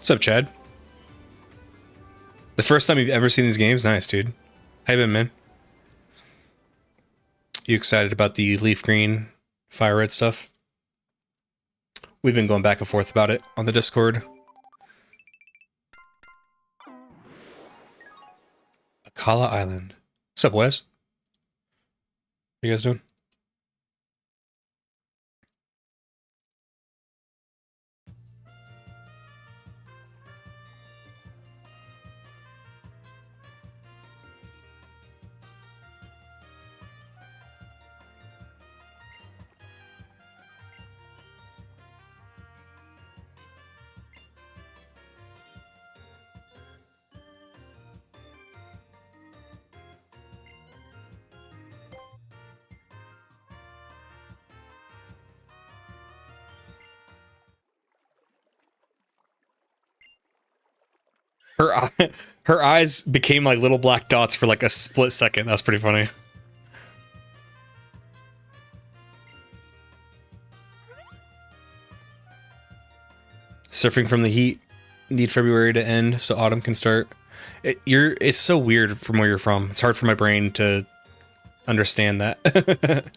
What's up, Chad? The first time you've ever seen these games? Nice, dude. How you been, man? You excited about the leaf green, fire red stuff? We've been going back and forth about it on the Discord. Akala Island. What's up, Wes? What you guys doing? Her eyes became like little black dots for like a split second. That's pretty funny. Surfing from the heat. Need February to end so autumn can start. It's so weird from where you're from. It's hard for my brain to understand that.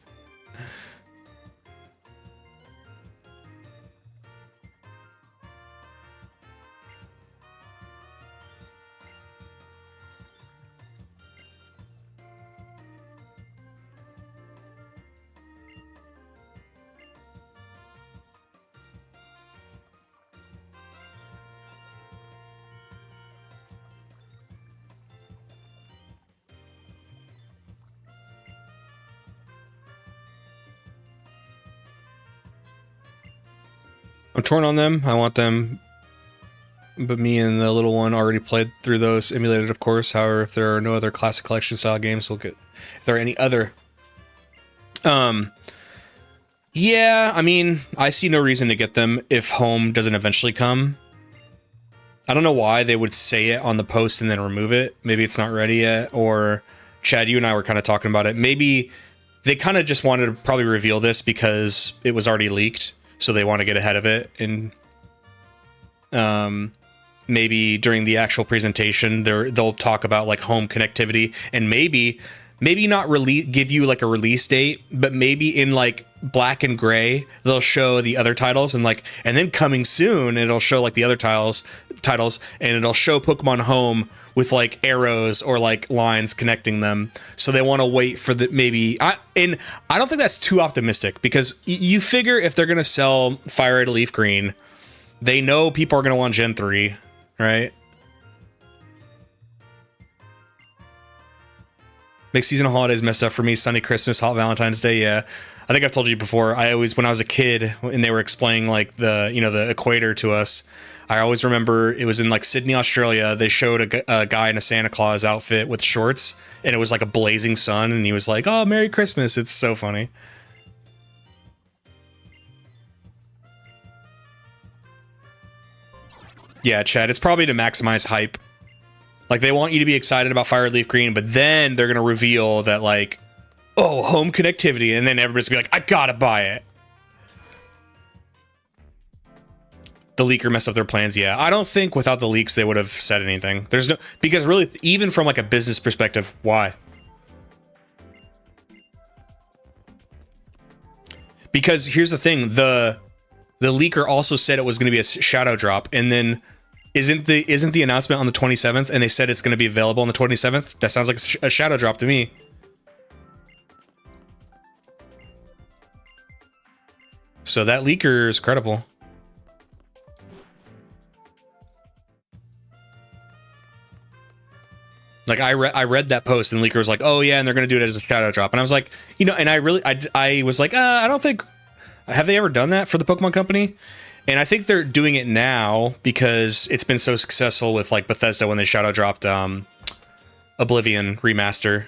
I'm torn on them. I want them, but me and the little one already played through those, emulated, of course. However, if there are no other classic collection style games, we'll get. If there are any other, yeah, I mean, I see no reason to get them if Home doesn't eventually come. I don't know why they would say it on the post and then remove it. Maybe it's not ready yet, or Chad, you and I were kind of talking about it. Maybe they kind of just wanted to probably reveal this because it was already leaked. So they want to get ahead of it, and maybe during the actual presentation, they'll talk about like home connectivity, and maybe not give you like a release date, but maybe in like black and gray they'll show the other titles, and then coming soon it'll show like the other titles, and it'll show Pokemon Home with like arrows or like lines connecting them. So they want to wait for the I don't think that's too optimistic, because you figure if they're gonna sell Fire Red Leaf Green, they know people are gonna want Gen 3, right? Big seasonal holidays messed up for me. Sunny Christmas, hot Valentine's Day. Yeah, I think I've told you before. When I was a kid and they were explaining like the equator to us, I always remember it was in like Sydney, Australia. They showed a guy in a Santa Claus outfit with shorts, and it was like a blazing sun, and he was like, "Oh, Merry Christmas." It's so funny. Yeah, Chad, it's probably to maximize hype. Like, they want you to be excited about Fire Red Leaf Green, but then they're going to reveal that, like, oh, home connectivity, and then everybody's going to be like, I gotta buy it. The leaker messed up their plans, yeah. I don't think without the leaks they would have said anything. Because really, even from, like, a business perspective, why? Because here's the thing, the leaker also said it was going to be a shadow drop, and then isn't the announcement on the 27th, and they said it's going to be available on the 27th? That sounds like a shadow drop to me. So that leaker is credible. Like, I read that post, and the leaker was like, oh yeah, and they're going to do it as a shadow drop. And I was like, and I was like, I don't think, have they ever done that for the Pokemon Company? And I think they're doing it now because it's been so successful with like Bethesda when they shadow dropped Oblivion Remaster.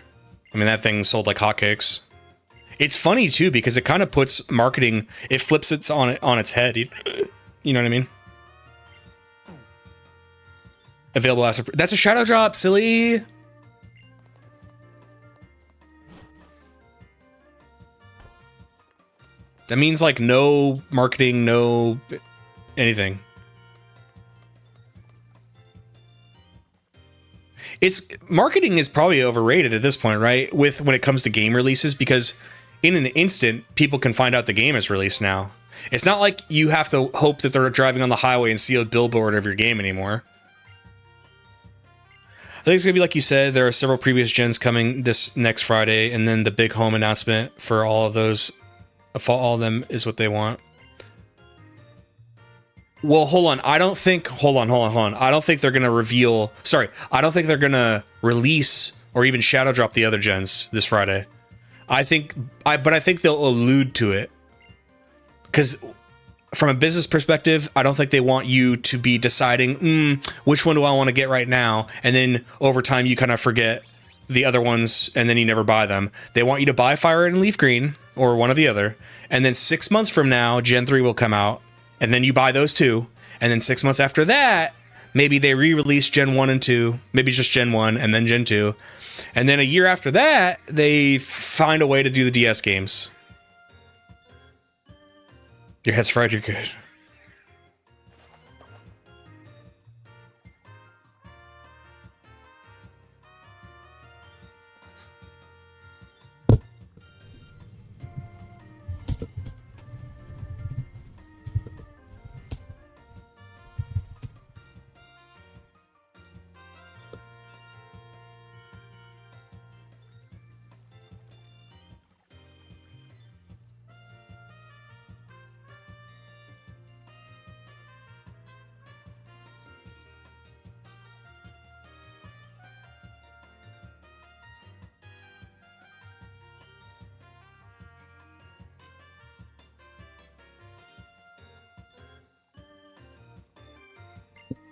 I mean, that thing sold like hotcakes. It's funny too because it kind of puts marketing, it flips it on its head. You know what I mean? Available as that's a shadow drop, silly. That means like no marketing, no anything. It's marketing is probably overrated at this point, right? With when it comes to game releases, because in an instant, people can find out the game is released now. It's not like you have to hope that they're driving on the highway and see a billboard of your game anymore. I think it's gonna be like you said. There are several previous gens coming this next Friday, and then the big home announcement for all of those. For all of them is what they want. Well, hold on. I don't think. Hold on. I don't think they're gonna reveal. Sorry, I don't think they're gonna release or even shadow drop the other gens this Friday. But I think they'll allude to it, because from a business perspective, I don't think they want you to be deciding which one do I want to get right now, and then over time you kind of forget the other ones, and then you never buy them. They want you to buy Fire Red and Leaf Green or one or the other, and then 6 months from now, Gen 3 will come out. And then you buy those two, and then 6 months after that, maybe they re-release Gen 1 and 2, maybe just Gen 1 and then Gen 2. And then a year after that, they find a way to do the DS games. Your head's fried, you're good.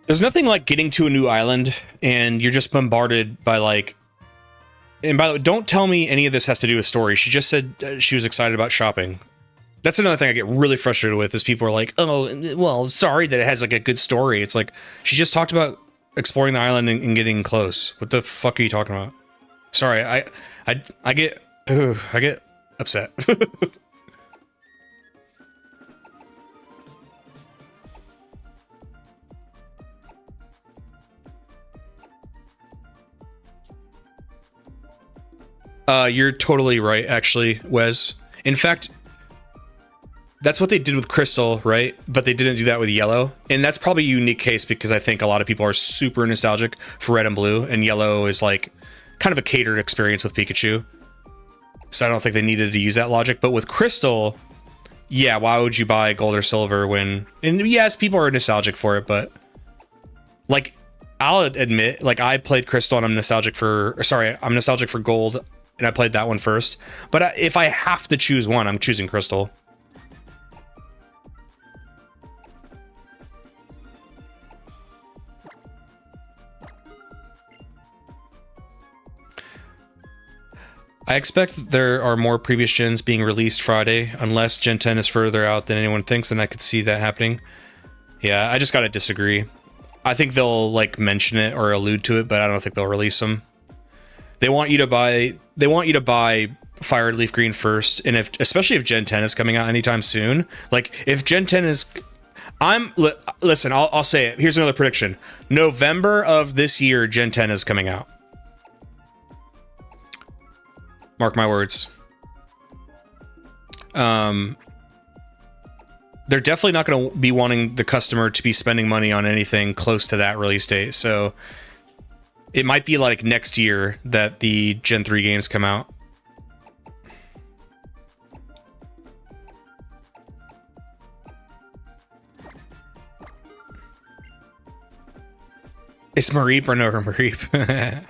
There's nothing like getting to a new island and you're just bombarded by like... And by the way, don't tell me any of this has to do with story. She just said she was excited about shopping. That's another thing I get really frustrated with, is people are like, oh, well, sorry that it has like a good story. It's like, she just talked about exploring the island and getting close. What the fuck are you talking about? Sorry, I get upset. You're totally right, actually, Wes. In fact, that's what they did with Crystal, right? But they didn't do that with Yellow. And that's probably a unique case, because I think a lot of people are super nostalgic for Red and Blue, and Yellow is like kind of a catered experience with Pikachu. So I don't think they needed to use that logic. But with Crystal, yeah, why would you buy Gold or Silver when... And yes, people are nostalgic for it, but... Like, I'll admit, like, I played Crystal and I'm nostalgic for... Sorry, I'm nostalgic for Gold, and I played that one first. But if I have to choose one, I'm choosing Crystal. I expect there are more previous gens being released Friday, unless Gen 10 is further out than anyone thinks, and I could see that happening. Yeah, I just gotta disagree. I think they'll like mention it or allude to it, but I don't think they'll release them. They want you to buy Fire Red Leaf Green first, and especially if Gen 10 is coming out anytime soon. Like if Gen 10 is, listen, I'll say it. Here's another prediction: November of this year, Gen 10 is coming out. Mark my words. They're definitely not going to be wanting the customer to be spending money on anything close to that release date. So it might be like next year that the Gen 3 games come out. It's Mareep or no Mareep?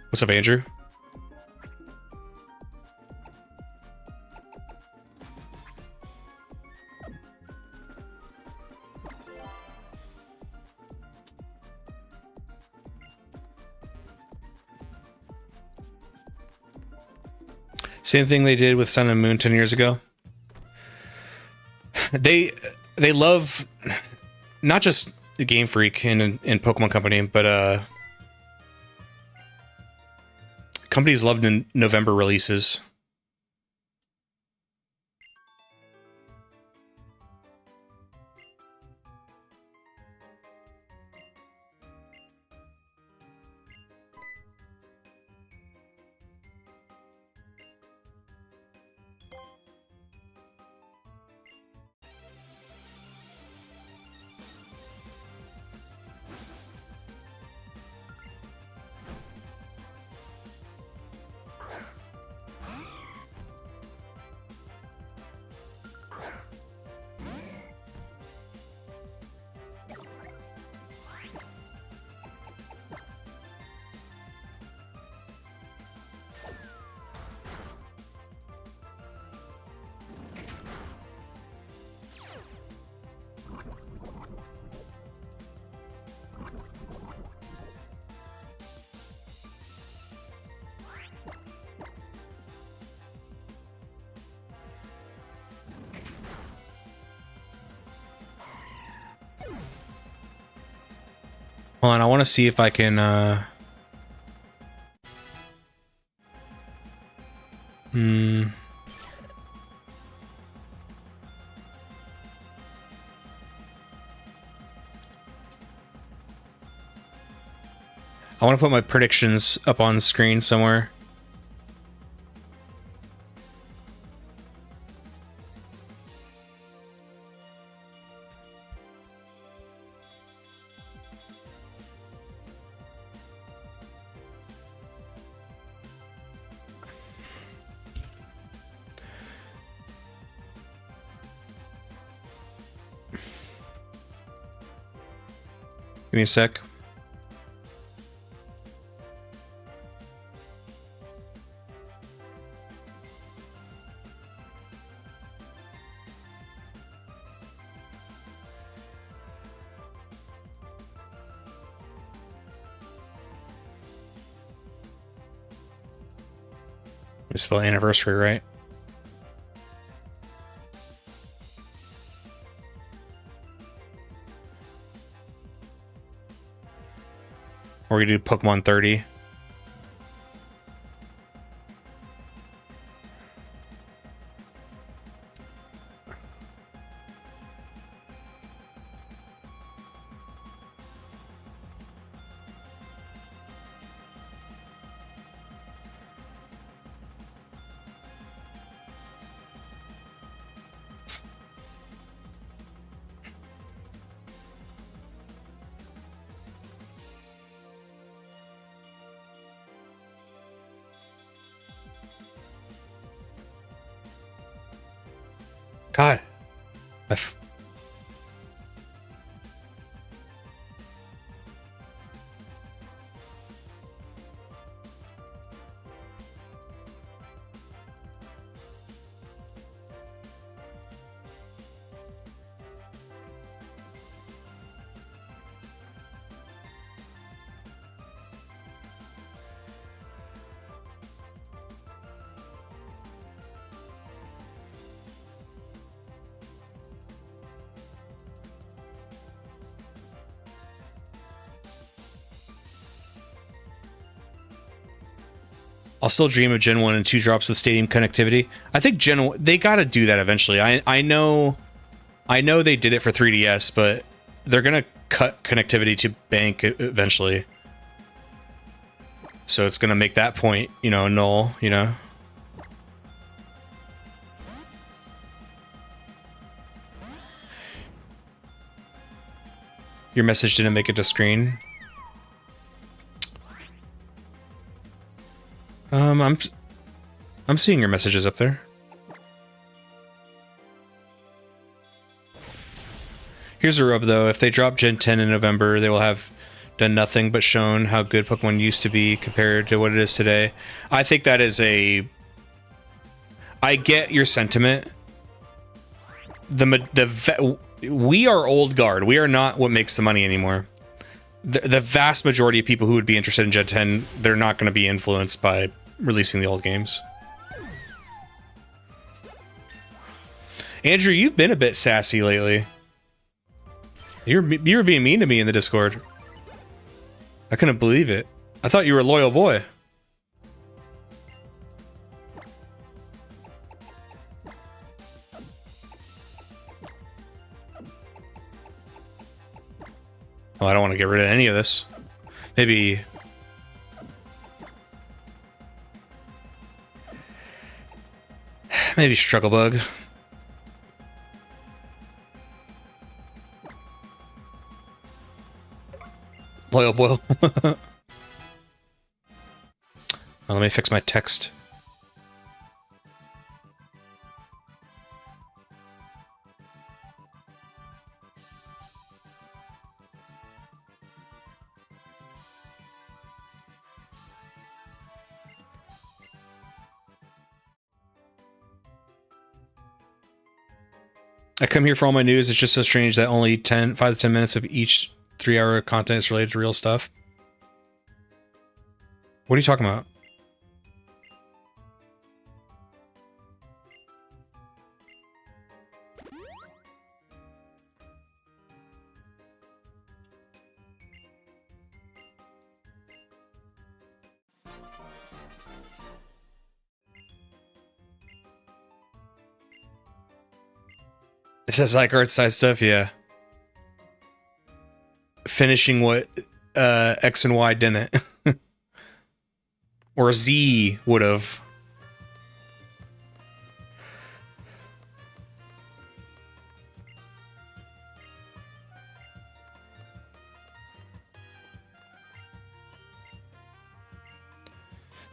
What's up, Andrew? Same thing they did with Sun and Moon 10 years ago. They love not just Game Freak and Pokemon Company, but companies love November releases. Hold on, I want to see if I can, I want to put my predictions up on screen somewhere. Give me a sec. We spell anniversary, right? Or we do Pokemon 30. God. I'll still dream of Gen 1 and 2 drops with stadium connectivity. I think Gen 1, they got to do that eventually. I know they did it for 3DS, but they're going to cut connectivity to bank eventually. So it's going to make that point, you know, null, you know. Your message didn't make it to screen. I'm seeing your messages up there. Here's a rub though, if they drop Gen 10 in November, they will have done nothing but shown how good Pokemon used to be compared to what it is today. I think that is a... I get your sentiment. We are old guard. We are not what makes the money anymore. The vast majority of people who would be interested in Gen 10, they're not going to be influenced by releasing the old games. Andrew, you've been a bit sassy lately. You're being mean to me in the Discord. I couldn't believe it. I thought you were a loyal boy. Well, I don't want to get rid of any of this. Maybe... maybe Struggle Bug. Loyal boy. Well, let me fix my text. I come here for all my news. It's just so strange that only 5 to 10 minutes of each 3-hour content is related to real stuff. What are you talking about? It says like art side stuff, yeah. Finishing what X and Y didn't. Or Z would have.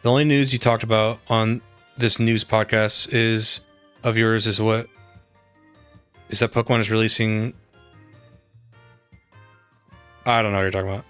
The only news you talked about on this news podcast is of yours is what? Is that Pokemon is releasing? I don't know what you're talking about.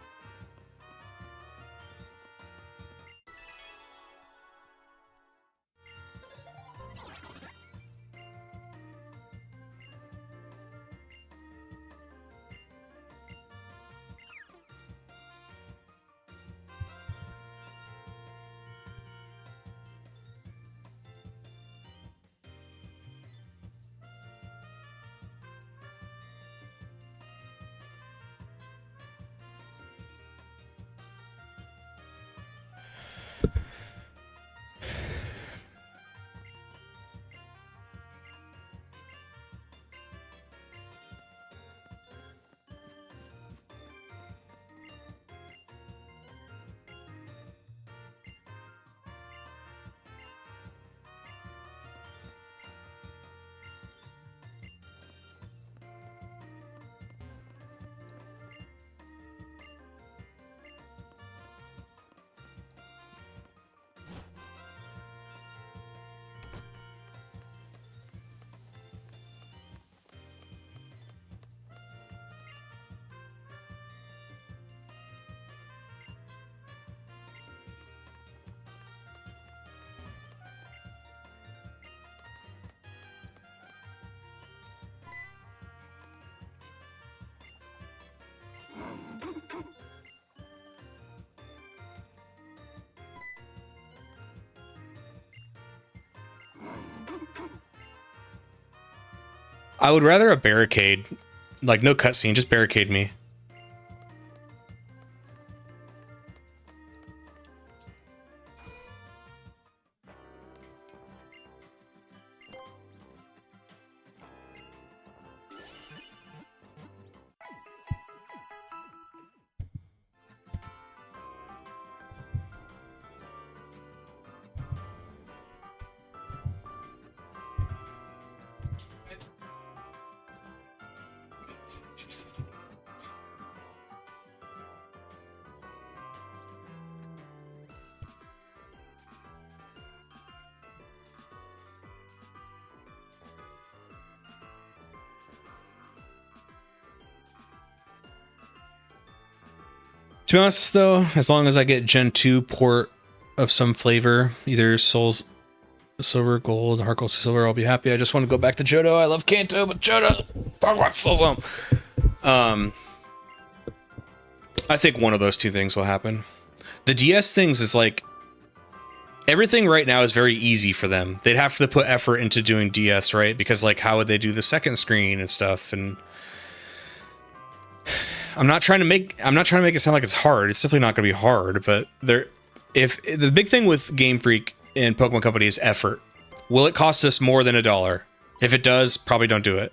I would rather a barricade. Like, no cutscene, just barricade me. To be honest, though, as long as I get Gen 2 port of some flavor, either Souls Silver, Gold, Heart Gold, Silver, I'll be happy. I just want to go back to Johto. I love Kanto, but Johto, talk about Souls Home. I think one of those two things will happen. The DS things is like, everything right now is very easy for them. They'd have to put effort into doing DS, right? Because like, how would they do the second screen and stuff? And I'm not trying to make it sound like it's hard. It's definitely not going to be hard, but if the big thing with Game Freak and Pokemon Company is effort. Will it cost us more than $1? If it does, probably don't do it.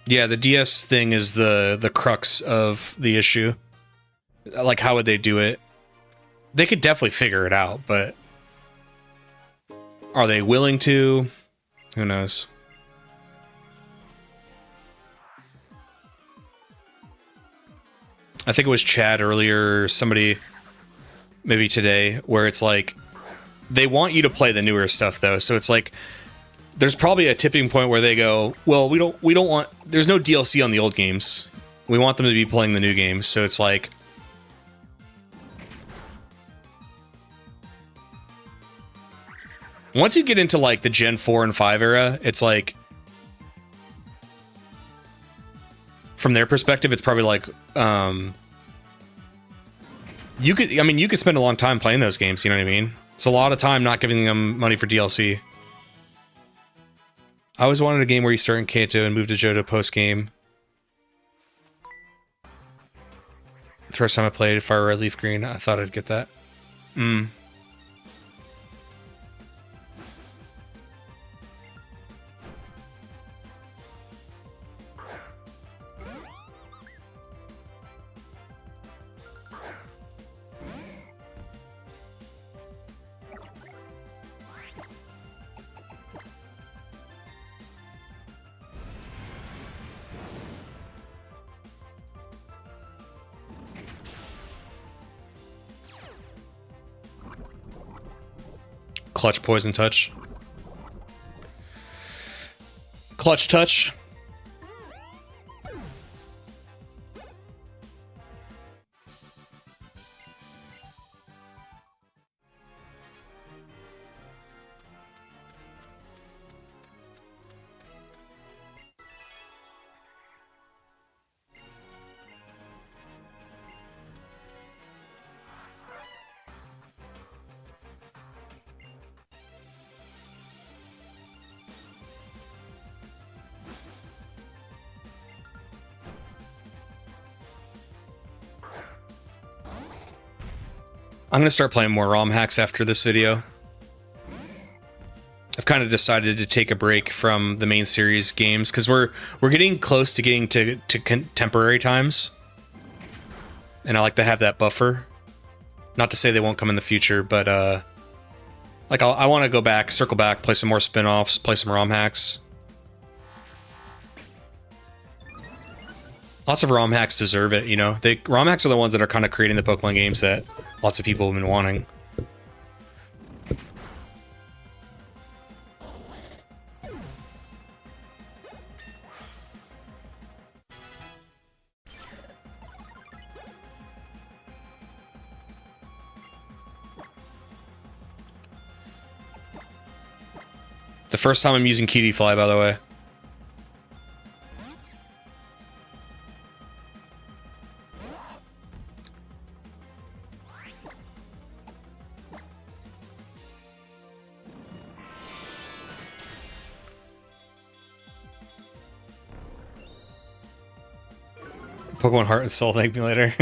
Yeah, the DS thing is the crux of the issue. Like, how would they do it? They could definitely figure it out, but are they willing to? Who knows? I think it was Chad earlier, somebody maybe today, where it's like they want you to play the newer stuff though, so it's like there's probably a tipping point where they go, well, we don't want, there's no DLC on the old games. We want them to be playing the new games. So it's like, once you get into like the Gen 4 and 5 era, it's like from their perspective, it's probably like, you could spend a long time playing those games, you know what I mean? It's a lot of time not giving them money for DLC. I always wanted a game where you start in Kanto and move to Johto post-game. The first time I played Fire Red Leaf Green, I thought I'd get that. Clutch Poison Touch. Clutch Touch. I'm going to start playing more ROM hacks after this video. I've kind of decided to take a break from the main series games because we're getting close to getting to contemporary times. And I like to have that buffer. Not to say they won't come in the future, but like I want to go back, circle back, play some more spin-offs, play some ROM hacks. Lots of ROM hacks deserve it, you know? ROM hacks are the ones that are kind of creating the Pokemon games that lots of people have been wanting. The first time I'm using Cutie Fly, by the way. Pokemon Heart and Soul, thank me later.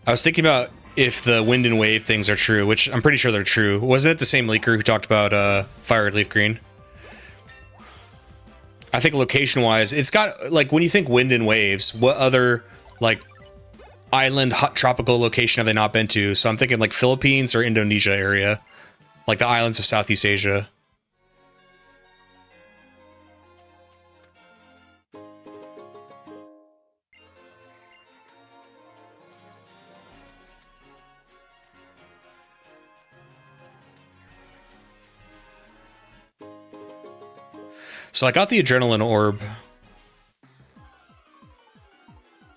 I was thinking about if the wind and wave things are true, which I'm pretty sure they're true. Wasn't it the same leaker who talked about Fire Red Leaf Green? I think location-wise, it's got, like, when you think wind and waves, what other, like, island, hot tropical location have they not been to? So I'm thinking, like, Philippines or Indonesia area. Like, the islands of Southeast Asia. So I got the Adrenaline Orb.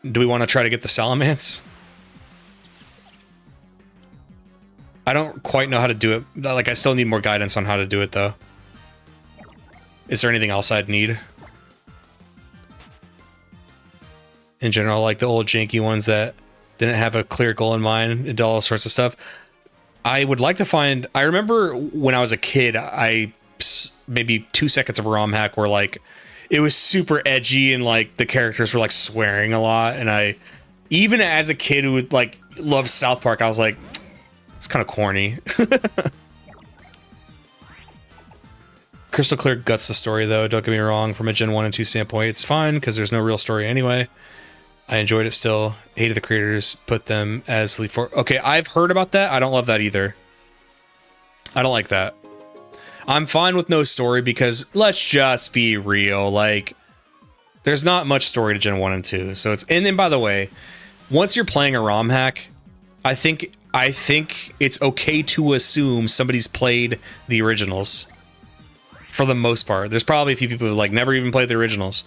Do we want to try to get the Salamence? I don't quite know how to do it. Like, I still need more guidance on how to do it, though. Is there anything else I'd need? In general, like the old janky ones that didn't have a clear goal in mind and did all sorts of stuff. I would like to find... I remember when I was a kid, maybe 2 seconds of a ROM hack where, like, it was super edgy and, like, the characters were, like, swearing a lot. And I, even as a kid who would, like, love South Park, I was like, it's kind of corny. Crystal Clear guts the story, though. Don't get me wrong. From a Gen 1 and 2 standpoint, it's fine because there's no real story anyway. I enjoyed it still. Hated the creators put them as lead for... Okay, I've heard about that. I don't love that either. I don't like that. I'm fine with no story because let's just be real. Like, there's not much story to Gen 1 and 2. So it's... And then, by the way, once you're playing a ROM hack, I think it's okay to assume somebody's played the originals. For the most part. There's probably a few people who, like, never even played the originals.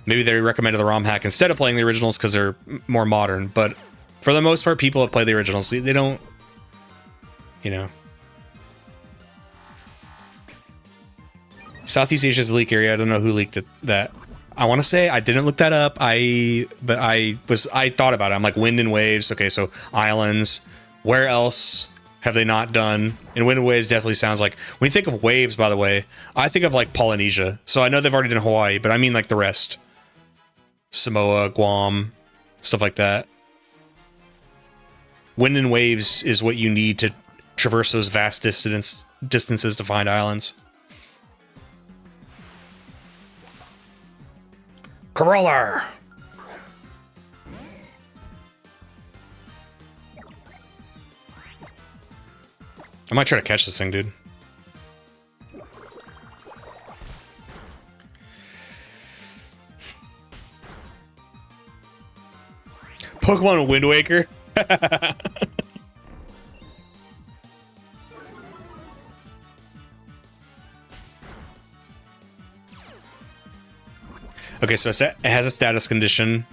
Maybe they recommended the ROM hack instead of playing the originals because they're more modern. But for the most part, people have played the originals. They don't... You know... Southeast Asia's a leak area. I don't know who leaked that. I want to say I didn't look that up. I thought about it. I'm like wind and waves. Okay, so islands. Where else have they not done? And wind and waves definitely sounds like, when you think of waves, by the way, I think of like Polynesia. So I know they've already done Hawaii, but I mean like the rest. Samoa, Guam, stuff like that. Wind and waves is what you need to traverse those vast distances to find islands. Corolla! I might try to catch this thing, dude. Pokemon Wind Waker? Okay, so it has a status condition.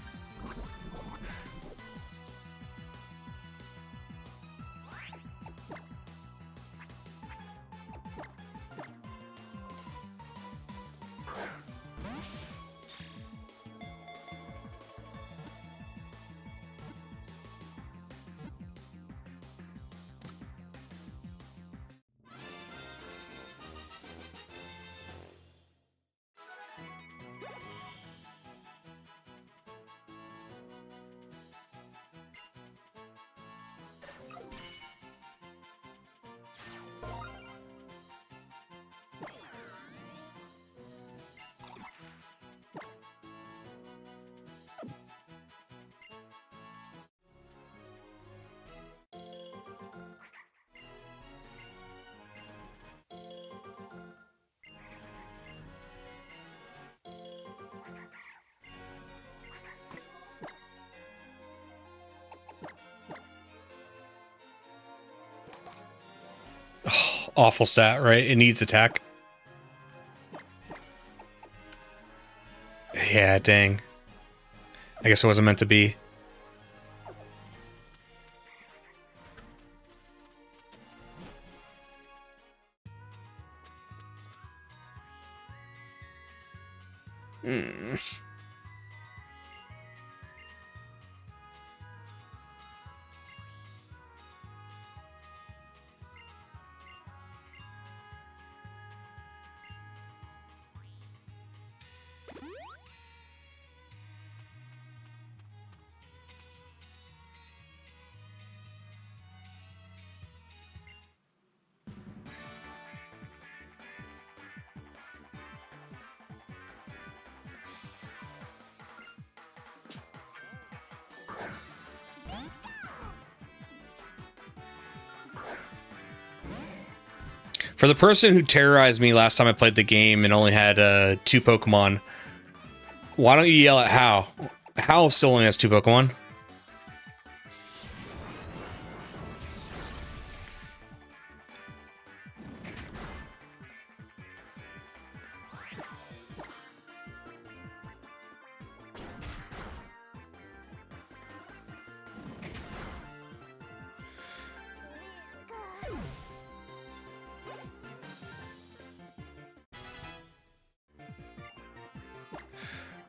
Awful stat, right? It needs attack. Yeah, dang. I guess it wasn't meant to be. For the person who terrorized me last time I played the game and only had 2 Pokemon, why don't you yell at Hao? Hao still only has 2 Pokemon.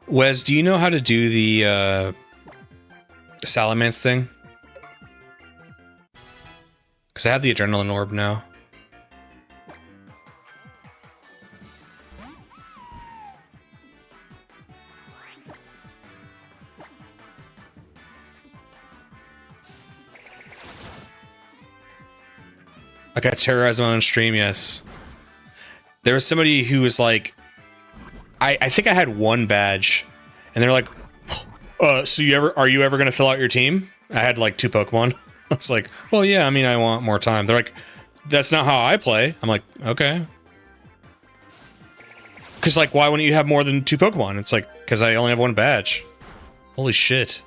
Wes, do you know how to do the Salamence thing? Because I have the Adrenaline Orb now. I got terrorized on stream, yes. There was somebody who was like, I think I had 1 badge, and they're like, so are you ever gonna fill out your team? I had like 2 Pokemon. I was like, well, yeah, I mean, I want more time. They're like, that's not how I play. I'm like, okay. Because like, why wouldn't you have more than 2 Pokemon? It's like, because I only have 1 badge. Holy shit.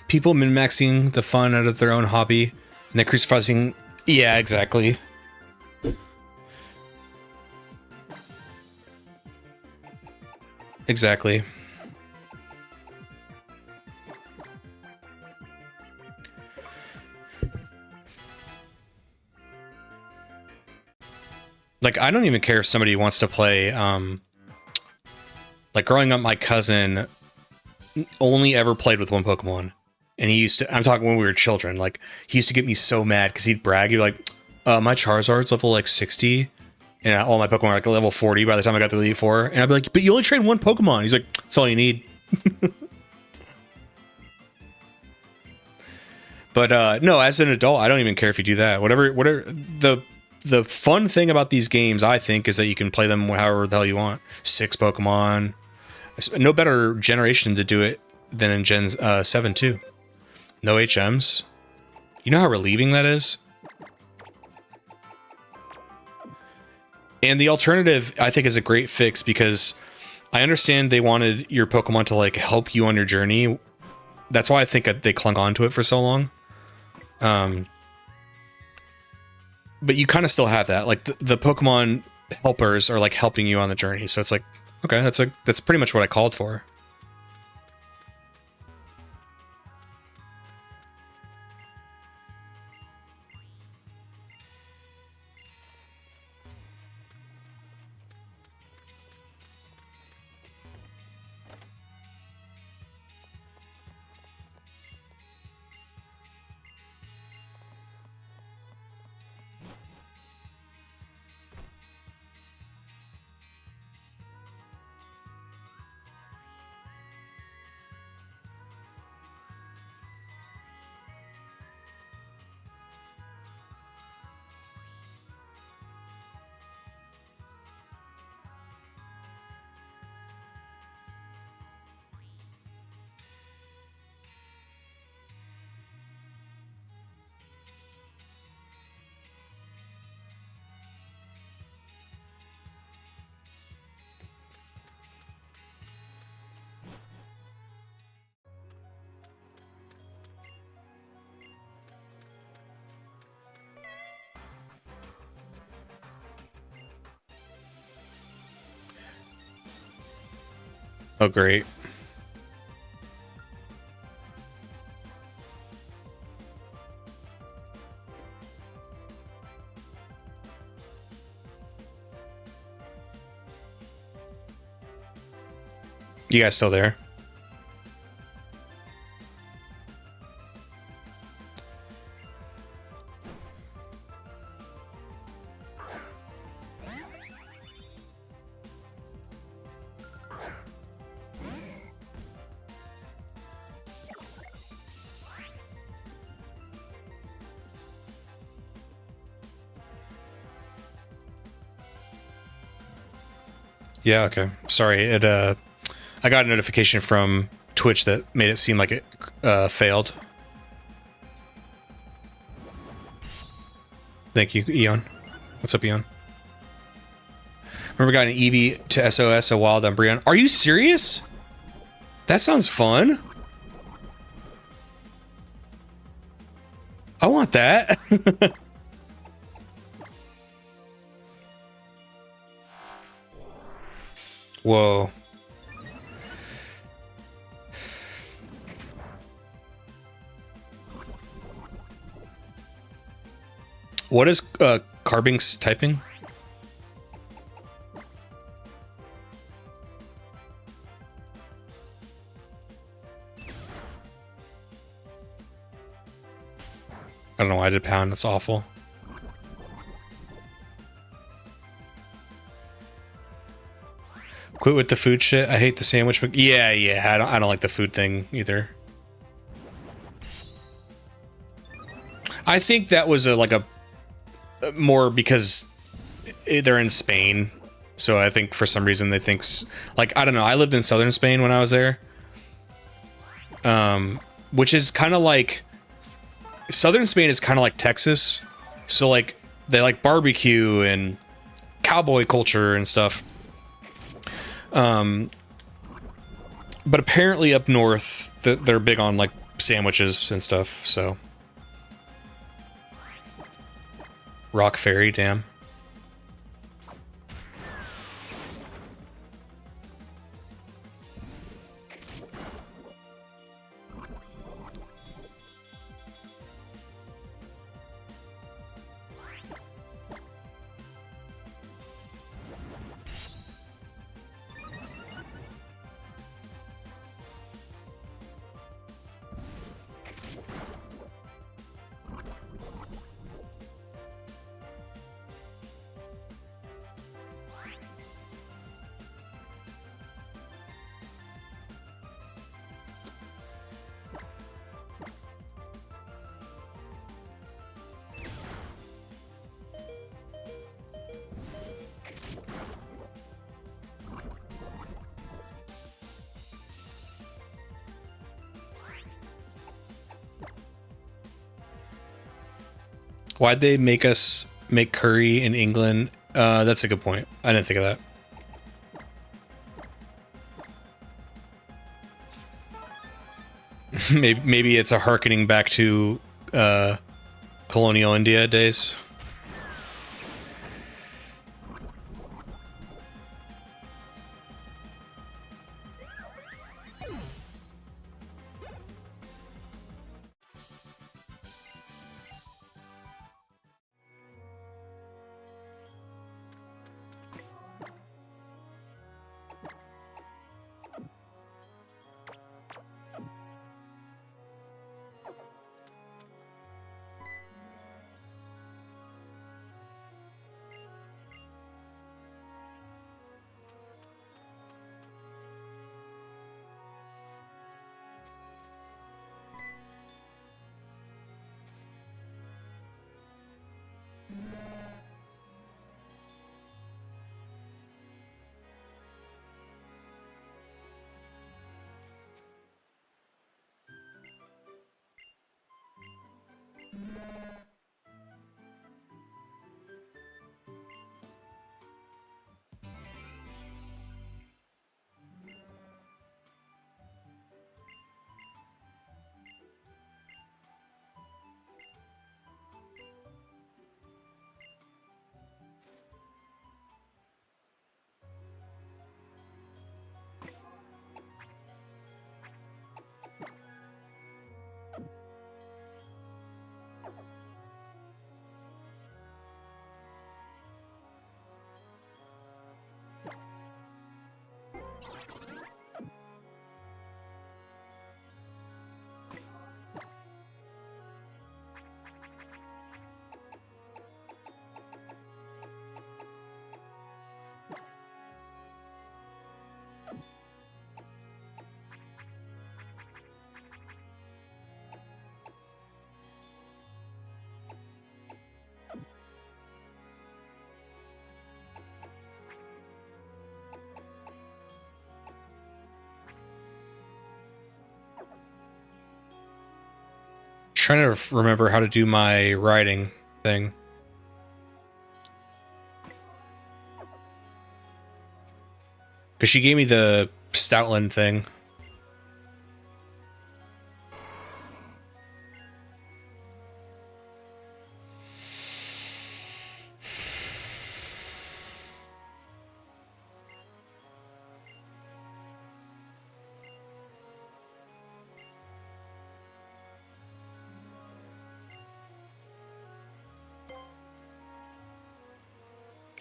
People min-maxing the fun out of their own hobby, and they're crucifying. Yeah, exactly. Exactly. Like, I don't even care if somebody wants to play, like, growing up, my cousin only ever played with one Pokemon. And he used to, I'm talking when we were children, like, he used to get me so mad because he'd brag. He'd be like, my Charizard's level, like, 60. And all my Pokemon are, like, level 40 by the time I got to Elite Four. And I'd be like, but you only train one Pokemon. He's like, that's all you need. But, no, as an adult, I don't even care if you do that. Whatever, the fun thing about these games, I think, is that you can play them however the hell you want. 6 Pokemon. No better generation to do it than in Gen 7, too. No HMs. You know how relieving that is? And the alternative, I think, is a great fix because I understand they wanted your Pokemon to, like, help you on your journey. That's why I think they clung on to it for so long. But you kind of still have that. Like, the Pokemon helpers are, like, helping you on the journey. So it's like, okay, that's pretty much what I called for. Oh, great. You guys still there? Yeah, okay. Sorry, I got a notification from Twitch that made it seem like it failed. Thank you, Eon. What's up, Eon? Remember got an Eevee to SOS, a wild Umbreon. Are you serious? That sounds fun. I want that. Whoa. What is Carbinx typing? I don't know why I did pound, that's awful. Quit with the food shit. I hate the sandwich. But yeah, I don't like the food thing either. I think that was like a more because they're in Spain, so I think for some reason they think like I don't know. I lived in southern Spain when I was there, which is kind of like southern Spain is kind of like Texas, so like they like barbecue and cowboy culture and stuff. But apparently up north, they're big on like sandwiches and stuff, so. Rock Fairy, damn. Why'd they make us make curry in England? That's a good point. I didn't think of that. maybe it's a harkening back to colonial India days. Trying to remember how to do my writing thing. Because she gave me the Stoutland thing.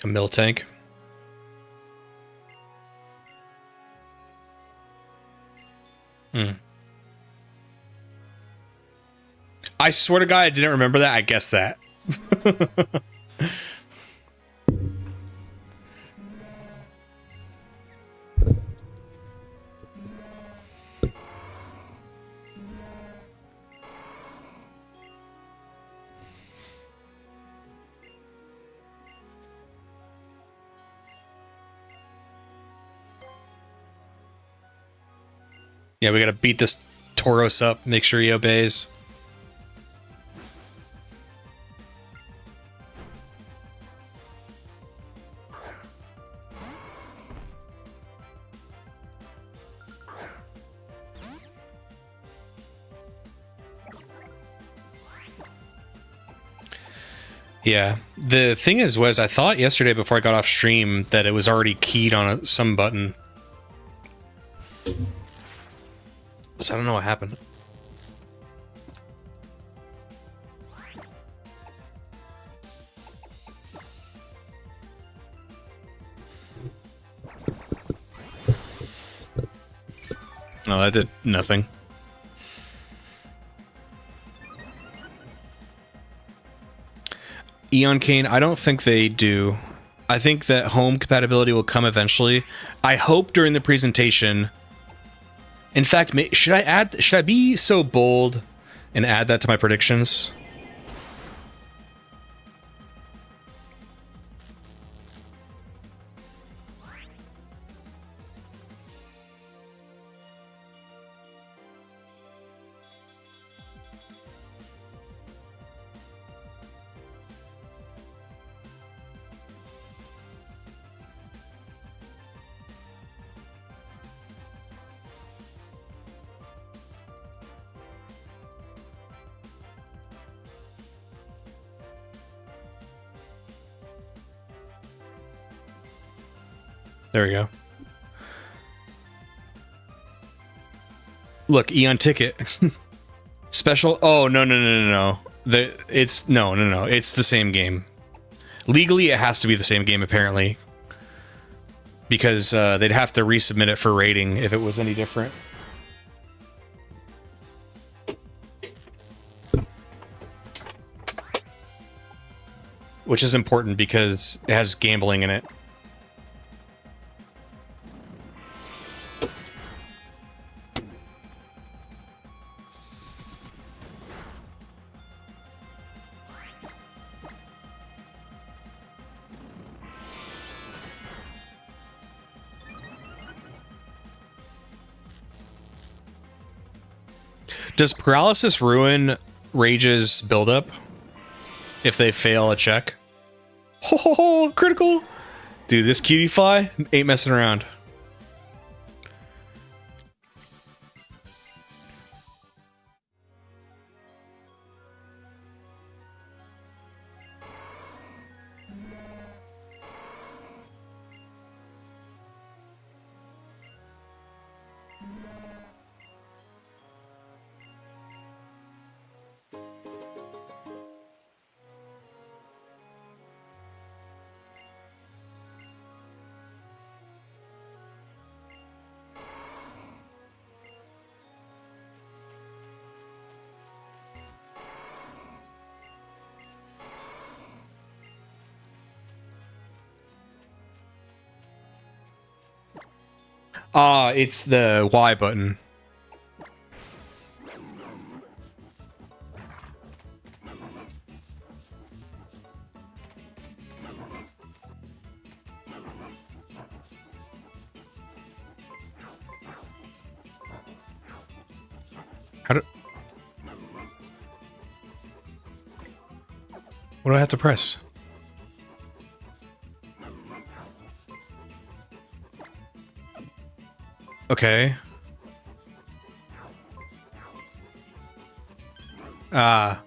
A mill tank. I swear to God, I didn't remember that. I guessed that. Yeah, we gotta beat this Tauros up, make sure he obeys. Yeah. The thing is, was I thought yesterday before I got off stream that it was already keyed on some button. So I don't know what happened. No, that did nothing. Eon Kane, I don't think they do. I think that home compatibility will come eventually. I hope during the presentation. In fact, should I be so bold and add that to my predictions? There we go. Look, Eon Ticket. Special. Oh, no. It's no. It's the same game. Legally, it has to be the same game, apparently. Because they'd have to resubmit it for rating if it was any different. Which is important because it has gambling in it. Does paralysis ruin Rage's buildup if they fail a check? Oh, critical! Dude, this cutie fly ain't messing around. Ah, it's the Y button. What do I have to press? Okay. Ah.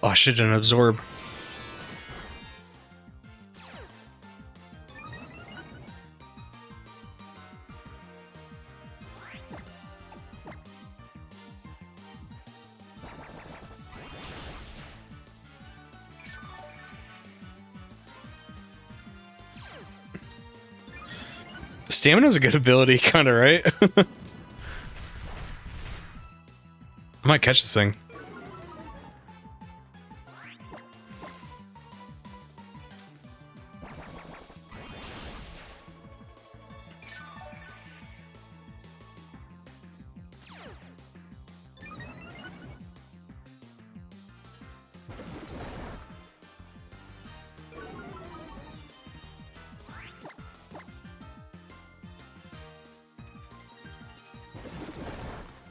Oh, I should have done absorb. Stamina's a good ability, kind of, right? I might catch this thing.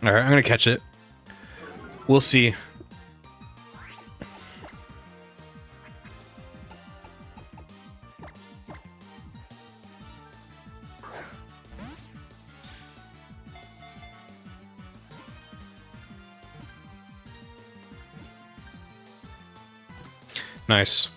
All right, I'm gonna catch it. We'll see. Nice.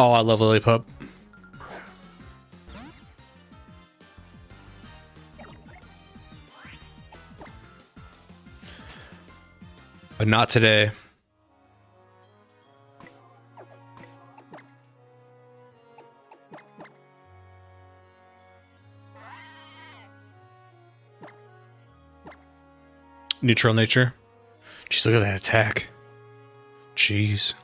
Oh, I love Lillipup. But not today. Neutral nature. Jeez, look at that attack. Jeez.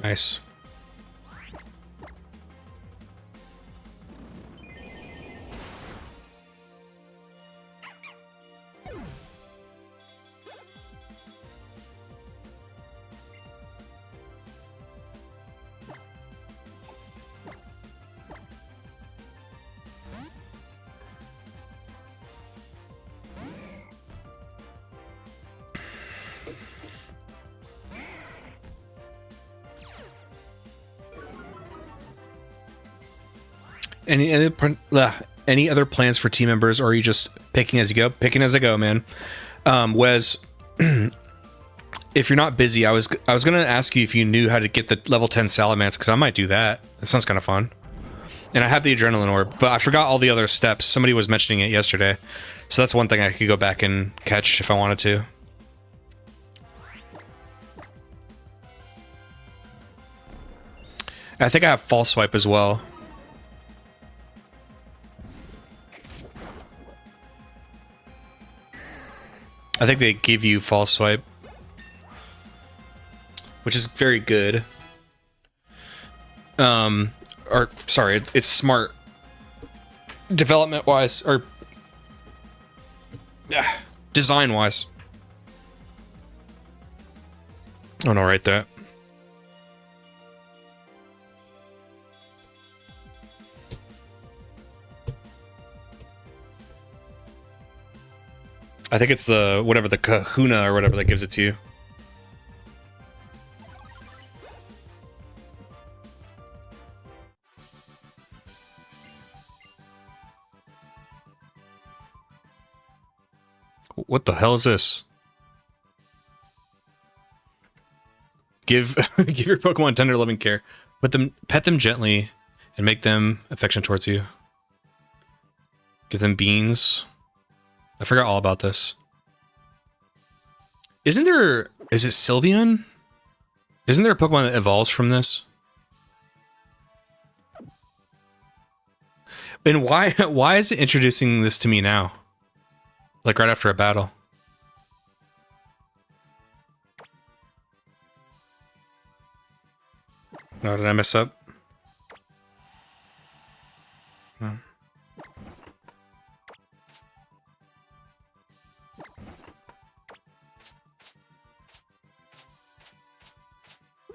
Nice. Any other plans for team members, or are you just picking as you go? Picking as I go, man. Wes, if you're not busy, I was gonna ask you if you knew how to get the level 10 Salamence, because I might do that. That sounds kind of fun. And I have the Adrenaline Orb, but I forgot all the other steps. Somebody was mentioning it yesterday, so that's one thing I could go back and catch if I wanted to. I think I have False Swipe as well. I think they give you False Swipe, which is very good. Or sorry, it's smart development wise, or design wise. Oh no, right there. I think it's the whatever, the Kahuna or whatever that gives it to you. What the hell is this? Give give your Pokemon tender loving care. Pet them gently and make them affectionate towards you. Give them beans. I forgot all about this. Is it Sylveon? Isn't there a Pokemon that evolves from this? And why is it introducing this to me now? Like right after a battle. Oh, did I mess up? No.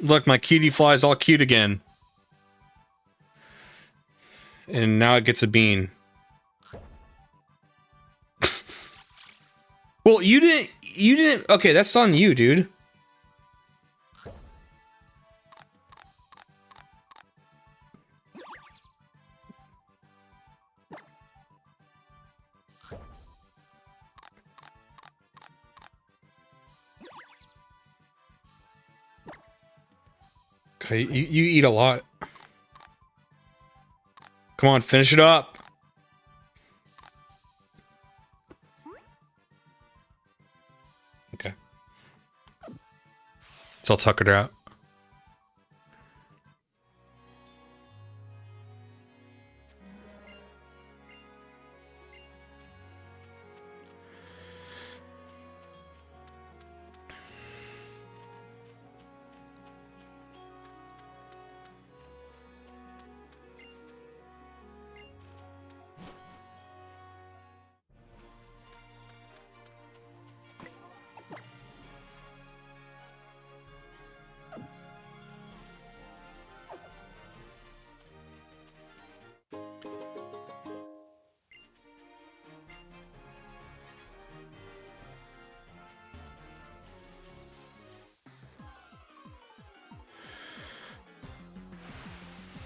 Look, my cutie fly is all cute again. And now it gets a bean. Well, you didn't, okay, that's on you, dude. Okay, you eat a lot. Come on, finish it up. Okay. So I'll tuck her out.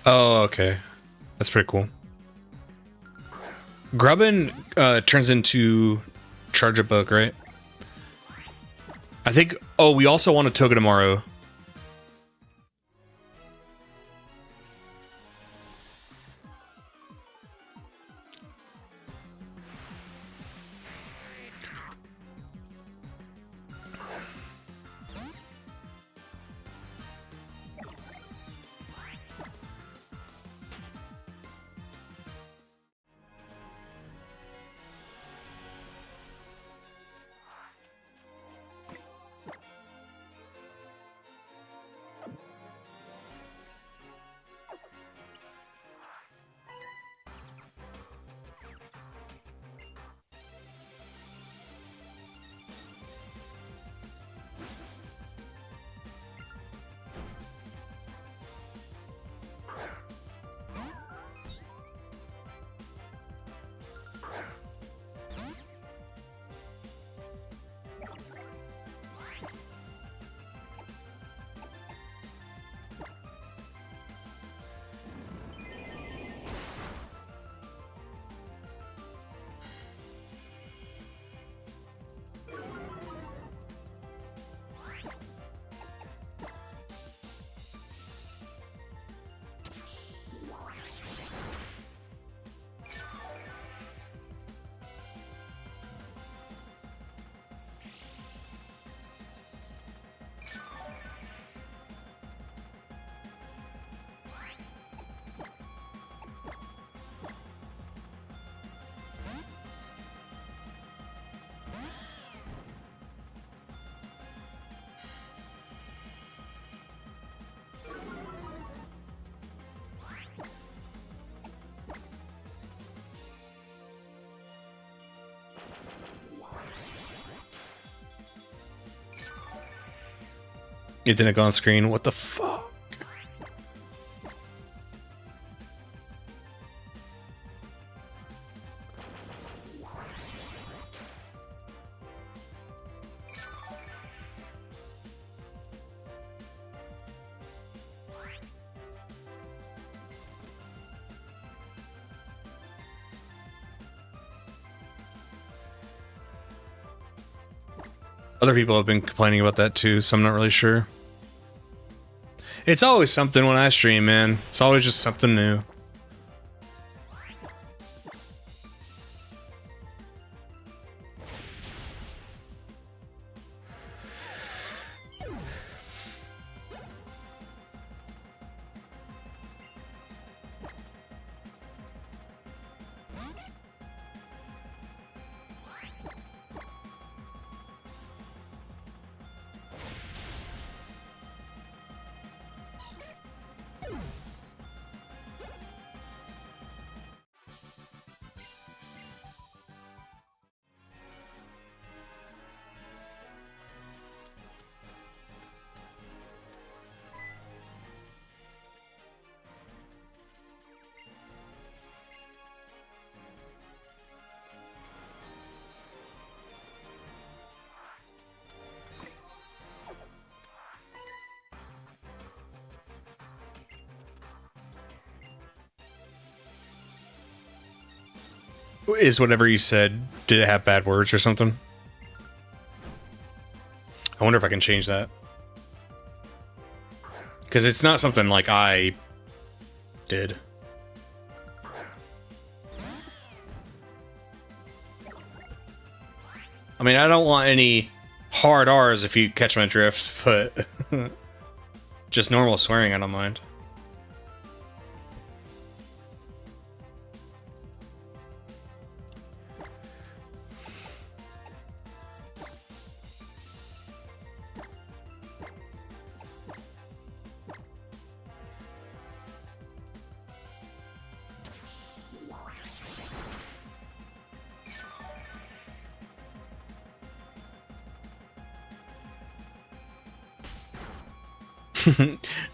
Oh, okay. That's pretty cool. Grubbin turns into Charjabug, right? I think... Oh, we also want a Togedemaru. It didn't go on screen. What the fuck? Other people have been complaining about that too, so I'm not really sure. It's always something when I stream, man. It's always just something new. Is whatever you said, did it have bad words or something? I wonder if I can change that. Because it's not something like I did. I mean, I don't want any hard R's if you catch my drift, but just normal swearing I don't mind.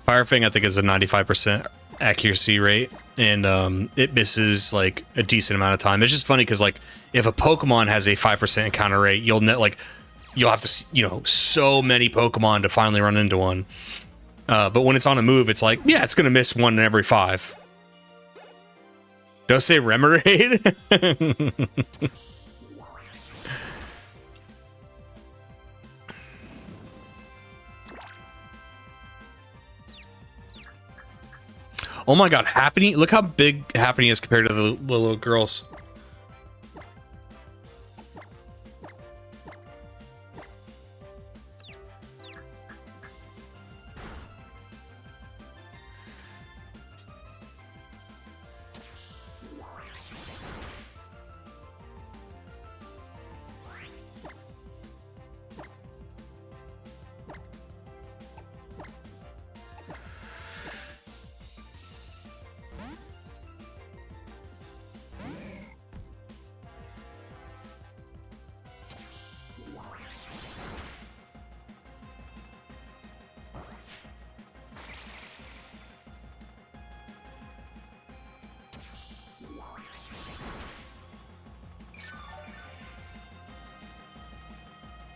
Fire Fang, I think, is a 95% accuracy rate, and it misses like a decent amount of time. It's just funny because like if a Pokemon has a 5% encounter rate, you'll have to, you know, so many Pokemon to finally run into one. But when it's on a move, it's like, yeah, it's gonna miss one in every 5. Don't say Remoraid. Oh my god, Happiny! Look how big Happiny is compared to the little girls.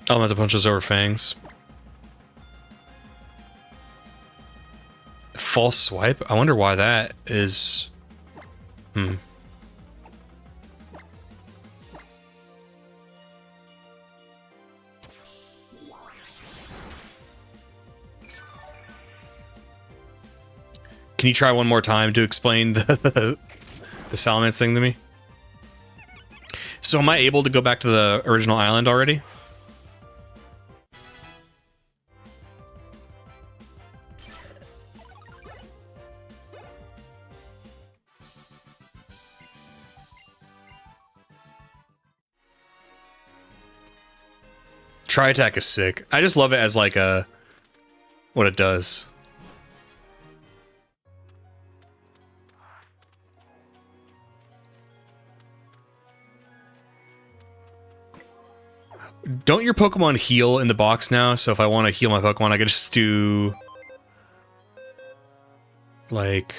I'm gonna have to punch those over Fangs. False swipe? I wonder why that is. Hmm. Can you try one more time to explain the Salamence thing to me? So am I able to go back to the original island already? Tri Attack is sick. I just love it as like a what it does. Don't your Pokemon heal in the box now? So if I want to heal my Pokemon, I could just do... like...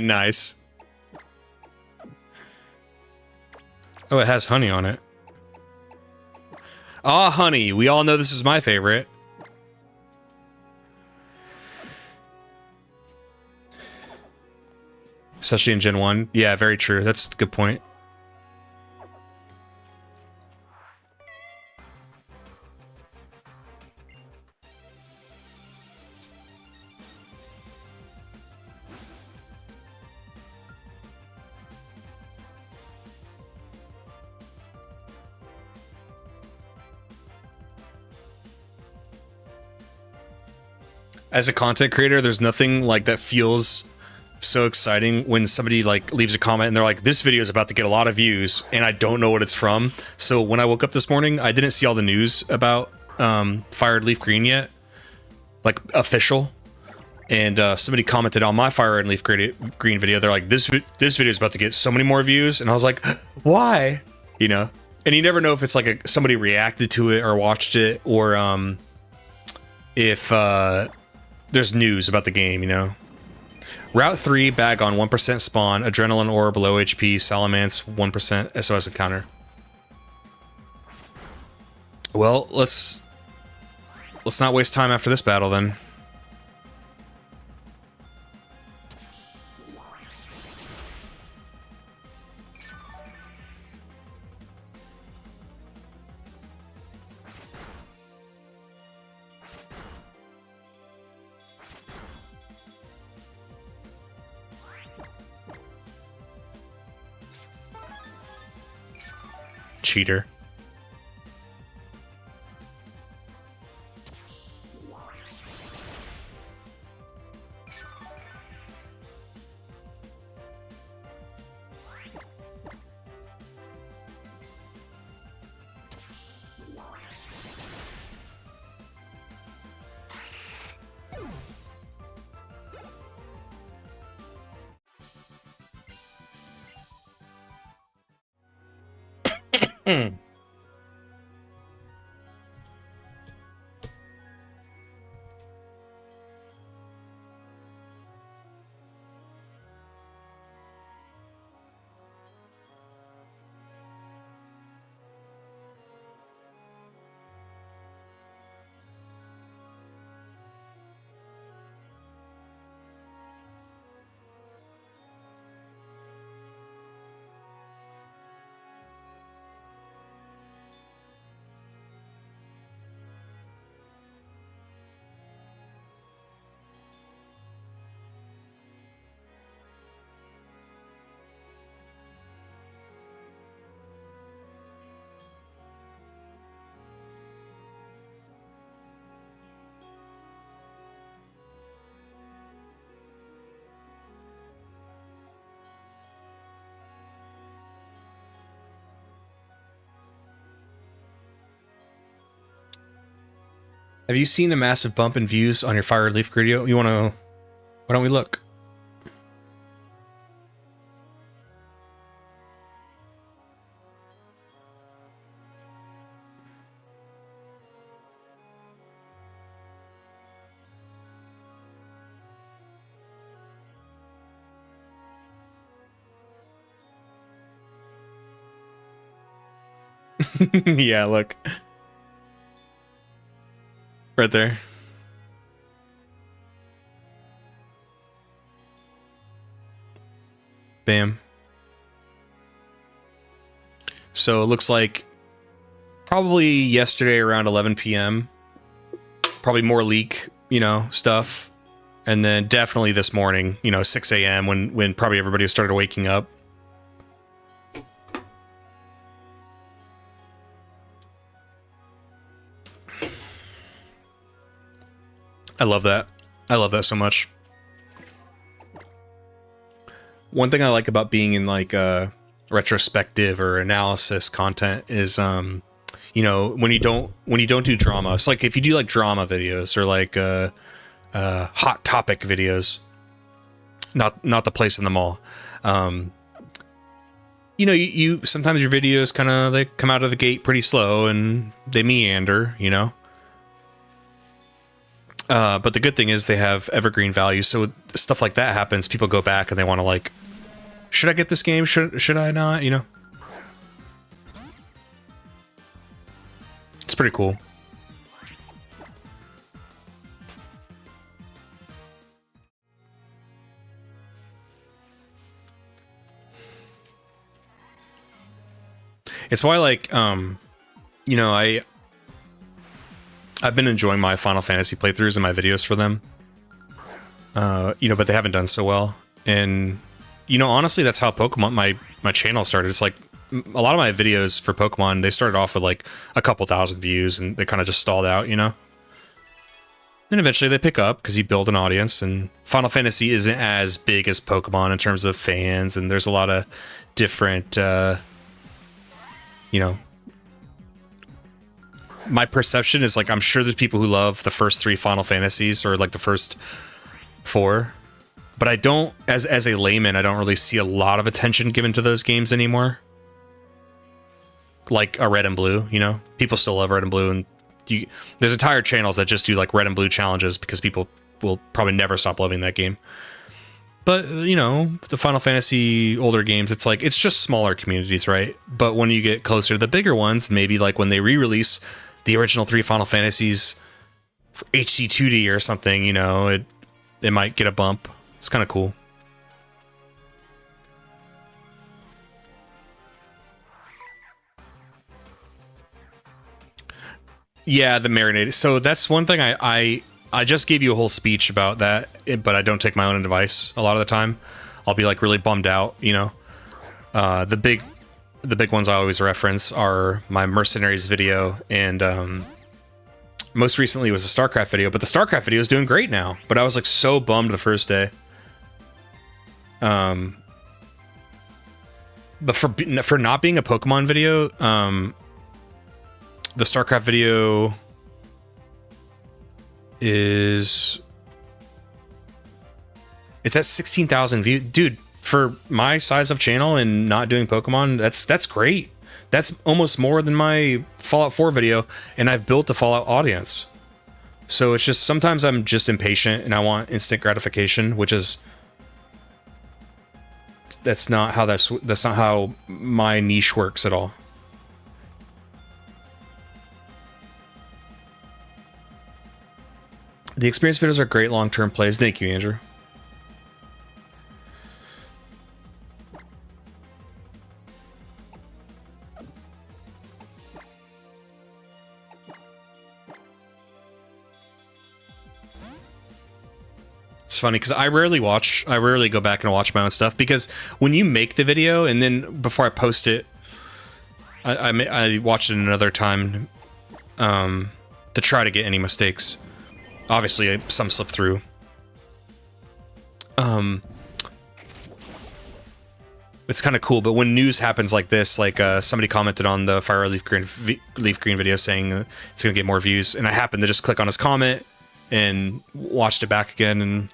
Nice. Oh, it has honey on it. Ah, honey. We all know this is my favorite. Especially in Gen 1. Yeah, very true. That's a good point. As a content creator, there's nothing like that feels so exciting when somebody like leaves a comment and they're like, this video is about to get a lot of views and I don't know what it's from. So when I woke up this morning, I didn't see all the news about Fire Red Leaf Green yet, like official. And somebody commented on my Fire Red Leaf Green video. They're like, this video is about to get so many more views. And I was like, why? You know? And you never know if it's like somebody reacted to it or watched it, or if there's news about the game, you know? Route 3, Bagon, 1% spawn, Adrenaline Orb, low HP, Salamence, 1% SOS encounter. Well, let's not waste time after this battle, then. Cheater. Have you seen a massive bump in views on your Fire Red Leaf video? You want to... Why don't we look? Yeah, look. Right there. Bam. So it looks like probably yesterday around 11 p.m. Probably more leak, you know, stuff. And then definitely this morning, you know, 6 a.m. when probably everybody started waking up. I love that. I love that so much. one thing I like about being in like retrospective or analysis content is you know, when you don't do drama. It's like if you do like drama videos or like hot topic videos, not the place in the mall. You know, you sometimes your videos kind of, they come out of the gate pretty slow and they meander, you know. But the good thing is they have evergreen value. So when stuff like that happens, people go back and they want to like, should I get this game? Should I not? You know, it's pretty cool. It's why, like, you know, I've been enjoying my Final Fantasy playthroughs and my videos for them. You know, but they haven't done so well. And, you know, honestly, that's how Pokemon, my channel started. It's like, a lot of my videos for Pokemon, they started off with like a couple thousand views and they kind of just stalled out, you know? Then eventually they pick up because you build an audience, and Final Fantasy isn't as big as Pokemon in terms of fans, and there's a lot of different, you know, my perception is like, I'm sure there's people who love the first 3 Final Fantasies or like the first 4, but I don't, as a layman, I don't really see a lot of attention given to those games anymore. Like a Red and Blue, you know, people still love Red and Blue, and there's entire channels that just do like Red and Blue challenges because people will probably never stop loving that game. But, you know, the Final Fantasy older games, it's like, it's just smaller communities, right? But when you get closer to the bigger ones, maybe like when they re-release the original 3 Final Fantasies for HC2D or something, you know, it might get a bump. It's kind of cool. Yeah, the marinated. So that's one thing I just gave you a whole speech about that, but I don't take my own advice a lot of the time. I'll be like really bummed out, you know. The big ones I always reference are my Mercenaries video, and most recently was a StarCraft video, but the StarCraft video is doing great now. But I was like so bummed the first day. But for not being a Pokemon video, the StarCraft video it's at 16,000 views. Dude, for my size of channel and not doing Pokemon, that's great. That's almost more than my Fallout 4 video, and I've built a Fallout audience. So it's just, sometimes I'm just impatient and I want instant gratification, which is, that's not how my niche works at all. The experience videos are great long-term plays. Thank you, Andrew. It's funny because I rarely go back and watch my own stuff, because when you make the video and then before I post it, I watch it another time to try to get any mistakes. Obviously, some slip through. It's kind of cool, but when news happens like this, like somebody commented on the Fire Leaf Green video saying it's gonna get more views, and I happened to just click on his comment and watched it back again, and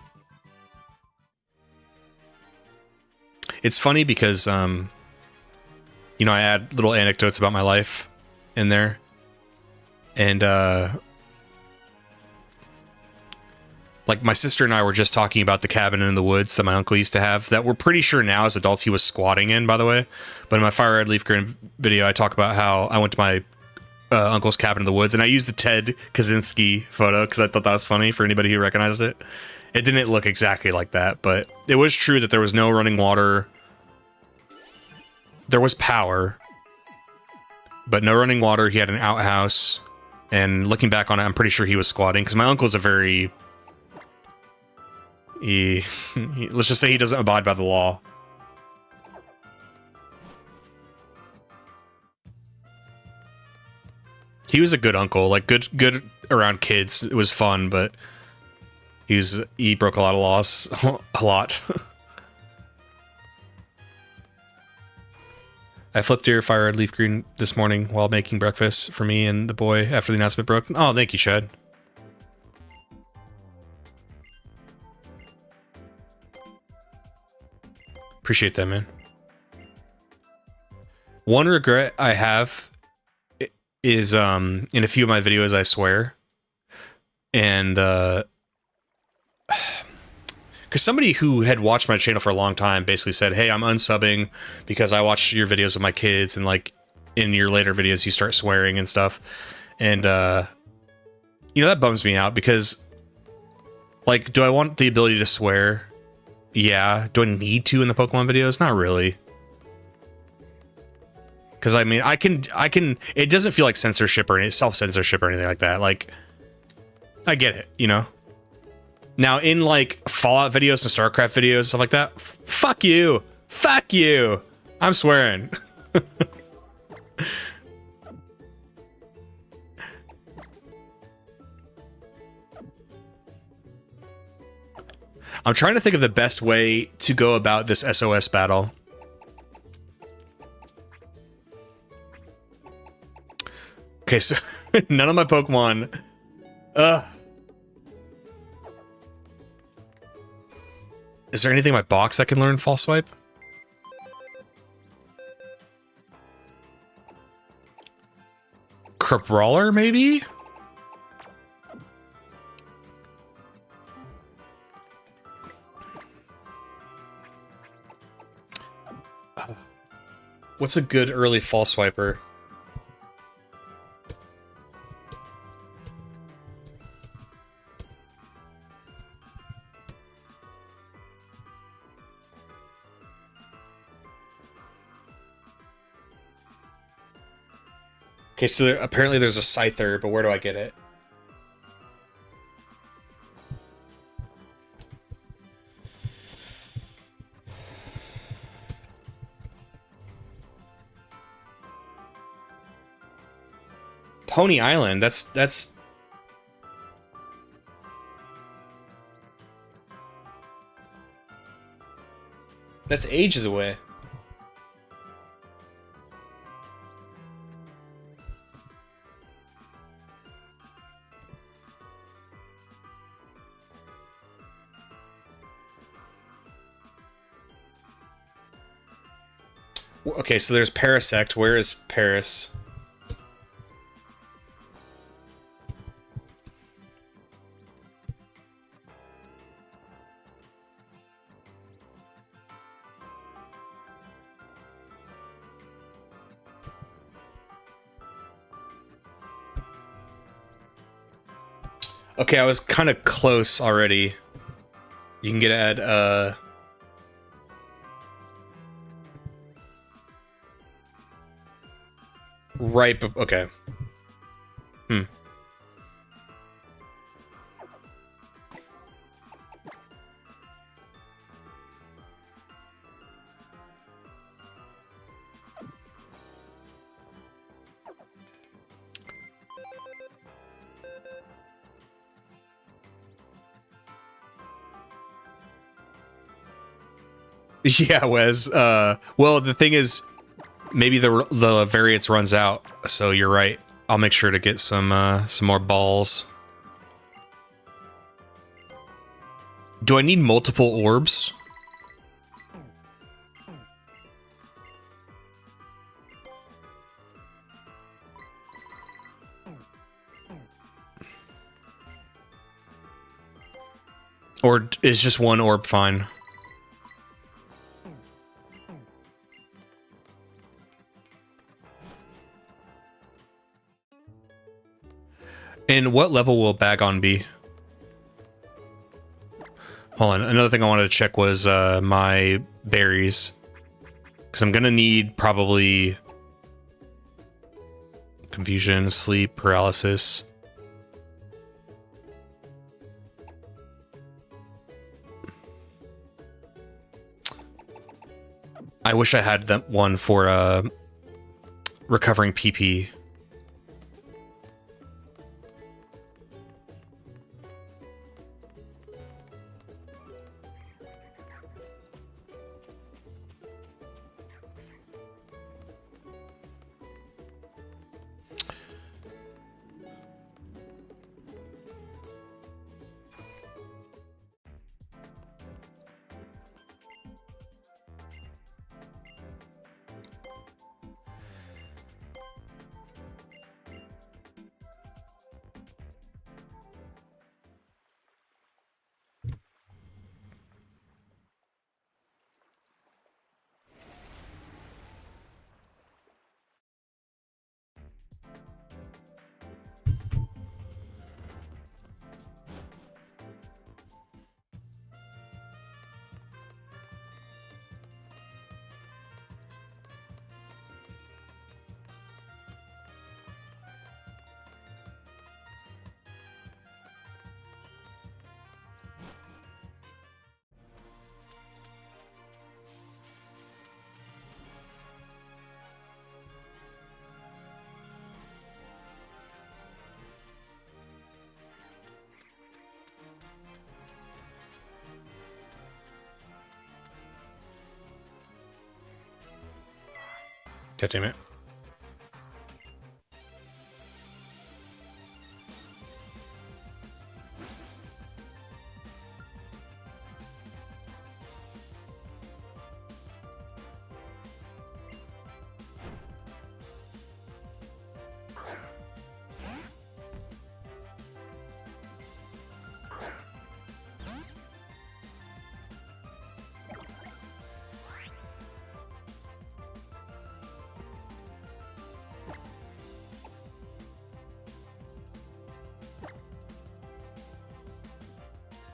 it's funny because you know, I add little anecdotes about my life in there, and like my sister and I were just talking about the cabin in the woods that my uncle used to have, that we're pretty sure now as adults he was squatting in, by the way. But in my Fire Red Leaf Green video, I talk about how I went to my uncle's cabin in the woods, and I used the Ted Kaczynski photo because I thought that was funny for anybody who recognized it. It didn't look exactly like that, but it was true that there was no running water. There was power, but no running water. He had an outhouse, and looking back on it, I'm pretty sure he was squatting, because my uncle's a very... let's just say he doesn't abide by the law. He was a good uncle, like good around kids. It was fun, but he broke a lot of laws, a lot. I flipped your fire red leaf green this morning while making breakfast for me and the boy after the announcement broke. Oh, thank you, Chad. Appreciate that, man. One regret I have is in a few of my videos I swear. And because somebody who had watched my channel for a long time basically said, hey, I'm unsubbing because I watch your videos of my kids, and like in your later videos you start swearing and stuff. And you know, that bums me out because, like, do I want the ability to swear? Yeah. Do I need to in the Pokemon videos? Not really. Because I mean, I can. It doesn't feel like censorship or self-censorship or anything like that. Like, I get it, you know. Now, in like Fallout videos and StarCraft videos, stuff like that, fuck you, fuck you. I'm swearing. I'm trying to think of the best way to go about this SOS battle. Okay, so none of my Pokemon. Is there anything in my box that can learn False Swipe? Crabrawler, maybe? What's a good early False Swiper? Okay, so apparently there's a Scyther, but where do I get it? Pony Island, that's ages away. Okay, so there's Parasect. Where is Paris? Okay, I was kind of close already. You can get at, right, okay. Yeah, Wes. Well, the thing is, maybe the variance runs out, so you're right. I'll make sure to get some more balls. Do I need multiple orbs? Or is just one orb fine? And what level will Bagon be? Hold on, another thing I wanted to check was my berries. Because I'm going to need probably confusion, sleep, paralysis. I wish I had that one for recovering PP. God damn it.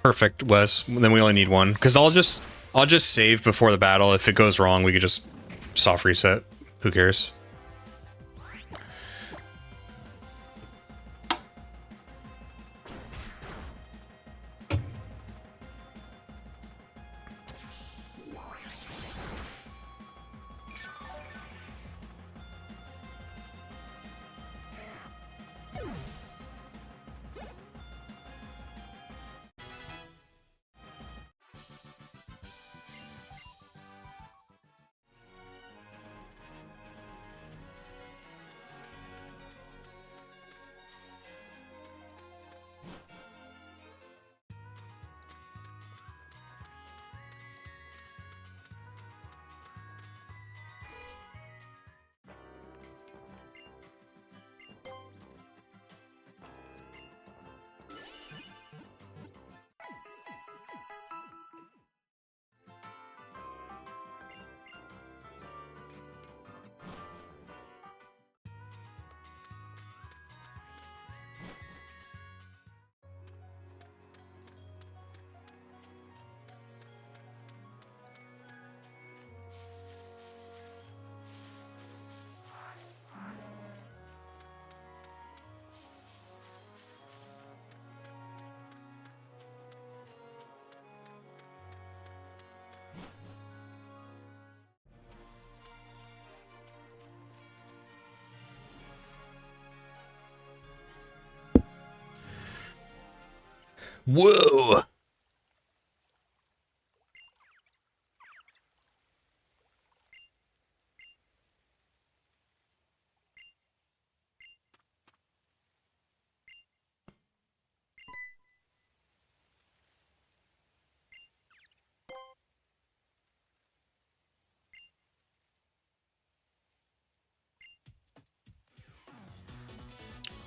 Perfect, Wes. Then we only need one. Because I'll just save before the battle. If it goes wrong, we could just soft reset. Who cares? Whoa!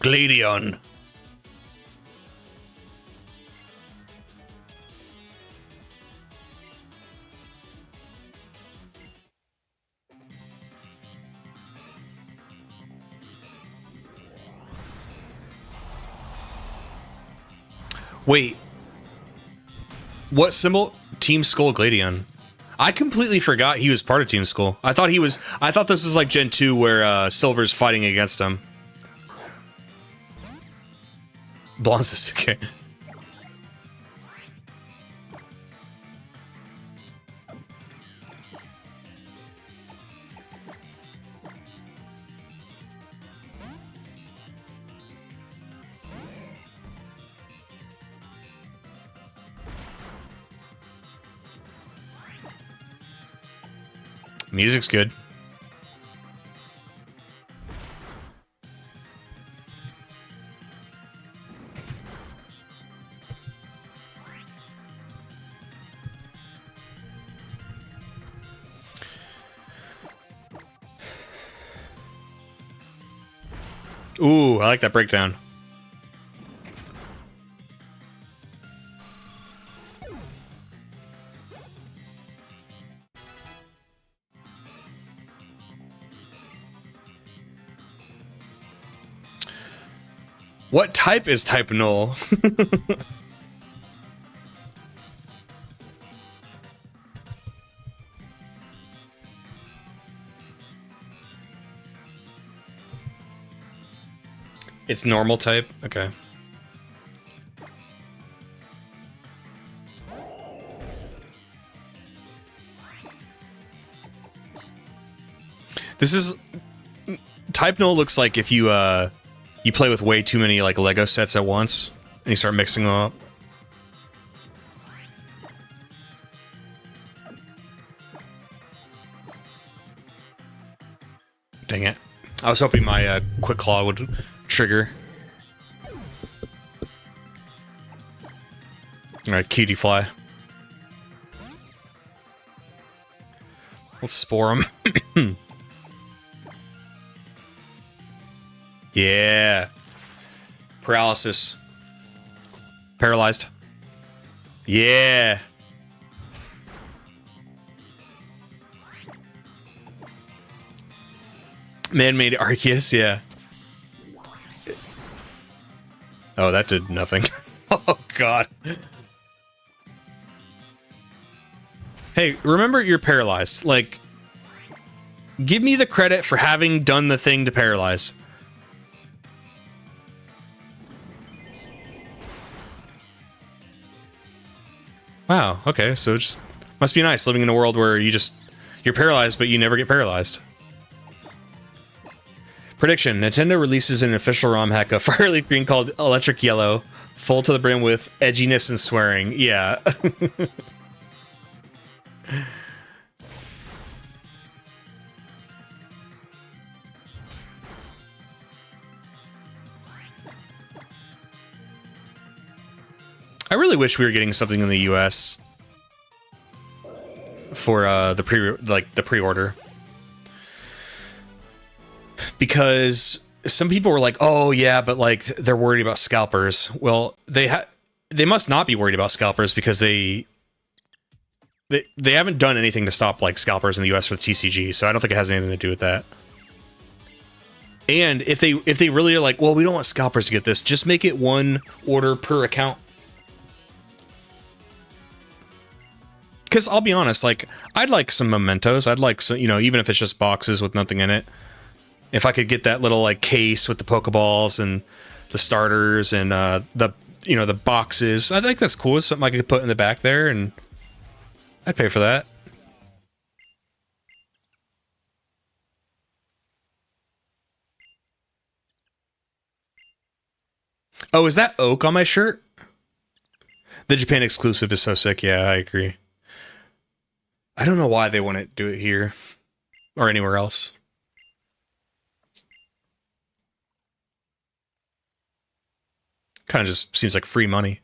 Gladion. Wait. What symbol? Team Skull Gladion. I completely forgot he was part of Team Skull. I thought this was like Gen 2 where Silver's fighting against him. Blonde Sasuke. Music's good. Ooh, I like that breakdown. What type is Type Null? It's normal type? Okay. This is... Type Null looks like if you, you play with way too many, like, Lego sets at once, and you start mixing them up. Dang it. I was hoping my quick claw would trigger. Alright, cutie fly. Let's spore him. Yeah. Paralysis. Paralyzed. Yeah. Man-made Arceus, yeah. Oh, that did nothing. Oh, God. Hey, remember you're paralyzed. Like, give me the credit for having done the thing to paralyze. Wow, okay, so it just must be nice living in a world where you're paralyzed, but you never get paralyzed. Prediction: Nintendo releases an official ROM hack of Fire Leaf Green called Electric Yellow, full to the brim with edginess and swearing. Yeah. I really wish we were getting something in the US for the pre-order. Because some people were like, "Oh yeah, but like they're worried about scalpers." Well, they must not be worried about scalpers because they haven't done anything to stop like scalpers in the US with TCG. So I don't think it has anything to do with that. And if they really are like, "Well, we don't want scalpers to get this," just make it one order per account. Because I'll be honest, like I'd like some mementos. I'd like some, even if it's just boxes with nothing in it. If I could get that little like case with the Pokeballs and the starters and the boxes, I think that's cool. It's something I could put in the back there, and I'd pay for that. Oh, is that oak on my shirt? The Japan exclusive is so sick. Yeah, I agree. I don't know why they wouldn't do it here or anywhere else. Kind of just seems like free money.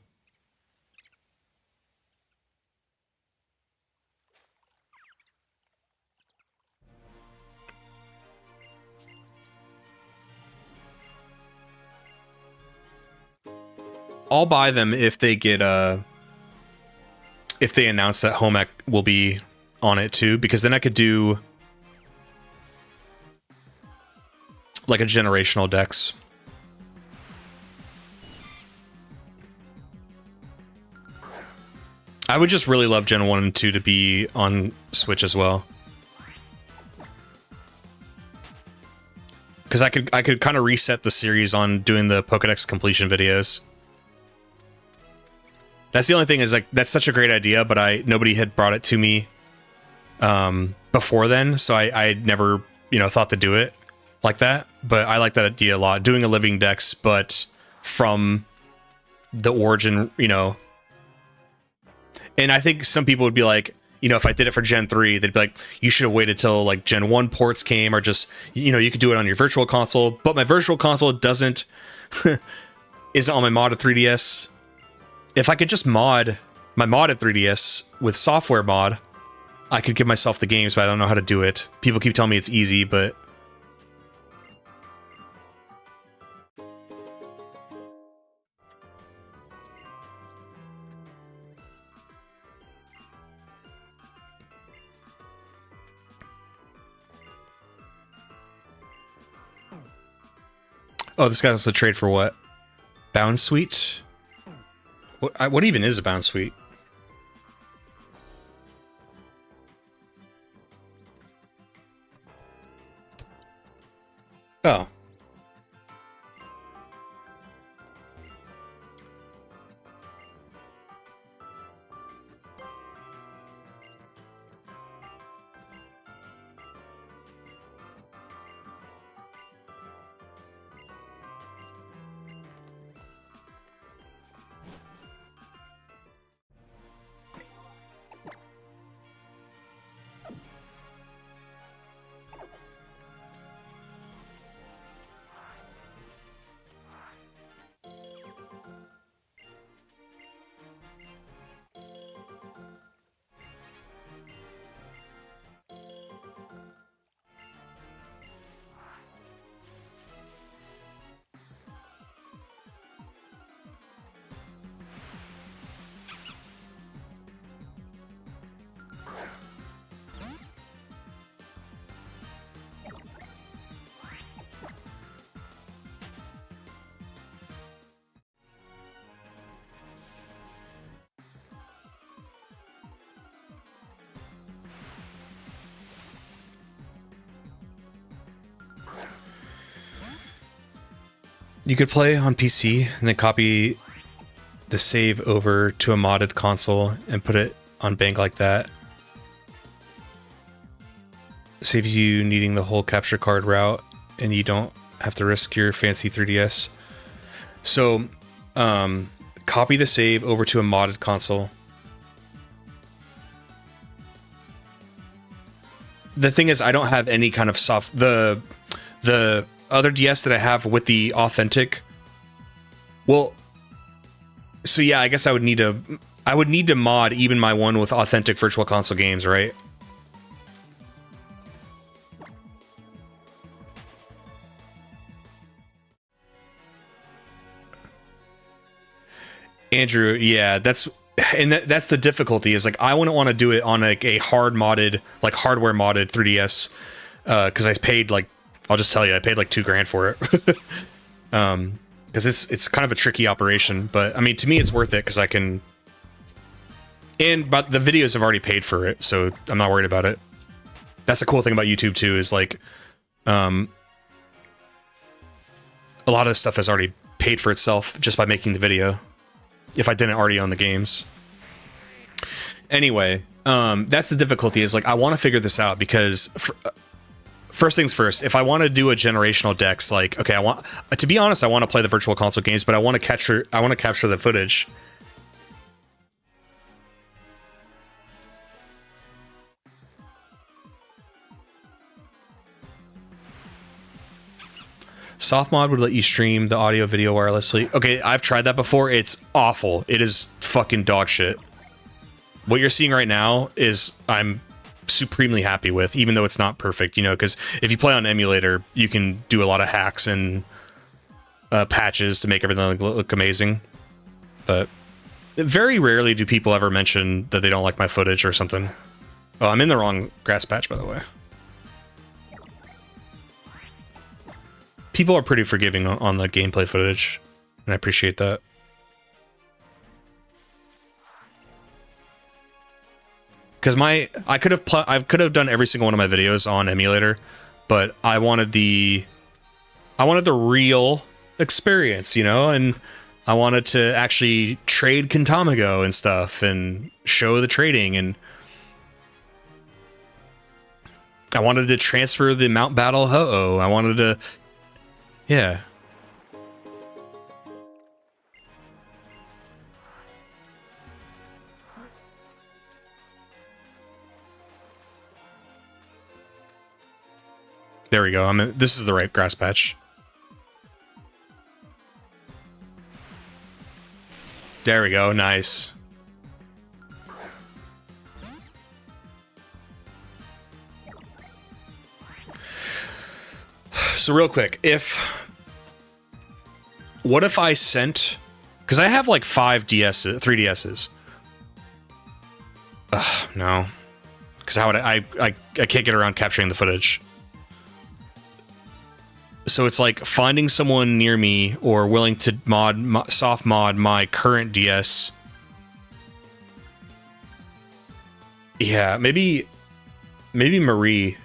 I'll buy them if they get if they announce that home ec will be on it too, because then I could do like a generational dex. I would just really love Gen 1 and 2 to be on Switch as well. Because I could kind of reset the series on doing the Pokedex completion videos. That's the only thing is like that's such a great idea, but nobody had brought it to me before then, so I never thought to do it like that. But I like that idea a lot, doing a living dex, but from the origin, And I think some people would be like, if I did it for Gen 3, they'd be like, you should have waited till like Gen 1 ports came, or just, you could do it on your virtual console. But my virtual console isn't on my modded 3DS. If I could just mod my modded 3DS with software mod, I could give myself the games, but I don't know how to do it. People keep telling me it's easy, but... Oh, this guy wants to trade for what? Bound Suite? What even is a Bound Suite? Oh. You could play on PC and then copy the save over to a modded console and put it on bank like that. Save you needing the whole capture card route, and you don't have to risk your fancy 3DS. So, copy the save over to a modded console. The thing is, I don't have any kind of soft... The other DS that I have with the authentic... Well... So yeah, I guess I would need to mod even my one with authentic Virtual Console games, right? Andrew, yeah, that's the difficulty is like I wouldn't want to do it on like a hard modded, like hardware modded 3DS, because I paid like, I'll just tell you, I paid like $2,000 for it. Because it's kind of a tricky operation, but I mean, to me, it's worth it because I can. But the videos have already paid for it, so I'm not worried about it. That's the cool thing about YouTube too, is like, a lot of this stuff has already paid for itself just by making the video. If I didn't already own the games. Anyway, that's the difficulty, is like I want to figure this out because. First things first, if I want to do a generational dex, like, okay, to be honest, I want to play the Virtual Console games, but I want to capture the footage. Softmod would let you stream the audio video wirelessly. Okay, I've tried that before. It's awful. It is fucking dog shit. What you're seeing right now is I'm supremely happy with, even though it's not perfect, you know, because if you play on emulator, you can do a lot of hacks and patches to make everything look amazing. But very rarely do people ever mention that they don't like my footage or something. Oh, I'm in the wrong grass patch, by the way. People are pretty forgiving on the gameplay footage, and I appreciate that. Because I could have done every single one of my videos on emulator, but I wanted the real experience, you know, and I wanted to actually trade Kentamago and stuff and show the trading, and I wanted to transfer the Mount Battle Ho-Oh. I wanted to, yeah. There we go. This is the right grass patch. There we go. Nice. So real quick, what if I sent, because I have like 3DSs. No. Because how would I can't get around capturing the footage. So it's like finding someone near me or willing to soft mod my current DS. Yeah, maybe Marie.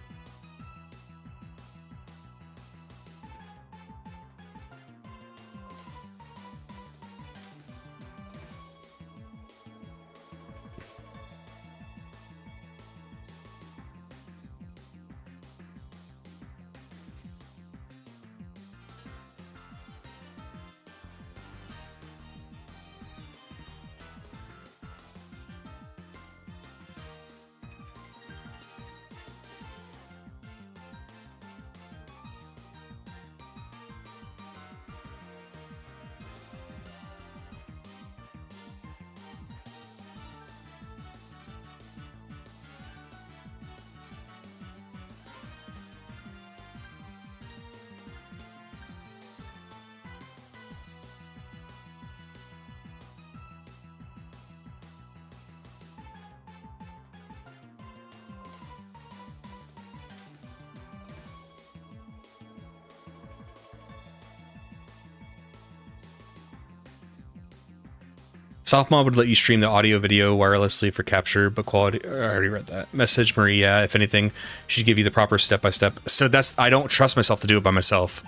Softmod would let you stream the audio video wirelessly for capture, but quality... I already read that. Message Marie, yeah, if anything, she'd give you the proper step-by-step. So I don't trust myself to do it by myself.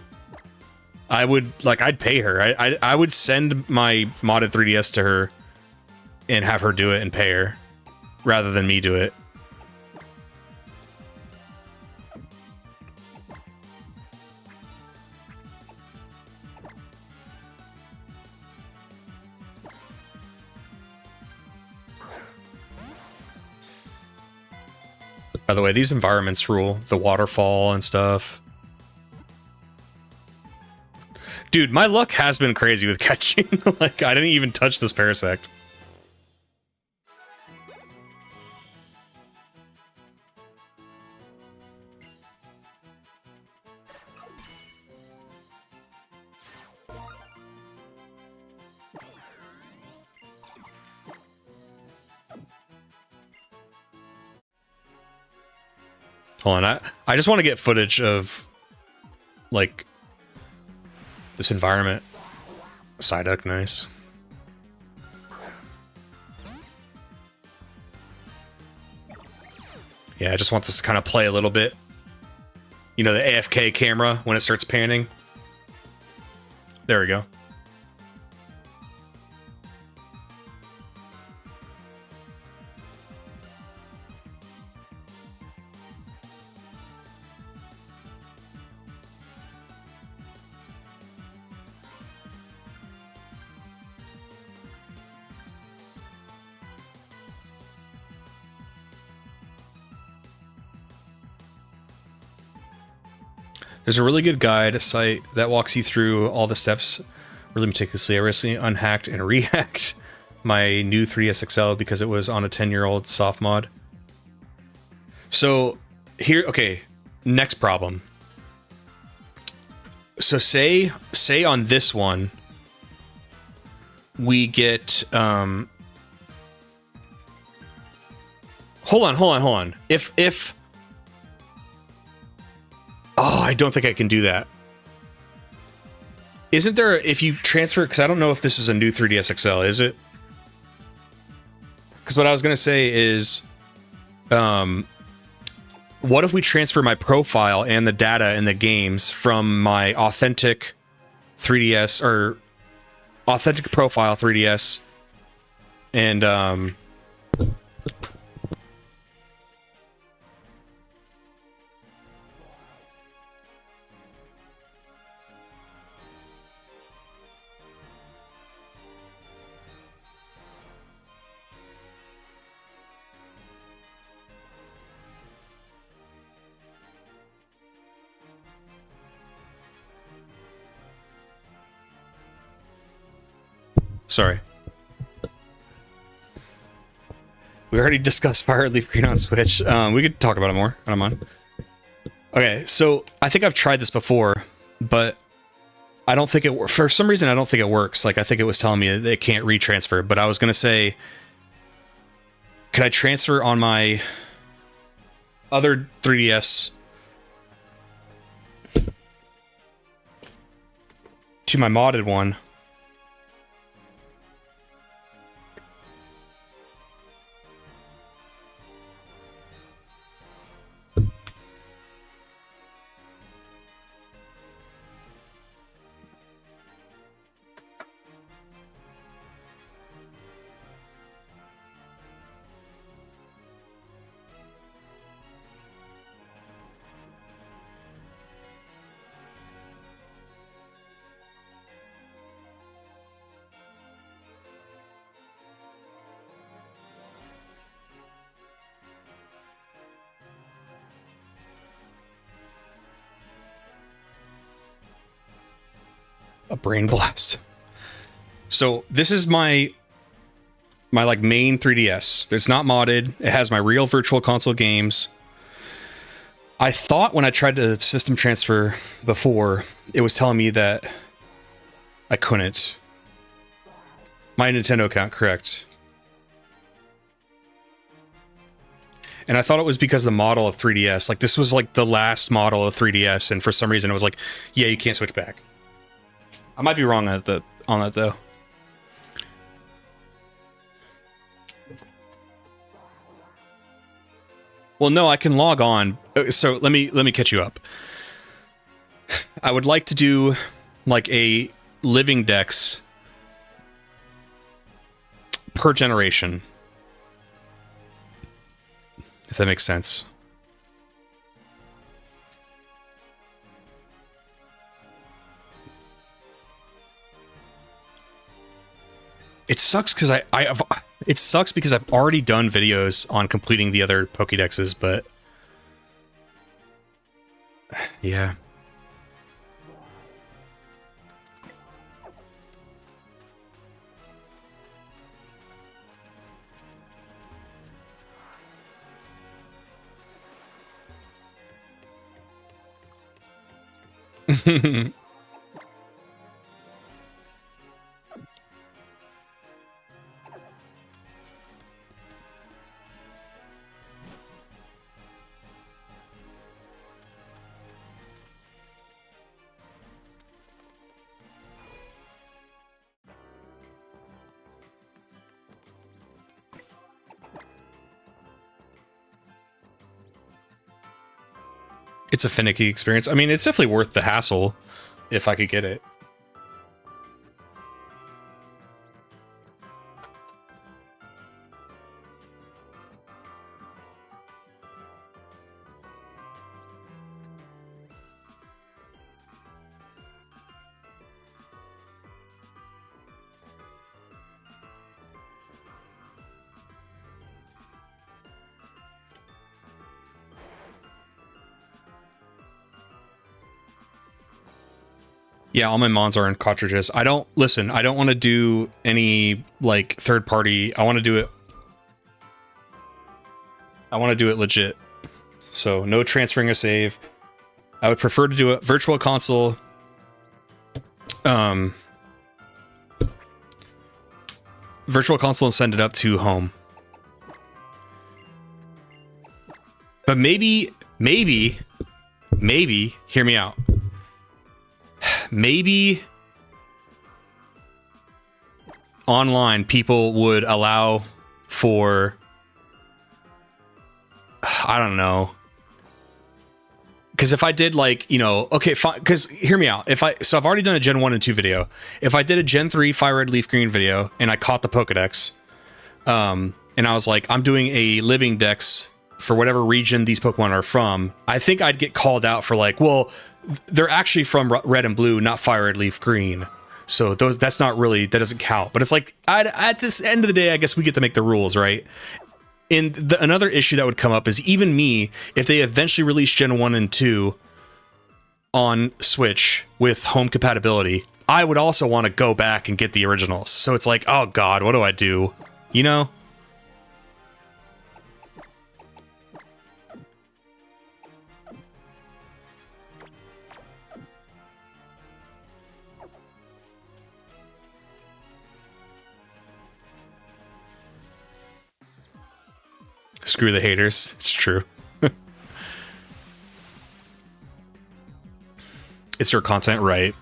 I would like I'd pay her. I would send my modded 3DS to her and have her do it and pay her rather than me do it. By the way, these environments rule. The waterfall and stuff. Dude, my luck has been crazy with catching. Like, I didn't even touch this Parasect. Hold on, I just want to get footage of, like, this environment. Psyduck, nice. Yeah, I just want this to kind of play a little bit. You know, the AFK camera when it starts panning. There we go. There's a really good guide site that walks you through all the steps really meticulously. I recently unhacked and rehacked my new 3DS XL because it was on a 10-year-old soft mod. So here, okay, next problem. So say on this one, we get, hold on. If, oh, I don't think I can do that. Isn't there, if you transfer, because I don't know if this is a new 3DS XL, is it? Because what I was going to say is, what if we transfer my profile and the data in the games from my authentic 3DS, or authentic profile 3DS, and, sorry. We already discussed Fire Leaf Green on Switch. We could talk about it more. I don't mind. Okay, so I think I've tried this before, but I don't think it, for some reason, I don't think it works. Like, I think it was telling me that it can't retransfer, but I was going to say, could I transfer on my other 3DS to my modded one? A brain blast. So this is my like main 3DS. It's not modded. It has my real virtual console games. I thought when I tried to system transfer before, it was telling me that I couldn't. My Nintendo account, correct. And I thought it was because the model of 3DS, like this was like the last model of 3DS, and for some reason it was like, yeah, you can't switch back. I might be wrong on that though. Well, no, I can log on. So let me catch you up. I would like to do like a living dex per generation. If that makes sense. It sucks because it sucks because I've already done videos on completing the other Pokédexes, but yeah. It's a finicky experience. I mean, it's definitely worth the hassle if I could get it. Yeah, all my mons are in cartridges. I don't want to do any like third party. I want to do it legit. So no transferring a save. I would prefer to do a virtual console. Virtual console and send it up to home. But maybe, hear me out. Maybe online people would allow for, I don't know. Because if I did like, you know, okay, fine. Because hear me out. So I've already done a Gen 1 and 2 video. If I did a Gen 3 Fire Red Leaf Green video and I caught the Pokedex, and I was like, I'm doing a living dex for whatever region these Pokemon are from, I think I'd get called out for like, well, they're actually from Red and Blue, not Fire Red Leaf Green. So that's not really, that doesn't count. But it's like, at this end of the day, I guess we get to make the rules, right? And another issue that would come up is even me, if they eventually release Gen 1 and 2 on Switch with home compatibility, I would also want to go back and get the originals. So it's like, oh God, what do I do? You know? Screw the haters. It's true. It's your content, right?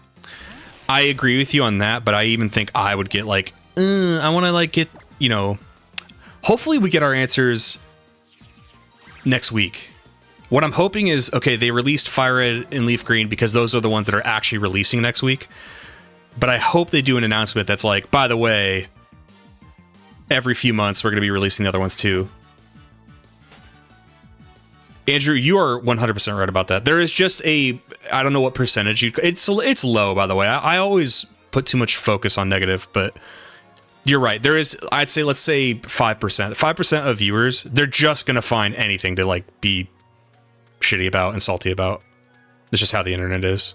I agree with you on that, but I even think I would get like, I want to like get, you know, hopefully we get our answers next week. What I'm hoping is, okay, they released Fire Red and Leaf Green because those are the ones that are actually releasing next week. But I hope they do an announcement that's like, by the way, every few months we're going to be releasing the other ones too. Andrew, you are 100% right about that. There is just a, I don't know what percentage it's low, by the way. I always put too much focus on negative, but you're right. There is, I'd say, let's say 5%. 5% of viewers, they're just going to find anything to like be shitty about and salty about. It's just how the internet is.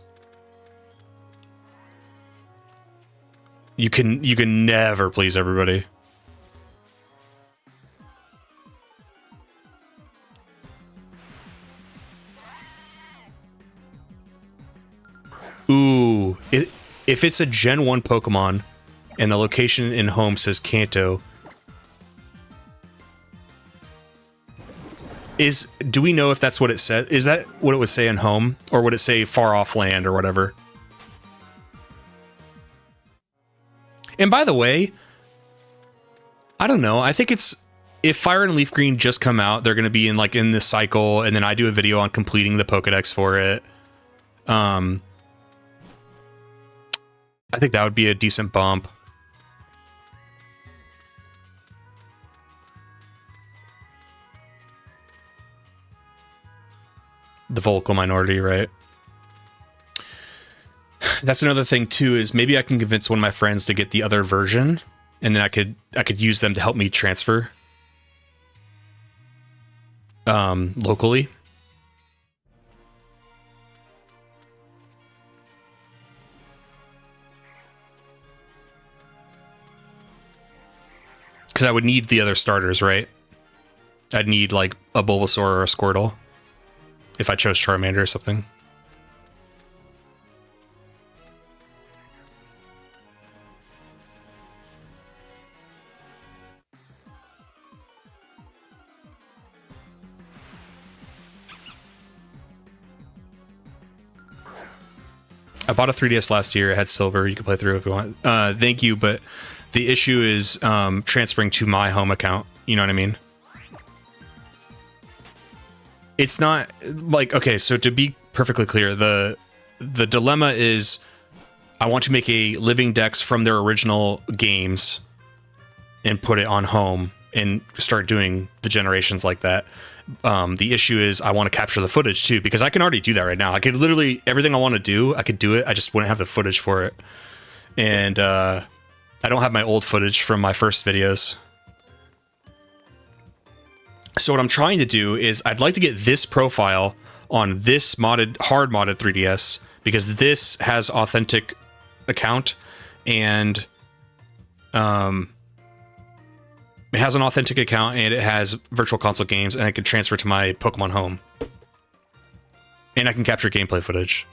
You can never please everybody. Ooh, if it's a Gen 1 Pokemon and the location in home says Kanto, do we know if that's what it says? Is that what it would say in home, or would it say far off land or whatever? And by the way, I don't know. I think it's, if Fire and Leaf Green just come out, they're going to be in this cycle, and then I do a video on completing the Pokedex for it. I think that would be a decent bump. The vocal minority, right? That's another thing too, is maybe I can convince one of my friends to get the other version, and then I could use them to help me transfer locally. Because I would need the other starters, right? I'd need like a Bulbasaur or a Squirtle if I chose Charmander or something. I bought a 3DS last year. It had silver. You can play through if you want. Thank you, but the issue is transferring to my home account. You know what I mean? It's not like, okay, so to be perfectly clear, the dilemma is I want to make a living Dex from their original games and put it on home and start doing the generations like that. The issue is I want to capture the footage too, because I can already do that right now. I could literally, everything I want to do, I could do it. I just wouldn't have the footage for it. And I don't have my old footage from my first videos. So what I'm trying to do is I'd like to get this profile on this modded, hard modded 3DS, because this has authentic account and it has an authentic account and it has virtual console games, and I can transfer to my Pokemon Home. And I can capture gameplay footage.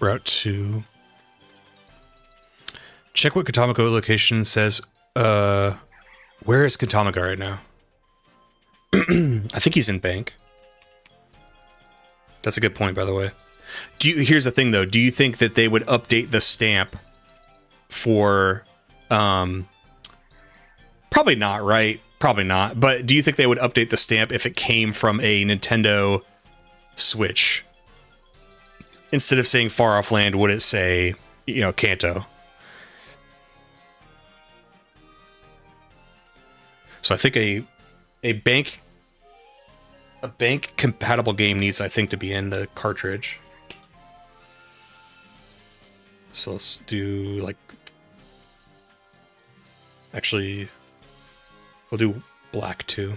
Route 2. Check what Katamago location says. Where is Katamaga right now? I think he's in Bank. That's a good point, by the way. Here's the thing, though. Do you think that they would update the stamp for... probably not, right? Probably not. But do you think they would update the stamp if it came from a Nintendo Switch? Instead of saying Far Off Land, would it say, you know, Kanto? So I think a bank compatible game needs, I think, to be in the cartridge. So let's do like, actually, we'll do black too.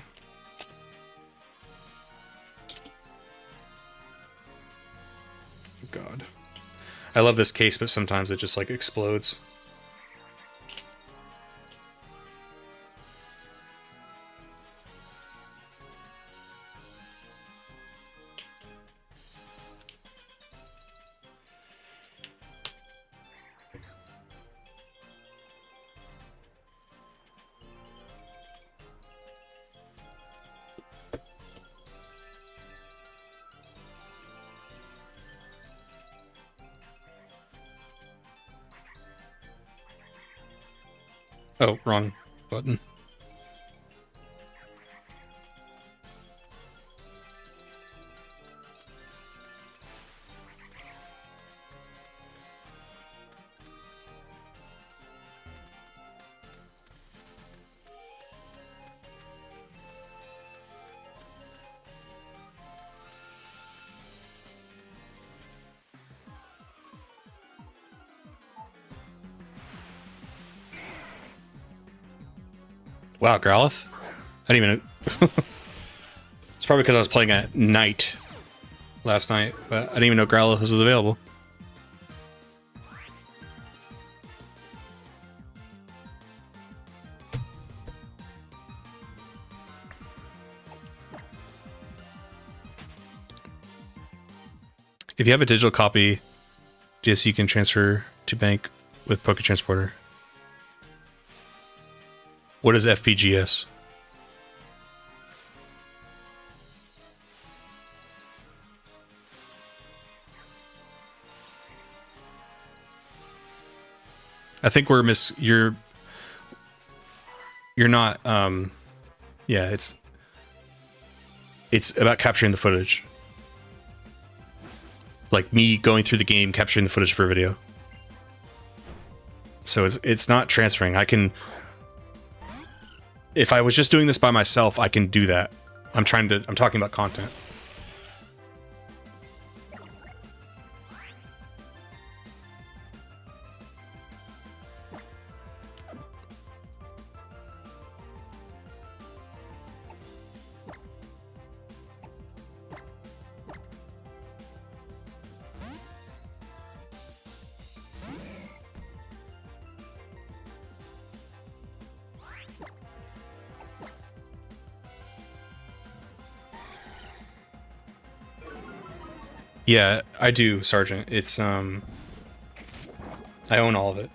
God, I love this case, but sometimes it just like explodes. Oh, wrong button. Wow, Growlithe? I didn't even know. It's probably because I was playing at night last night, but I didn't even know Growlithe was available. If you have a digital copy, DSC can transfer to bank with Poké Transporter. What is FPGS? I think we're you're not yeah, it's about capturing the footage. Like me going through the game, capturing the footage for a video. So it's not transferring. I can, if I was just doing this by myself, I can do that. I'm talking about content. Yeah, I do, Sergeant. It's I own all of it.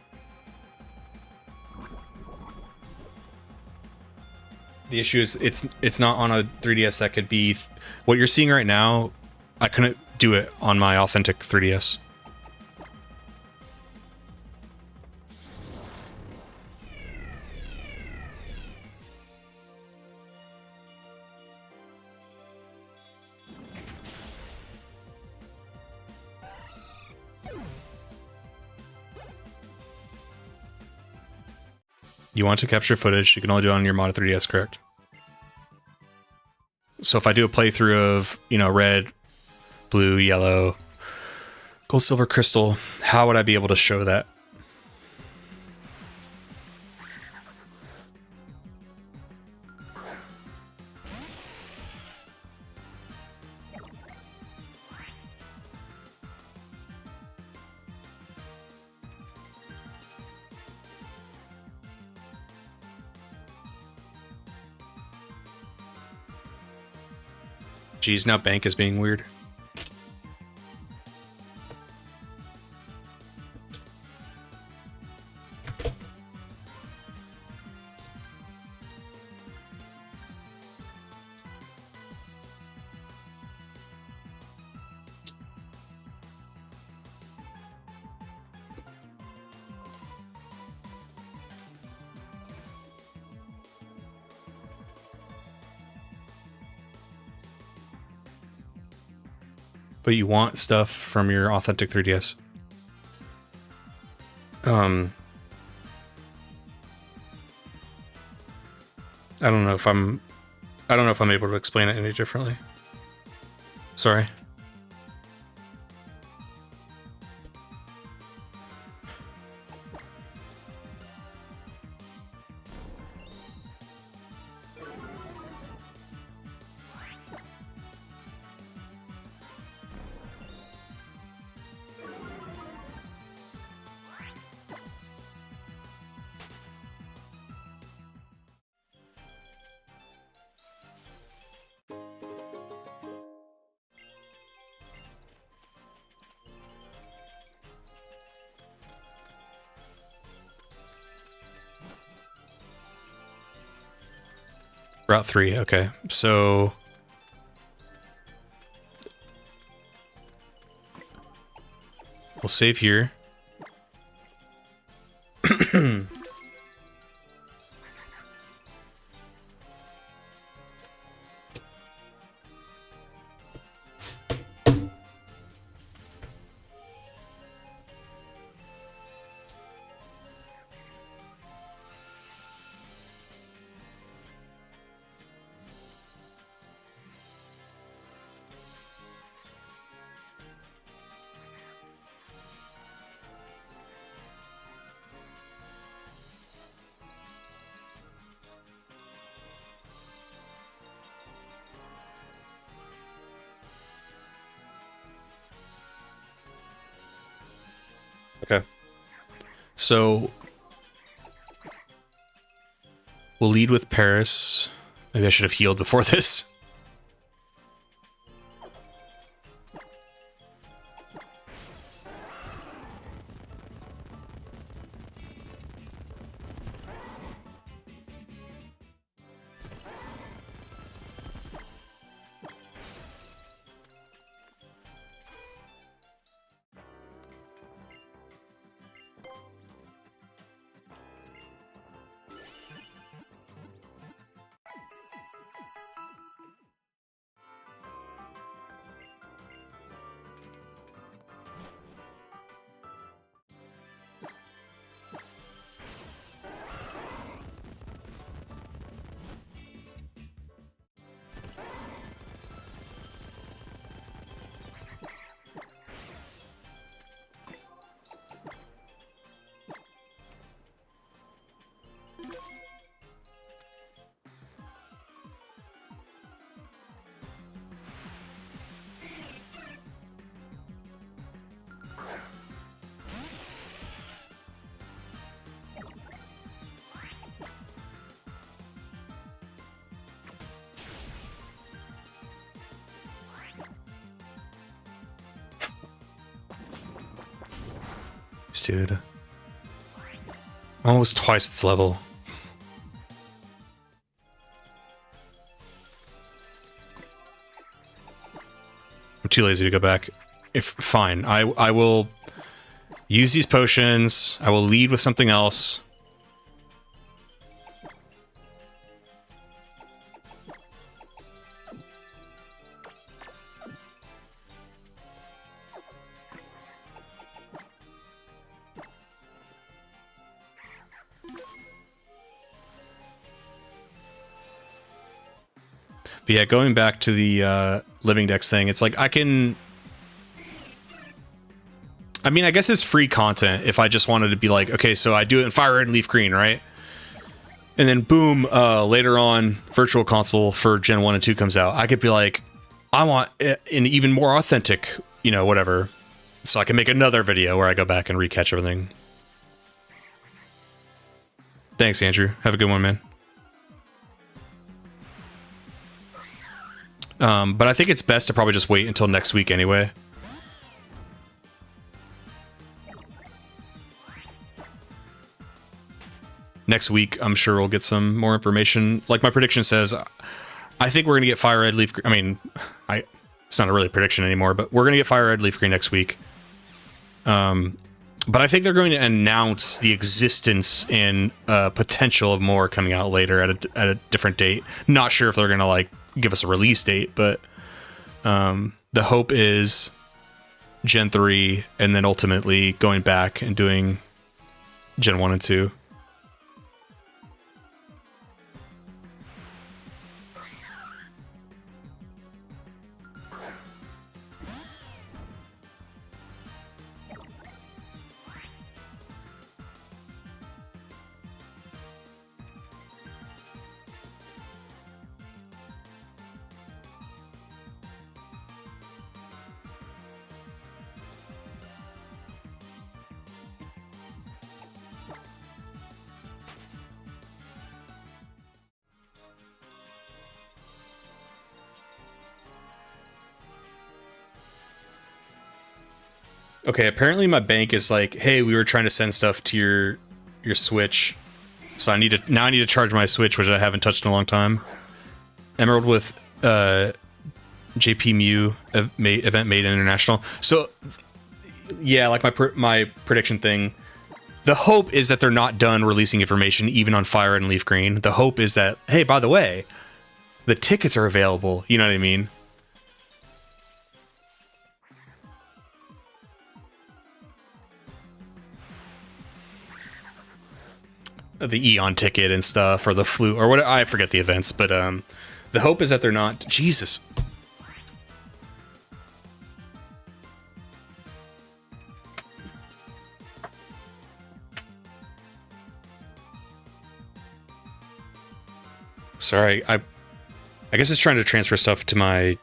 The issue is it's not on a 3DS that could be what you're seeing right now. I couldn't do it on my authentic 3DS. You want to capture footage, you can only do it on your mod 3DS, correct? So if I do a playthrough of, you know, red, blue, yellow, gold, silver, crystal, how would I be able to show that? Geez, now bank is being weird. But you want stuff from your authentic 3DS. I don't know if I'm able to explain it any differently. Sorry. Route 3, okay. So we'll save here. So we'll lead with Paris. Maybe I should have healed before this. Dude. Almost twice its level. I'm too lazy to go back. Fine. I will use these potions. I will lead with something else. But yeah, going back to the Living Dex thing, it's like I can... I mean, I guess it's free content if I just wanted to be like, okay, so I do it in Fire Red and Leaf Green, right? And then boom, later on, Virtual Console for Gen 1 and 2 comes out. I could be like, I want an even more authentic, you know, whatever. So I can make another video where I go back and recatch everything. Thanks, Andrew. Have a good one, man. But I think it's best to probably just wait until next week anyway. Next week, I'm sure we'll get some more information. Like my prediction says, I think we're going to get Fire Red, Leaf Green. I mean, it's not a really prediction anymore, but we're going to get Fire Red, Leaf Green next week. But I think they're going to announce the existence and potential of more coming out later at a different date. Not sure if they're going to like give us a release date, but the hope is Gen 3 and then ultimately going back and doing Gen 1 and 2. Okay, apparently my bank is like, hey, we were trying to send stuff to your Switch, so I need to charge my Switch, which I haven't touched in a long time. Emerald with JP Mew event made international. So yeah, like my prediction thing. The hope is that they're not done releasing information even on Fire and Leaf Green. The hope is that, hey, by the way, the tickets are available. You know what I mean? The Eon ticket and stuff, or the flu, or what, I forget the events, but the hope is that they're not. Jesus. Sorry, I guess it's trying to transfer stuff to my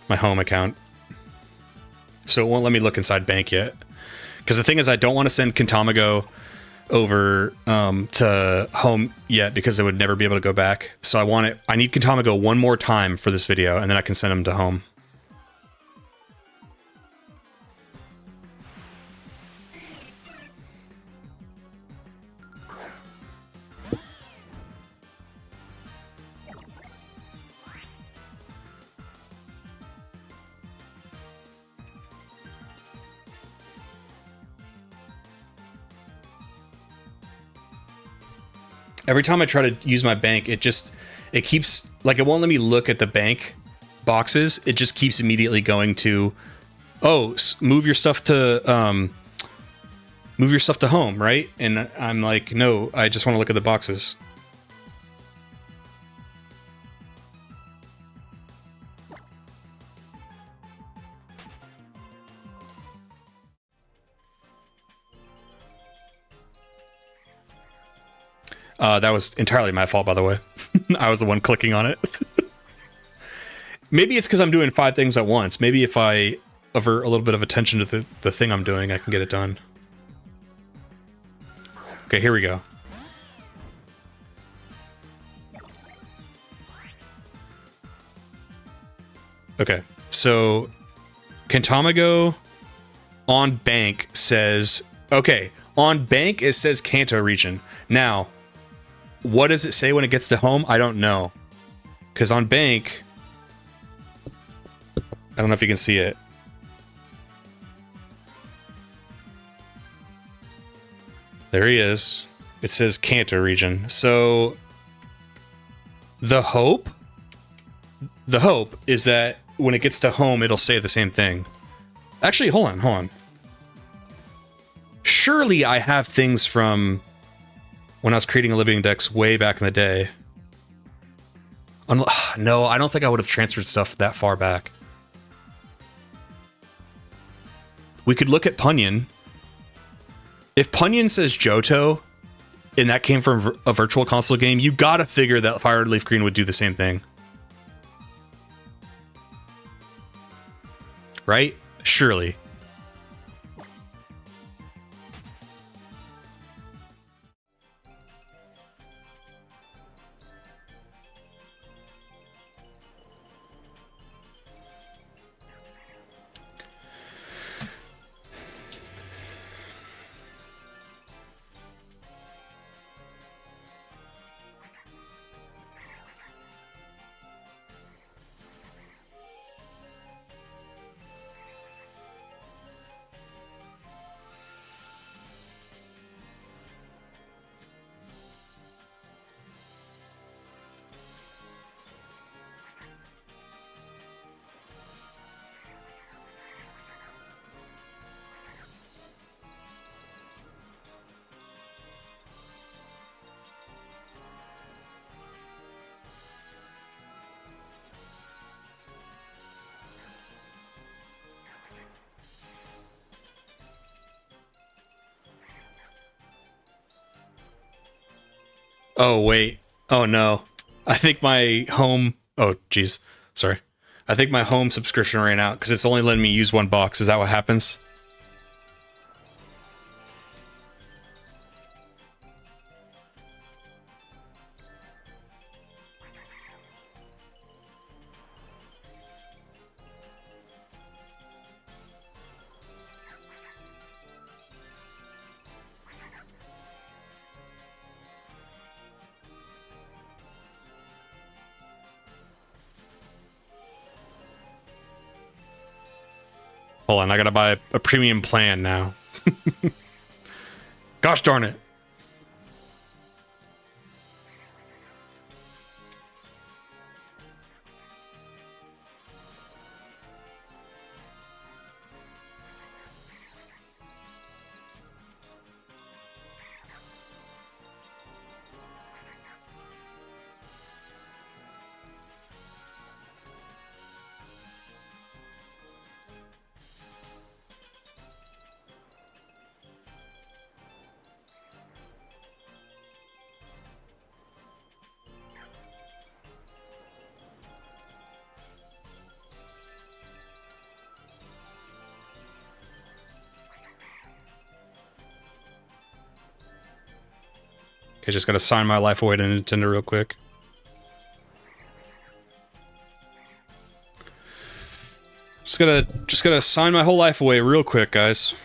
home account, so it won't let me look inside bank yet. Because the thing is, I don't want to send Kentamago over to home yet because I would never be able to go back. So I need Kentamago one more time for this video, and then I can send him to home. Every time I try to use my bank, it keeps, like, it won't let me look at the bank boxes. It just keeps immediately going to, oh, move your stuff to home, right? And I'm like, no, I just want to look at the boxes. That was entirely my fault, by the way. I was the one clicking on it. Maybe it's because I'm doing 5 things at once. Maybe if I avert a little bit of attention to the thing I'm doing, I can get it done. Okay, here we go. Okay, so Kentamago on bank says, okay, on bank it says Kanto region. Now, what does it say when it gets to home? I don't know. Because on bank, I don't know if you can see it. There he is. It says Kanto region. So the hope is that when it gets to home, it'll say the same thing. Actually, hold on. Surely I have things from when I was creating a living index way back in the day. No, I don't think I would have transferred stuff that far back. We could look at Punyon. If Punyon says Johto, and that came from a virtual console game, you gotta figure that Fire Red Leaf Green would do the same thing. Right? Surely. Oh, wait. Oh, no. I think my home... Oh, geez. Sorry. I think my home subscription ran out because it's only letting me use one box. Is that what happens? Hold on, I gotta buy a premium plan now. Gosh darn it. Okay, just gotta sign my life away to Nintendo real quick. Just gotta sign my whole life away real quick, guys.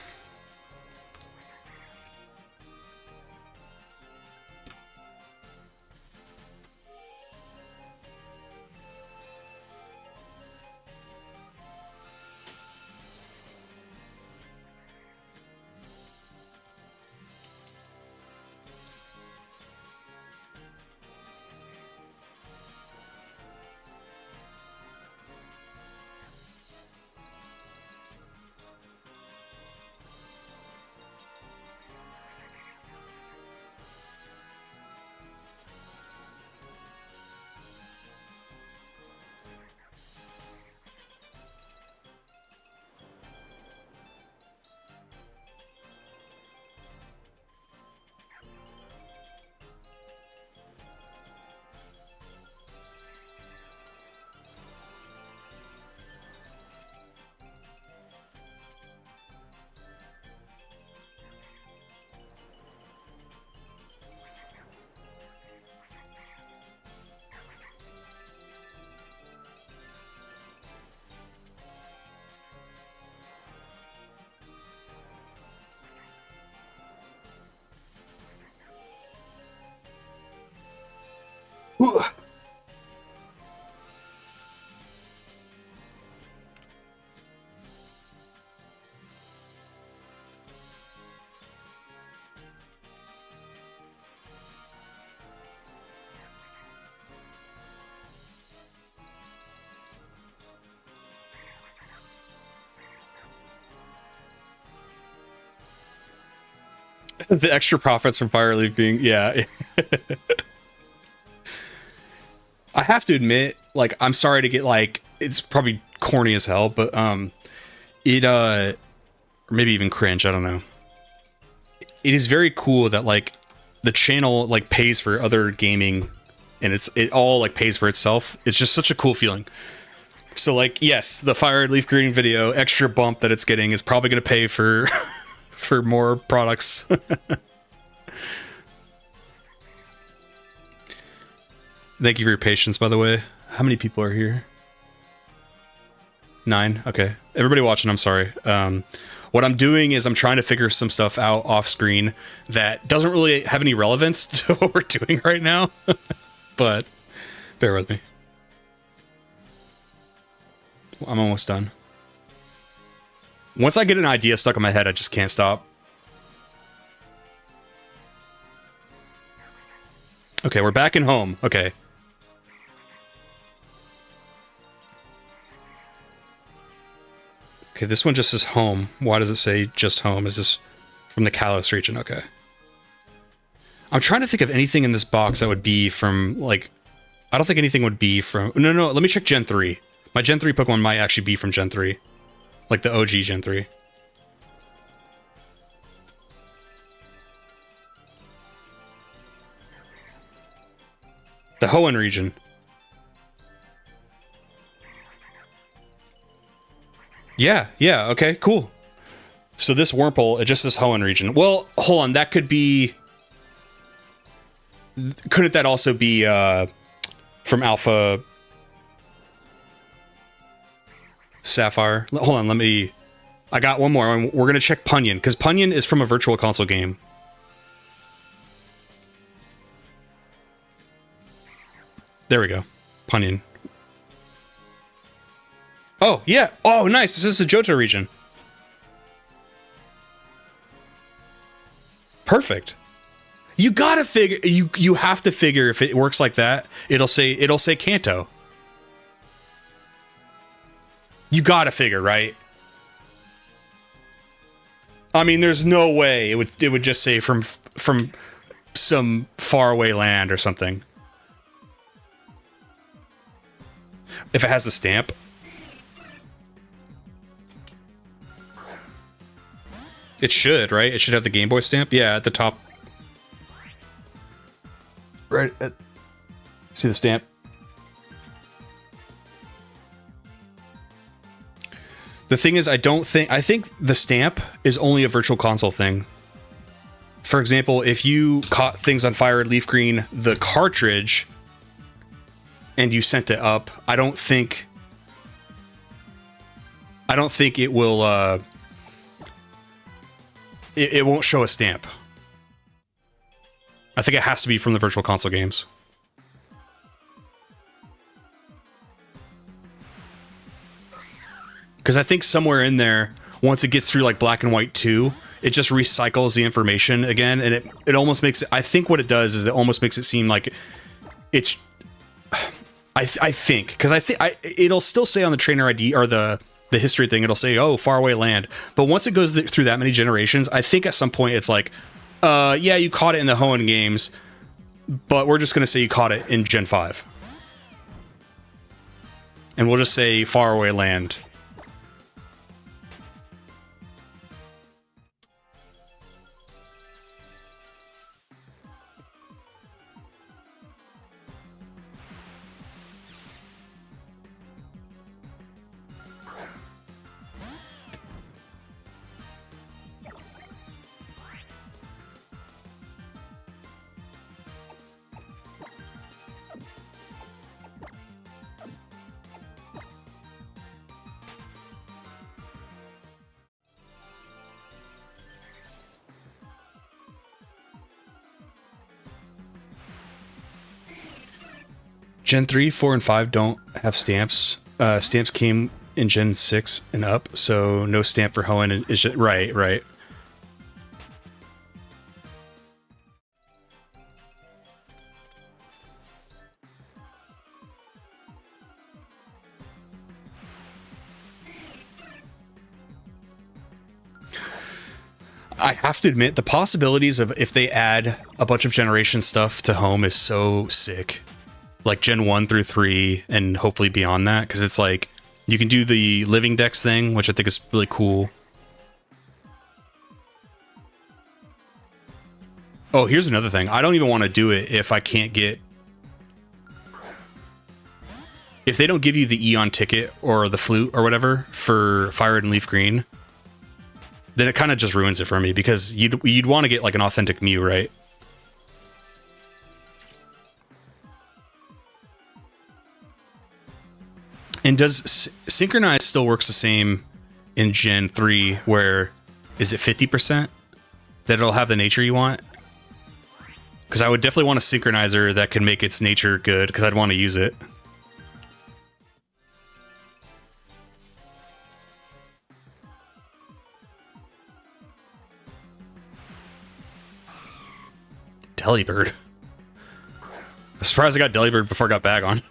The extra profits from Fire Leaf Green, yeah. I have to admit, like, I'm sorry to get, like, it's probably corny as hell, but it or maybe even cringe, I don't know. It is very cool that, like, the channel, like, pays for other gaming, and it all, like, pays for itself. It's just such a cool feeling. So, like, yes, the Fire Leaf Green video extra bump that it's getting is probably going to pay for for more products. Thank you for your patience, by the way. How many people are here? 9? Okay. Everybody watching, I'm sorry. What I'm doing is I'm trying to figure some stuff out off screen that doesn't really have any relevance to what we're doing right now. But bear with me. I'm almost done. Once I get an idea stuck in my head, I just can't stop. Okay, we're back in home. Okay. Okay, this one just says home. Why does it say just home? Is this from the Kalos region? Okay. I'm trying to think of anything in this box that would be from, like... I don't think anything would be from... No, let me check Gen 3. My Gen 3 Pokemon might actually be from Gen 3. Like the OG Gen 3. The Hoenn region. Yeah, okay, cool. So this Wurmple, it just says Hoenn region. Well, hold on, that could be... Couldn't that also be from Alpha Sapphire? Hold on, let me... I got one more. We're going to check Punyon, because Punyon is from a Virtual Console game. There we go. Punyon. Oh, yeah. Oh, nice. This is the Johto region. Perfect. You gotta figure... You have to figure if it works like that, it'll say Kanto. You gotta figure, right? I mean, there's no way it would just say from some faraway land or something. If it has the stamp. It should, right? It should have the Game Boy stamp. Yeah, at the top. Right. See the stamp? The thing is, I think the stamp is only a Virtual Console thing. for example, if you caught things on fire at Leaf Green, the cartridge, and you sent it up, I don't think it will. It won't show a stamp. I think it has to be from the Virtual Console games. Because I think somewhere in there, once it gets through like Black and White 2, it just recycles the information again, and it almost makes it. I think what it does is it almost makes it seem like it's. I think because it'll still say on the trainer ID or the history thing, it'll say, oh, faraway land. But once it goes through that many generations, I think at some point it's like, yeah, you caught it in the Hoenn games, but we're just going to say you caught it in Gen 5. And we'll just say faraway land. Gen 3, 4, and 5 don't have stamps. Stamps came in Gen 6 and up, so no stamp for Hoenn is just, right. I have to admit, the possibilities of if they add a bunch of generation stuff to Home is so sick. Like Gen 1 through 3 and hopefully beyond that, because it's like you can do the living dex thing, which I think is really cool. Oh, here's another thing. I don't even want to do it if I can't get... If they don't give you the Eon ticket or the flute or whatever for Fire Red and Leaf Green, then it kind of just ruins it for me, because you'd want to get like an authentic Mew, right? And does Synchronize still works the same in Gen 3, where is it 50% that it'll have the nature you want? Because I would definitely want a Synchronizer that can make its nature good, because I'd want to use it. Delibird. I'm surprised I got Delibird before I got Bagon.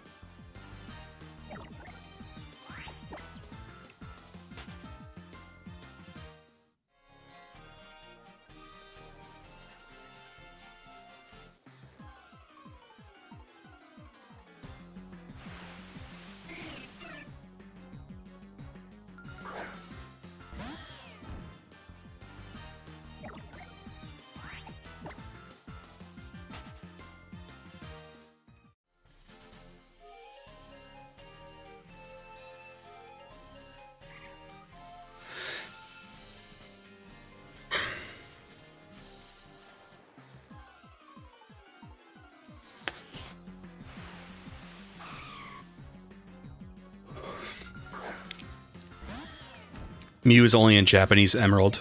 Mew is only in Japanese Emerald.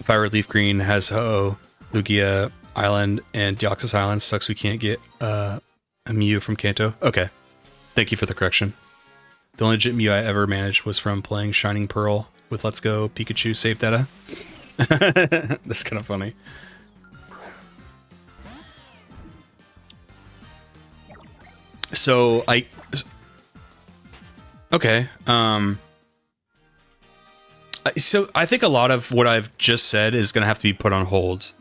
Fire Leaf Green has Ho-Oh, Lugia Island, and Deoxys Island. Sucks we can't get a Mew from Kanto. Okay. Thank you for the correction. The only legit Mew I ever managed was from playing Shining Pearl with Let's Go Pikachu save data. That's kind of funny. So okay. So I think a lot of what I've just said is going to have to be put on hold.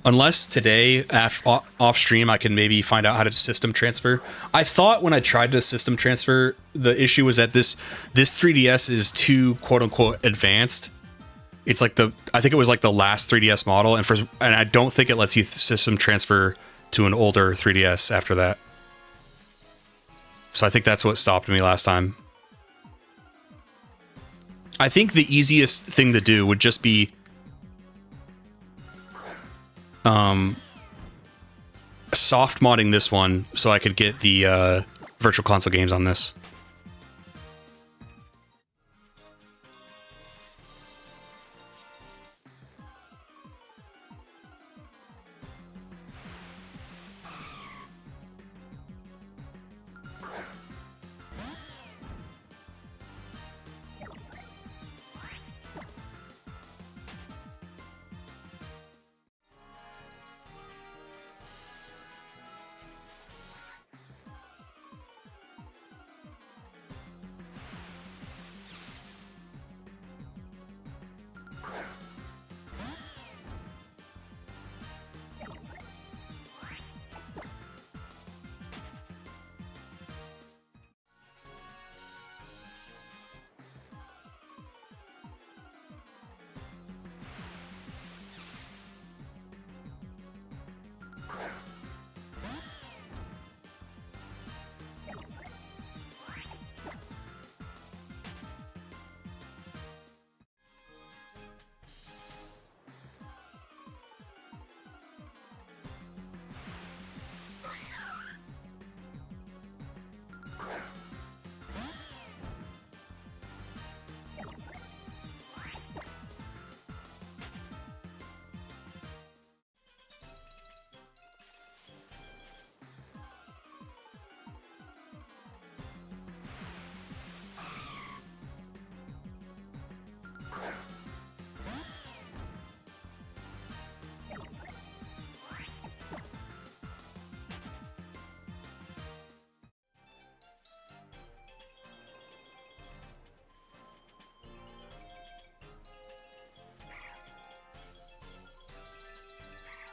Unless today, off stream, I can maybe find out how to system transfer. I thought when I tried to system transfer, the issue was that this 3DS is too quote unquote advanced. It's like I think it was like the last 3DS model, and I don't think it lets you system transfer to an older 3DS after that. So I think that's what stopped me last time. I think the easiest thing to do would just be soft modding this one so I could get the Virtual Console games on this.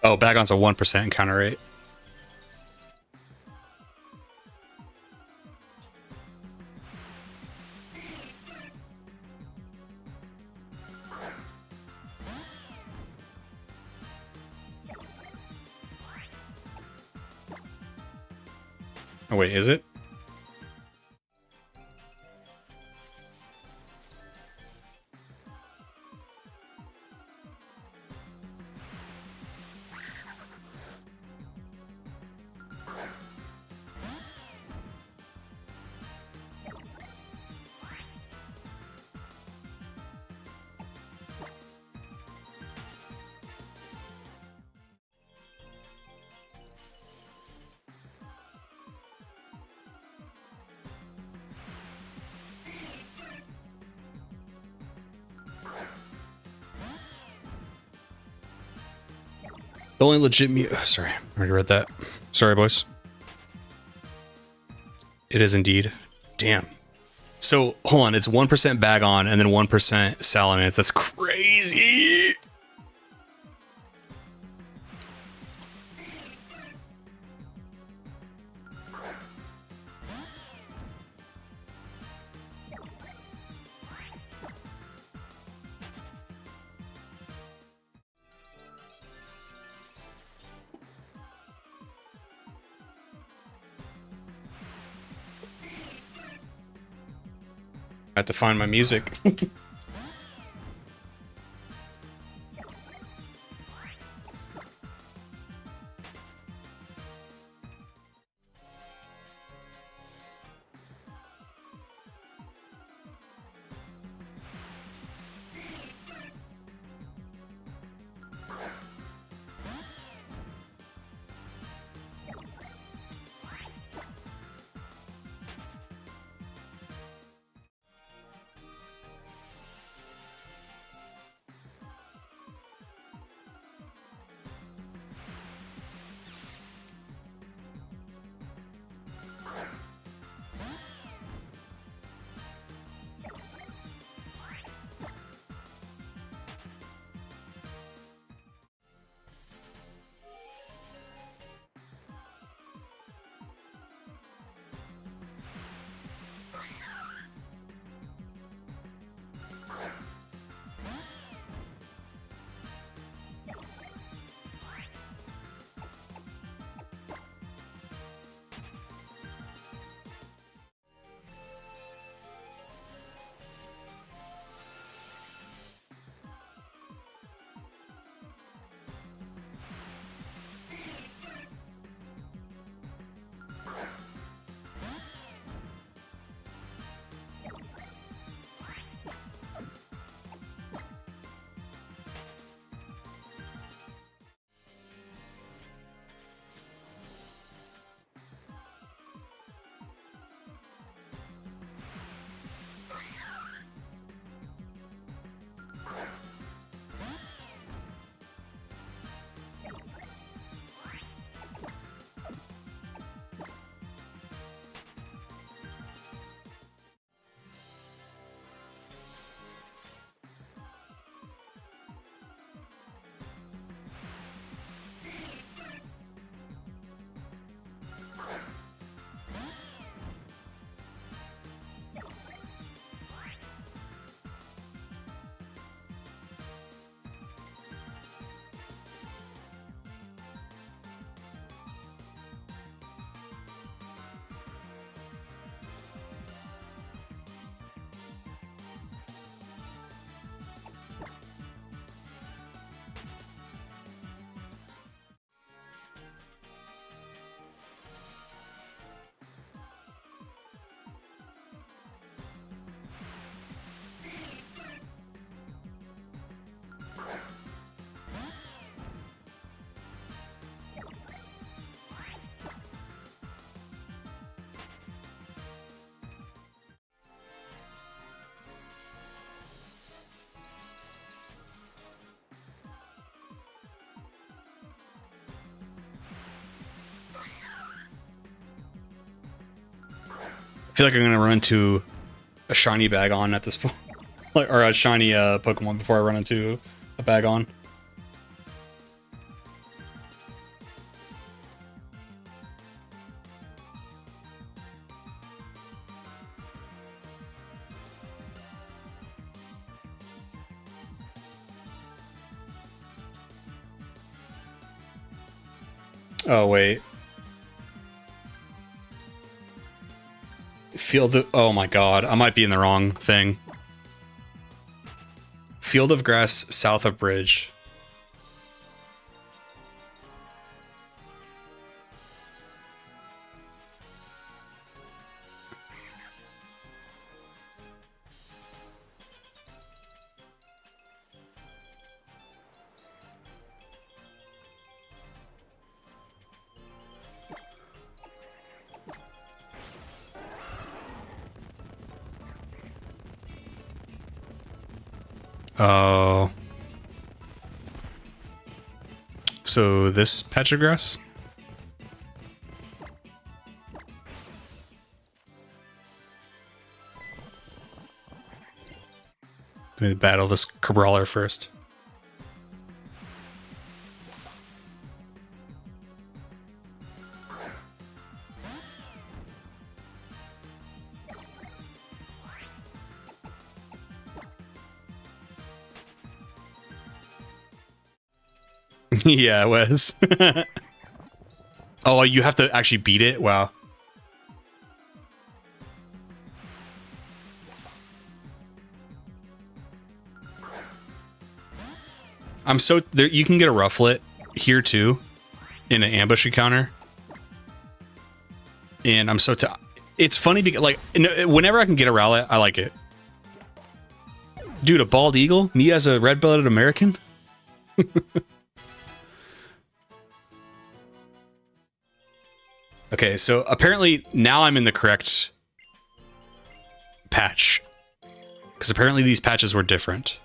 Oh, Bagon's a 1% encounter rate. Oh, wait, is it? The only legit sorry, I already read that. Sorry, boys. It is indeed. Damn. So, hold on. It's 1% Bagon and then 1% Salamence. That's crazy. I have to find my music. feel like I'm gonna run into a shiny Bagon at this point, like, or a shiny Pokemon before I run into a Bagon. Oh wait. Field of, oh my god, I might be in the wrong thing. Field of Grass south of Bridge. Oh. So this patch of grass? Let me battle this Cabrawler first. Yeah, it was. Oh, you have to actually beat it? Wow. I'm so there. You can get a Rufflet here too, in an ambush encounter, and I'm so. It's funny because like whenever I can get a Rowlet, I like it. Dude, a bald eagle? Me as a red-blooded American? Okay, so apparently now I'm in the correct patch, because apparently these patches were different.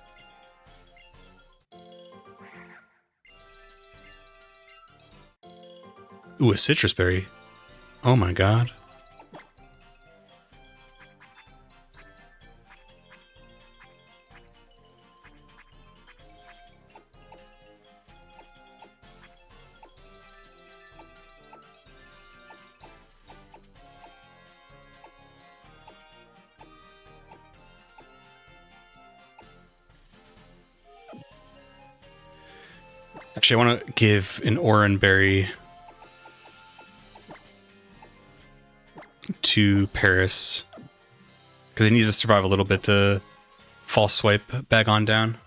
Ooh, a citrus berry. Oh my god. Actually, I want to give an Oran berry to Paris, because he needs to survive a little bit to false swipe back on down.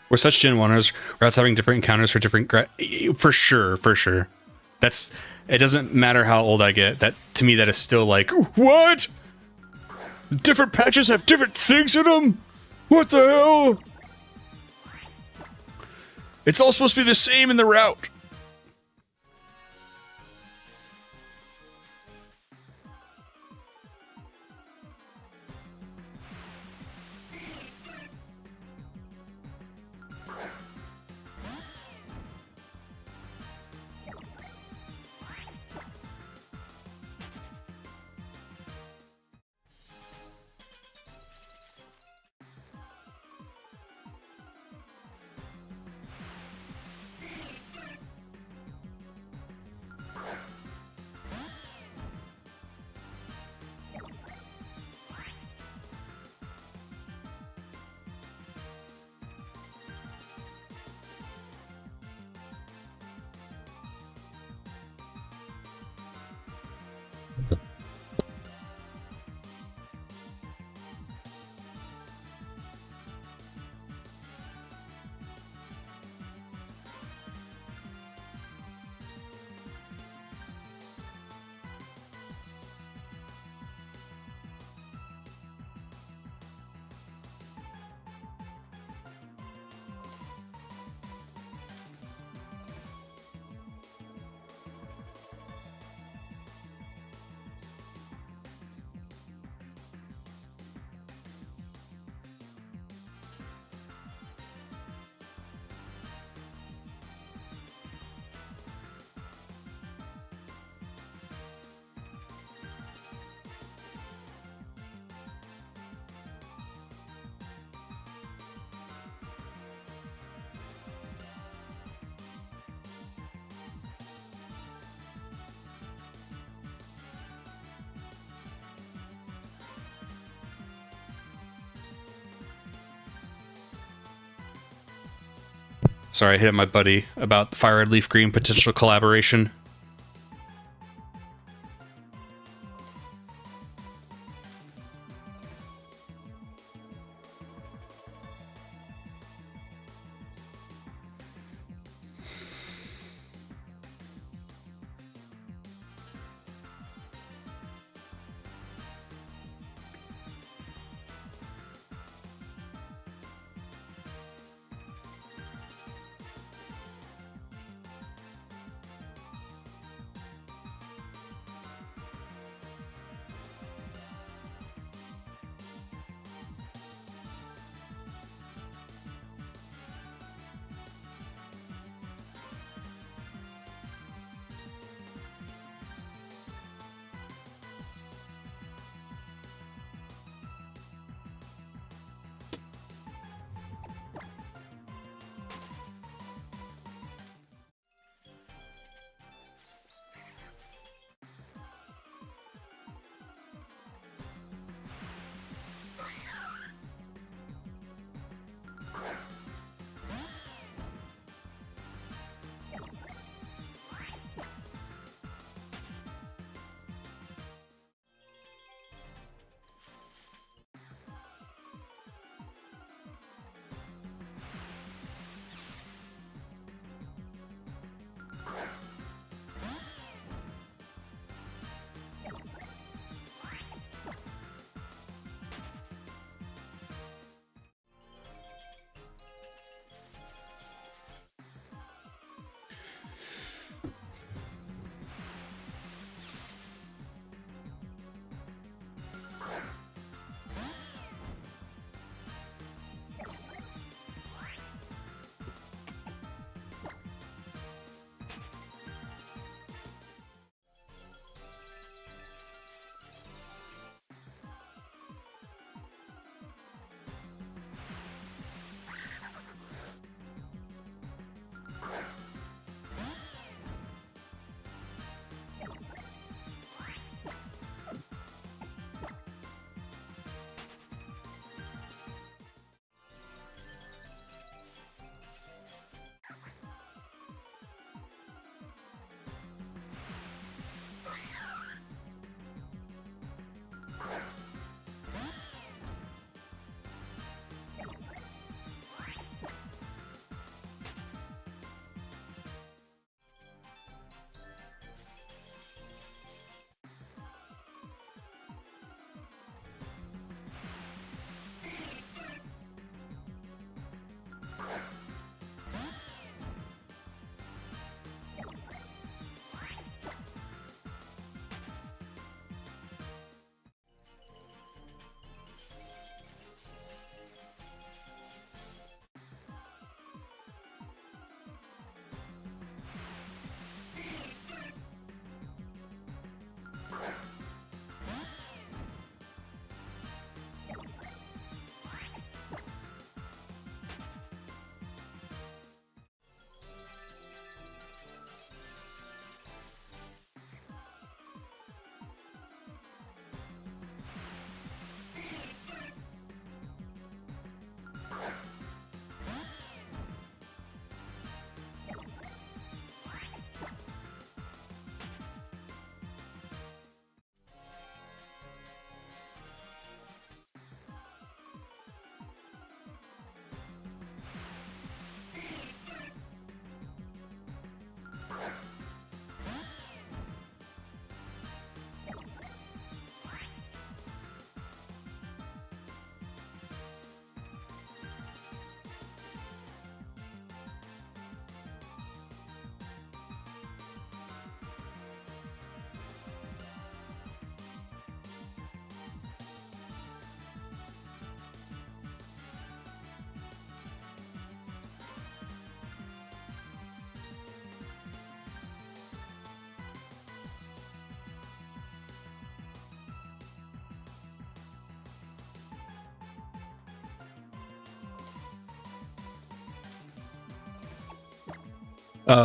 We're such Gen 1ers, routes having different encounters for different... For sure, for sure. That's... It doesn't matter how old I get. That, to me, that is still like, what? Different patches have different things in them? What the hell? It's all supposed to be the same in the route. Sorry, I hit up my buddy about the Fire Red Leaf Green potential collaboration.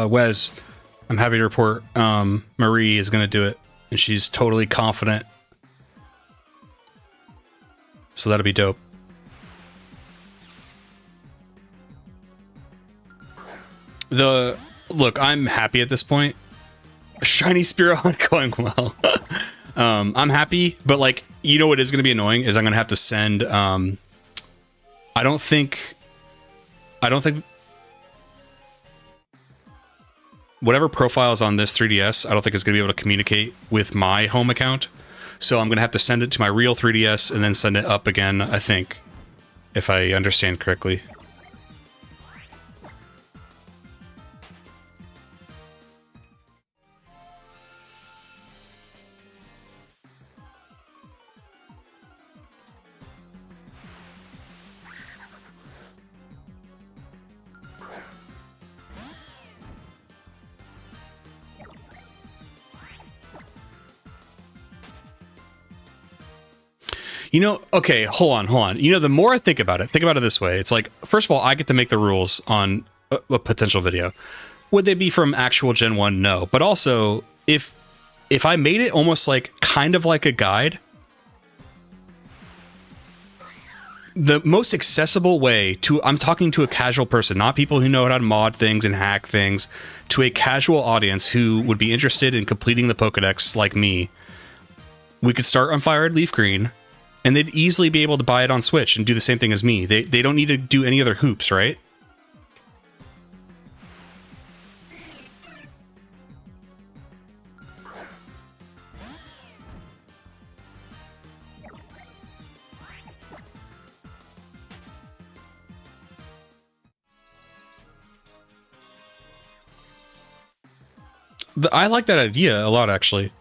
Wes, I'm happy to report Marie is going to do it, and she's totally confident. So that'll be dope. The look, I'm happy at this point. Shiny Spear hunt going well. I'm happy, but like, you know what is going to be annoying is I'm going to have to send. I don't think whatever profile is on this 3DS, I don't think it's going to be able to communicate with my home account. So I'm going to have to send it to my real 3DS and then send it up again, I think, if I understand correctly. You know, okay, hold on. You know, the more I think about it this way. It's like, first of all, I get to make the rules on a potential video. Would they be from actual Gen 1? No. But also, if I made it almost like kind of like a guide, the most accessible way to, I'm talking to a casual person, not people who know how to mod things and hack things, to a casual audience who would be interested in completing the Pokedex like me. We could start on Fire Red Leaf Green, and they'd easily be able to buy it on Switch and do the same thing as me. They don't need to do any other hoops, right? I like that idea a lot, actually.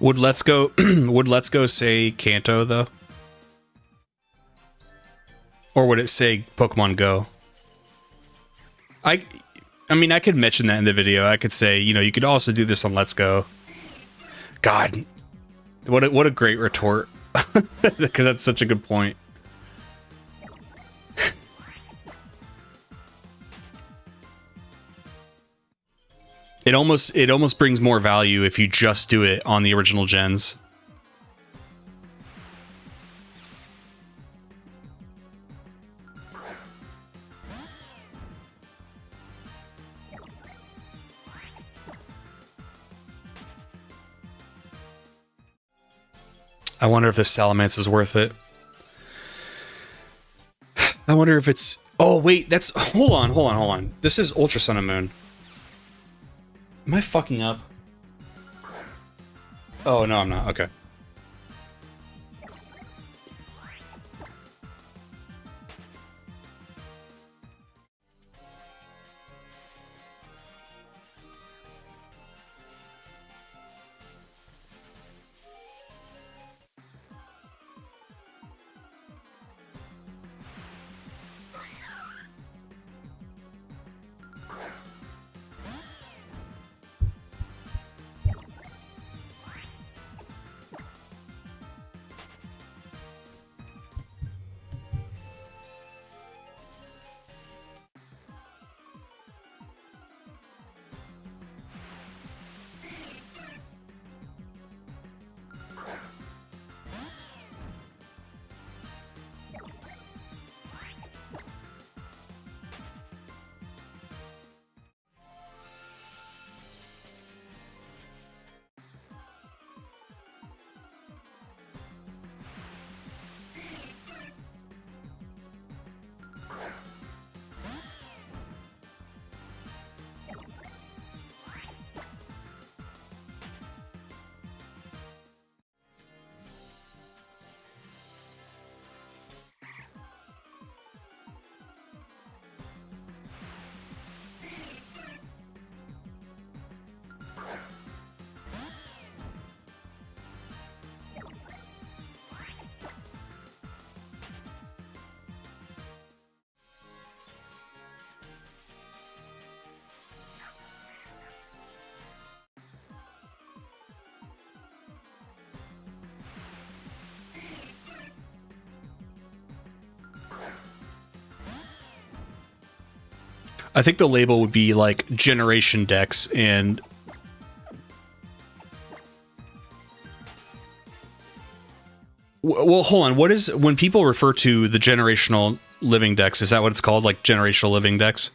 Would Let's Go would Let's Go say Kanto though? Or would it say Pokemon Go? I mean, I could mention that in the video. I could say, you know, you could also do this on Let's Go. God, what a great retort. Because that's such a good point. It almost brings more value if you just do it on the original gens. I wonder if this Salamence is worth it. I wonder if it's... Oh, wait, that's... Hold on. This is Ultra Sun and Moon. Am I fucking up? Oh, no, I'm not. Okay. I think the label would be like Generation Dex and... Well, hold on. What is... When people refer to the Generational Living Dex, is that what it's called? Like Generational Living Dex?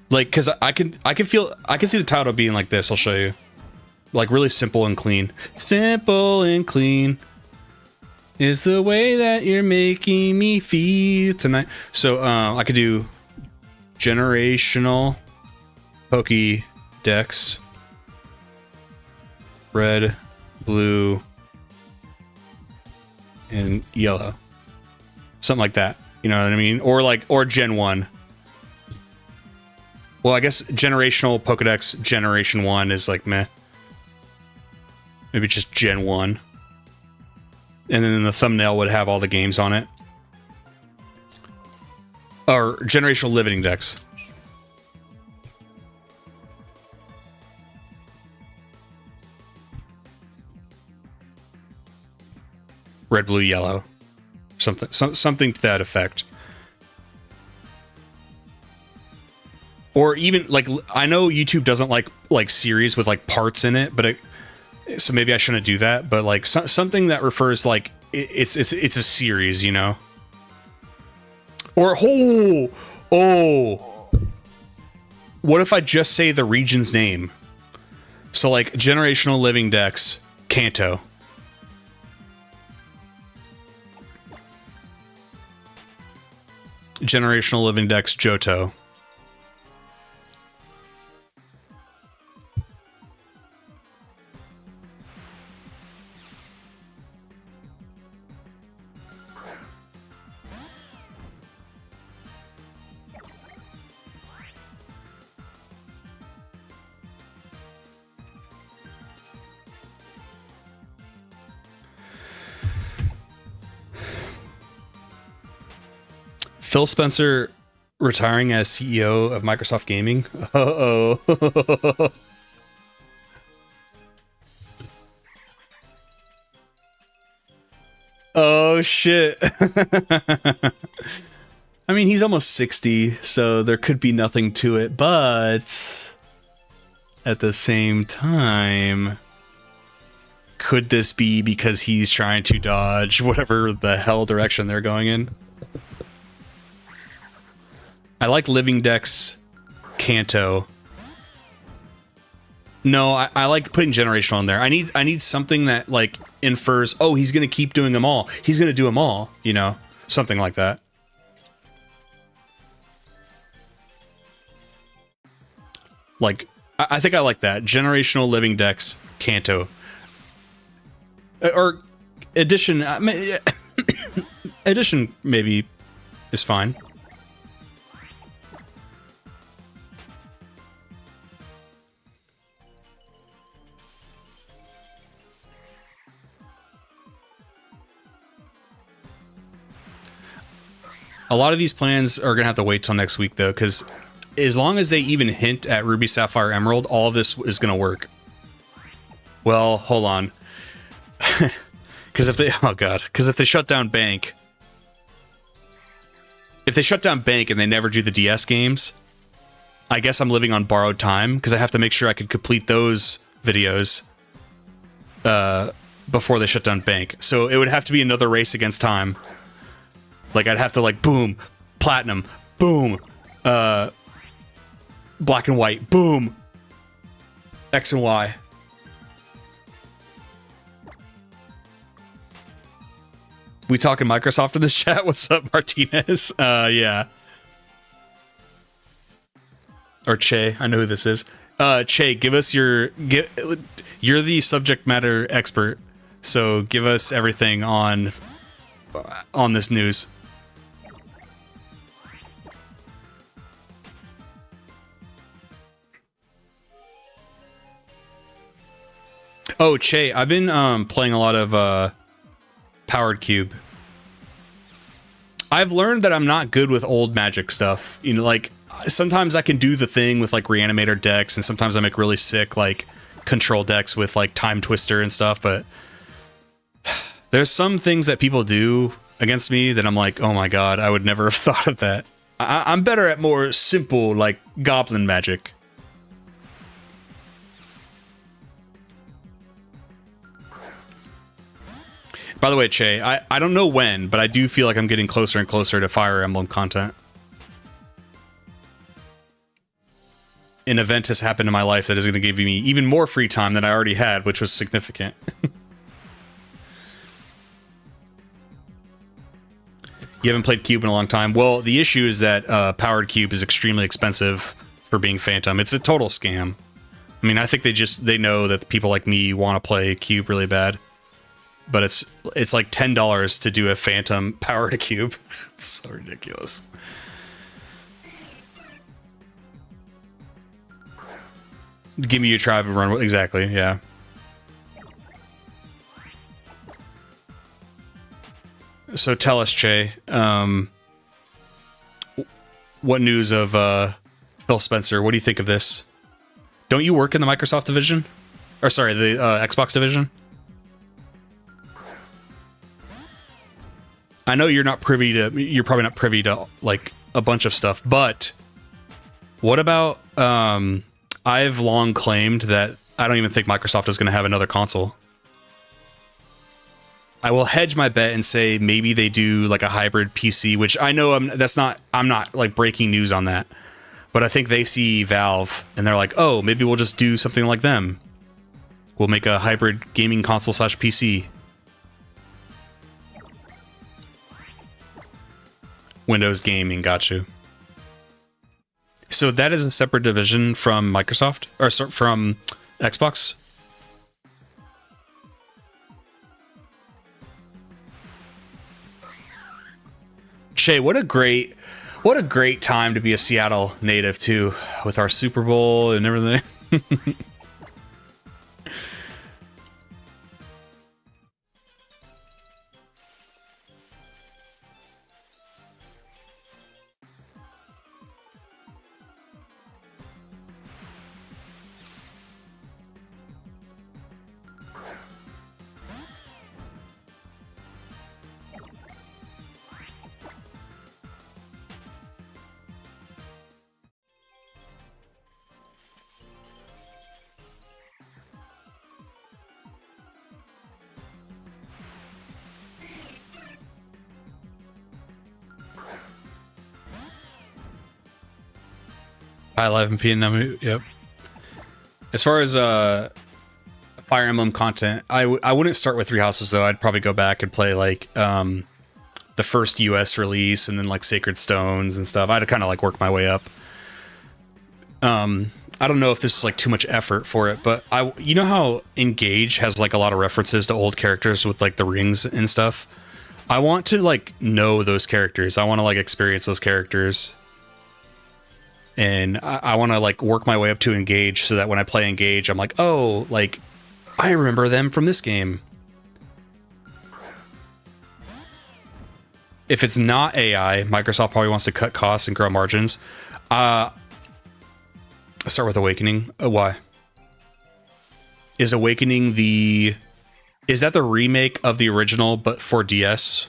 Like, because I can see the title being like this. I'll show you. Like really simple and clean. Simple and clean is the way that you're making me feel tonight. So I could do Generational Pokédex, red, blue, and yellow, something like that. You know what I mean? Or Gen 1. Well, I guess Generational Pokédex Generation 1 is like meh. Maybe just Gen 1. And then the thumbnail would have all the games on it. Or Generational Living Dex. Red, blue, yellow. Something to that effect. Or even, like, I know YouTube doesn't like series with, like, parts in it, but so maybe I shouldn't do that, but, like, something that refers, like, it's a series, you know? Or, what if I just say the region's name? So, like, Generational Living Dex, Kanto. Generational Living Dex, Johto. Phil Spencer retiring as CEO of Microsoft Gaming. Uh-oh. Oh, shit. I mean, he's almost 60, so there could be nothing to it, but at the same time, could this be because he's trying to dodge whatever the hell direction they're going in? I like Living Dex Kanto. No, I like putting generational in there. I need something that like infers, oh, he's gonna keep doing them all. He's gonna do them all, you know, something like that. Like, I think I like that. Generational living decks, Kanto. Or addition, addition maybe is fine. A lot of these plans are going to have to wait till next week, though, because as long as they even hint at Ruby, Sapphire, Emerald, all of this is going to work. Well, hold on. Because if they... Oh, God. Because if they shut down Bank... If they shut down Bank and they never do the DS games, I guess I'm living on borrowed time, because I have to make sure I can complete those videos before they shut down Bank. So it would have to be another race against time. Like, I'd have to, like, boom, platinum, boom, black and white, boom, X and Y. We talking Microsoft in this chat? What's up, Martinez? Yeah. Or Che, I know who this is. Che, give us your... You're the subject matter expert, so give us everything on this news. Oh, Che, I've been playing a lot of Powered Cube. I've learned that I'm not good with old Magic stuff. You know, like, sometimes I can do the thing with, like, Reanimator decks, and sometimes I make really sick, like, control decks with, like, Time Twister and stuff, but there's some things that people do against me that I'm like, oh my god, I would never have thought of that. I'm better at more simple, like, Goblin Magic. By the way, Che, I don't know when, but I do feel like I'm getting closer and closer to Fire Emblem content. An event has happened in my life that is going to give me even more free time than I already had, which was significant. You haven't played Cube in a long time? Well, the issue is that Powered Cube is extremely expensive for being Phantom. It's a total scam. I mean, I think they know that people like me want to play Cube really bad. But it's like $10 to do a Phantom Powered Cube. It's so ridiculous. Give me your tribe and run. Exactly, yeah. So tell us, Che, what news of Phil Spencer? What do you think of this? Don't you work in the Microsoft division? Or sorry, the Xbox division? I know you're probably not privy to like a bunch of stuff, but what about I've long claimed that I don't even think Microsoft is going to have another console. I will hedge my bet and say maybe they do like a hybrid PC, which I know I'm not like breaking news on that, but I think they see Valve and they're like, oh, maybe we'll just do something like them. We'll make a hybrid gaming console / PC. Windows Gaming, got you. So that is a separate division from Microsoft, or from Xbox? Che, what a great time to be a Seattle native too, with our Super Bowl and everything. High Life and PNW, yep. As far as Fire Emblem content, I wouldn't start with Three Houses though. I'd probably go back and play like the first US release and then like Sacred Stones and stuff. I'd kind of like work my way up. I don't know if this is like too much effort for it, but you know how Engage has like a lot of references to old characters with like the rings and stuff. I want to like know those characters. I want to like experience those characters. And I want to like work my way up to Engage so that when I play Engage, I'm like, oh, like I remember them from this game. If it's not AI, Microsoft probably wants to cut costs and grow margins. Start with Awakening. Why? Is Awakening is that the remake of the original but for DS?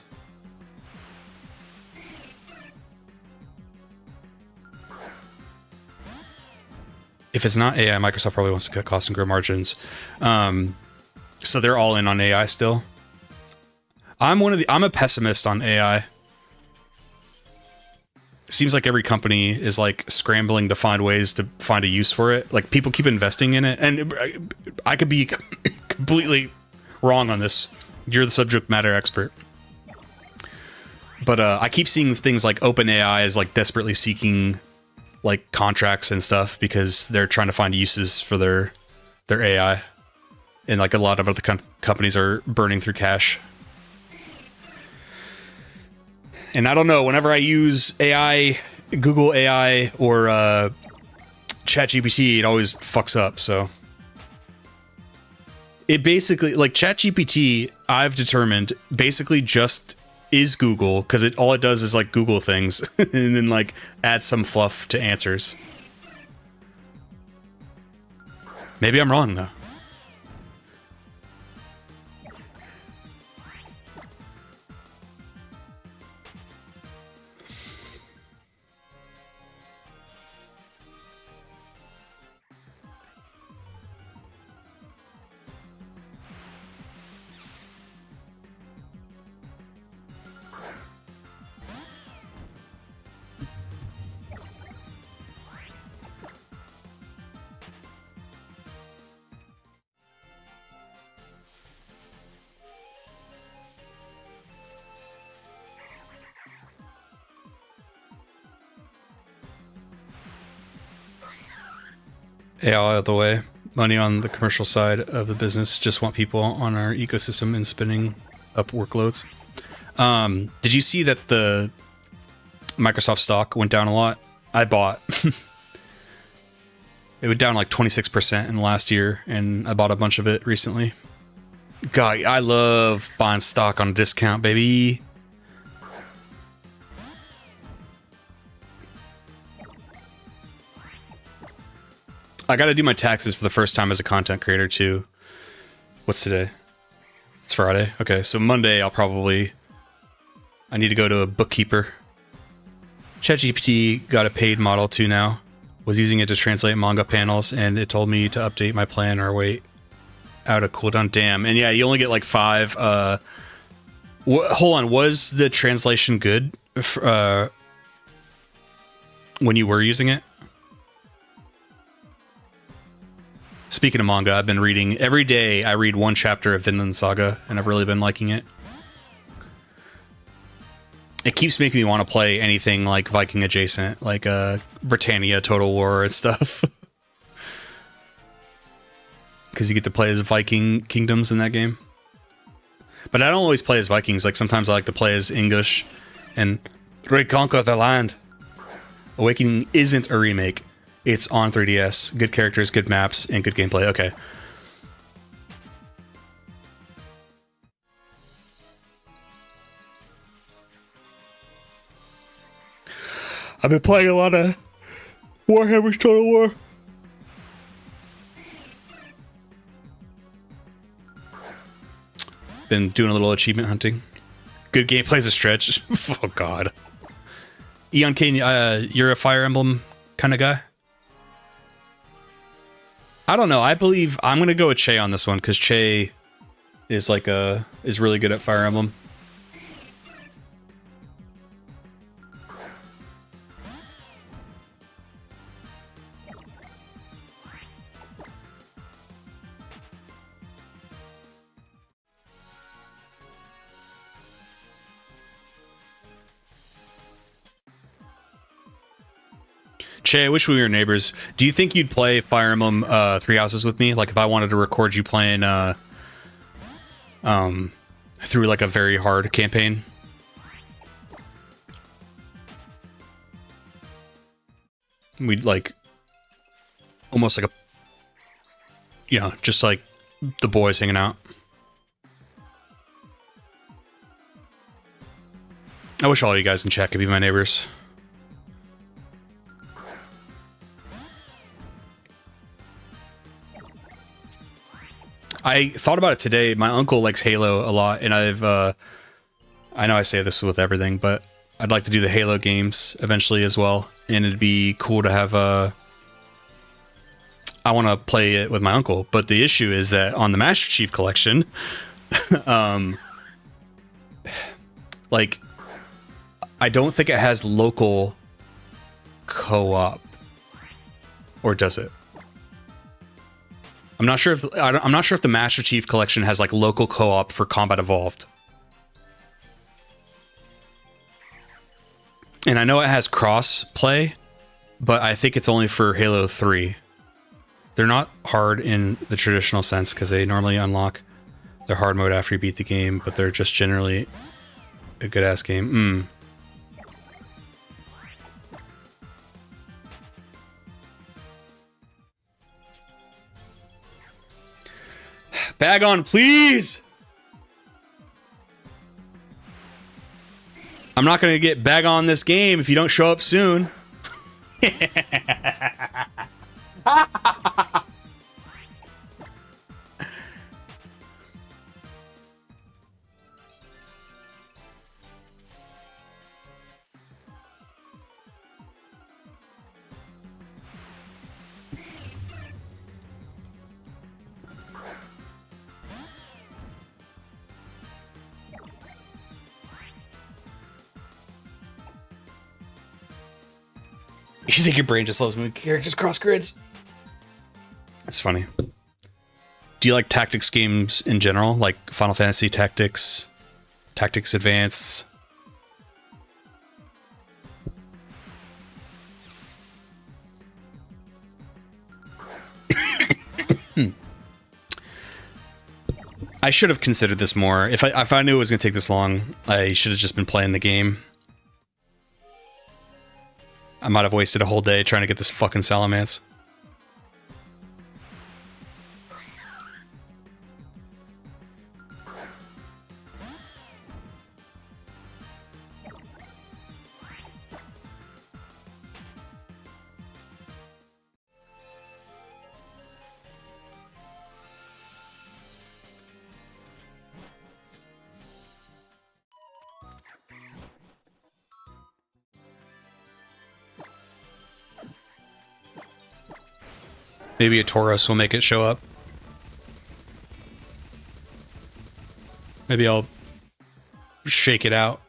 If it's not AI, Microsoft probably wants to cut costs and grow margins. So they're all in on AI still. I'm a pessimist on AI. Seems like every company is like scrambling to find ways to find a use for it. Like people keep investing in it, and I could be completely wrong on this. You're the subject matter expert. But I keep seeing things like OpenAI is like desperately seeking like contracts and stuff because they're trying to find uses for their AI, and like a lot of other companies are burning through cash. And I don't know, whenever I use AI, Google AI or ChatGPT, it always fucks up. So it basically, like ChatGPT, I've determined basically just is Google, because all it does is like Google things and then like add some fluff to answers. Maybe I'm wrong though. AI out of the way. Money on the commercial side of the business. Just want people on our ecosystem and spinning up workloads. Did you see that the Microsoft stock went down a lot? I bought. It went down like 26% in the last year, and I bought a bunch of it recently. God, I love buying stock on a discount, baby. I got to do my taxes for the first time as a content creator too. What's today? It's Friday. Okay, so Monday I need to go to a bookkeeper. ChatGPT got a paid model too now. Was using it to translate manga panels, and it told me to update my plan or wait out a cooldown. Damn. And yeah, you only get like 5. Hold on, was the translation good when you were using it? Speaking of manga, I've been reading every day. I read one chapter of Vinland Saga, and I've really been liking it. It keeps making me want to play anything like Viking adjacent, like Britannia, Total War, and stuff. Because you get to play as Viking kingdoms in that game. But I don't always play as Vikings. Like sometimes I like to play as English and reconquer the land. Awakening isn't a remake. It's on 3DS. Good characters, good maps, and good gameplay. Okay. I've been playing a lot of Warhammer Total War. Been doing a little achievement hunting. Good gameplay's a stretch. Oh god. Eon Kane, you're a Fire Emblem kind of guy? I don't know. I believe I'm gonna go with Che on this one because Che is is really good at Fire Emblem. Che, I wish we were neighbors. Do you think you'd play Fire Emblem Three Houses with me? Like if I wanted to record you playing through like a very hard campaign? We'd like almost like a, you know, just like the boys hanging out. I wish all you guys in chat could be my neighbors. I thought about it today. My uncle likes Halo a lot, and I know I say this with everything, but I'd like to do the Halo games eventually as well, and it'd be cool to have I want to play it with my uncle, but the issue is that on the Master Chief Collection, like, I don't think it has local co-op, or does it? I'm not sure if I'm not sure if the Master Chief Collection has like local co-op for Combat Evolved. And I know it has cross play, but I think it's only for Halo 3. They're not hard in the traditional sense because they normally unlock their hard mode after you beat the game, but they're just generally a good ass game. Bag on, please! I'm not gonna get bag on this game if you don't show up soon. You think your brain just loves moving characters cross grids? That's funny. Do you like tactics games in general? Like Final Fantasy Tactics, Tactics Advance? I should have considered this more. If I knew it was going to take this long, I should have just been playing the game. I might have wasted a whole day trying to get this fucking Salamence. Maybe a Tauros will make it show up. Maybe I'll shake it out.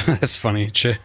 That's funny, Che.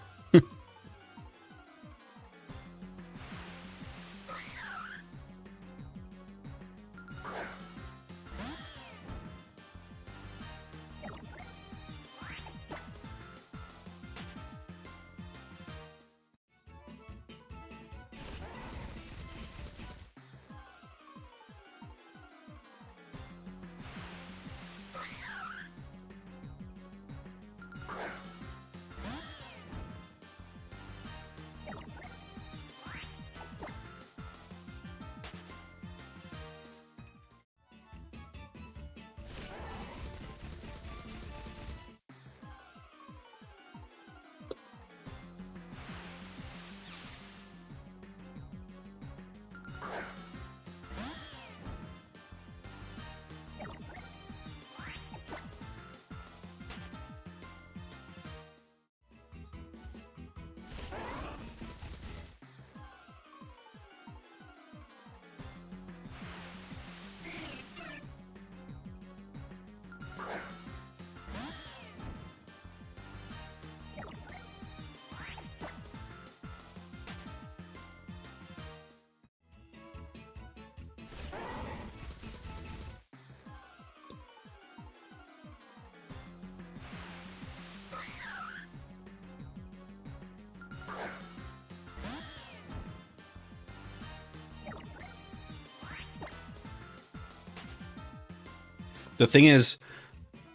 The thing is,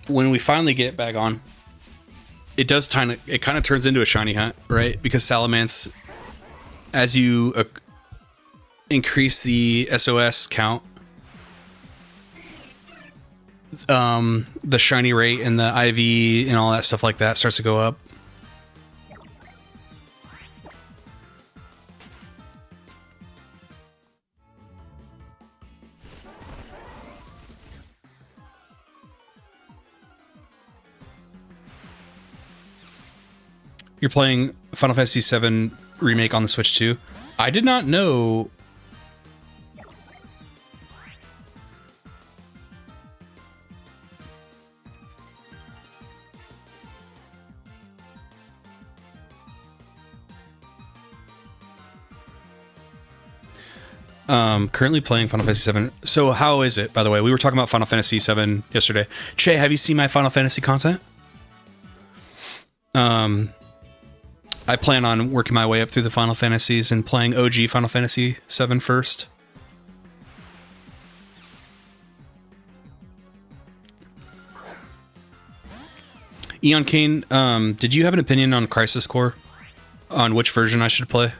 when we finally get it back on, it kind of turns into a shiny hunt, right? Because Salamence, as you increase the SOS count, the shiny rate and the IV and all that stuff like that starts to go up. You're playing Final Fantasy VII Remake on the Switch too? I did not know. Currently playing Final Fantasy VII. So how is it, by the way? We were talking about Final Fantasy VII yesterday. Che, have you seen my Final Fantasy content? I plan on working my way up through the Final Fantasies and playing OG Final Fantasy VII first. Eon Kane, did you have an opinion on Crisis Core? On which version I should play?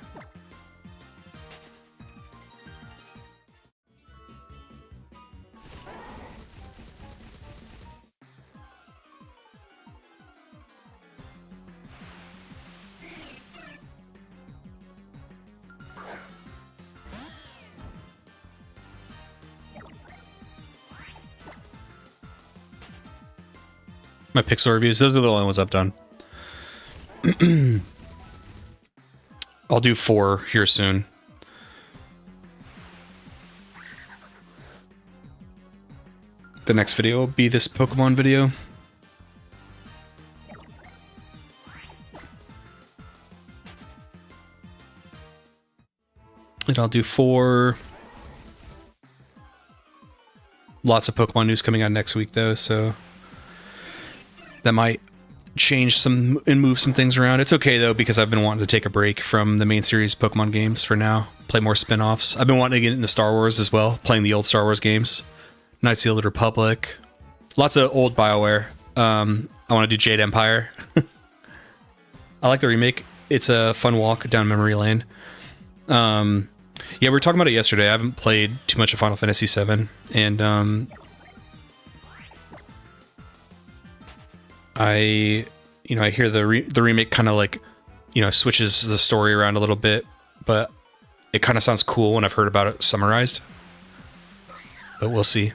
My Pixel reviews, those are the only ones I've done. I'll do 4 here soon. The next video will be this Pokemon video. And I'll do 4. Lots of Pokemon news coming out next week though, so that might change some and move some things around. It's okay though, because I've been wanting to take a break from the main series Pokemon games for now. Play more spin-offs. I've been wanting to get into Star Wars as well, playing the old Star Wars games. Knights of the Old Republic. Lots of old BioWare. I want to do Jade Empire. I like the remake. It's a fun walk down memory lane. Yeah, we were talking about it yesterday. I haven't played too much of Final Fantasy VII, and I hear the remake kind of like, switches the story around a little bit, but it kind of sounds cool when I've heard about it summarized. But we'll see.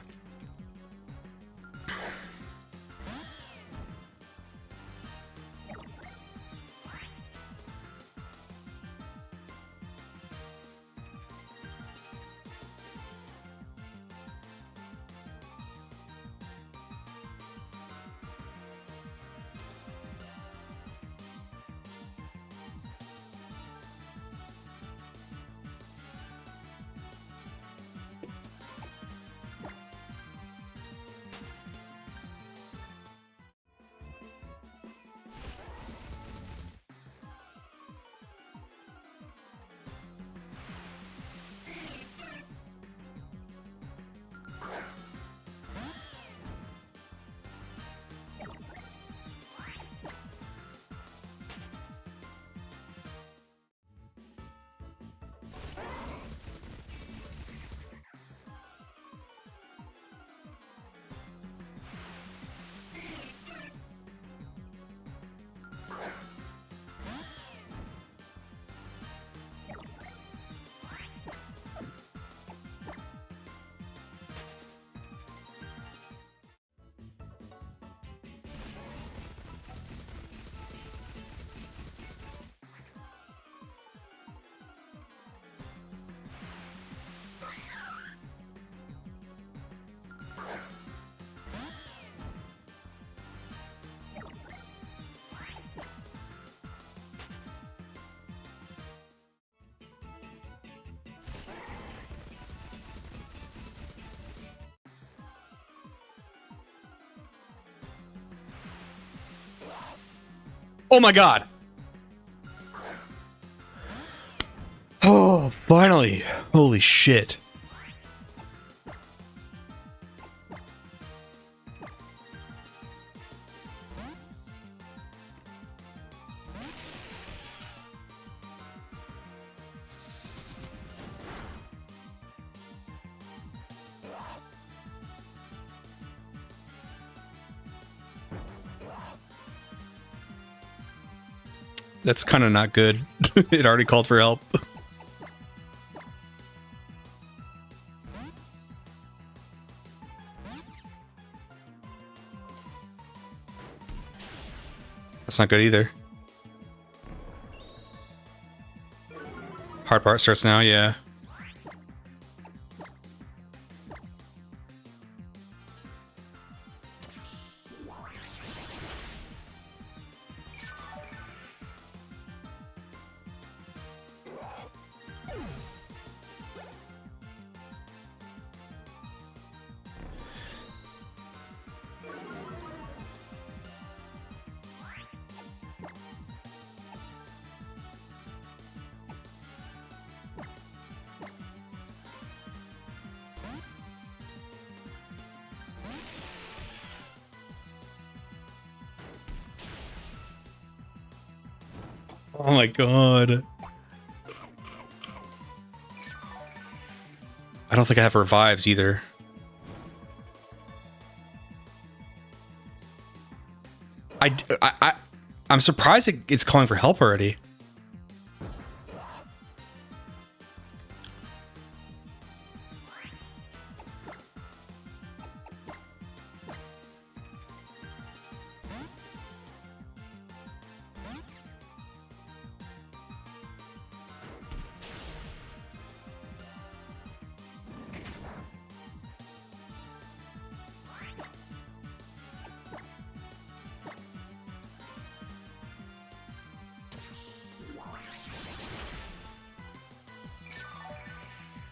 Oh my god. Oh, finally. Holy shit. That's kind of not good. It already called for help. That's not good either. Hard part starts now, yeah. Oh my god. I don't think I have revives either. I'm surprised it's calling for help already.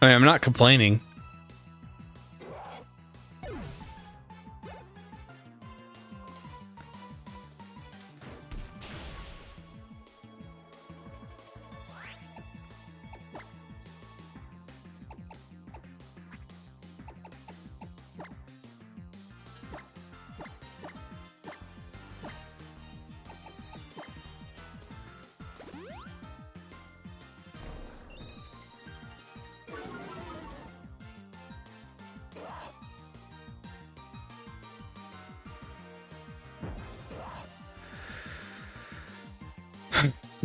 I mean, I'm not complaining.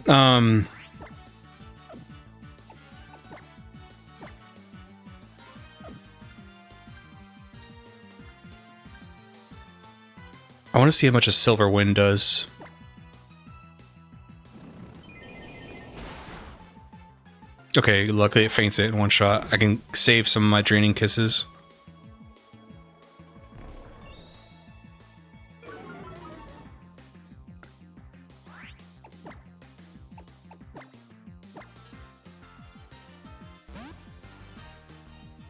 I want to see how much a Silver Wind does. Okay, luckily it faints it in one shot. I can save some of my Draining Kisses.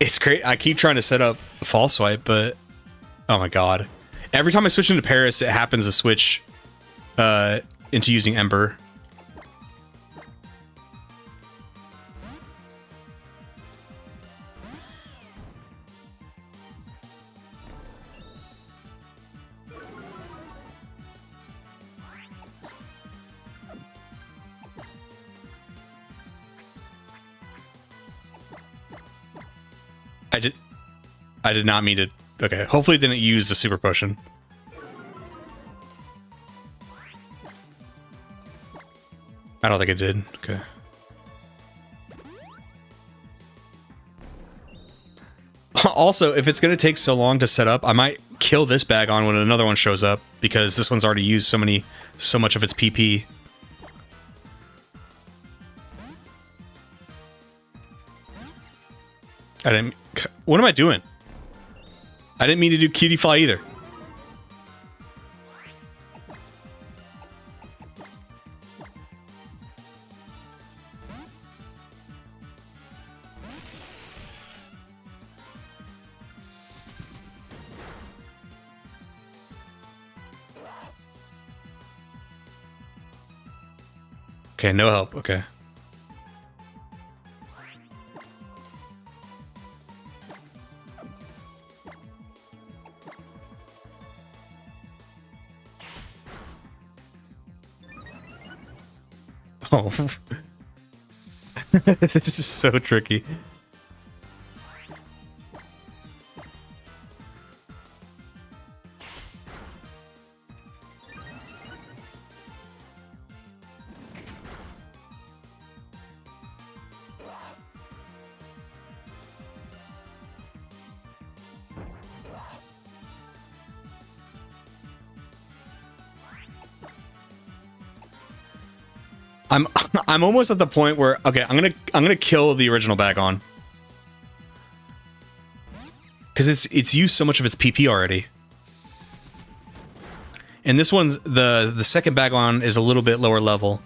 It's great. I keep trying to set up a False Swipe, but oh my god. Every time I switch into Paris, it happens to switch into using Ember. I did not mean to. Okay, hopefully it didn't use the Super Potion. I don't think it did. Okay. Also, if it's going to take so long to set up, I might kill this bag on when another one shows up, because this one's already used so much of its PP. What am I doing? I didn't mean to do Cutie Fly either. Okay, no help. Okay. Oh. This is so tricky. I'm I'm almost at the point where okay, I'm gonna kill the original Bagon because it's used so much of its PP already. And this one's the second Bagon is a little bit lower level.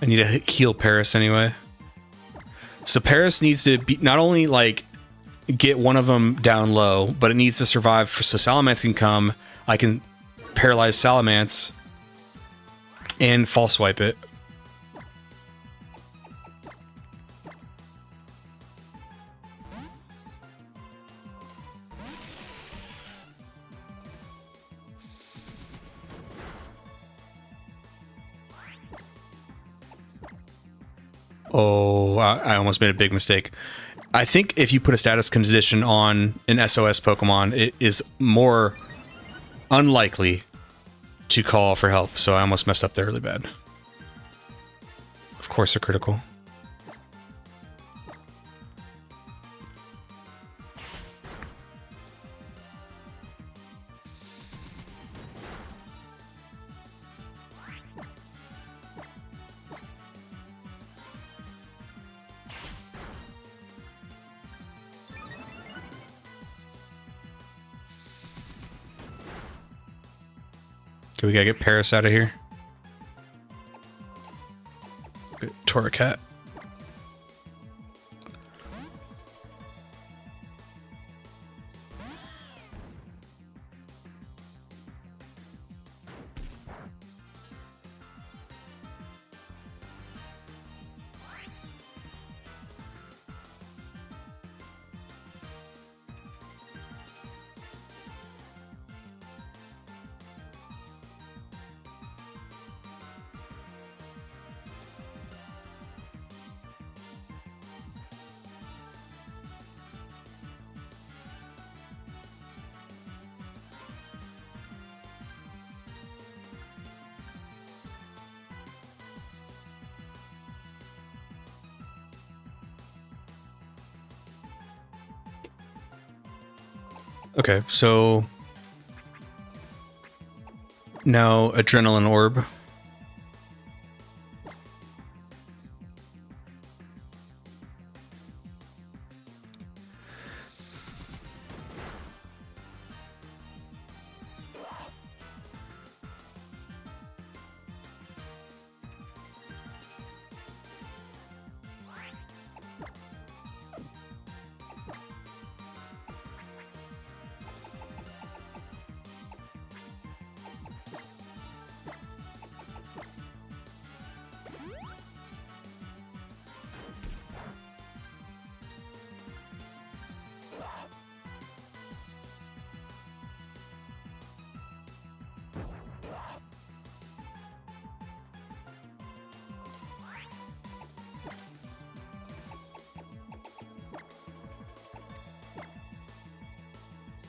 I need to heal Paris anyway. So Paris needs to be not only like get one of them down low, but it needs to survive so Salamence can come. I can paralyze Salamence and false swipe it. Oh, I almost made a big mistake. I think if you put a status condition on an SOS Pokemon, it is more unlikely to call for help. So I almost messed up there really bad. Of course they're critical. Okay, we gotta get Paris out of here. Torracat. Okay, so now Adrenaline Orb.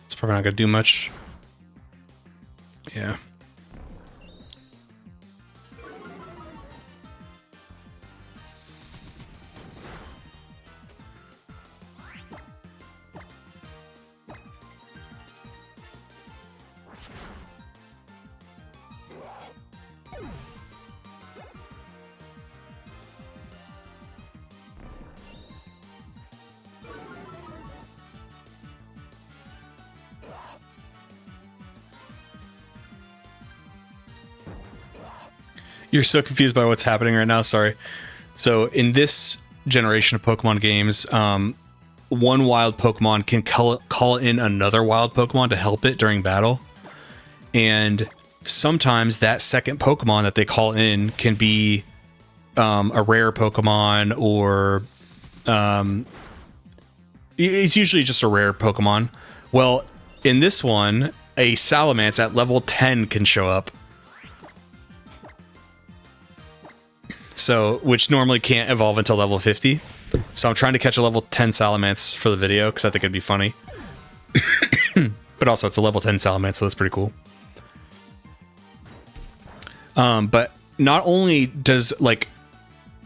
It's probably not gonna do much. Yeah. You're so confused by what's happening right now. Sorry. So in this generation of Pokemon games, one wild Pokemon can call in another wild Pokemon to help it during battle. And sometimes that second Pokemon that they call in can be a rare Pokemon or it's usually just a rare Pokemon. Well, in this one, a Salamence at level 10 can show up. So, which normally can't evolve until level 50. So I'm trying to catch a level 10 Salamence for the video because I think it'd be funny. But also it's a level 10 Salamence, so that's pretty cool. But not only does like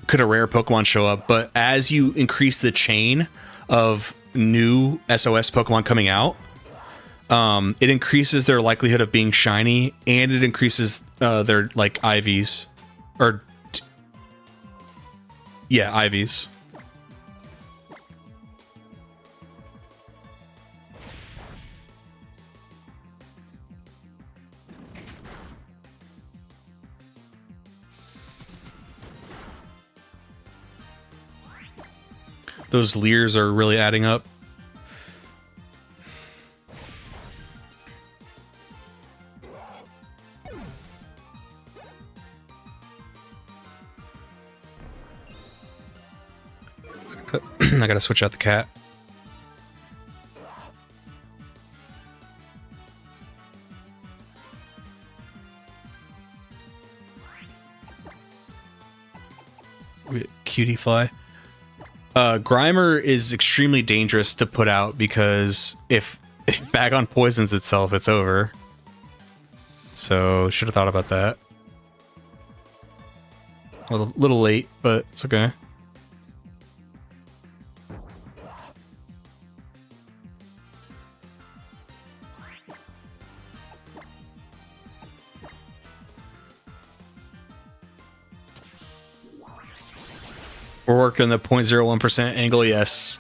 could a rare Pokemon show up, but as you increase the chain of new SOS Pokemon coming out, it increases their likelihood of being shiny, and it increases their like IVs or yeah, IVs. Those Leers are really adding up. I gotta switch out the cat. Cutie fly. Grimer is extremely dangerous to put out because if Bagon poisons itself, it's over. So should have thought about that. A little late, but it's okay. We're working the 0.01% angle, yes.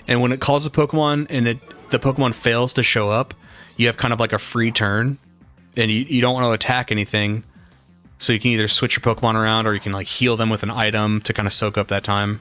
And when it calls a Pokemon and the Pokemon fails to show up, you have kind of like a free turn, and you don't want to attack anything. So you can either switch your Pokemon around or you can like heal them with an item to kind of soak up that time.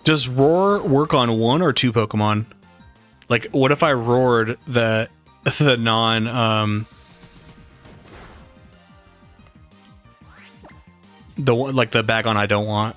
Does Roar work on one or two Pokemon? Like, what if I roared the non the one like the Bagon I don't want?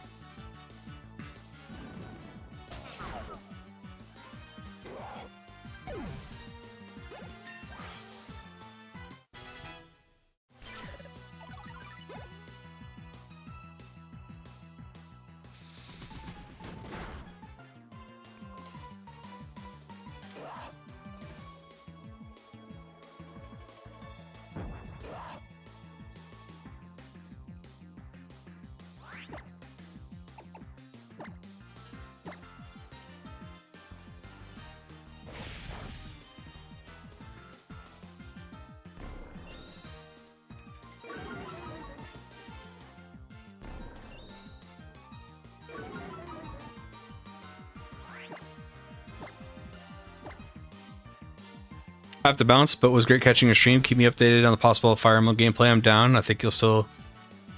I have to bounce, but it was great catching your stream. Keep me updated on the possible Fire Emblem gameplay. I'm down. I think you still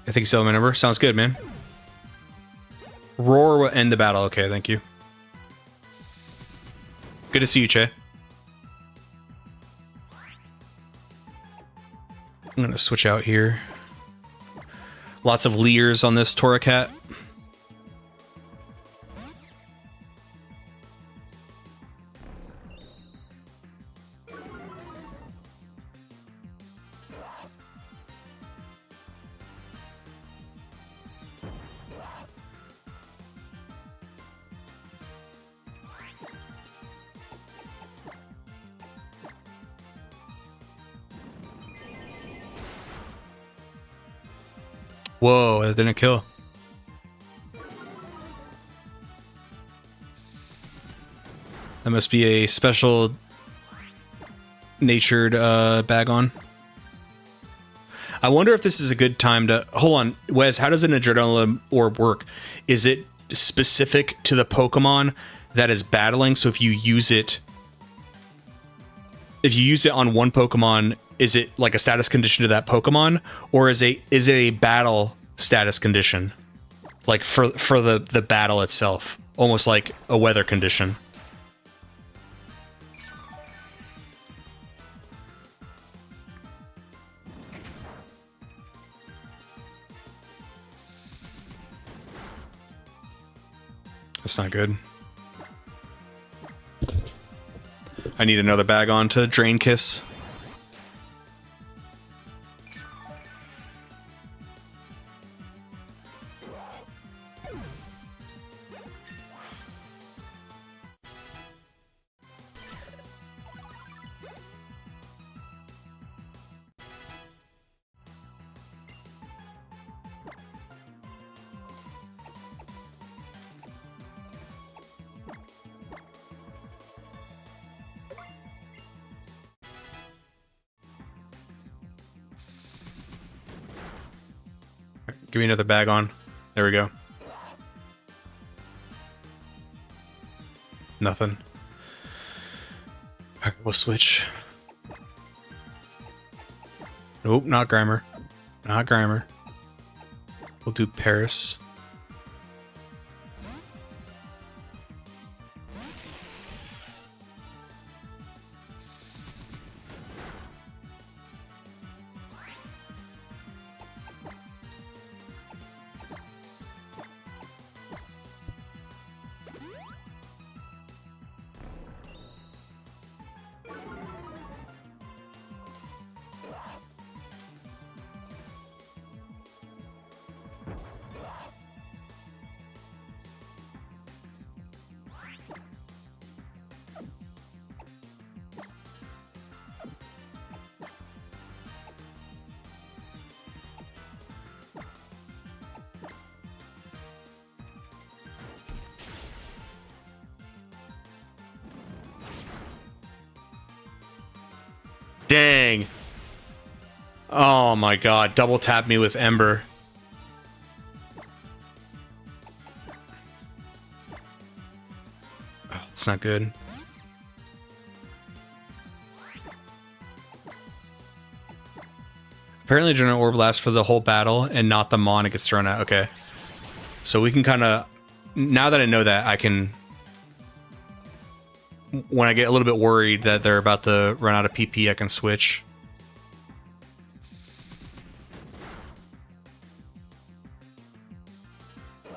have my number. Sounds good, man. Roar will end the battle. Okay, thank you. Good to see you, Che. I'm gonna switch out here. Lots of Leers on this Torracat. Whoa, that didn't kill. That must be a special natured Bagon. I wonder if this is a good time to... Hold on, Wes, how does an Adrenaline Orb work? Is it specific to the Pokemon that is battling? So if you use it on one Pokemon, is it like a status condition to that Pokemon? Or is it a battle status condition? Like for the battle itself? Almost like a weather condition. That's not good. I need another Bagon to Drain Kiss. Give me another Bagon. There we go. Nothing. Alright, we'll switch. Nope, not Grimer. Not Grimer. We'll do Paris. Dang. Oh my god, double tap me with Ember. Oh, it's not good. Apparently Adrenaline Orb lasts for the whole battle and not the Mon it gets thrown out. Okay. So we can kind of... Now that I know that, I can... When I get a little bit worried that they're about to run out of PP, I can switch.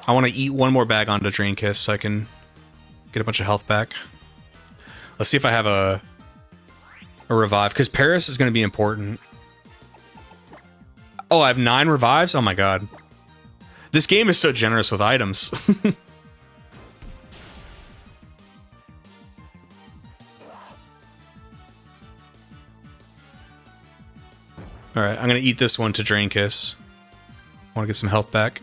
I want to eat one more Bagon to Drain Kiss so I can get a bunch of health back. Let's see if I have a revive, because Paris is going to be important. Oh, I have 9 revives? Oh my god. This game is so generous with items. Alright, I'm going to eat this one to Drain Kiss. I want to get some health back.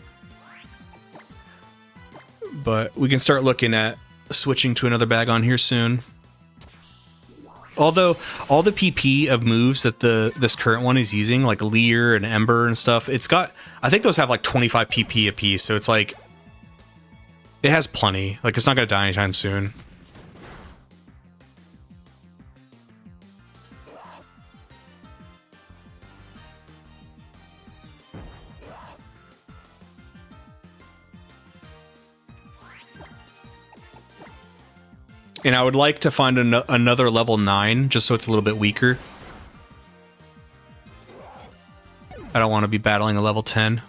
But we can start looking at switching to another Bagon here soon. Although, all the PP of moves that this current one is using, like Leer and Ember and stuff, it's got... I think those have like 25 PP apiece, so it's like... It has plenty. Like, it's not going to die anytime soon. And I would like to find another level 9, just so it's a little bit weaker. I don't want to be battling a level 10.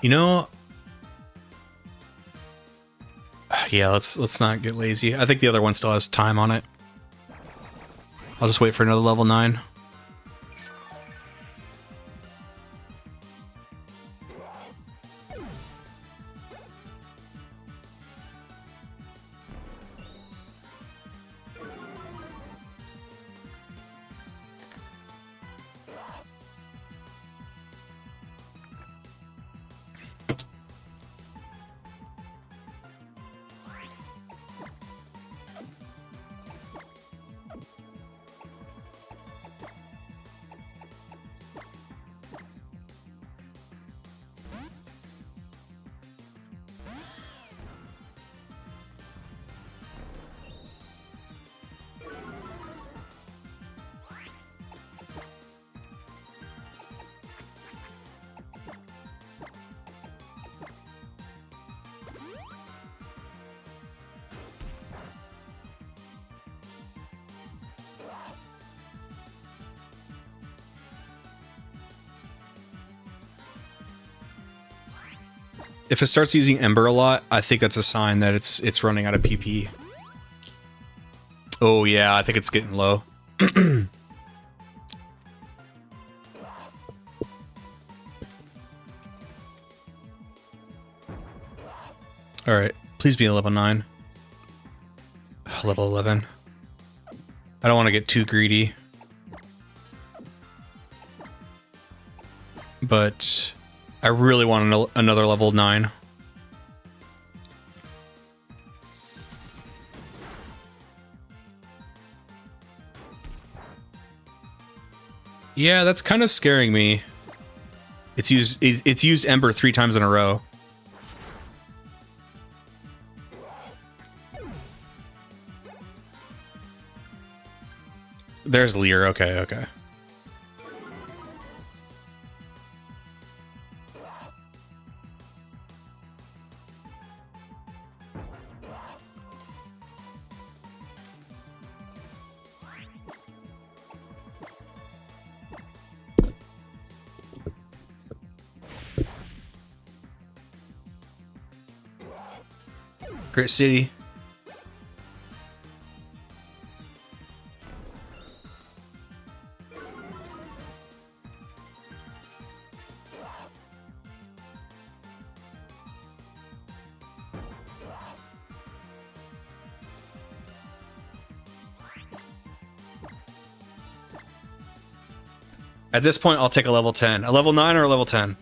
You know, yeah, let's not get lazy. I think the other one still has time on it. I'll just wait for another level 9. If it starts using Ember a lot, I think that's a sign that it's running out of PP. Oh yeah, I think it's getting low. Alright, please be a level 9. Level 11. I don't want to get too greedy. But I really want another level 9. Yeah, that's kind of scaring me. It's used Ember 3 times in a row. There's Leer. Okay, okay. Grit City. At this point, I'll take a level 10. A level 9 or a level 10?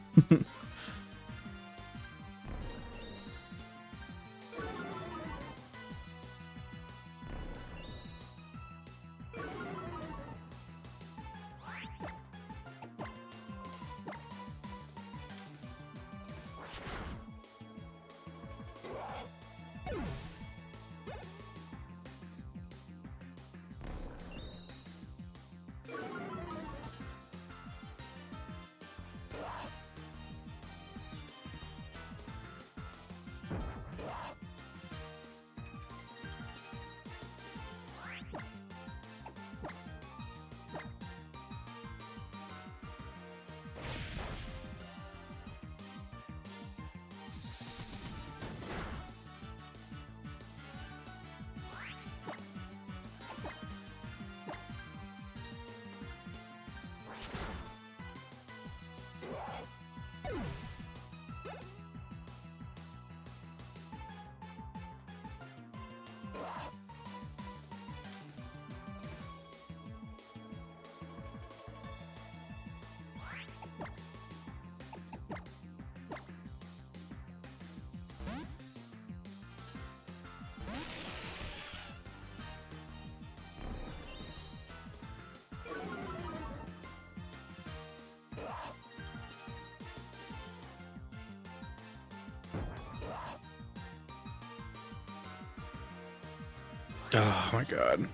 Oh my god.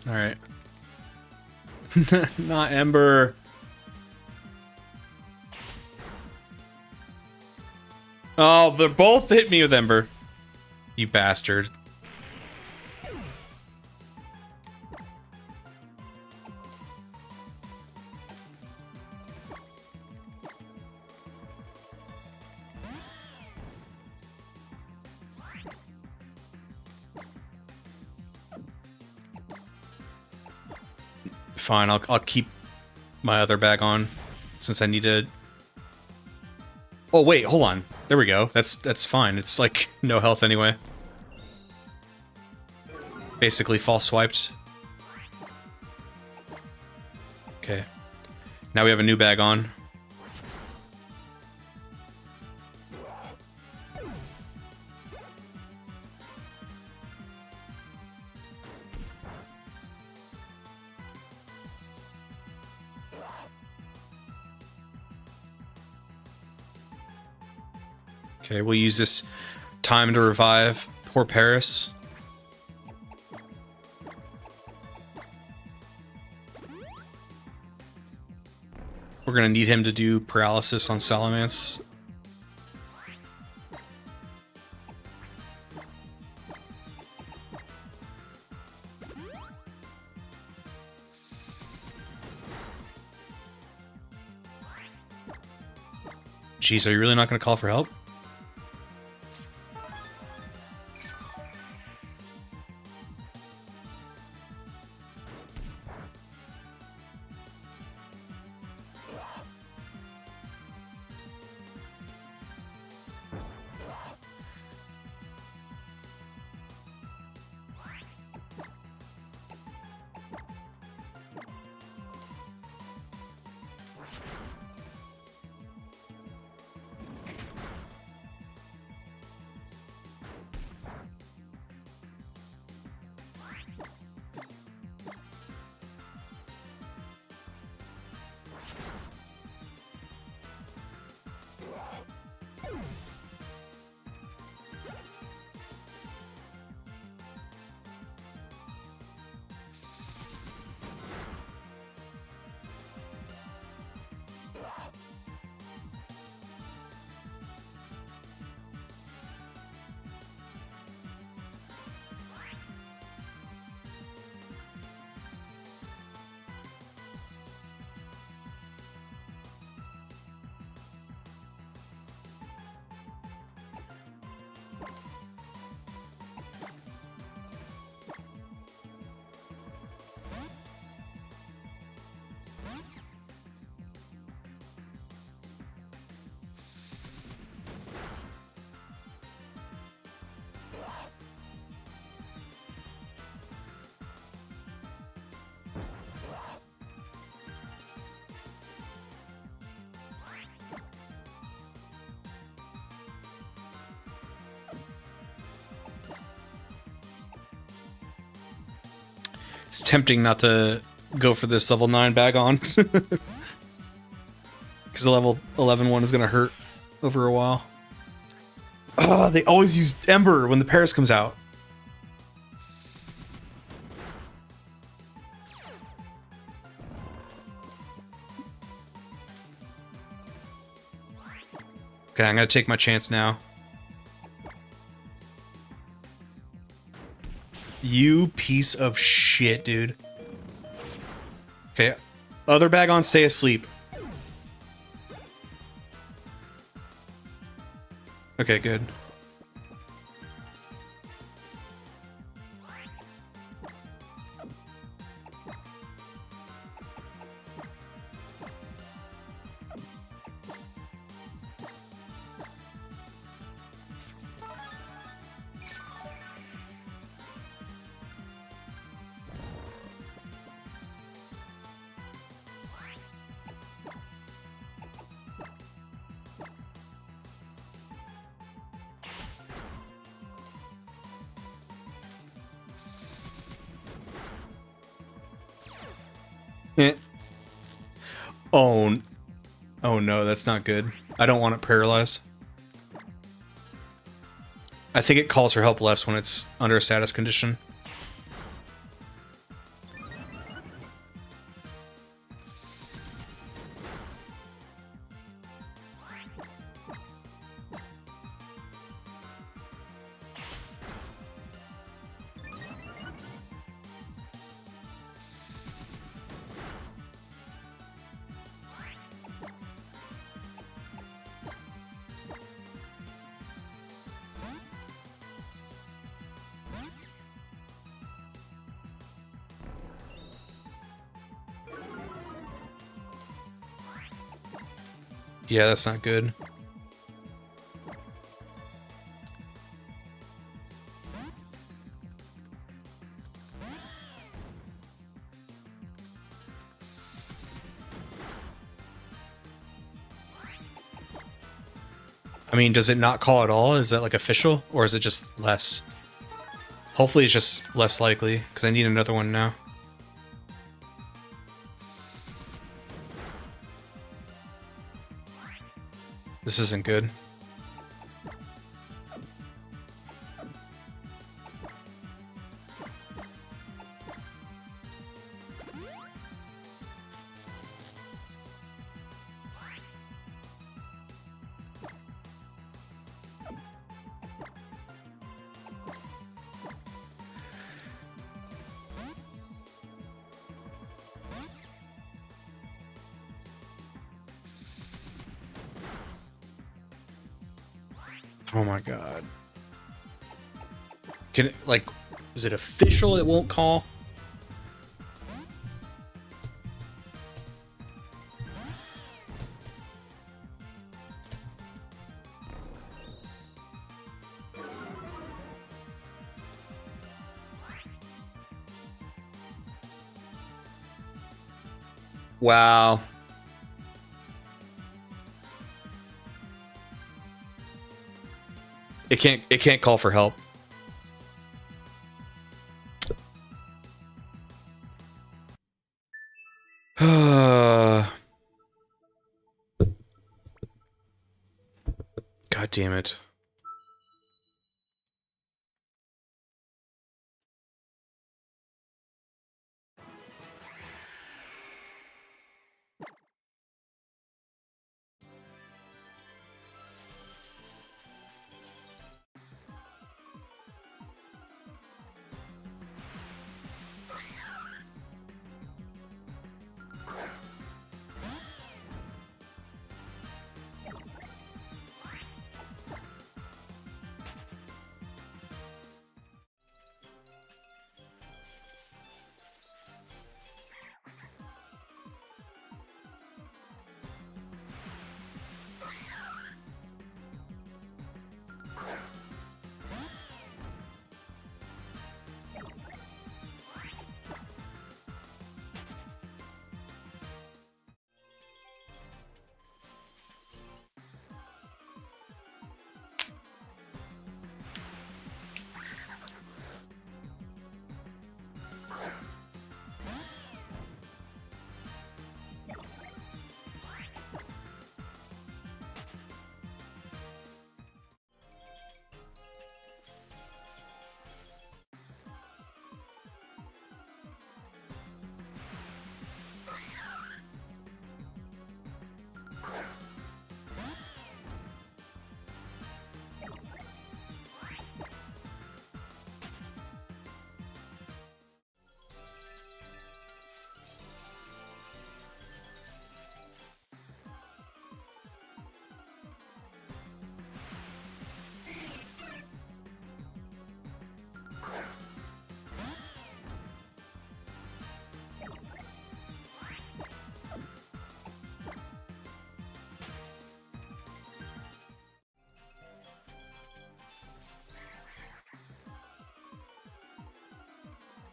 Alright. Not Ember. Oh, they're both hit me with Ember. You bastard. Fine, I'll keep my other bag on since I need to. Oh wait, hold on. There we go. That's fine. It's like no health anyway. Basically false swiped. Okay. Now we have a new bag on. Okay, we'll use this time to revive poor Paris. We're gonna need him to do paralysis on Salamence. Jeez, are you really not gonna call for help? It's tempting not to go for this level 9 bag on. Because the level 11 one is going to hurt over a while. Oh, they always use Ember when the Paris comes out. Okay, I'm going to take my chance now. You piece of shit, dude. Okay, other bag on, stay asleep. Okay, good. Oh, oh no, that's not good. I don't want it paralyzed. I think it calls for help less when it's under a status condition. Yeah, that's not good. I mean, does it not call at all? Is that like official, or is it just less? Hopefully it's just less likely, because I need another one now. This isn't good. Oh my god. Can it, like, is it official it won't call? Wow. It can't call for help. God damn it.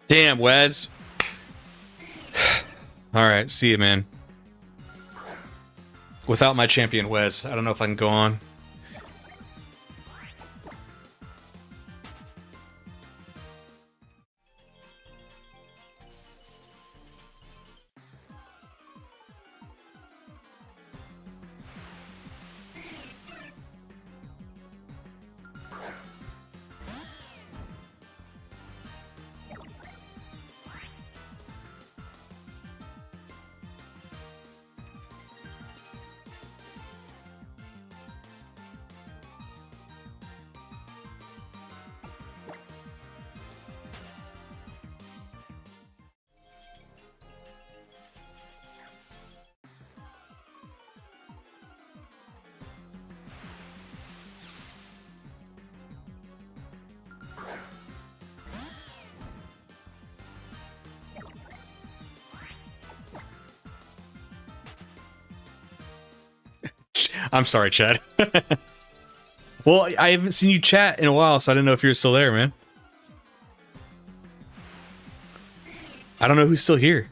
Damn, Wes. Alright, see you, man. Without my champion, Wes, I don't know if I can go on. I'm sorry, Chad. Well, I haven't seen you chat in a while, so I didn't know if you were still there, man. I don't know who's still here.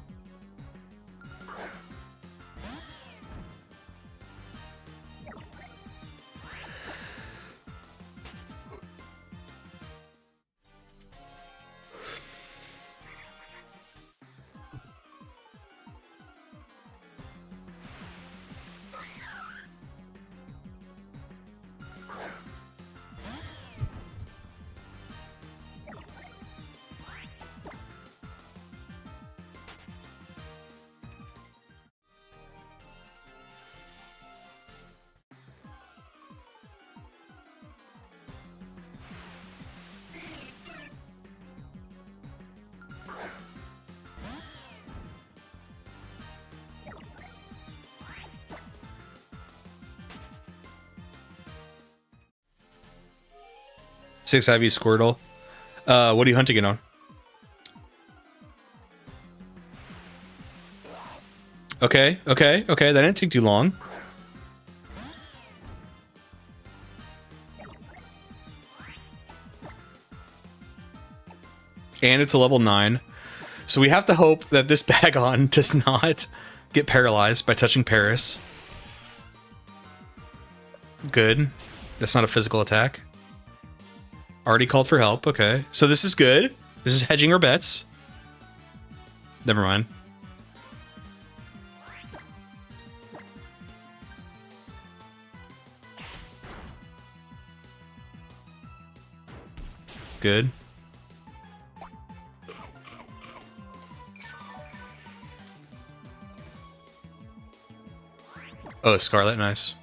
Six IV Squirtle. What are you hunting it on? Okay. That didn't take too long. And it's a level 9. So we have to hope that this Bagon does not get paralyzed by touching Paris. Good. That's not a physical attack. Already called for help. Okay. So this is good. This is hedging our bets. Never mind. Good. Oh, Scarlet, nice.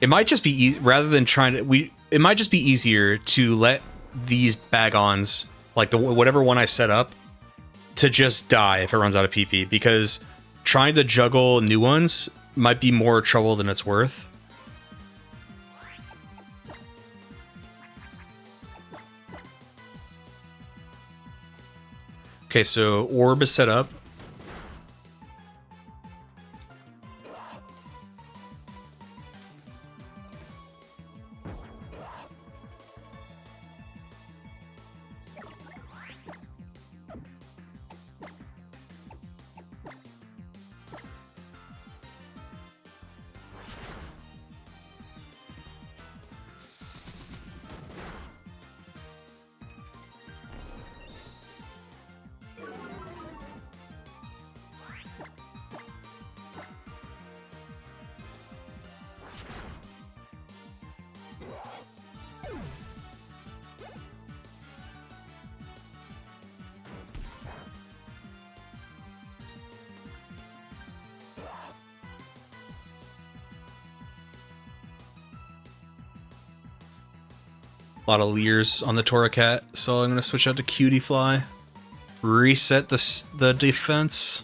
It might just be rather than trying to it might just be easier to let these Bagons, like the whatever one I set up, to just die if it runs out of PP, because trying to juggle new ones might be more trouble than it's worth. Okay, so Orb is set up. A lot of Leers on the Torracat, so I'm going to switch out to Cutie Fly. Reset the defense.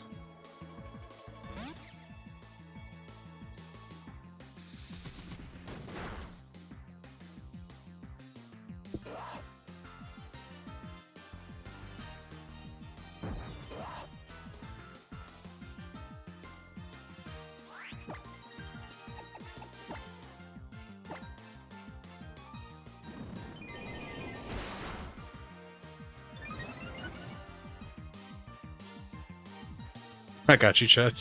I got you, Chad.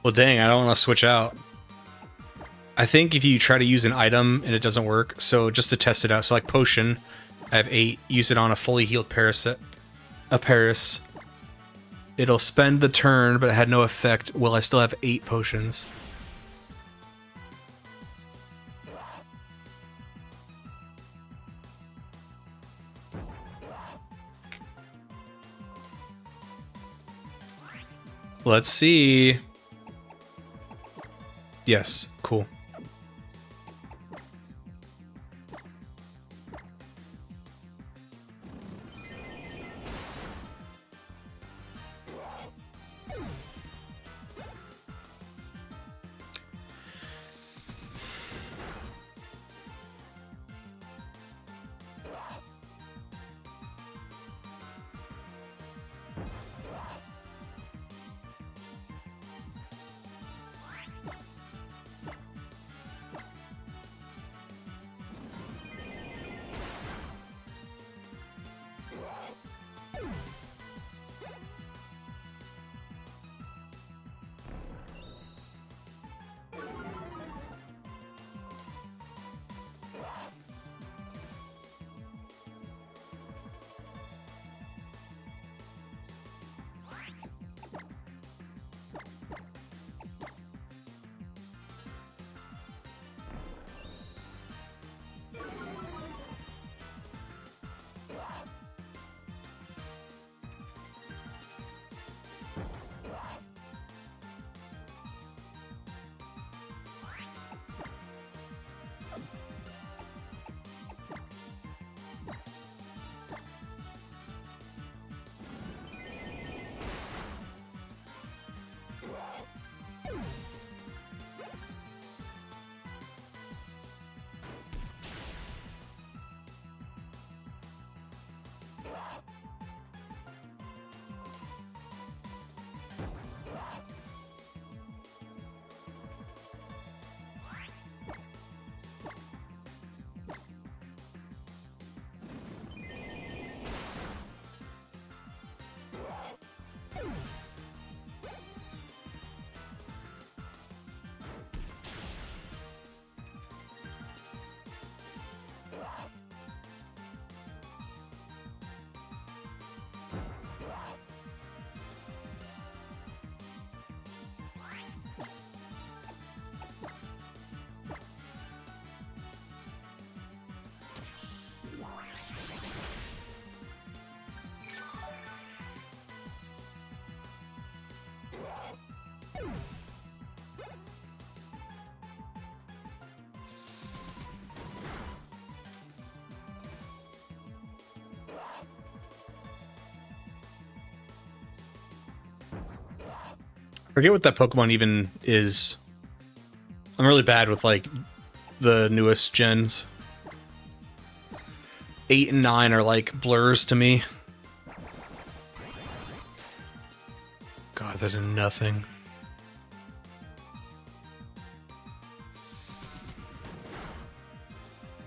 Well, dang, I don't want to switch out. I think if you try to use an item and it doesn't work, so just to test it out, so like potion, I have 8, use it on a fully healed Paris. It'll spend the turn, but it had no effect. Will I still have 8 potions? Let's see. Yes, cool. Forget what that Pokemon even is. I'm really bad with like the newest gens. 8 and 9 are like blurs to me. God, that did nothing.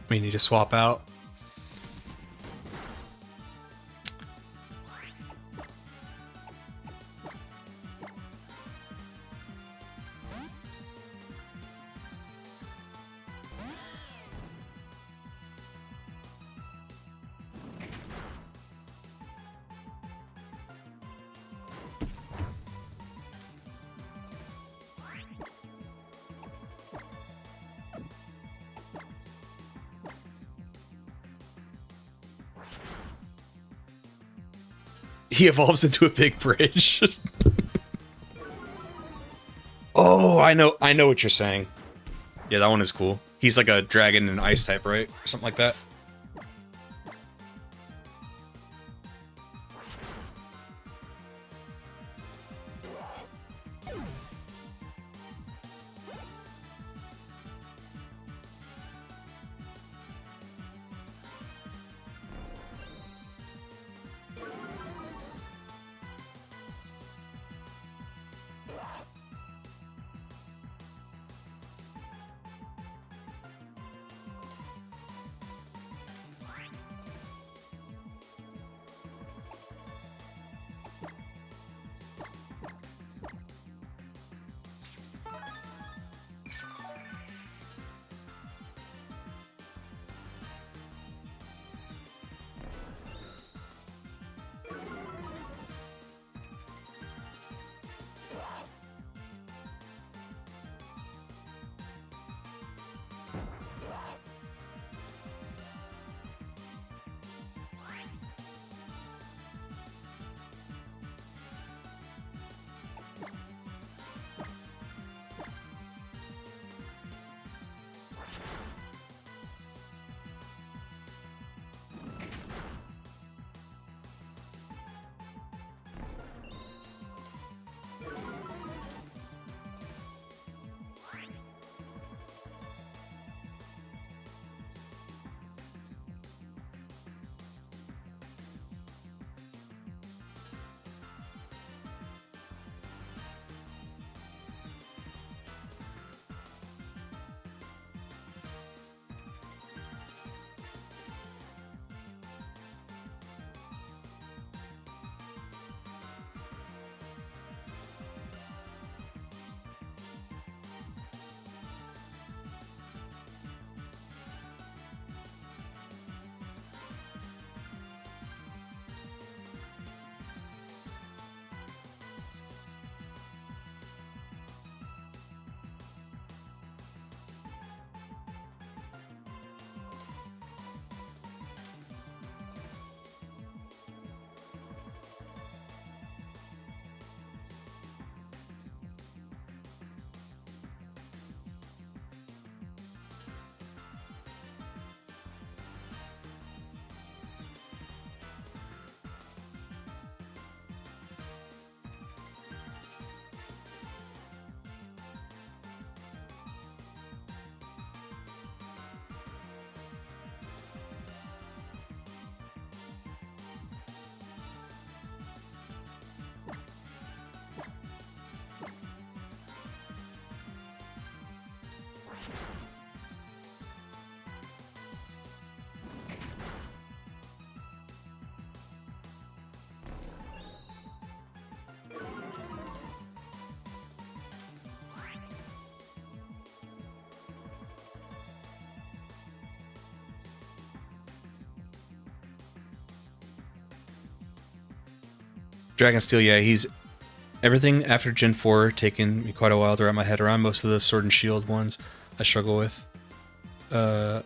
We need to swap out. He evolves into a big bridge. Oh, I know what you're saying. Yeah, that one is cool. He's like a dragon and ice type, right? Or something like that. Dragonsteel, yeah, he's everything after Gen 4 taken me quite a while to wrap my head around. Most of the Sword and Shield ones I struggle with. Pokemon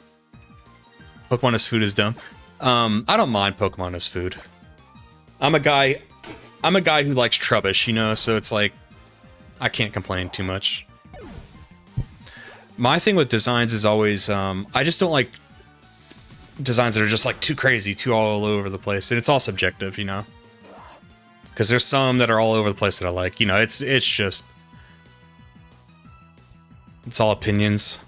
as food is dumb. I don't mind Pokemon as food. I'm a guy who likes Trubbish, you know, so it's like I can't complain too much. My thing with designs is always I just don't like designs that are just like too crazy, too all over the place. And it's all subjective, you know. Because there's some that are all over the place that I like. You know, it's just it's all opinions.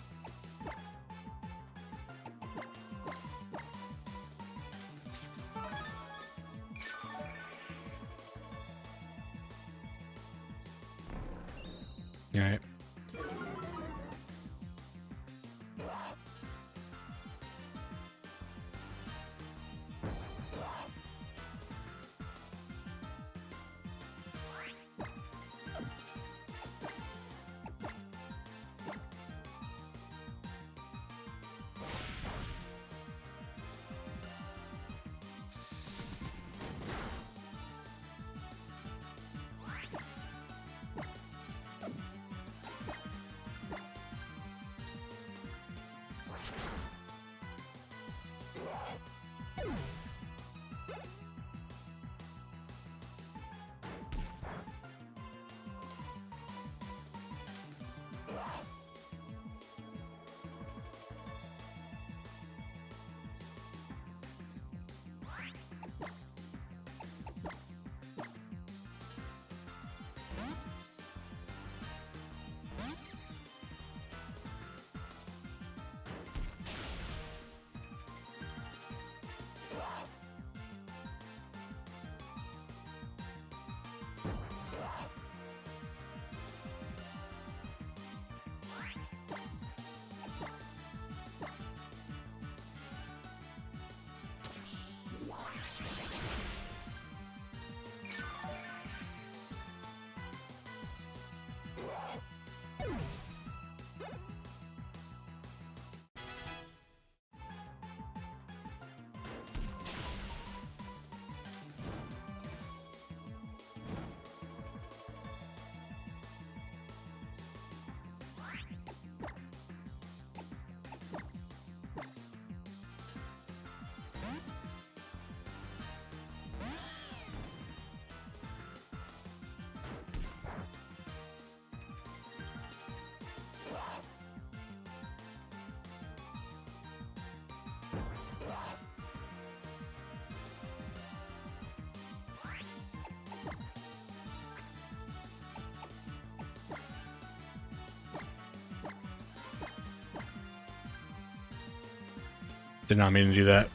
All right. Did not mean to do that.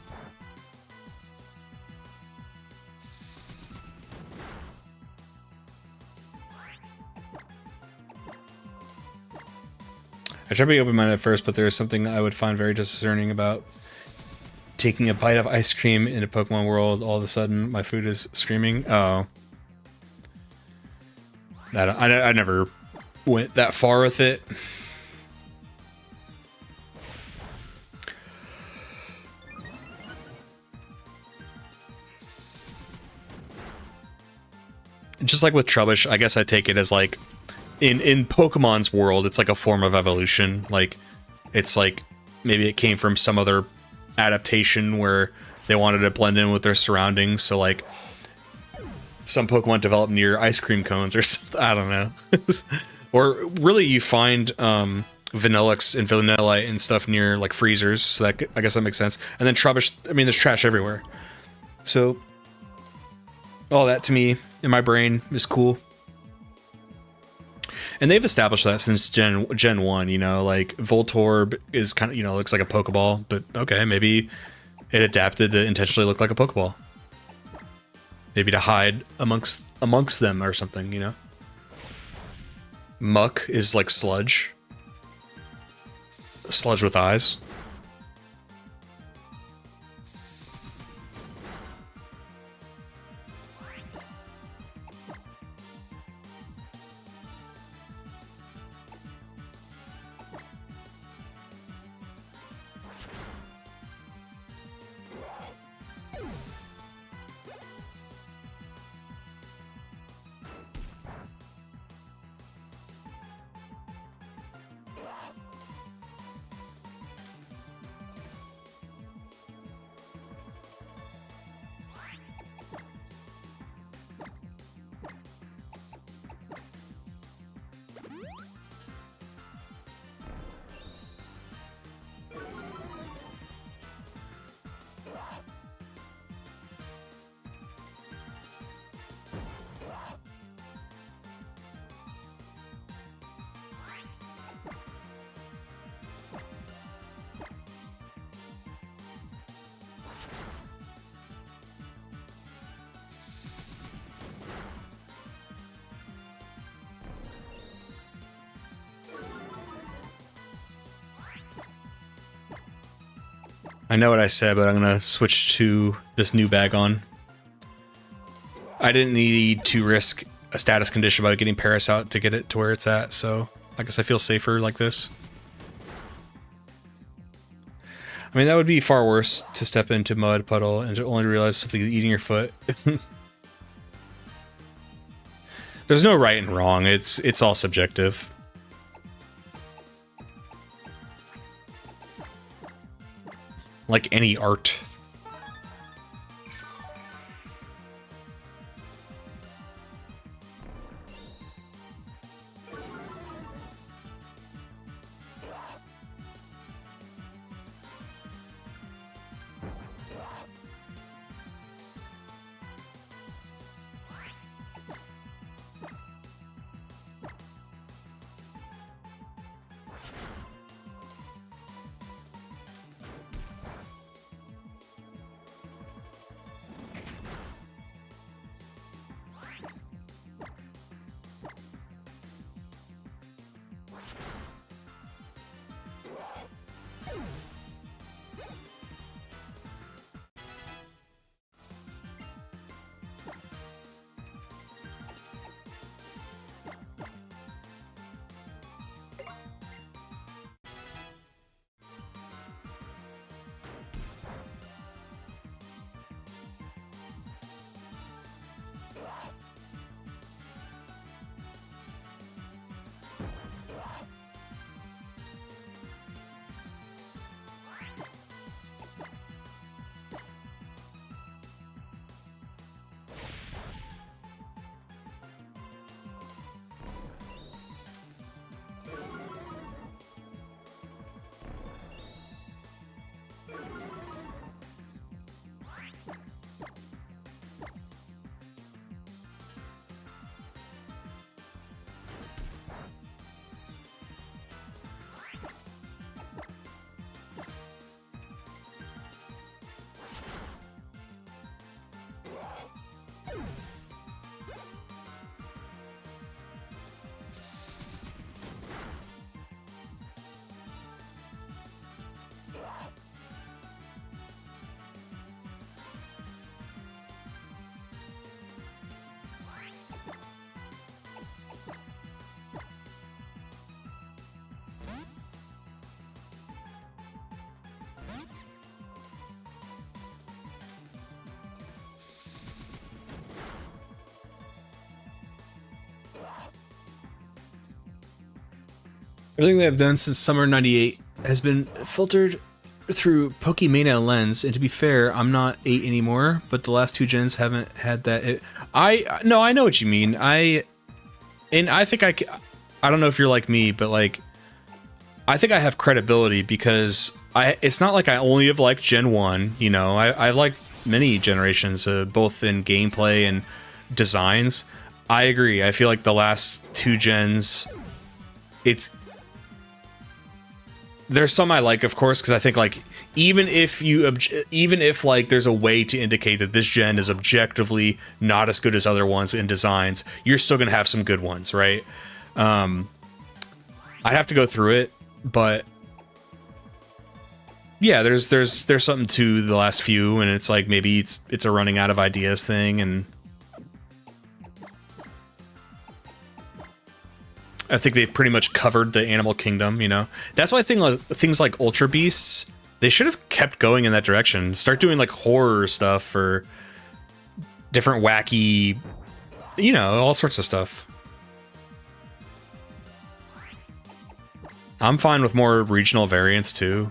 I try to be open-minded at first, but there is something I would find very discerning about taking a bite of ice cream in a Pokemon world. All of a sudden, my food is screaming. Oh. I never went that far with it. Just like with Trubbish, I guess I take it as like in Pokemon's world, it's like a form of evolution. Like it's like maybe it came from some other adaptation where they wanted to blend in with their surroundings. So like some Pokemon develop near ice cream cones or something. I don't know. Or really you find Vanillix and Vanillite and stuff near like freezers. So that I guess that makes sense. And then Trubbish, I mean, there's trash everywhere. So all that to me in my brain is cool. And they've established that since Gen 1, you know, like Voltorb is kind of, you know, looks like a Pokeball, but okay, maybe it adapted to intentionally look like a Pokeball. Maybe to hide amongst them or something, you know? Muck is like sludge. Sludge with eyes. I know what I said, but I'm gonna switch to this new bag on. I didn't need to risk a status condition by getting Paris out to get it to where it's at, so I guess I feel safer like this. I mean, that would be far worse to step into mud puddle and to only realize something eating your foot. There's no right and wrong. It's all subjective. Like any art. Everything that I've done since summer '98 has been filtered through Pokemania lens, and to be fair, I'm not 8 anymore, but the last 2 gens haven't had that. I know what you mean. I think I don't know if you're like me, but like, I think I have credibility because it's not like I only have liked Gen 1, you know, I've liked many generations, both in gameplay and designs. I agree. I feel like the last 2 gens, there's some I like, of course, because I think like even if like there's a way to indicate that this gen is objectively not as good as other ones in designs, you're still gonna have some good ones, right? I'd have to go through it, but yeah, there's something to the last few, and it's like maybe it's a running out of ideas thing, and I think they've pretty much covered the animal kingdom, you know? That's why I think things like Ultra Beasts, they should have kept going in that direction. Start doing like horror stuff for different wacky, you know, all sorts of stuff. I'm fine with more regional variants too.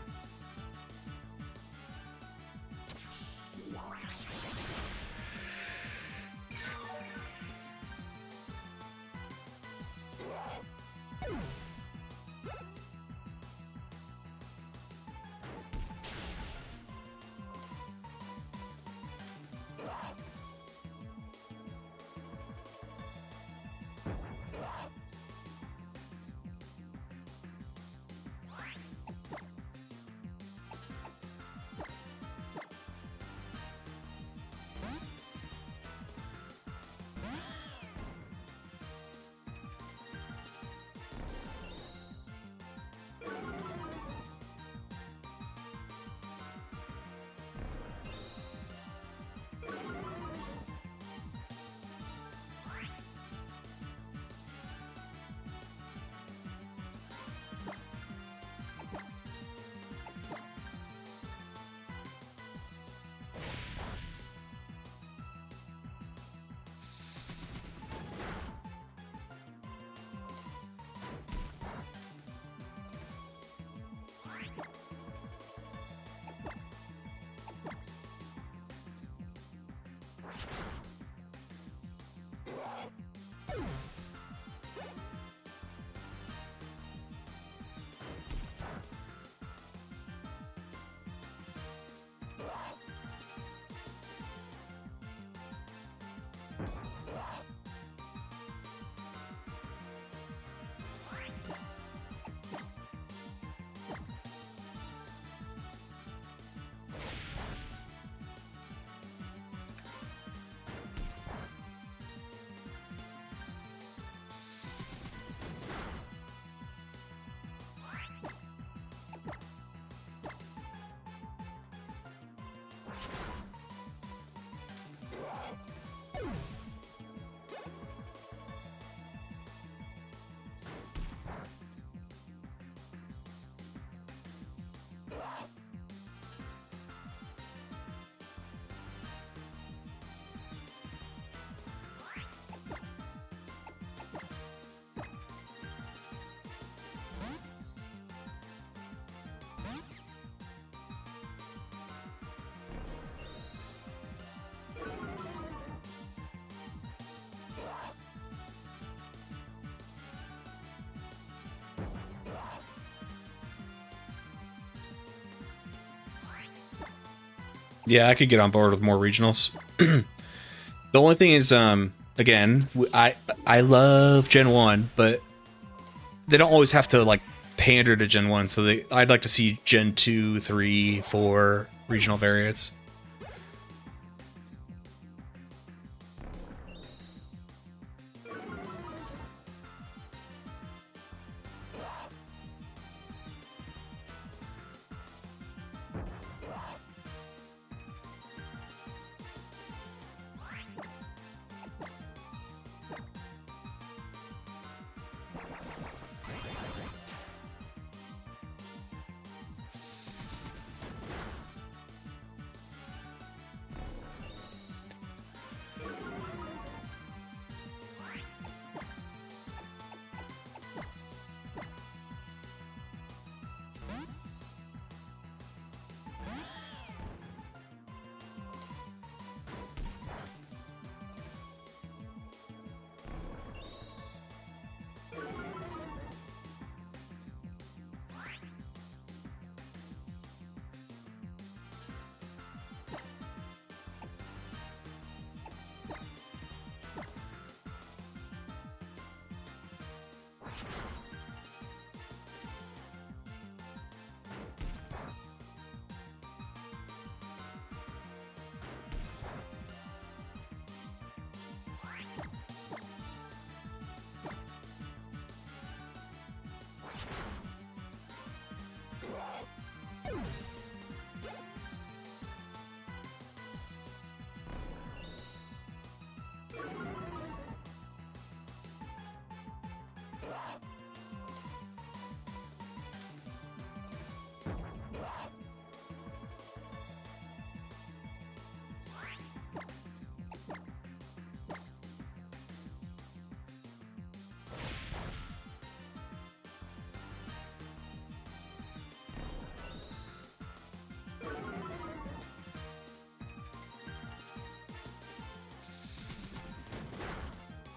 Yeah, I could get on board with more regionals. The only thing is, again, I love Gen 1, but they don't always have to like pander to Gen 1. So I'd like to see Gen 2, 3, 4 regional variants.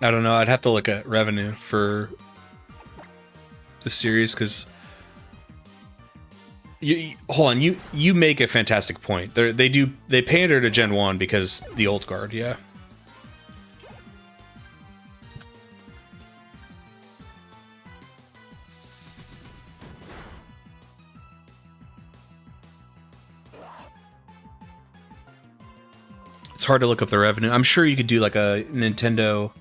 I don't know. I'd have to look at revenue for the series because hold on. You make a fantastic point. They pander to Gen 1 because the old guard. Yeah. It's hard to look up the revenue. I'm sure you could do like a Nintendo.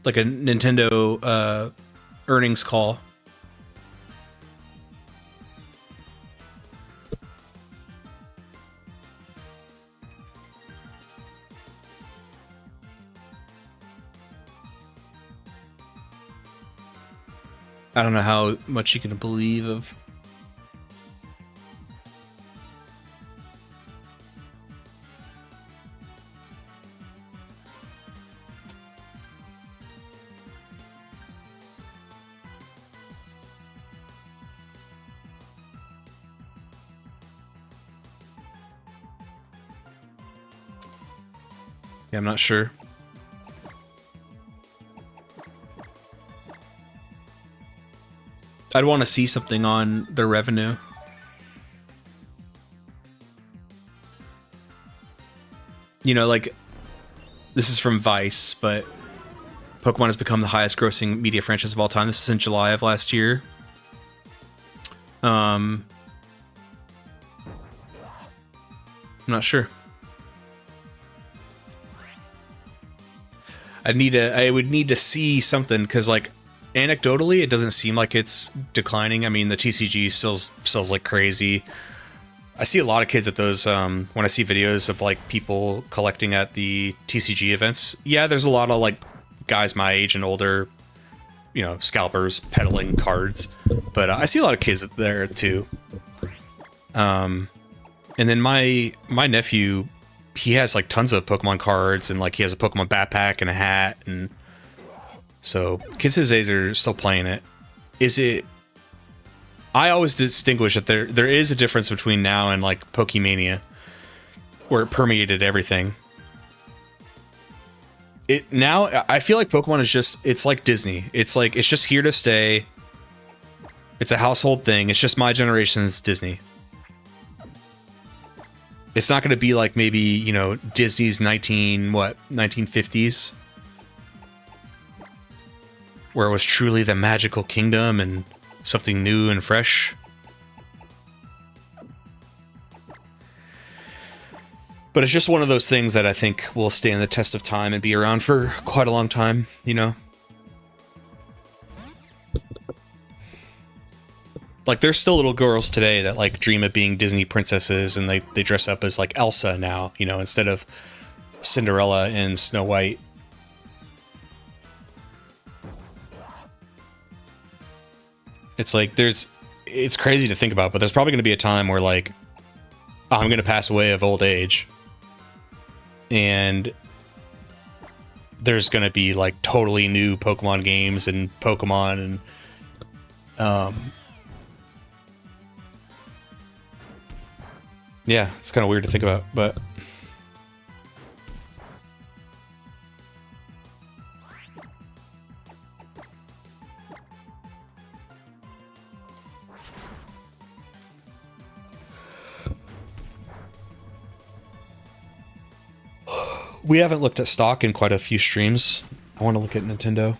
Like a Nintendo earnings call. I don't know how much you can believe of. Yeah, I'm not sure. I'd want to see something on their revenue. You know, like, this is from Vice, but Pokemon has become the highest grossing media franchise of all time. This is in July of last year. I'm not sure. I would need to see something because, like, anecdotally, it doesn't seem like it's declining. I mean, the TCG still sells like crazy. I see a lot of kids at those. When I see videos of like people collecting at the TCG events, yeah, there's a lot of like guys my age and older, you know, scalpers peddling cards. But I see a lot of kids there too. And then my nephew, he has like tons of Pokemon cards, and like he has a Pokemon backpack and a hat, and so kids his age are still playing it. Is it? I always distinguish that there is a difference between now and like Pokemania, where it permeated everything. it now I feel like Pokemon is just, it's like Disney. It's like it's just here to stay. It's a household thing. It's just my generation's Disney. It's not going to be like maybe, you know, Disney's 1950s, where it was truly the magical kingdom and something new and fresh. But it's just one of those things that I think will stand the test of time and be around for quite a long time, you know? Like, there's still little girls today that, like, dream of being Disney princesses, and they dress up as, like, Elsa now, you know, instead of Cinderella and Snow White. It's like, it's crazy to think about, but there's probably going to be a time where, like, I'm going to pass away of old age. And there's going to be, like, totally new Pokemon games and Pokemon and, yeah, it's kind of weird to think about, but... We haven't looked at stock in quite a few streams. I want to look at Nintendo.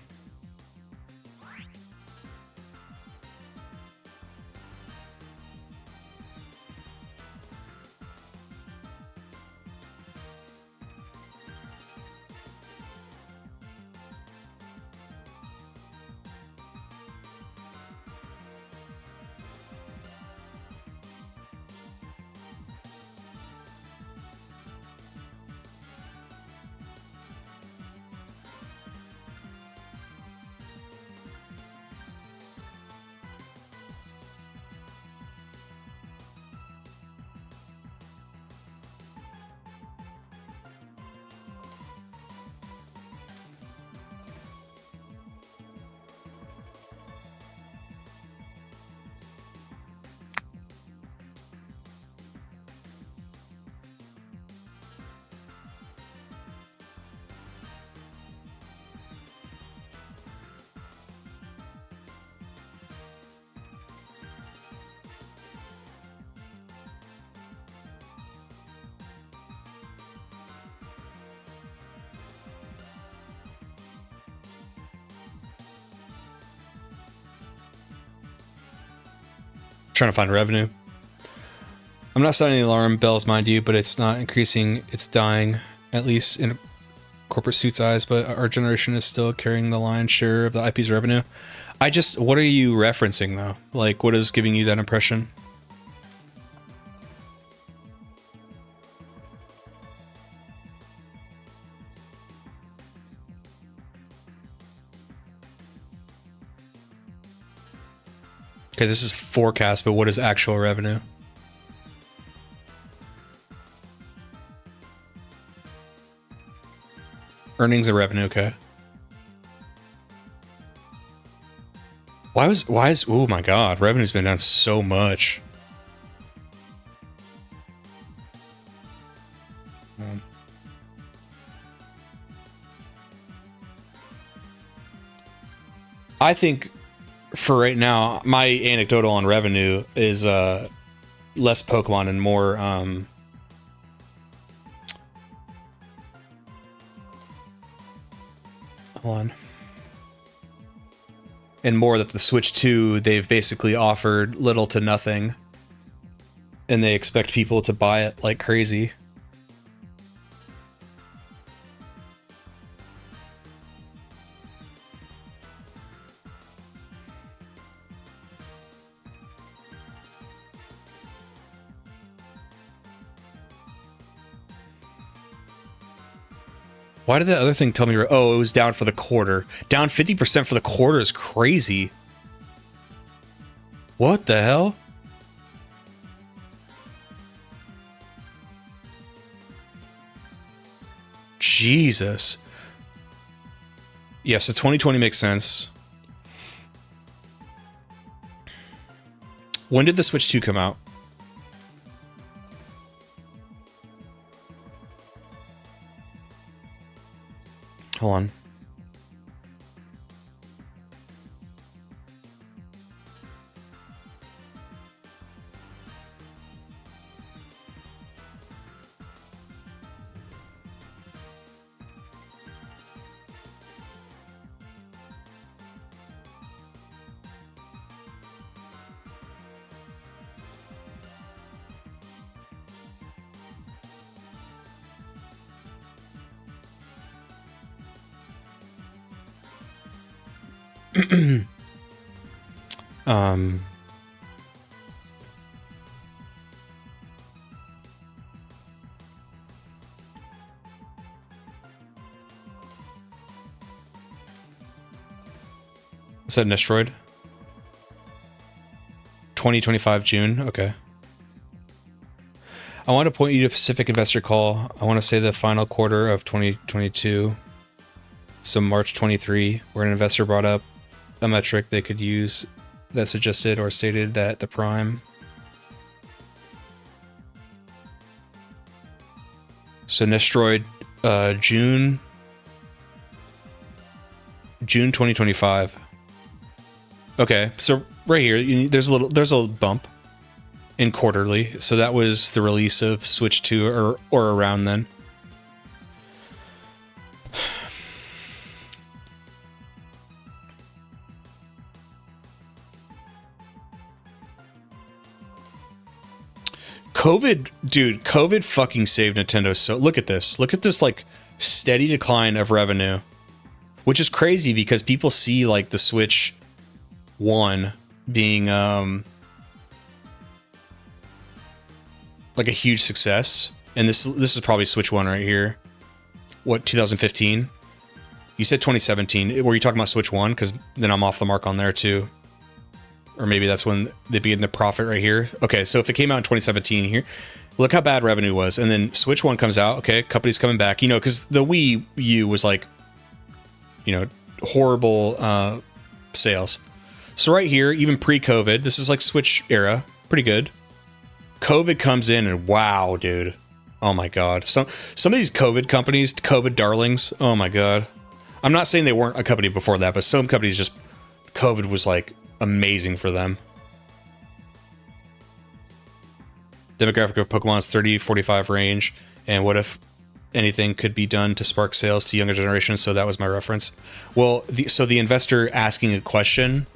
Trying to find revenue. I'm not sounding the alarm bells, mind you, but it's not increasing, it's dying, at least in corporate suits' eyes, but our generation is still carrying the lion's share of the IP's revenue. What are you referencing, though? Like, what is giving you that impression? Okay, this is forecast, but what is actual revenue? Earnings and revenue, okay. Why is, oh my god, revenue's been down so much. I think for right now, my anecdotal on revenue is less Pokemon and more hold on. And more that the Switch 2, they've basically offered little to nothing. And they expect people to buy it like crazy. Why did that other thing tell me? Oh, it was down for the quarter. Down 50% for the quarter is crazy. What the hell? Jesus. Yeah, so 2020 makes sense. When did the Switch 2 come out? Hold Hold on. um is that Nestroid? 2025 June. Okay. I want to point you to Pacific Investor Call. I want to say the final quarter of 2022. So March 23, where an investor brought up a metric they could use that suggested or stated that the prime. So Nestroid, June 2025. Okay, so right here, there's a bump in quarterly. So that was the release of Switch 2 or around then. COVID fucking saved Nintendo. So look at this like steady decline of revenue, which is crazy because people see like the Switch 1 being like a huge success, and this is probably Switch 1 right here. What, 2015? You said 2017. Were you talking about Switch 1? Because then I'm off the mark on there too. Or maybe that's when they begin to profit right here. Okay, so if it came out in 2017 here, look how bad revenue was. And then Switch 1 comes out, okay, company's coming back. You know, because the Wii U was like, you know, horrible sales. So right here, even pre-COVID, this is like Switch era, pretty good. COVID comes in and wow, dude. Oh my God. Some of these COVID companies, COVID darlings, oh my God. I'm not saying they weren't a company before that, but some companies just, COVID was like amazing for them. Demographic of Pokemon's 30-45 range, and what if anything could be done to spark sales to younger generations? So that was my reference. Well, the investor asking a question,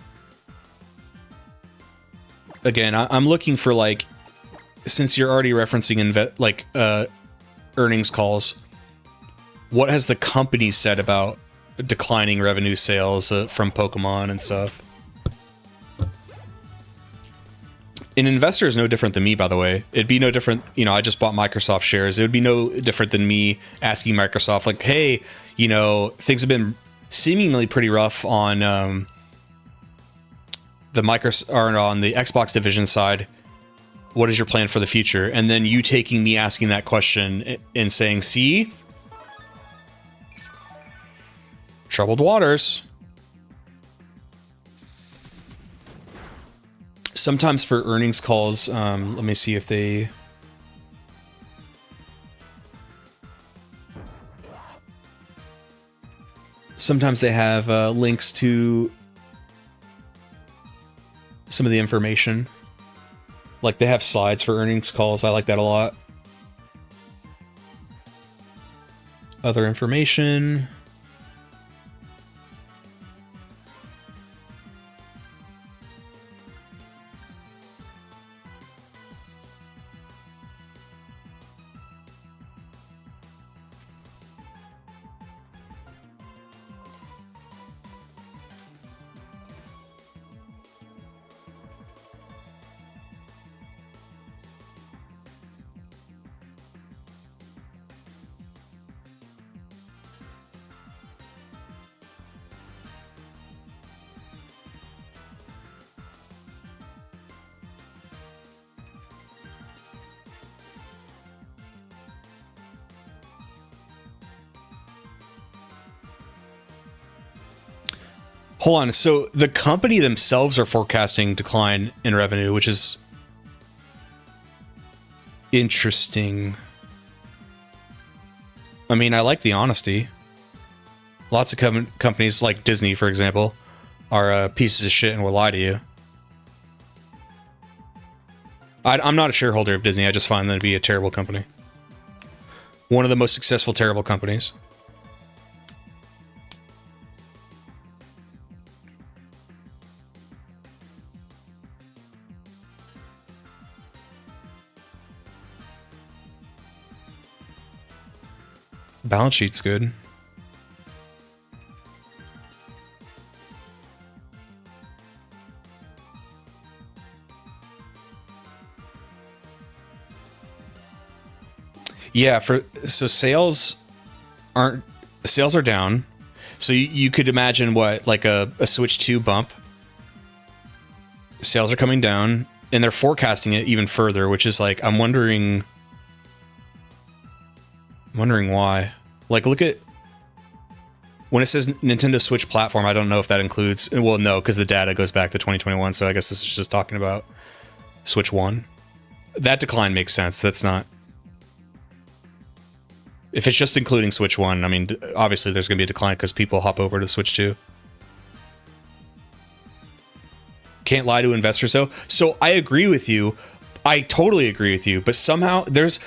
again, I'm looking for, like, since you're already referencing earnings calls, what has the company said about declining revenue sales from Pokemon and stuff? An investor is no different than me, by the way. It'd be no different. You know, I just bought Microsoft shares. It would be no different than me asking Microsoft, like, hey, you know, things have been seemingly pretty rough on the Xbox division side. What is your plan for the future? And then you taking me asking that question and saying, see, troubled waters. Sometimes for earnings calls, let me see if they... Sometimes they have links to some of the information. Like they have slides for earnings calls. I like that a lot. Other information. Hold on. So the company themselves are forecasting decline in revenue, which is interesting. I mean, I like the honesty. Lots of companies like Disney, for example, are pieces of shit and will lie to you. I'm not a shareholder of Disney. I just find them to be a terrible company. One of the most successful terrible companies. Balance sheet's good. Yeah, so sales are down. So you could imagine what, like a Switch 2 bump. Sales are coming down, and they're forecasting it even further, which is like, I'm wondering why. Like, look at when it says Nintendo Switch platform. I don't know if that includes, well, no, because the data goes back to 2021. So I guess this is just talking about Switch 1. That decline makes sense. That's not. If it's just including Switch 1, I mean, obviously there's going to be a decline because people hop over to Switch 2. Can't lie to investors, though. So I agree with you. I totally agree with you. But somehow there's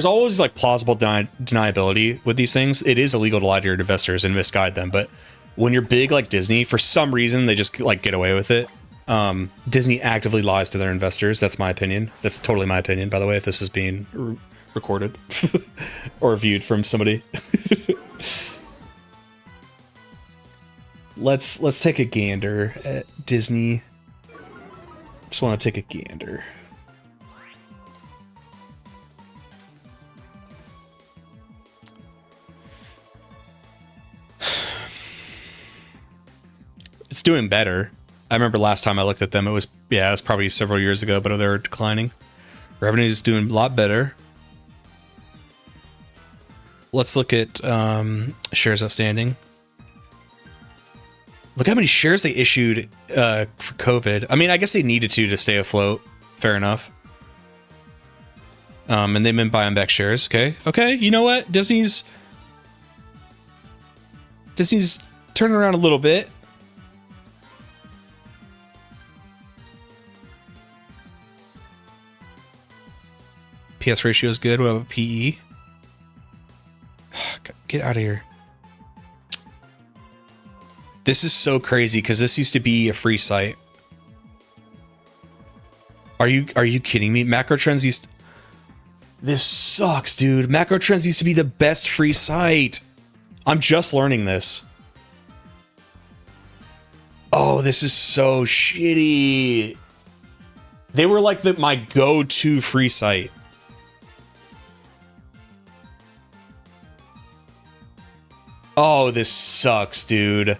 always like plausible deniability with these things. It is illegal to lie to your investors and misguide them. But when you're big like Disney, for some reason, they just like get away with it. Disney actively lies to their investors. That's my opinion. That's totally my opinion, by the way, if this is being recorded or viewed from somebody. Let's take a gander at Disney. Just want to take a gander. It's doing better. I remember last time I looked at them, it was probably several years ago, but they were declining. Revenue's doing a lot better. Let's look at shares outstanding. Look how many shares they issued for COVID. I mean, I guess they needed to stay afloat. Fair enough. And they've been buying back shares. Okay. You know what? Disney's turning around a little bit. PS ratio is good. What about PE? Get out of here. This is so crazy because this used to be a free site. Are you kidding me? Macrotrends used. This sucks, dude. Macrotrends used to be the best free site. I'm just learning this. Oh, this is so shitty. They were like my go-to free site. Oh, this sucks, dude.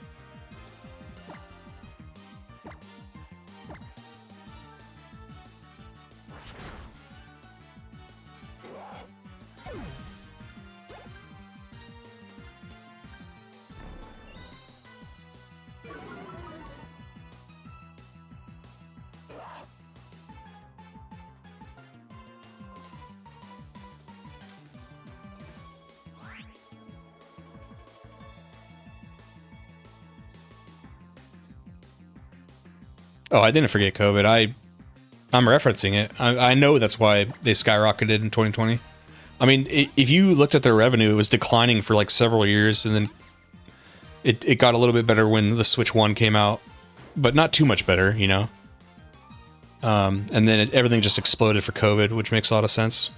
Oh, I didn't forget COVID. I'm referencing it. I know that's why they skyrocketed in 2020. I mean, if you looked at their revenue, it was declining for like several years, and then it got a little bit better when the Switch 1 came out, but not too much better, you know? And then everything just exploded for COVID, which makes a lot of sense.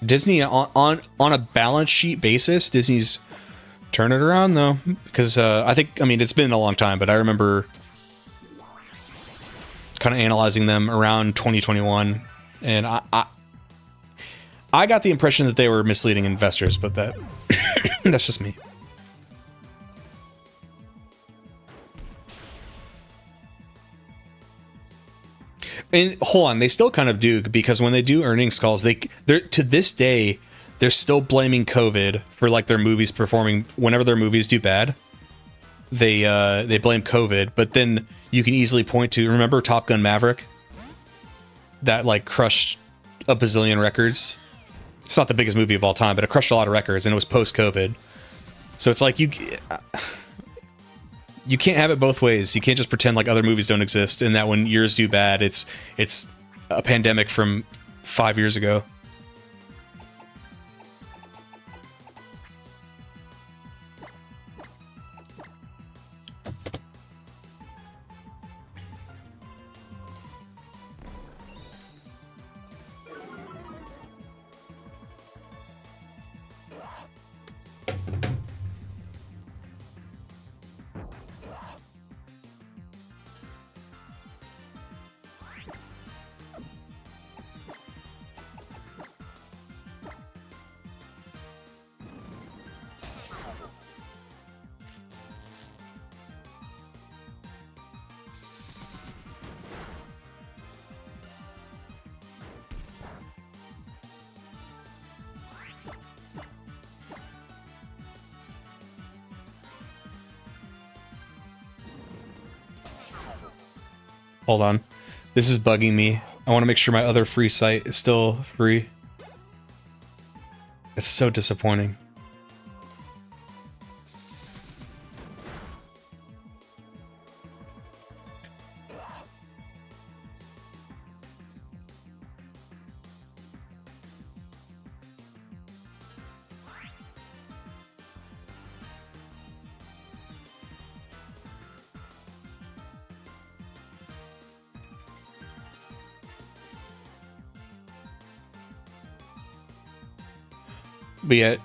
Disney, on a balance sheet basis, Disney's turn it around though, because I mean it's been a long time, but I remember kind of analyzing them around 2021, and I got the impression that they were misleading investors, but that's just me. And hold on, they still kind of do, because when they do earnings calls, they're to this day they're still blaming COVID for like their movies performing. Whenever their movies do bad, they blame COVID. But then you can easily point to, remember Top Gun Maverick? That like crushed a bazillion records. It's not the biggest movie of all time, but it crushed a lot of records, and it was post-COVID. So it's like you can't have it both ways. You can't just pretend like other movies don't exist, and that when yours do bad, it's a pandemic from 5 years ago. Hold on. This is bugging me. I want to make sure my other free site is still free. It's so disappointing. But yet,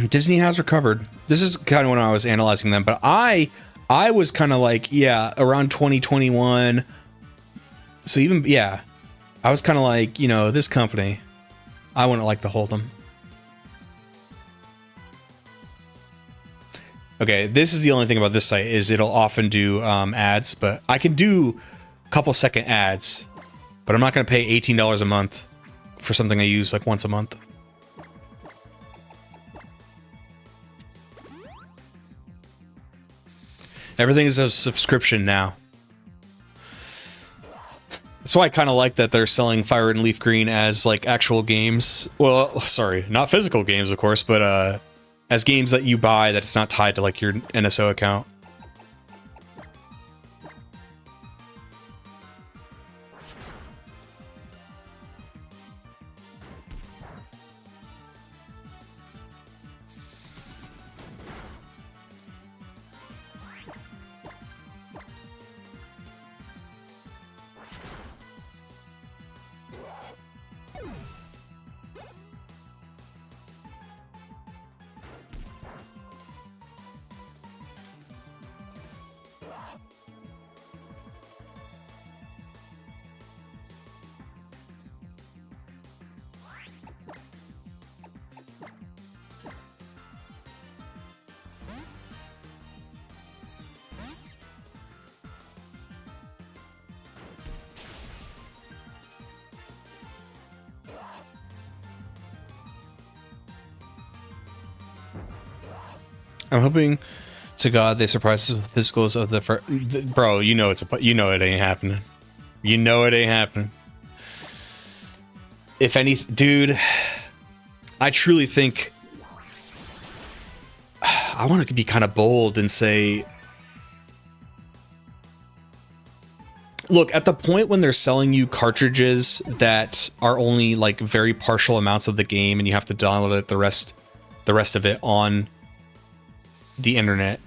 Disney has recovered. This is kind of when I was analyzing them, but I was kind of like, yeah, around 2021. So even, yeah, I was kind of like, you know, this company, I wouldn't like to hold them. Okay, this is the only thing about this site is it'll often do ads, but I can do a couple second ads, but I'm not going to pay $18 a month for something I use like once a month. Everything is a subscription now. That's why I kind of like that they're selling Fire and Leaf Green as like actual games. Well, sorry, not physical games, of course, but as games that you buy that it's not tied to like your NSO account. I'm hoping to God they surprise us with physicals of the first. Bro, you know you know it ain't happening. You know it ain't happening. If any, dude, I truly think I want to be kind of bold and say, look, at the point when they're selling you cartridges that are only like very partial amounts of the game and you have to download it the rest of it on the internet,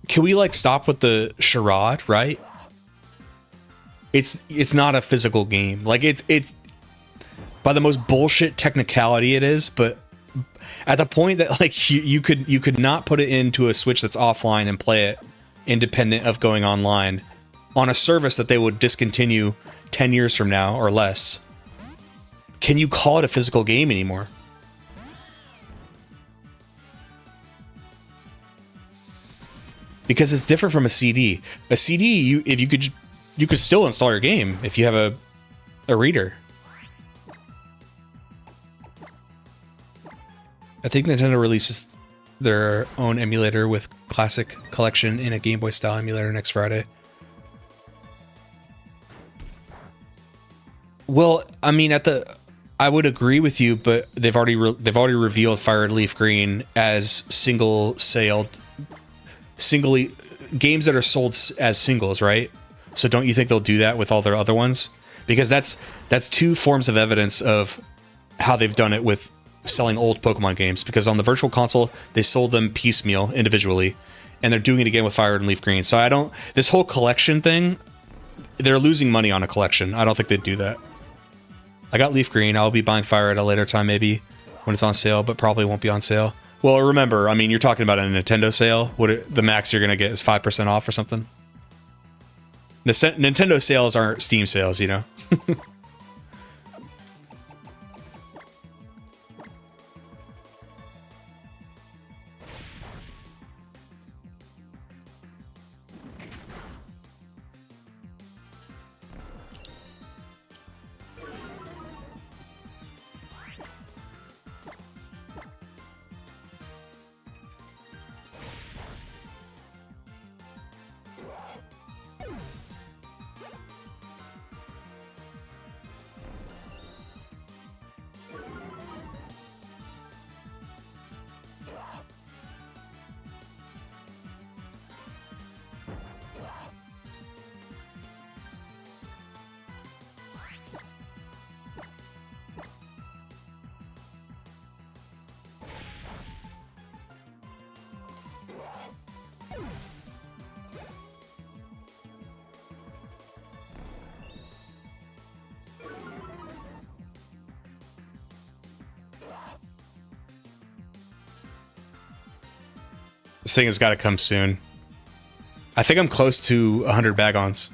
can we like stop with the charade, right? It's not a physical game. Like it's by the most bullshit technicality it is, but at the point that like you could not put it into a Switch that's offline and play it independent of going online on a service that they would discontinue 10 years from now or less, can you call it a physical game anymore? Because it's different from a CD. A CD, you could still install your game if you have a reader. I think Nintendo releases their own emulator with Classic Collection in a Game Boy style emulator next Friday. Well, I mean, I would agree with you, but they've already revealed Fire and Leaf Green as singly games that are sold as singles, right? So don't you think they'll do that with all their other ones? Because that's two forms of evidence of how they've done it with selling old Pokemon games. Because on the Virtual Console, they sold them piecemeal individually, and they're doing it again with Fire and Leaf Green. So I don't. This whole collection thing, they're losing money on a collection. I don't think they'd do that. I got Leaf Green. I'll be buying Fire at a later time, maybe when it's on sale, but probably won't be on sale. Well, remember, I mean, you're talking about a Nintendo sale. The max you're gonna get is 5% off or something. Nintendo sales aren't Steam sales, you know. This thing has got to come soon. I think I'm close to 100 Bagons.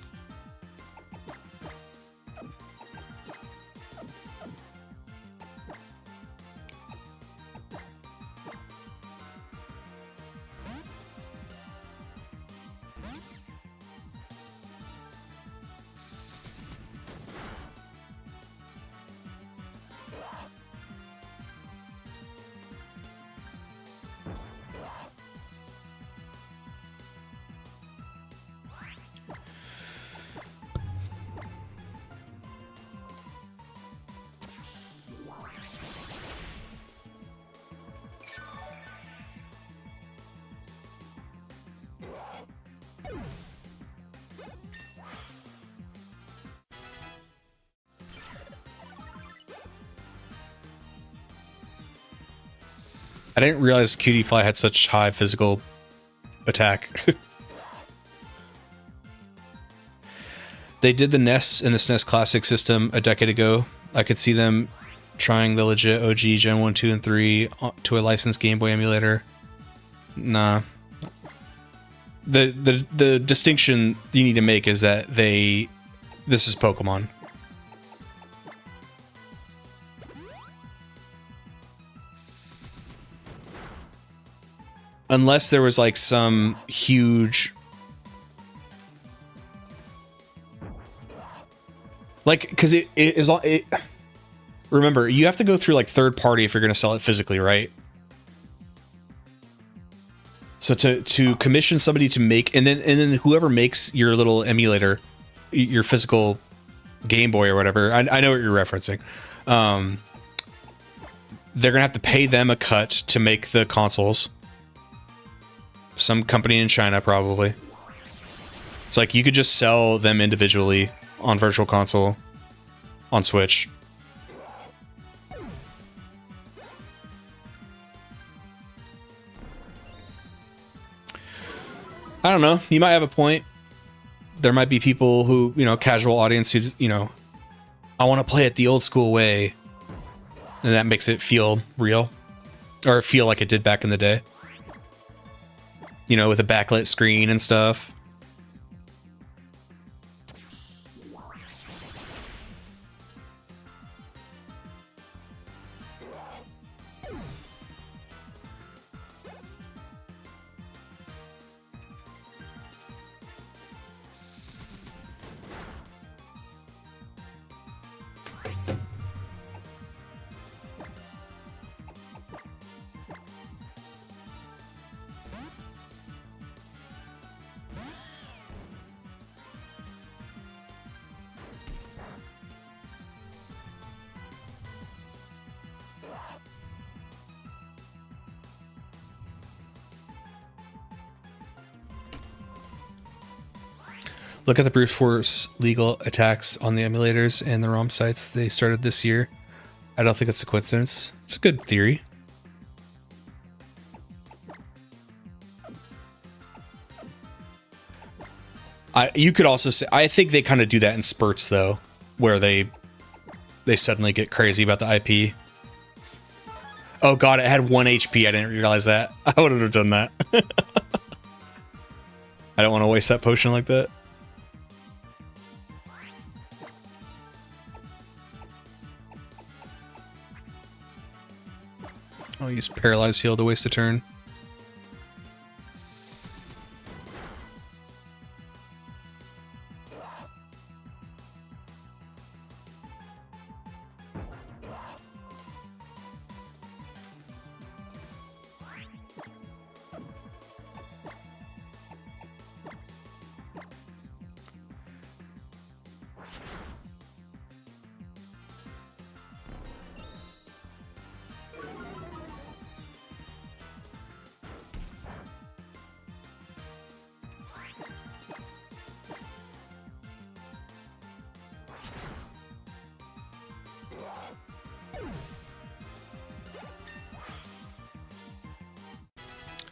I didn't realize Cutiefly had such high physical attack. They did the NES in the SNES Classic system a decade ago. I could see them trying the legit OG Gen 1, 2, and 3 to a licensed Game Boy emulator. Nah. The distinction you need to make is that this is Pokemon. Unless there was like some huge, like, because it is. Remember, you have to go through like third party if you're going to sell it physically, right? So to commission somebody to make, and then whoever makes your little emulator, your physical Game Boy or whatever, I know what you're referencing. They're gonna have to pay them a cut to make the consoles. Some company in China, probably. It's like you could just sell them individually on Virtual Console, on Switch. I don't know. You might have a point. There might be people who, you know, casual audience who, you know, I want to play it the old school way. And that makes it feel real. Or feel like it did back in the day. You know, with a backlit screen and stuff. Look at the brute force legal attacks on the emulators and the ROM sites they started this year. I don't think it's a coincidence. It's a good theory. You could also say, I think they kind of do that in spurts though, where they suddenly get crazy about the IP. Oh god, it had 1 HP. I didn't realize that. I wouldn't have done that. I don't want to waste that potion like that. I'll use Paralyze Heal to waste a turn.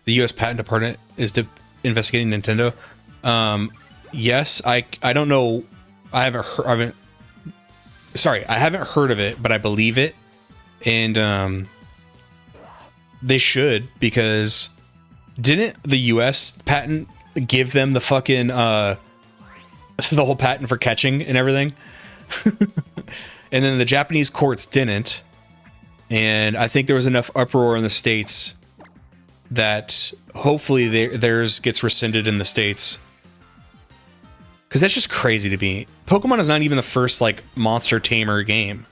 The U.S. Patent Department is investigating Nintendo. Yes, I don't know. I haven't heard of it, but I believe it, and they should, because didn't the U.S. patent give them the fucking the whole patent for catching and everything, and then the Japanese courts didn't, and I think there was enough uproar in the States that hopefully theirs gets rescinded in the States. Because that's just crazy to me. Pokemon is not even the first, like, monster tamer game.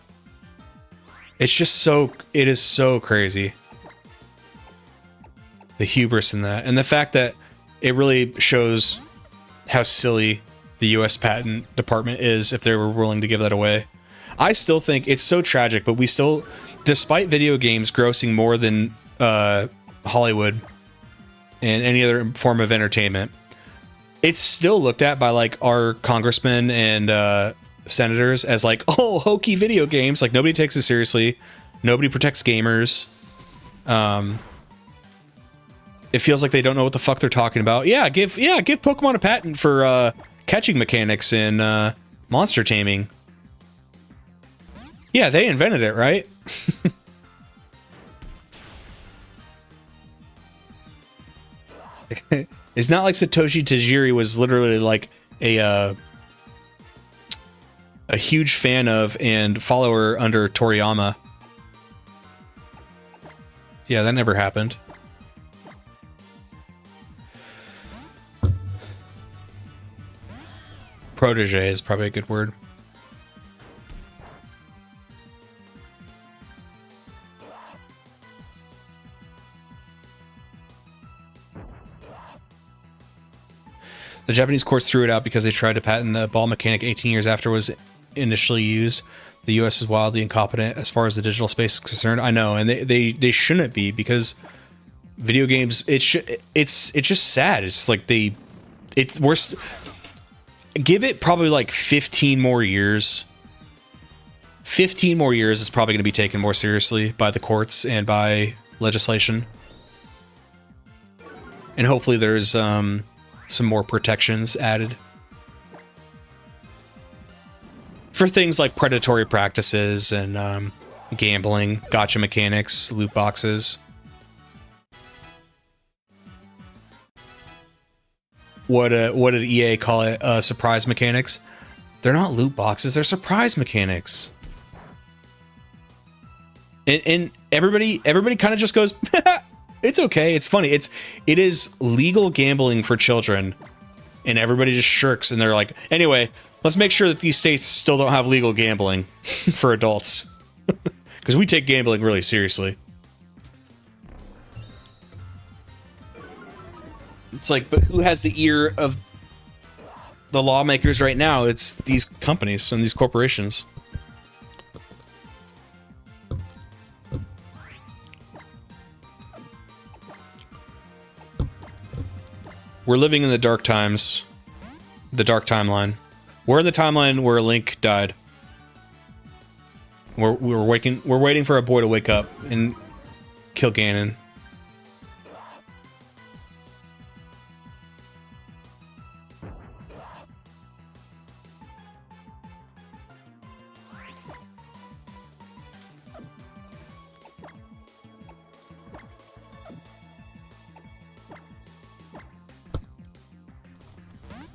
It's just so... It is so crazy. The hubris in that. And the fact that it really shows how silly the U.S. Patent Department is if they were willing to give that away. I still think it's so tragic, but we still... Despite video games grossing more than... Hollywood and any other form of entertainment, it's still looked at by like our congressmen and senators as like, oh, hokey video games. Like nobody takes it seriously. Nobody protects gamers. It feels like they don't know what the fuck they're talking about. Give Pokemon a patent for catching mechanics in monster taming. Yeah, they invented it, right? It's not like Satoshi Tajiri was literally like a huge fan of and follower under Toriyama. Yeah, that never happened. Protege is probably a good word. The Japanese courts threw it out because they tried to patent the ball mechanic 18 years after it was initially used. The U.S. is wildly incompetent as far as the digital space is concerned. I know, and they shouldn't be, because video games, it's just sad. It's like give it probably like 15 more years. 15 more years is probably going to be taken more seriously by the courts and by legislation. And hopefully there's some more protections added for things like predatory practices and gambling, gotcha mechanics, loot boxes. What did EA call it? Surprise mechanics? They're not loot boxes, they're surprise mechanics. And everybody kind of just goes, it's okay, it's funny. It is legal gambling for children, and everybody just shirks, and they're like, anyway, let's make sure that these states still don't have legal gambling for adults. Because we take gambling really seriously. It's like, but who has the ear of the lawmakers right now? It's these companies and these corporations. We're living in the dark times. The Dark Timeline. We're in the timeline where Link died. We're waiting for a boy to wake up and kill Ganon.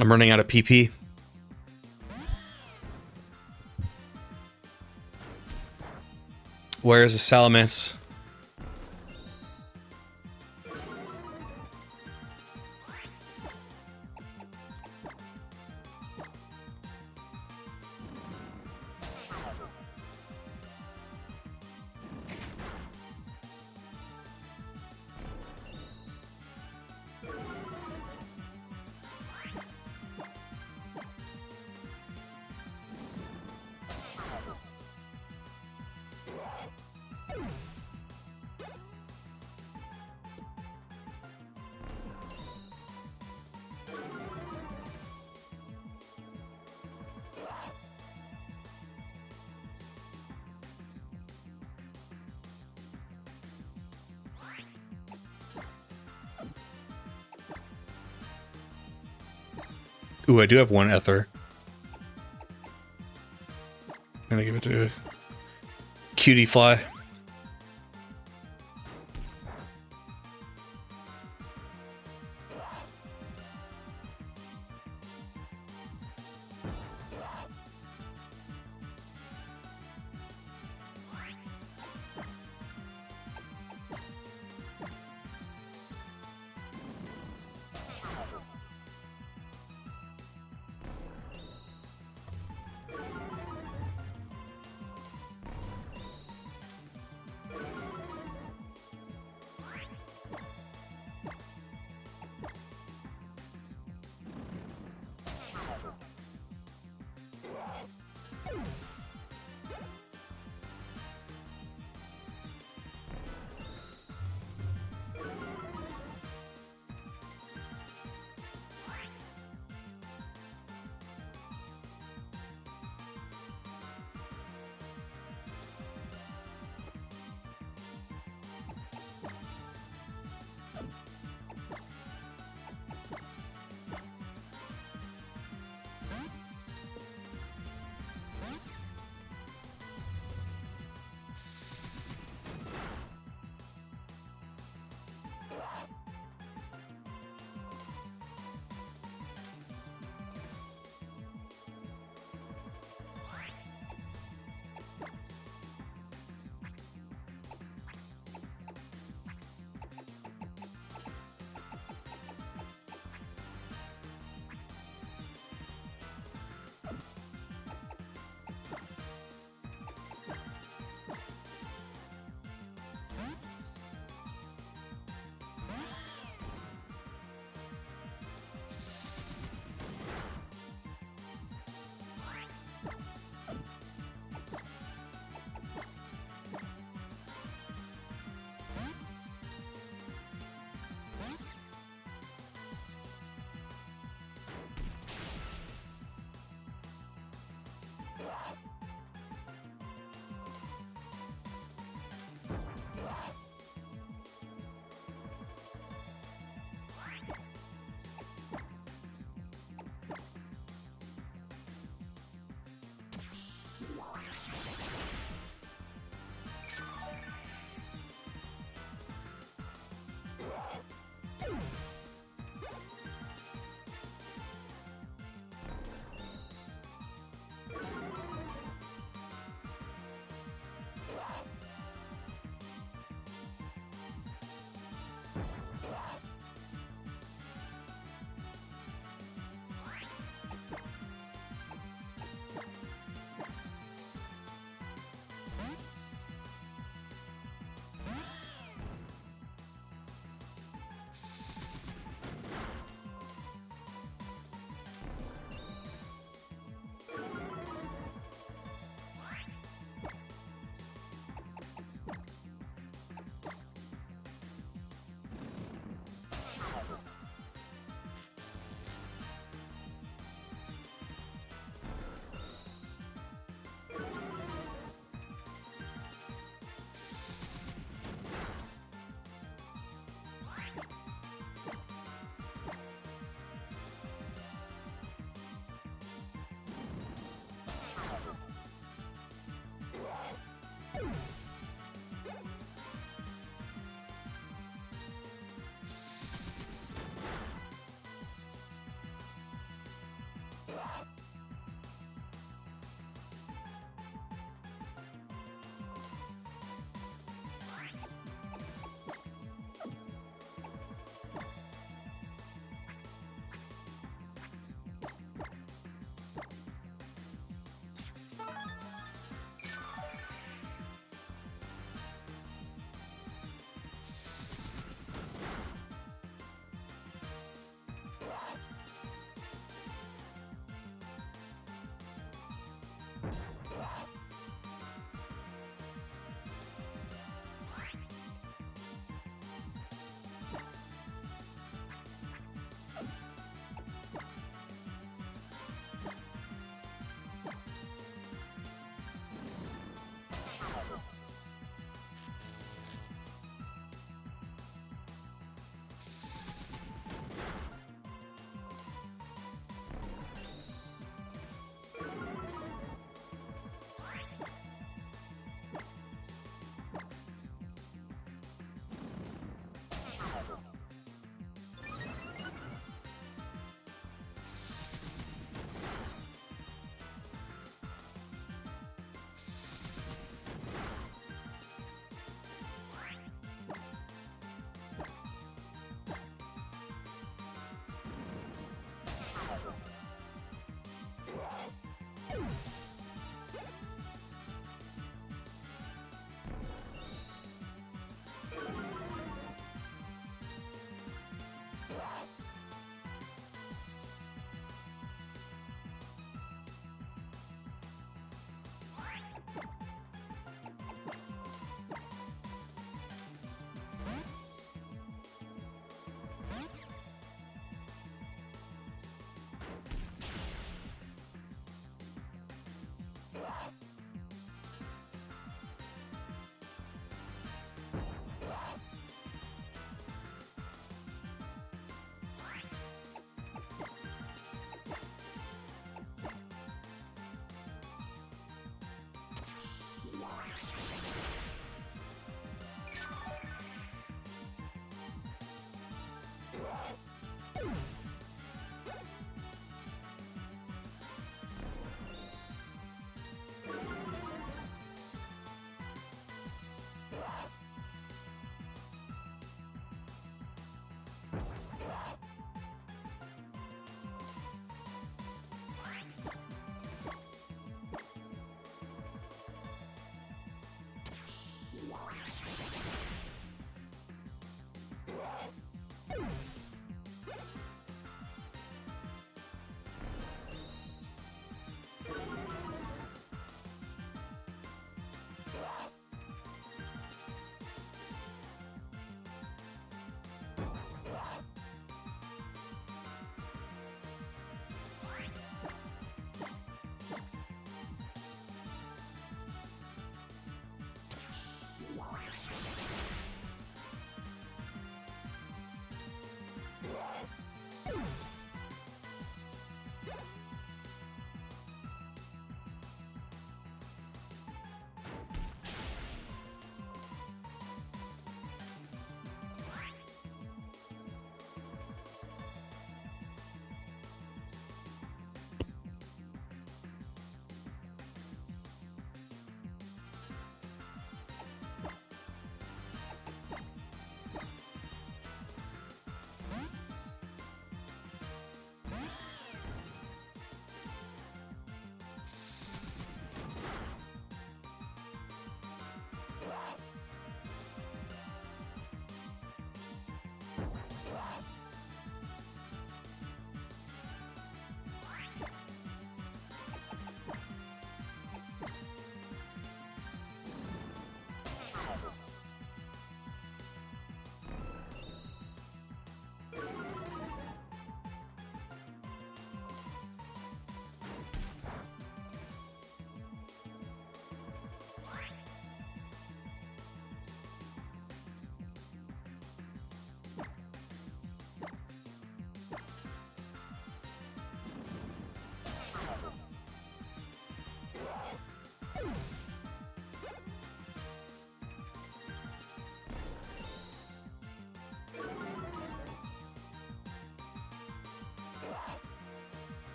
I'm running out of PP. Where's the Salamence? Ooh, I do have one Ether. I'm gonna give it to Cutie Fly.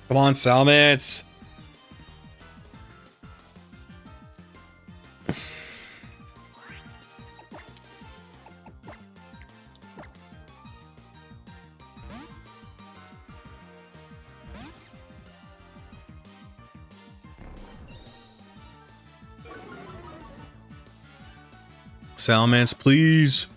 Come on, Salamence. Salamence, please.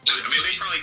I mean, they probably.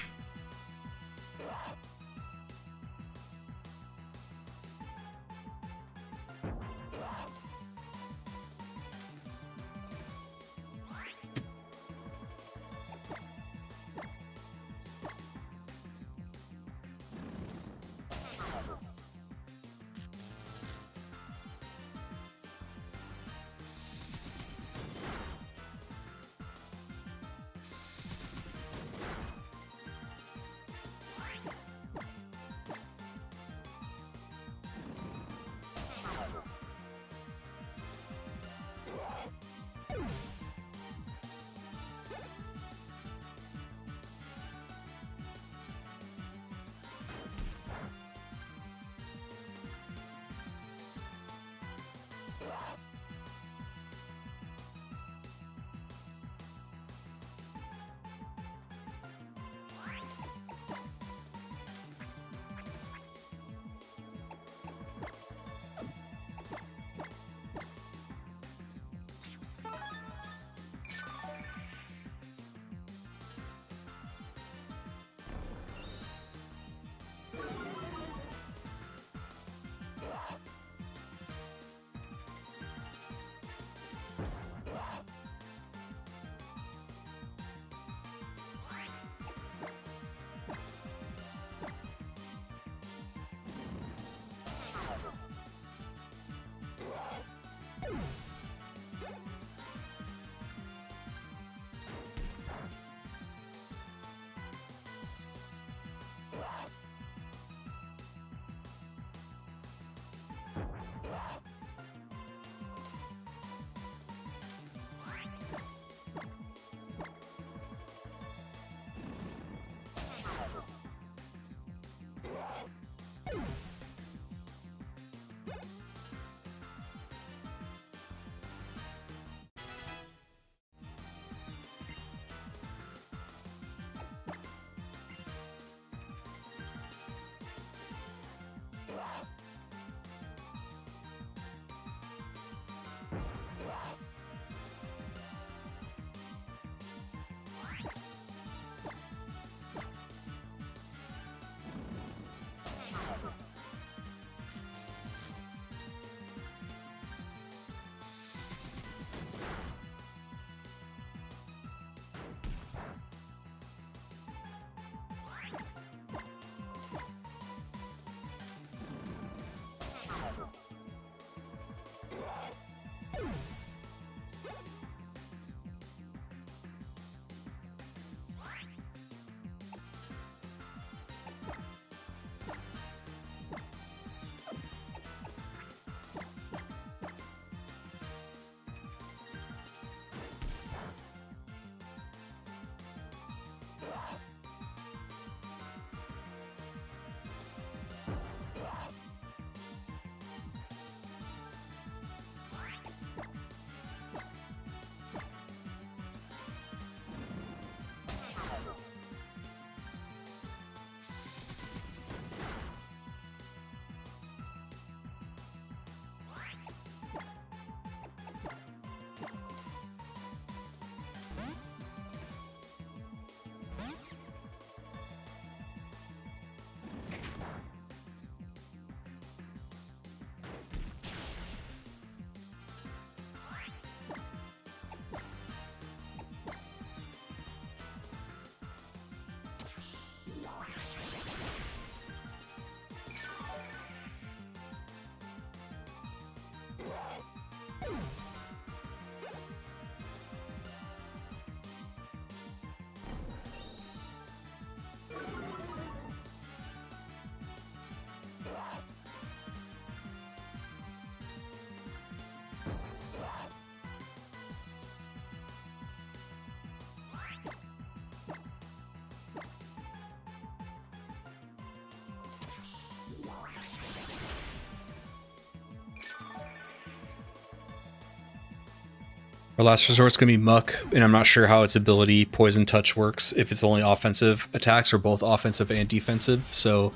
Our last resort's gonna be Muck, and I'm not sure how its ability Poison Touch works, if it's only offensive attacks or both offensive and defensive, so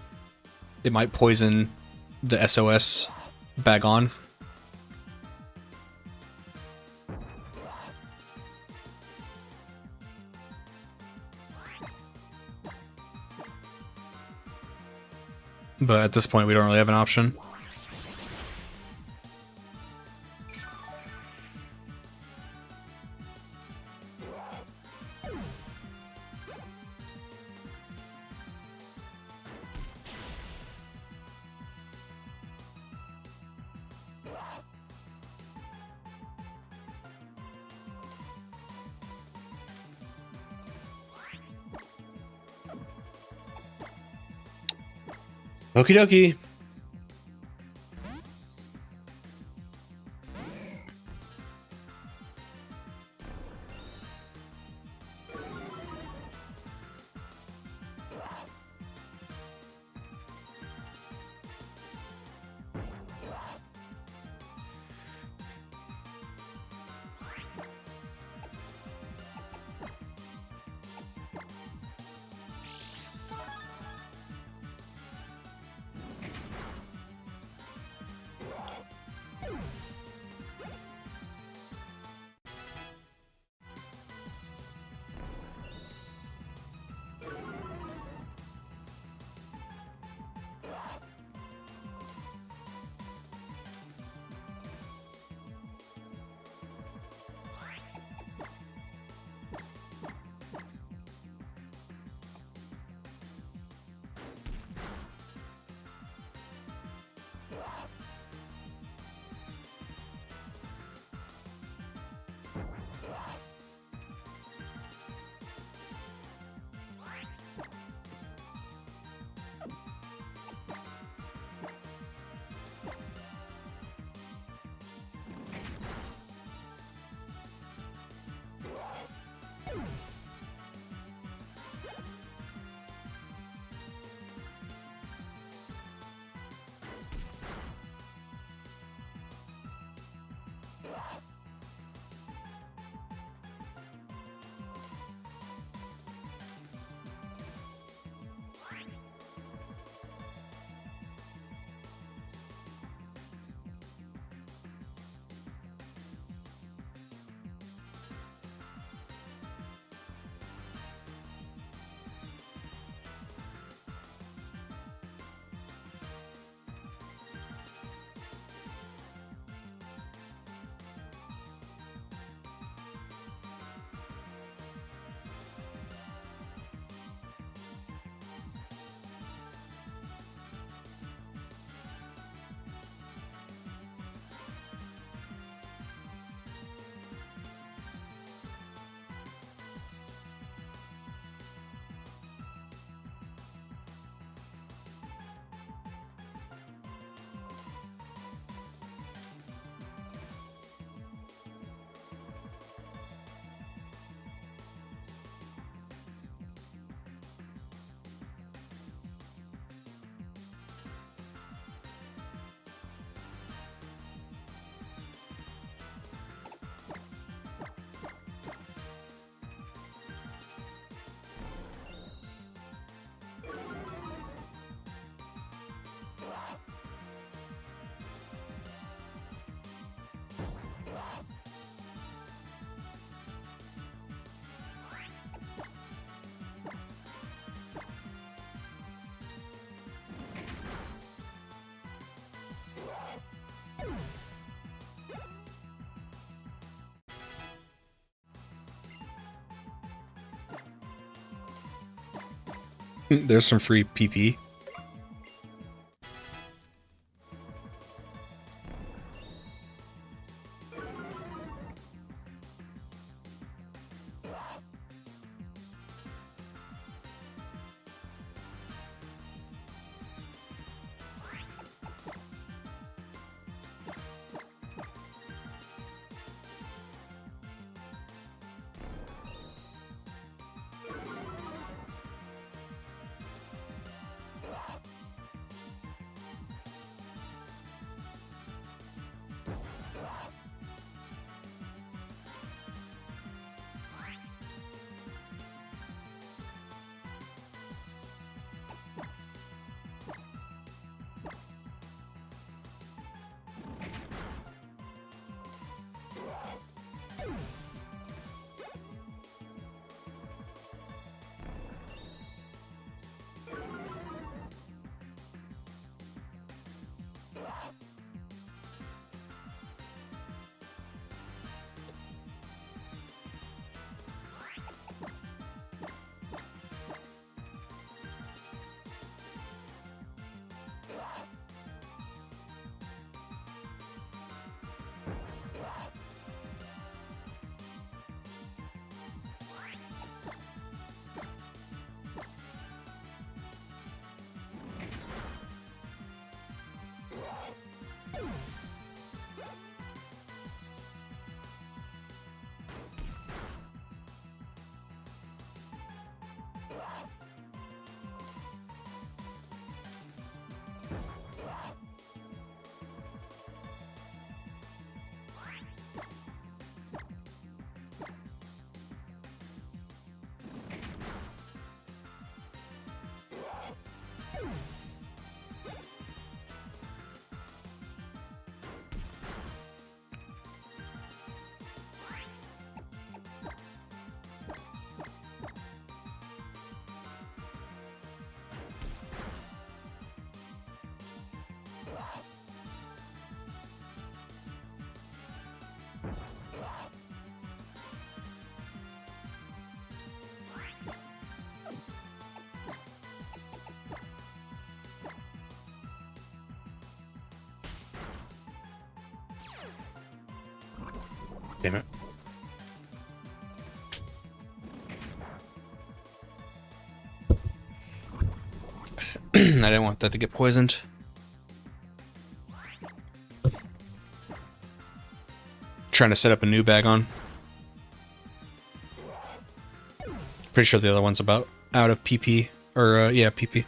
it might poison the SOS bag on. but at this point we don't really have an option. Okie dokie. There's some free PP. Damn it. I didn't want that to get poisoned. Trying to set up a new bag on. Pretty sure the other one's about out of PP. Or, yeah, PP.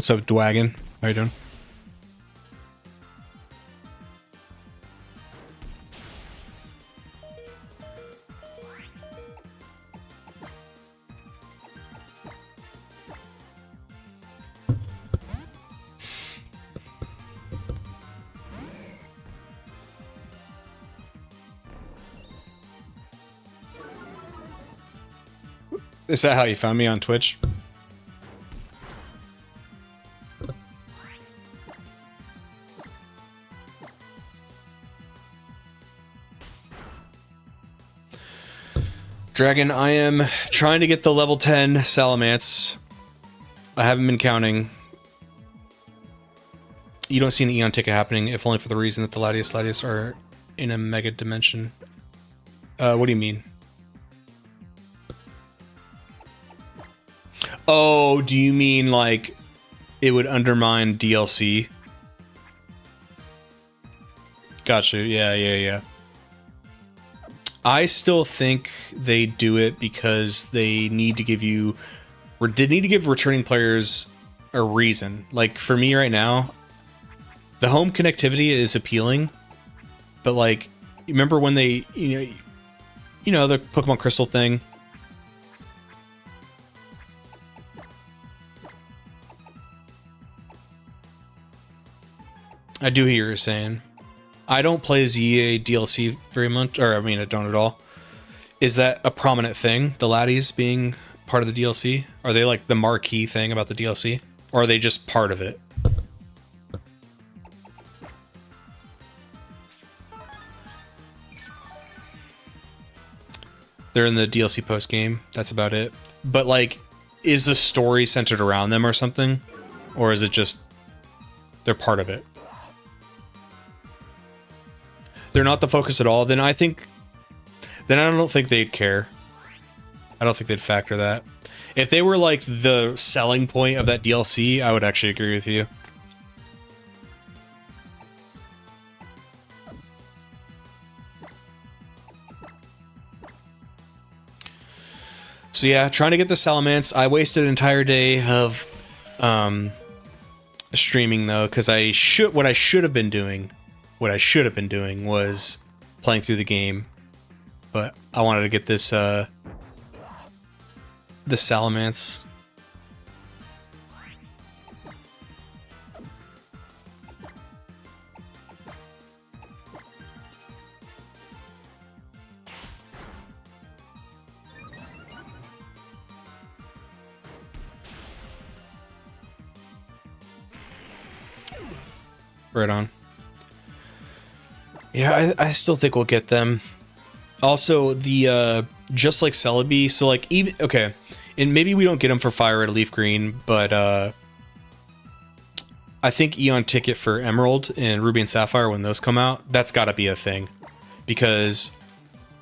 What's up, Dwagon? How you doing? Is that how you found me on Twitch? Dragon, I am trying to get the level 10 Salamence. I haven't been counting. You don't see an Eon ticket happening, if only for the reason that the Latias are in a mega dimension. What do you mean? Oh, do you mean like it would undermine DLC? Gotcha. Yeah. I still think they do it because they need to give you, they need to give returning players a reason. Like for me right now, the home connectivity is appealing, but like, you remember when they, you know the Pokemon Crystal thing? I do hear you're saying. I don't play ZA DLC very much, or I mean, I don't at all. Is that a prominent thing? The Laddies being part of the DLC? Are they like the marquee thing about the DLC? Or are they just part of it? They're in the DLC post game. That's about it. But like, is the story centered around them or something? Or is it just they're part of it? They're not the focus at all, then I don't think they'd care. I don't think they'd factor that. If they were like the selling point of that DLC, I would actually agree with you. So yeah, trying to get the Salamence. I wasted an entire day of streaming though, because what I should have been doing was playing through the game, but I wanted to get this the Salamence. Right on. Yeah, I still think we'll get them. Also, the just like Celebi, so like even okay, and maybe we don't get them for Fire Red Leaf Green, but I think Eon Ticket for Emerald and Ruby and Sapphire, when those come out, that's got to be a thing, because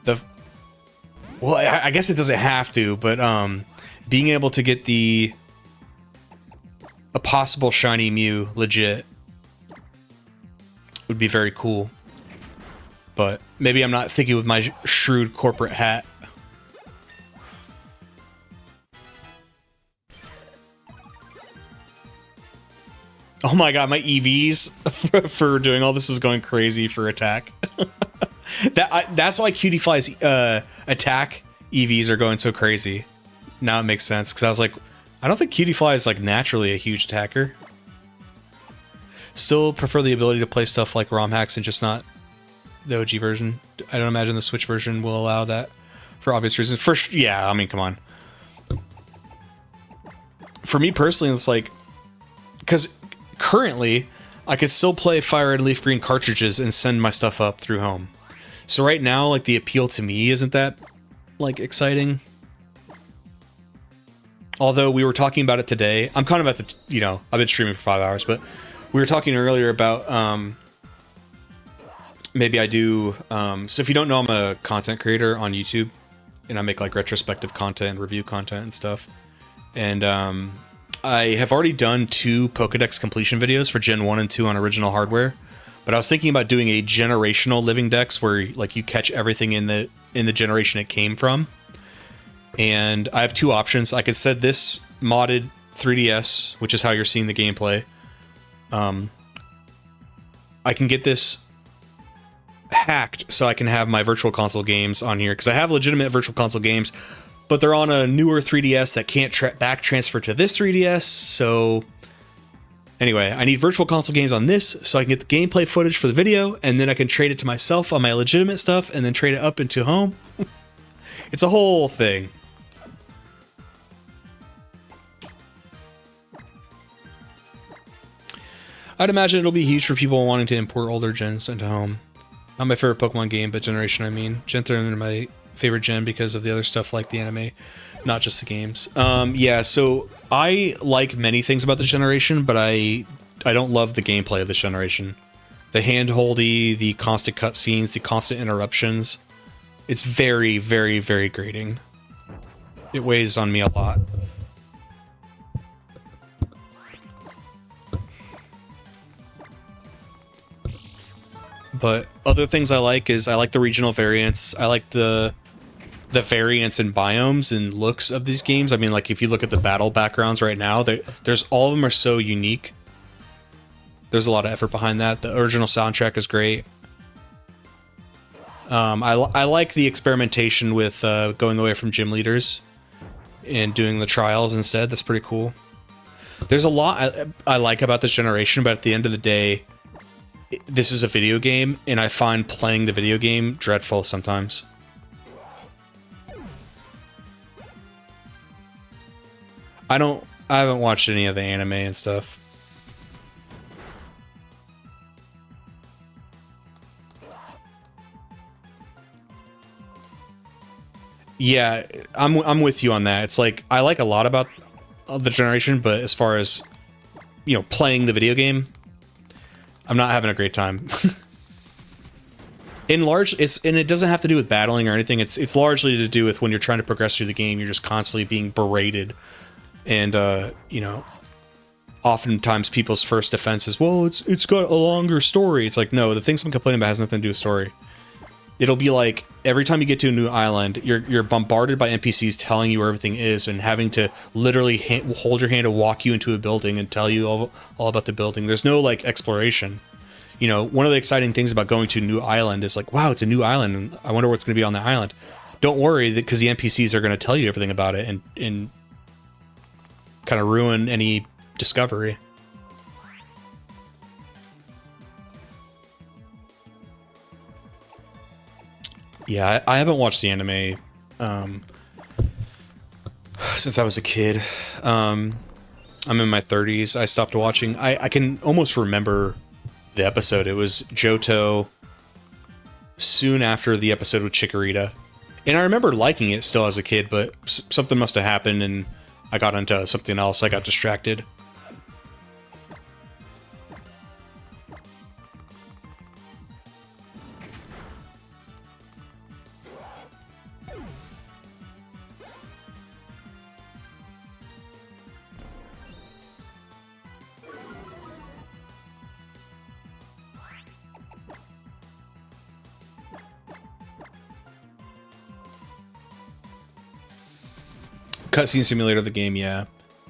the well, I guess it doesn't have to, but being able to get a possible shiny Mew legit would be very cool. But maybe I'm not thinking with my shrewd corporate hat. Oh my god, my EVs for doing all this is going crazy for attack. That's why Cutiefly's attack EVs are going so crazy. Now it makes sense, because I was like, I don't think Cutiefly is like naturally a huge attacker. Still prefer the ability to play stuff like ROM hacks and just not the OG version. I don't imagine the Switch version will allow that for obvious reasons. First, yeah, I mean, come on. For me personally, it's like, because currently I could still play Fire Red Leaf Green cartridges and send my stuff up through home. So right now, like, the appeal to me isn't that like exciting. Although we were talking about it today, I'm kind of at the, you know, I've been streaming for 5 hours, but we were talking earlier about maybe I do. So if you don't know, I'm a content creator on YouTube, and I make like retrospective content and review content and stuff. And I have already done 2 Pokedex completion videos for Gen 1 and 2 on original hardware. But I was thinking about doing a generational living dex where like you catch everything in the generation it came from. And I have 2 options. I could set this modded 3DS, which is how you're seeing the gameplay. I can get this hacked so I can have my Virtual Console games on here, because I have legitimate Virtual Console games, but they're on a newer 3DS that can't back transfer to this 3DS. So anyway, I need Virtual Console games on this so I can get the gameplay footage for the video, and then I can trade it to myself on my legitimate stuff, and then trade it up into home. It's a whole thing. I'd imagine it'll be huge for people wanting to import older gens into home. Not my favorite Pokemon game, but generation, I mean. Gen 3 are my favorite gen because of the other stuff like the anime, not just the games. Yeah, so I like many things about this generation, but I don't love the gameplay of this generation. The hand-holdy, the constant cutscenes, the constant interruptions. It's very, very, very grating. It weighs on me a lot. But other things I like is I like the regional variants. I like the variants and biomes and looks of these games. I mean, like, if you look at the battle backgrounds right now, there's all of them are so unique. There's a lot of effort behind that. The original soundtrack is great. I like the experimentation with going away from gym leaders and doing the trials instead. That's pretty cool. There's a lot I like about this generation, but at the end of the day, this is a video game, and I find playing the video game dreadful sometimes. I haven't watched any of the anime and stuff. Yeah, I'm with you on that. It's like, I like a lot about the generation, but as far as, you know, playing the video game, I'm not having a great time. In large, and it doesn't have to do with battling or anything. It's largely to do with when you're trying to progress through the game, you're just constantly being berated, and you know, oftentimes people's first defense is, well, it's got a longer story. It's like, no, the things I'm complaining about has nothing to do with story. It'll be like every time you get to a new island, you're bombarded by NPCs telling you where everything is, and having to literally hold your hand and walk you into a building and tell you all about the building. There's no like exploration. You know, one of the exciting things about going to a new island is like, wow, it's a new island, and I wonder what's going to be on the island. Don't worry, because the NPCs are going to tell you everything about it and kind of ruin any discovery. Yeah, I haven't watched the anime since I was a kid. I'm in my 30s. I stopped watching. I can almost remember the episode. It was Johto soon after the episode with Chikorita. And I remember liking it still as a kid, but something must have happened and I got into something else. I got distracted. Cutscene simulator of the game, yeah.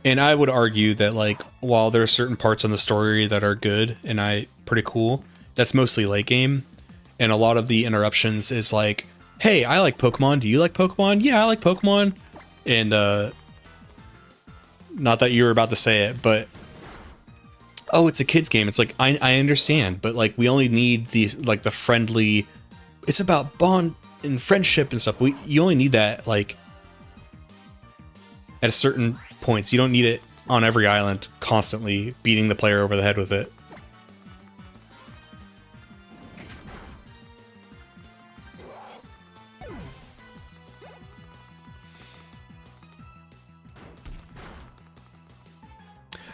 And I would argue that, like, while there are certain parts on the story that are good and pretty cool, that's mostly late game. And a lot of the interruptions is like, hey, I like Pokemon. Do you like Pokemon? Yeah, I like Pokemon. And, not that you were about to say it, but, oh, it's a kid's game. It's like, I understand, but, like, we only need the friendly, it's about bond and friendship and stuff. You only need that, like, at certain points. You don't need it on every island, constantly beating the player over the head with it.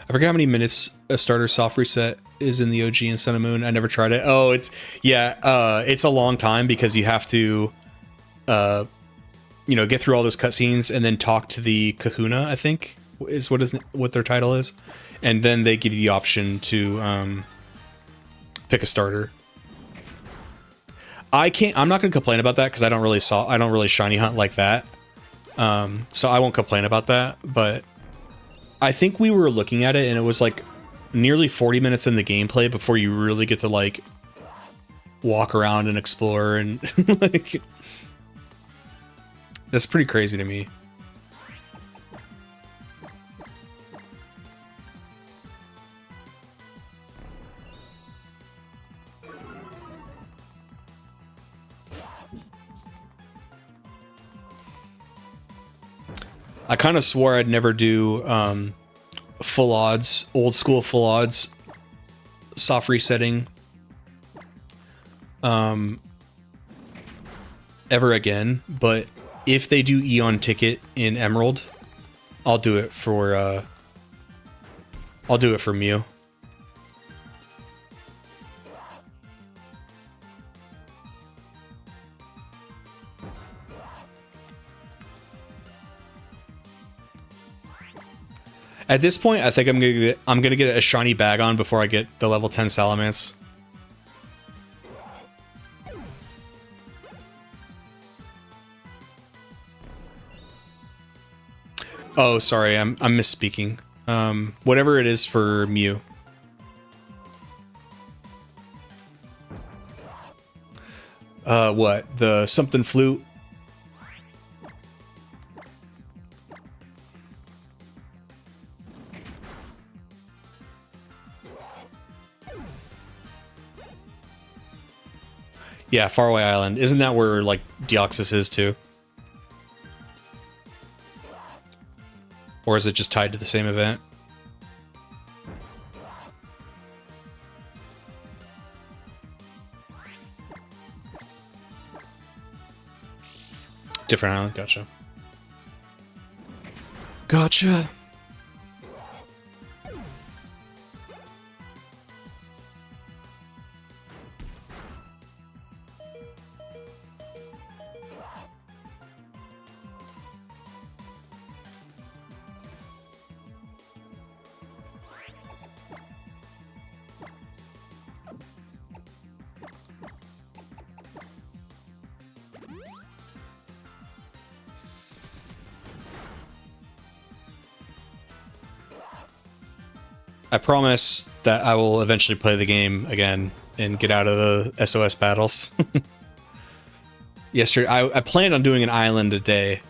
I forget how many minutes a starter soft reset is in the OG and Sun and Moon. I never tried it. Oh, it's a long time because you have to get through all those cutscenes and then talk to the Kahuna, I think is what their title is. And then they give you the option to pick a starter. I'm not going to complain about that because I don't really shiny hunt like that. So I won't complain about that, but I think we were looking at it and it was like nearly 40 minutes in the gameplay before you really get to like walk around and explore and like that's pretty crazy to me. I kind of swore I'd never do full odds, old school full odds soft resetting ever again, but if they do Eon Ticket in Emerald, I'll do it for Mew. At this point, I think I'm gonna get a shiny Bagon before I get the level 10 Salamence. Oh, sorry, I'm misspeaking. Whatever it is for Mew. What? The something flute? Yeah, Faraway Island. Isn't that where, like, Deoxys is, too? Or is it just tied to the same event? Different island, gotcha. Gotcha. I promise that I will eventually play the game again and get out of the SOS battles. Yesterday, I planned on doing an island a day.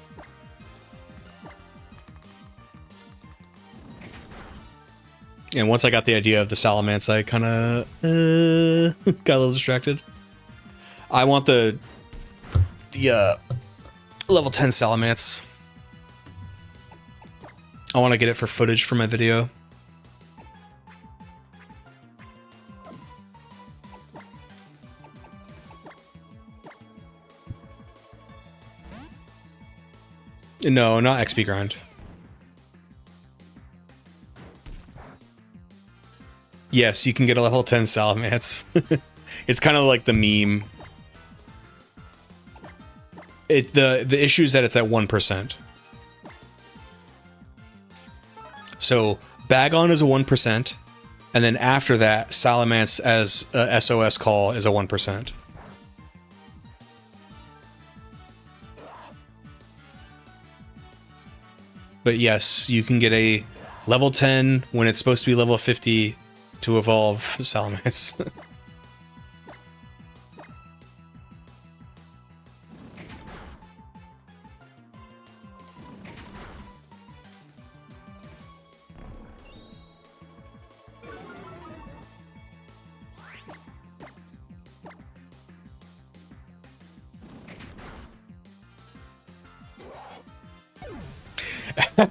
And once I got the idea of the Salamence, I kind of got a little distracted. I want the level 10 Salamence. I want to get it for footage for my video. No, not XP grind. Yes, you can get a level 10 Salamence. It's kind of like the meme. The issue is that it's at 1%. So Bagon is a 1%, and then after that, Salamence as a SOS call is a 1%. But yes, you can get a level 10 when it's supposed to be level 50 to evolve Salamence.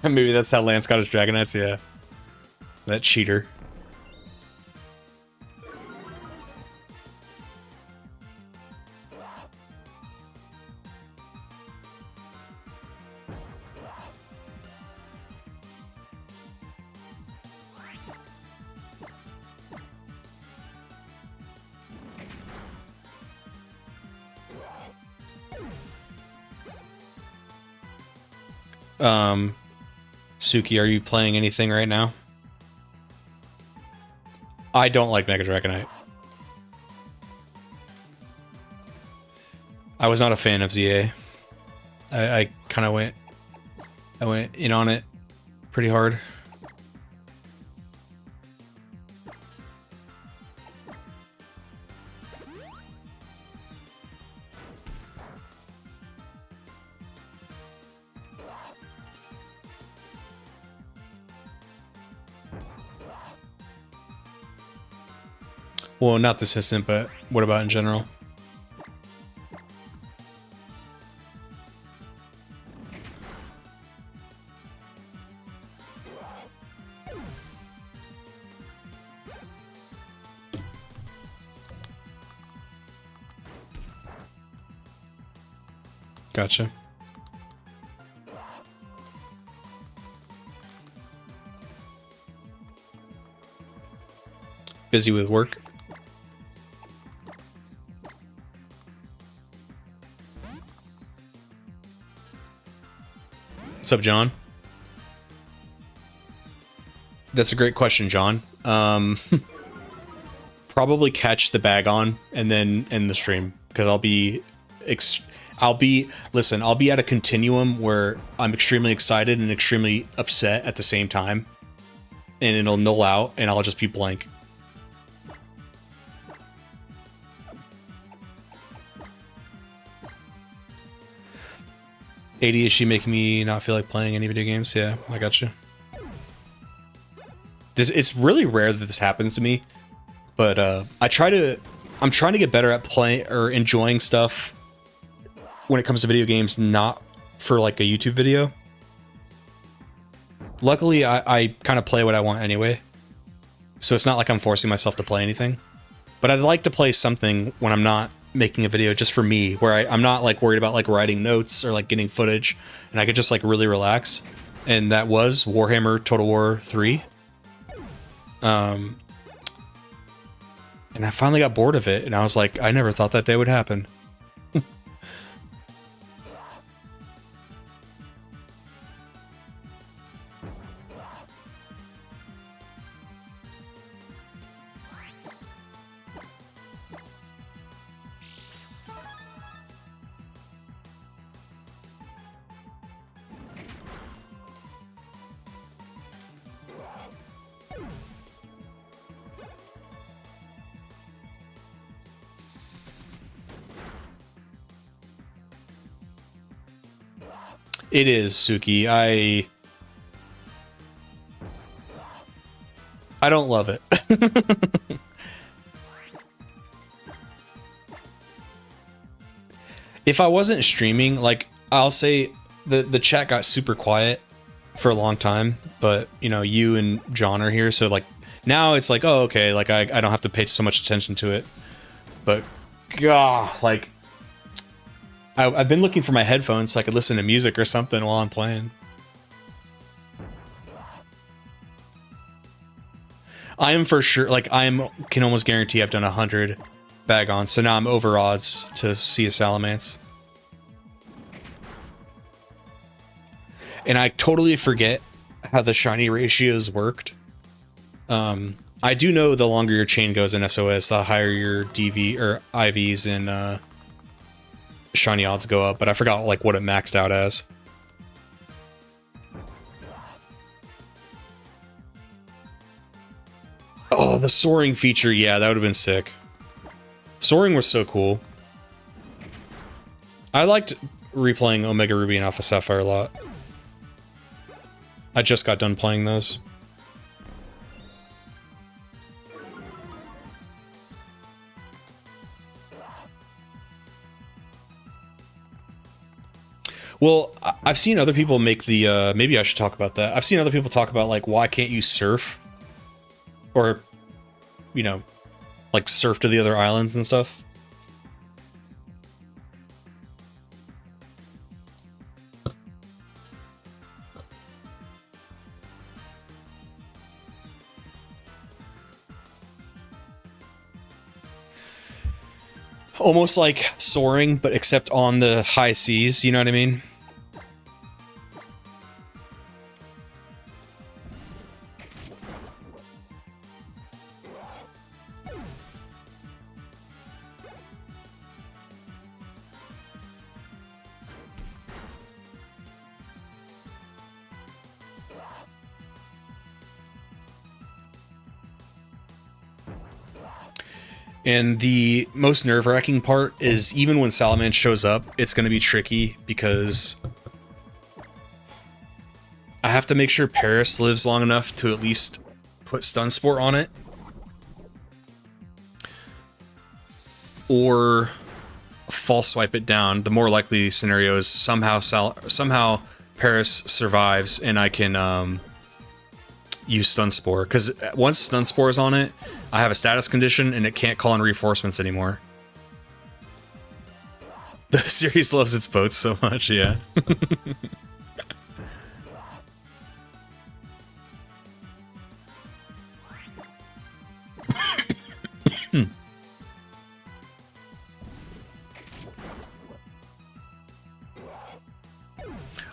Maybe that's how Lance got his Dragonites, yeah. That cheater. Suki, are you playing anything right now? I don't like Mega Dragonite. I was not a fan of ZA. I kind of went in on it pretty hard. Well, not this instant, but what about in general? Gotcha. Busy with work? What's up, John? That's a great question, John. Probably catch the Bagon and then end the stream, because I'll be at a continuum where I'm extremely excited and extremely upset at the same time, and it'll null out and I'll just be blank. ADHD making me not feel like playing any video games. Yeah, I got you. It's really rare that this happens to me, but I'm trying to get better at playing or enjoying stuff when it comes to video games, not for like a YouTube video. Luckily, I kind of play what I want anyway, so it's not like I'm forcing myself to play anything. But I'd like to play something when I'm not making a video, just for me, where I'm not like worried about like writing notes or like getting footage, and I could just like really relax. And that was Warhammer Total War 3. And I finally got bored of it, and I was like, I never thought that day would happen. It is, Suki. I don't love it. If I wasn't streaming, like, I'll say the chat got super quiet for a long time, but you know, you and John are here, so like now it's like, oh, okay, like I don't have to pay so much attention to it. But God, like I've been looking for my headphones so I could listen to music or something while I'm playing. I am for sure, like, can almost guarantee I've done 100 bag-ons, so now I'm over odds to see a Salamence. And I totally forget how the shiny ratios worked. I do know the longer your chain goes in SOS, the higher your DV or IVs and shiny odds go up, but I forgot like what it maxed out as. Oh, the soaring feature, yeah, that would have been sick. Soaring was so cool. I liked replaying Omega Ruby and Alpha Sapphire a lot. I just got done playing those. Well, I've seen other people make the, maybe I should talk about that. I've seen other people talk about, like, why can't you surf? Or, you know, like, surf to the other islands and stuff. Almost like soaring, but except on the high seas, you know what I mean? And the most nerve-wracking part is even when Salamence shows up, it's going to be tricky because I have to make sure Paris lives long enough to at least put Stun Spore on it. Or false swipe it down. The more likely scenario is somehow Paris survives and I can use Stun Spore. Because once Stun Spore is on it, I have a status condition and it can't call in reinforcements anymore. The series loves its boats so much, yeah.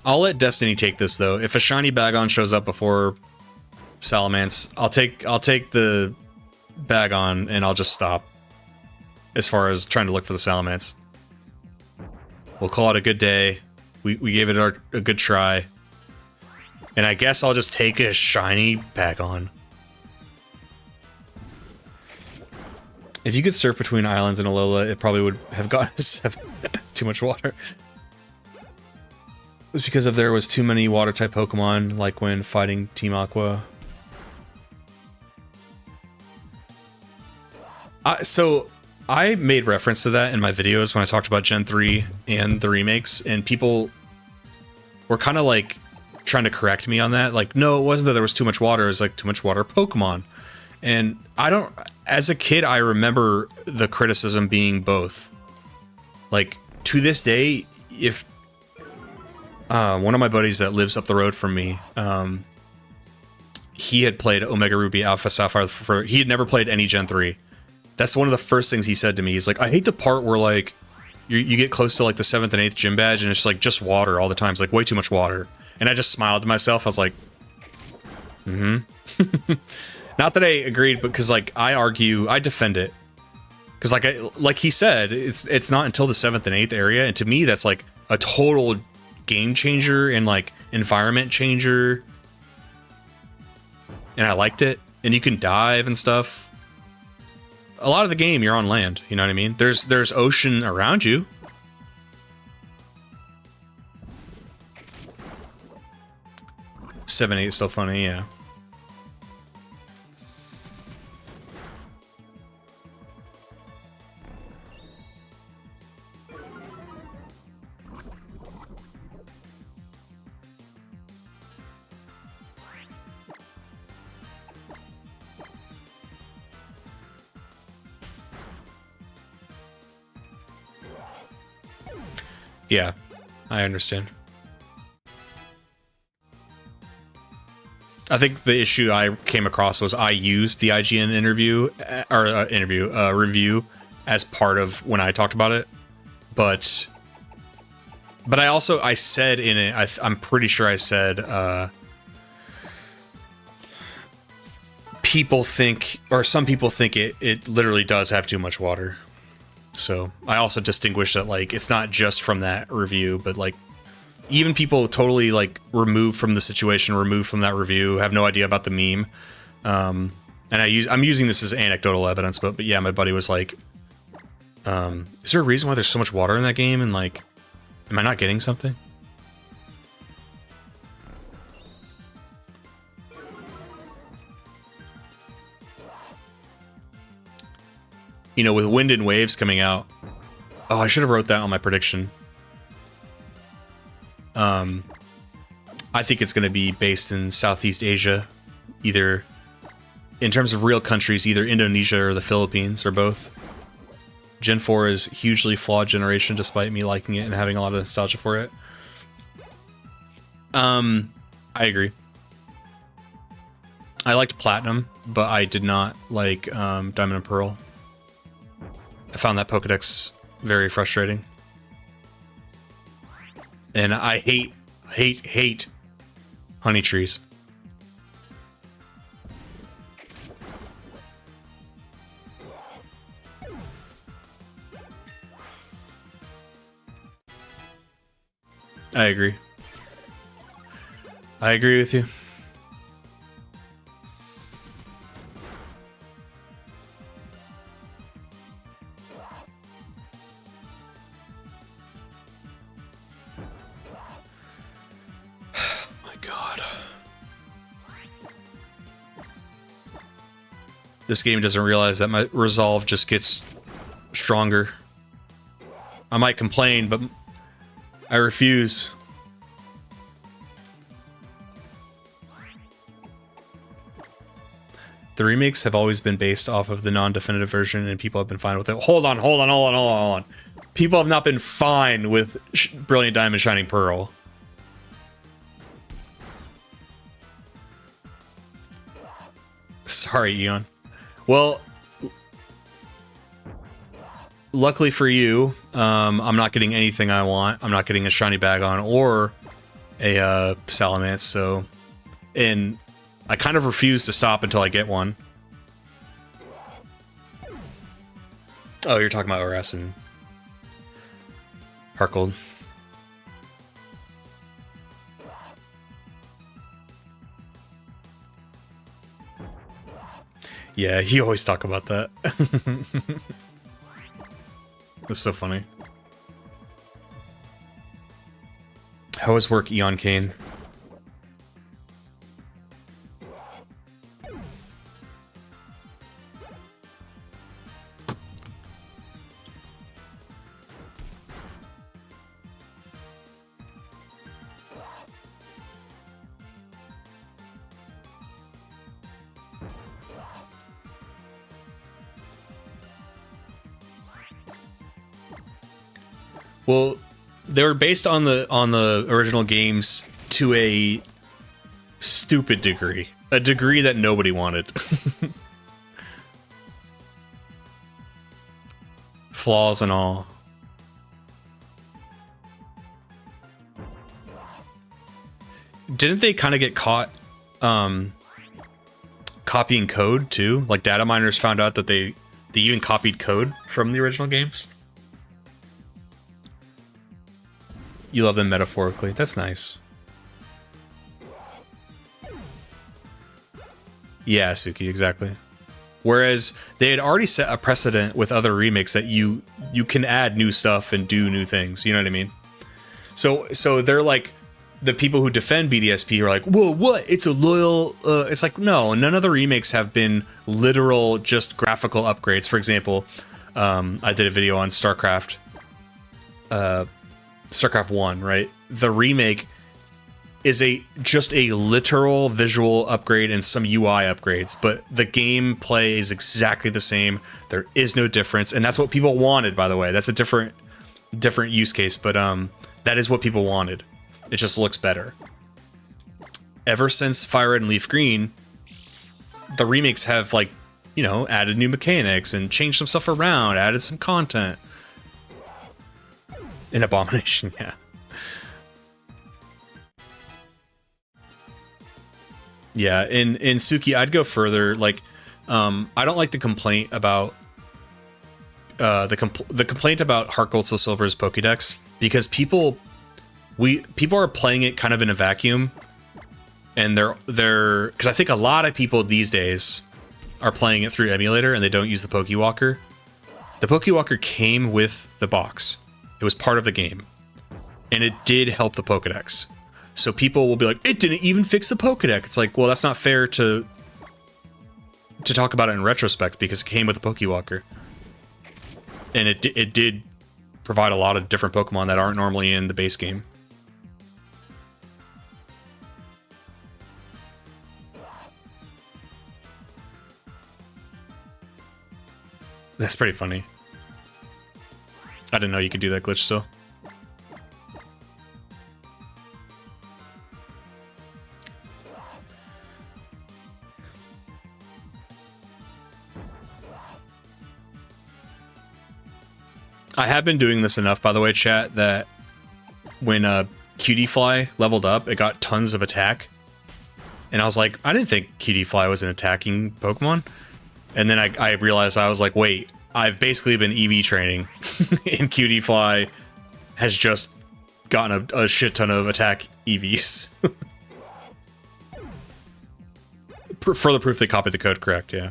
I'll let Destiny take this though. If a shiny Bagon shows up before Salamence, I'll take the Bagon and I'll just stop as far as trying to look for the Salamence. We'll call it a good day. We gave it a good try. And I guess I'll just take a shiny Bagon. If you could surf between islands in Alola, it probably would have gotten too much water. It was because there was too many water-type Pokemon, like when fighting Team Aqua. So I made reference to that in my videos when I talked about Gen 3 and the remakes, and people were kind of like trying to correct me on that. Like, no, it wasn't that there was too much water, it was like too much water Pokemon. And as a kid, I remember the criticism being both. Like, to this day, if one of my buddies that lives up the road from me, he had played Omega Ruby Alpha Sapphire he had never played any Gen 3. That's one of the first things he said to me. He's like, I hate the part where like you get close to like the 7th and 8th gym badge and it's like just water all the time. It's like way too much water. And I just smiled to myself. I was like, Not that I agreed, because like I defend it. Because like he said, it's not until the 7th and 8th area, and to me that's like a total game changer and like environment changer. And I liked it. And you can dive and stuff. A lot of the game you're on land, you know what I mean? There's ocean around you. Seven, 8 is still funny, yeah. Yeah, I understand. I think the issue I came across was I used the IGN review as part of when I talked about it, but I said in it, I'm pretty sure I said people think, or some people think it literally does have too much water. So I also distinguished that, like, it's not just from that review, but like even people totally like removed from the situation, removed from that review, have no idea about the meme. And I'm using this as anecdotal evidence, but yeah, my buddy was like, is there a reason why there's so much water in that game? And like, am I not getting something? You know, with Wind and Waves coming out. Oh, I should have wrote that on my prediction. I think it's going to be based in Southeast Asia, either in terms of real countries, either Indonesia or the Philippines, or both. Gen 4 is a hugely flawed generation, despite me liking it and having a lot of nostalgia for it. I agree. I liked Platinum, but I did not like Diamond and Pearl. I found that Pokedex very frustrating. And I hate honey trees. I agree. I agree with you. This game doesn't realize that my resolve just gets stronger. I might complain, but I refuse. The remakes have always been based off of the non-definitive version, and people have been fine with it. Hold on. People have not been fine with Brilliant Diamond, Shining Pearl. Sorry, Eon. Well, luckily for you, I'm not getting anything I want. I'm not getting a shiny Bagon or a Salamence, so... And I kind of refuse to stop until I get one. Oh, you're talking about ORAS and Heartgold. Yeah, you always talk about that. That's so funny. How was work, Eon Kane? Well, they were based on the original games to a stupid degree. A degree that nobody wanted. Flaws and all. Didn't they kind of get caught copying code too? Like data miners found out that they even copied code from the original games? You love them metaphorically. That's nice. Yeah, Suki, exactly. Whereas they had already set a precedent with other remakes that you can add new stuff and do new things. You know what I mean? So they're like, the people who defend BDSP are like, whoa, what? It's a loyal... it's like, no, none of the remakes have been literal, just graphical upgrades. For example, I did a video on StarCraft. StarCraft 1, right? The remake is just a literal visual upgrade and some UI upgrades, but the gameplay is exactly the same. There is no difference, and that's what people wanted, by the way. That's a different use case, but That is what people wanted. It just looks better. Ever since Fire Red and Leaf Green, the remakes have, like, you know, added new mechanics and changed some stuff around, added some content. In Abomination, yeah. Yeah, in Suki, I'd go further. Like, I don't like the complaint about the complaint about Heart Gold Soul Silver's Pokédex, because people are playing it kind of in a vacuum, and they're because I think a lot of people these days are playing it through emulator and they don't use the Pokewalker. The Pokewalker came with the box. It was part of the game, and it did help the Pokédex. So people will be like, it didn't even fix the Pokédex. It's like, well, that's not fair to talk about it in retrospect, because it came with a Pokewalker. And it did provide a lot of different Pokemon that aren't normally in the base game. That's pretty funny. I didn't know you could do that glitch still. I have been doing this enough, by the way, chat, that when Cutiefly leveled up, it got tons of attack. And I was like, I didn't think Cutiefly was an attacking Pokemon. And then I realized, I was like, wait, I've basically been EV training, and Cutiefly has just gotten a shit ton of attack EVs. Further proof they copied the code correct, yeah.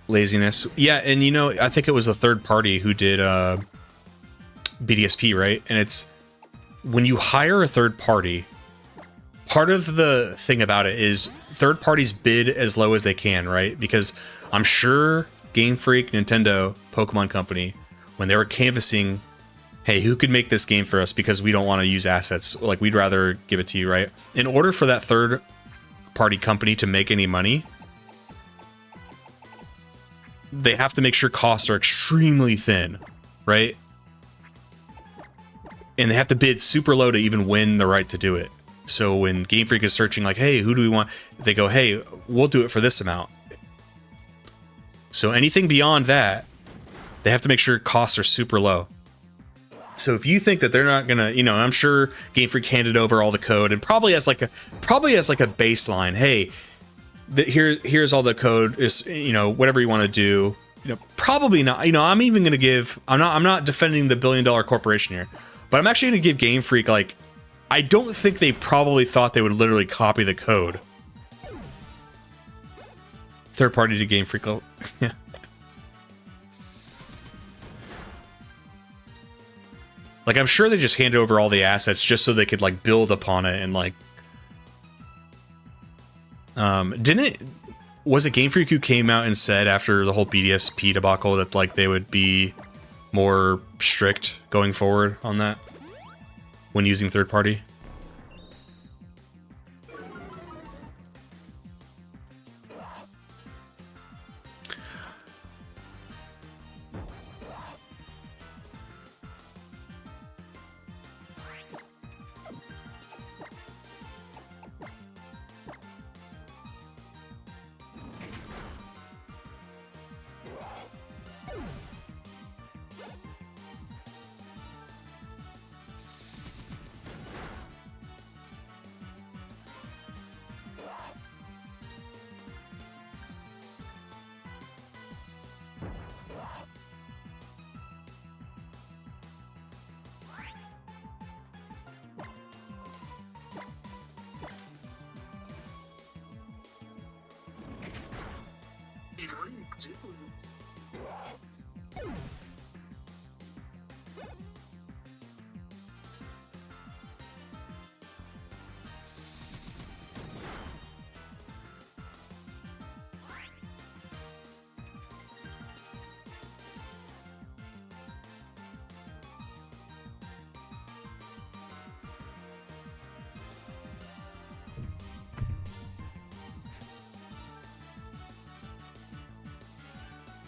Laziness. Yeah, and you know, I think it was a third party who did BDSP, right? And it's when you hire a third party, part of the thing about it is third parties bid as low as they can, right? Because I'm sure Game Freak, Nintendo, Pokemon Company, when they were canvassing, hey, who could make this game for us because we don't want to use assets, like we'd rather give it to you, right? In order for that third party company to make any money, they have to make sure costs are extremely thin, right? And they have to bid super low to even win the right to do it. So when Game Freak is searching like, hey, who do we want? They go, hey, we'll do it for this amount. So anything beyond that, they have to make sure costs are super low. So if you think that they're not gonna, you know, I'm sure Game Freak handed over all the code and probably has like a baseline. Hey, here's all the code, is, you know, whatever you want to do. You know, probably not. You know, I'm even gonna give. I'm not defending the billion-dollar corporation here, but I'm actually gonna give Game Freak, like, I don't think they probably thought they would literally copy the code. Third party to Game Freak. Yeah. Like, I'm sure they just handed over all the assets just so they could, like, build upon it and, like... Was it Game Freak who came out and said after the whole BDSP debacle that, like, they would be more strict going forward on that when using third party?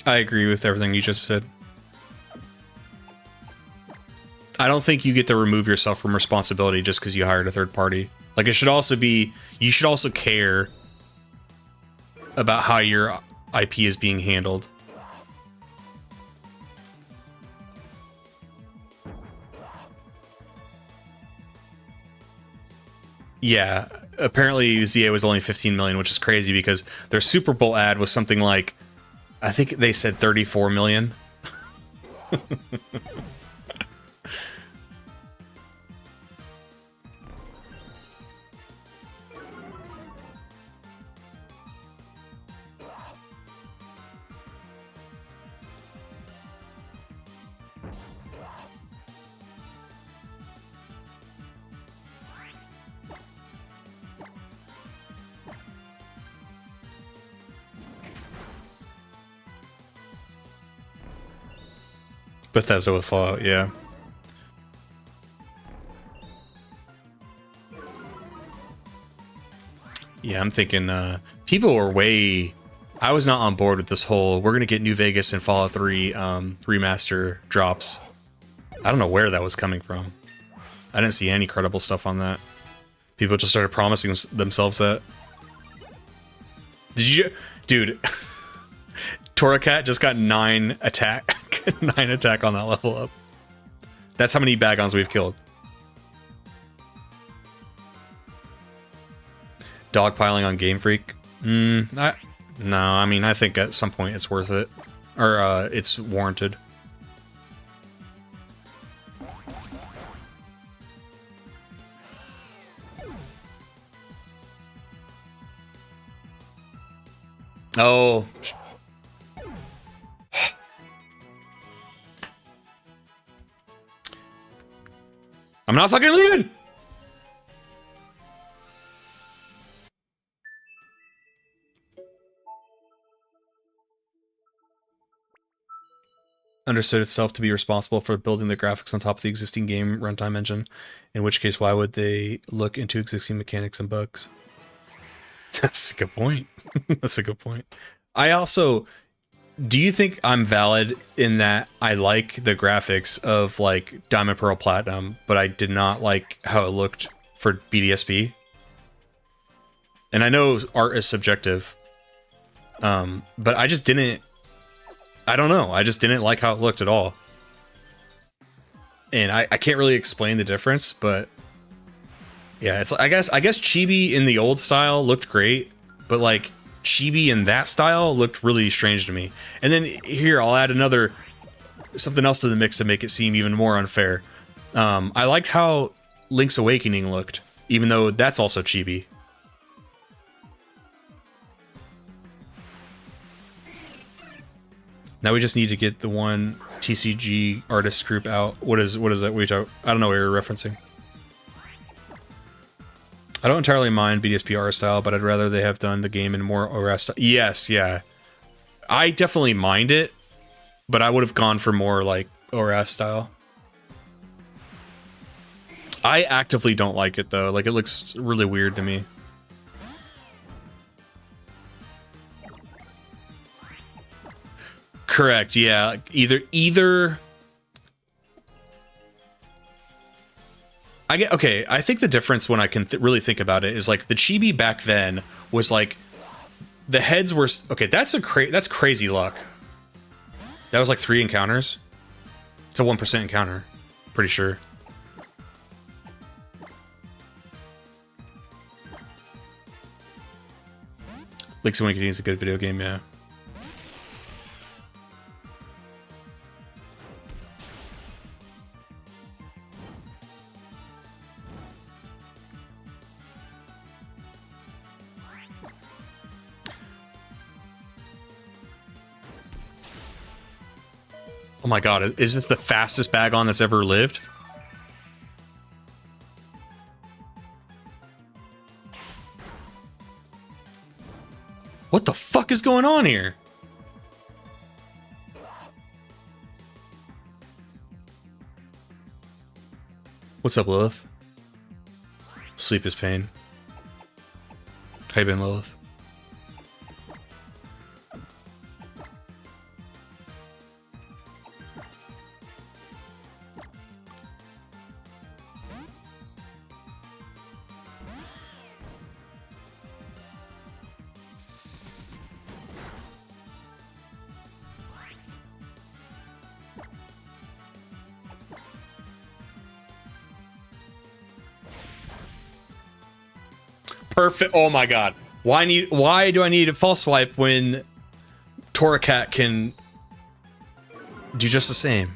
I agree with everything you just said. I don't think you get to remove yourself from responsibility just because you hired a third party. Like, it should also be, you should also care about how your IP is being handled. Yeah, apparently ZA was only 15 million, which is crazy because their Super Bowl ad was something like, I think they said 34 million. Bethesda with Fallout, yeah. Yeah, I'm thinking people were way... I was not on board with this whole, we're going to get New Vegas and Fallout 3 remaster drops. I don't know where that was coming from. I didn't see any credible stuff on that. People just started promising themselves that. Did you... Dude, Toracat just got 9 attack. 9 attack on that level up. That's how many Bagons we've killed. Dogpiling on Game Freak? No, I mean, I think at some point it's worth it. Or, it's warranted. Oh. I'm not fucking leaving! Understood itself to be responsible for building the graphics on top of the existing game runtime engine. In which case, why would they look into existing mechanics and bugs? That's a good point. That's a good point. I also... Do you think I'm valid in that I like the graphics of, like, Diamond Pearl Platinum, but I did not like how it looked for BDSP? And I know art is subjective, but I just didn't... I don't know. I just didn't like how it looked at all. And I can't really explain the difference, but... Yeah, it's I guess Chibi in the old style looked great, but, like... Chibi in that style looked really strange to me. And then here, I'll add something else to the mix to make it seem even more unfair. I liked how Link's Awakening looked, even though that's also Chibi. Now we just need to get the one TCG artist group out. What is that? I don't know what you're referencing. I don't entirely mind BDSP art style, but I'd rather they have done the game in more ORAS style. Yes, yeah. I definitely mind it, but I would have gone for more, like, ORAS style. I actively don't like it, though. Like, it looks really weird to me. Correct, yeah. Either... I think the difference when I can really think about it is, like, the Chibi back then was, like, the heads were... Okay, that's crazy luck. That was, like, 3 encounters. It's a 1% encounter. Pretty sure. Link's Awakening is a good video game, yeah. Oh my god, is this the fastest Bagon that's ever lived? What the fuck is going on here? What's up, Lilith? Sleep is pain. How you been, Lilith? Perfect. Oh my god. Why do I need a false swipe when Torracat can do just the same?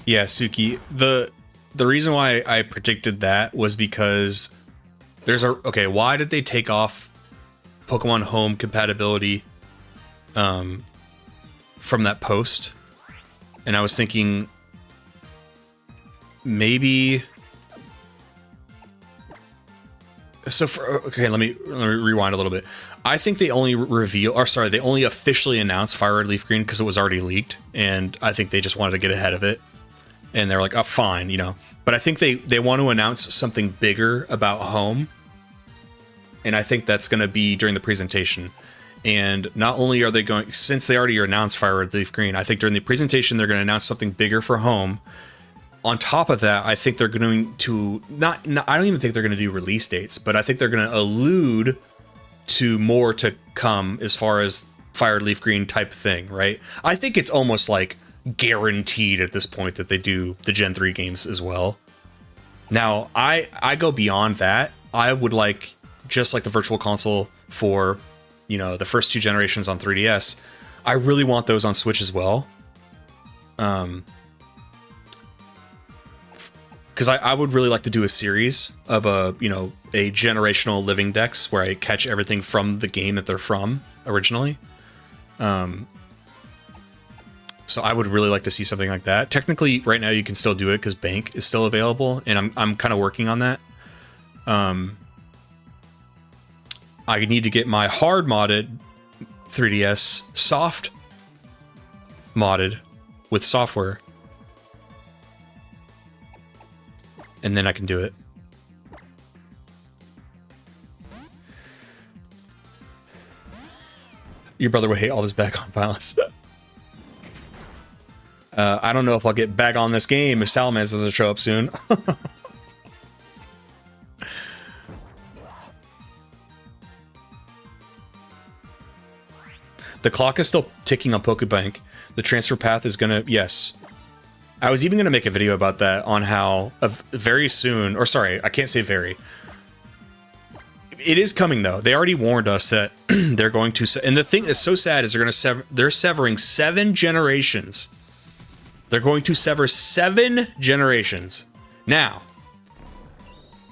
Yeah, Suki. The reason why I predicted that was because there's a okay. Why did they take off Pokemon Home compatibility from that post? And I was thinking maybe. So let me rewind a little bit. I think they only they only officially announced Fire Red Leaf Green because it was already leaked, and I think they just wanted to get ahead of it. And they're like, oh, fine, you know. But I think they want to announce something bigger about Home. And I think that's going to be during the presentation. And not only are they going, since they already announced Fire Red Leaf Green, I think during the presentation they're going to announce something bigger for Home. On top of that, I think they're going to, I don't even think they're going to do release dates, but I think they're going to allude to more to come as far as Fire Red Leaf Green type thing, right? I think it's almost like guaranteed at this point that they do the Gen 3 games as well. Now, I go beyond that. I would like, just like the Virtual Console for, you know, the first two generations on 3DS, I really want those on Switch as well. Because I would really like to do a series of a generational living decks where I catch everything from the game that they're from originally. So I would really like to see something like that. Technically, right now you can still do it because Bank is still available, and I'm kind of working on that. I need to get my hard modded 3DS soft modded with software, and then I can do it. Your brother would hate all this background violence. I don't know if I'll get back on this game if Salamence doesn't show up soon. The clock is still ticking on Pokebank. The transfer path is gonna, yes. I was even gonna make a video about that on how very soon, or sorry, I can't say very. It is coming though. They already warned us that they're going to, and the thing that's so sad is they're severing 7 generations. They're going to sever 7 generations. Now,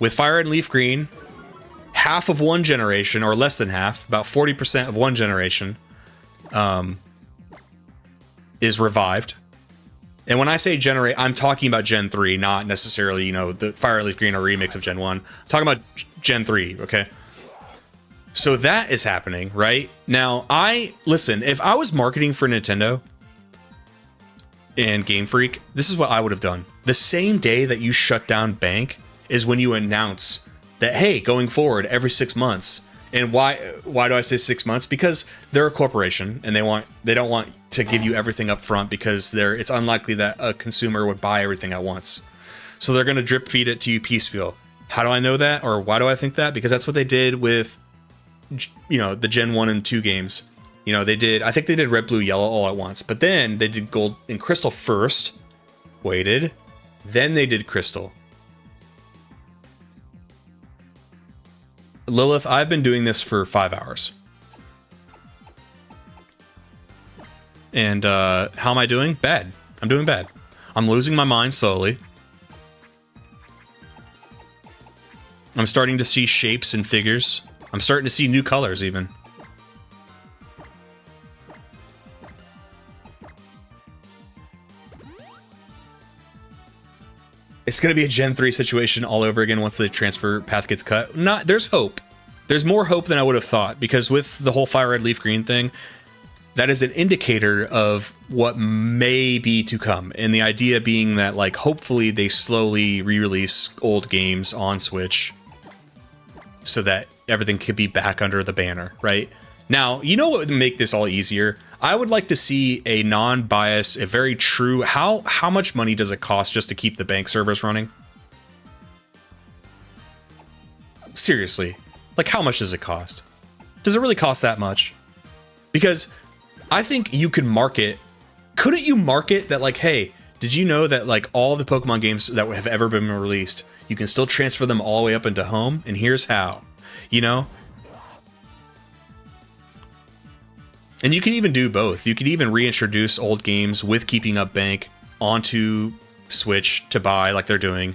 with Fire and Leaf Green, half of one generation, or less than half, about 40% of one generation, is revived. And when I say generate, I'm talking about Gen 3, not necessarily, the Fire and Leaf Green or remix of Gen 1. I'm talking about Gen 3, okay? So that is happening, right? Now, listen, if I was marketing for Nintendo and Game Freak, this is what I would have done. The same day that you shut down Bank is when you announce that, hey, going forward every 6 months. And why do I say 6 months? Because they're a corporation and they don't want to give you everything up front because it's unlikely that a consumer would buy everything at once. So they're going to drip feed it to you piecemeal. How do I know that, or why do I think that? Because that's what they did with, the Gen 1 and 2 games. I think they did Red, Blue, Yellow all at once, but then they did Gold and Crystal first, waited, then they did Crystal. Lilith, I've been doing this for 5 hours. And how am I doing? Bad. I'm doing bad. I'm losing my mind slowly. I'm starting to see shapes and figures. I'm starting to see new colors even. It's going to be a Gen 3 situation all over again once the transfer path gets cut. There's hope. There's more hope than I would have thought, because with the whole Fire Red Leaf Green thing, that is an indicator of what may be to come. And the idea being that, like, hopefully they slowly re-release old games on Switch so that everything could be back under the banner, right? Now, you know what would make this all easier? I would like to see a non-bias, a very true... How much money does it cost just to keep the Bank servers running? Seriously. Like, how much does it cost? Does it really cost that much? Because I think you could market... Couldn't you market that, like, hey, did you know that, like, all the Pokemon games that have ever been released, you can still transfer them all the way up into home? And here's how. You know? And you can even do both. You could even reintroduce old games with keeping up Bank onto Switch to buy, like they're doing,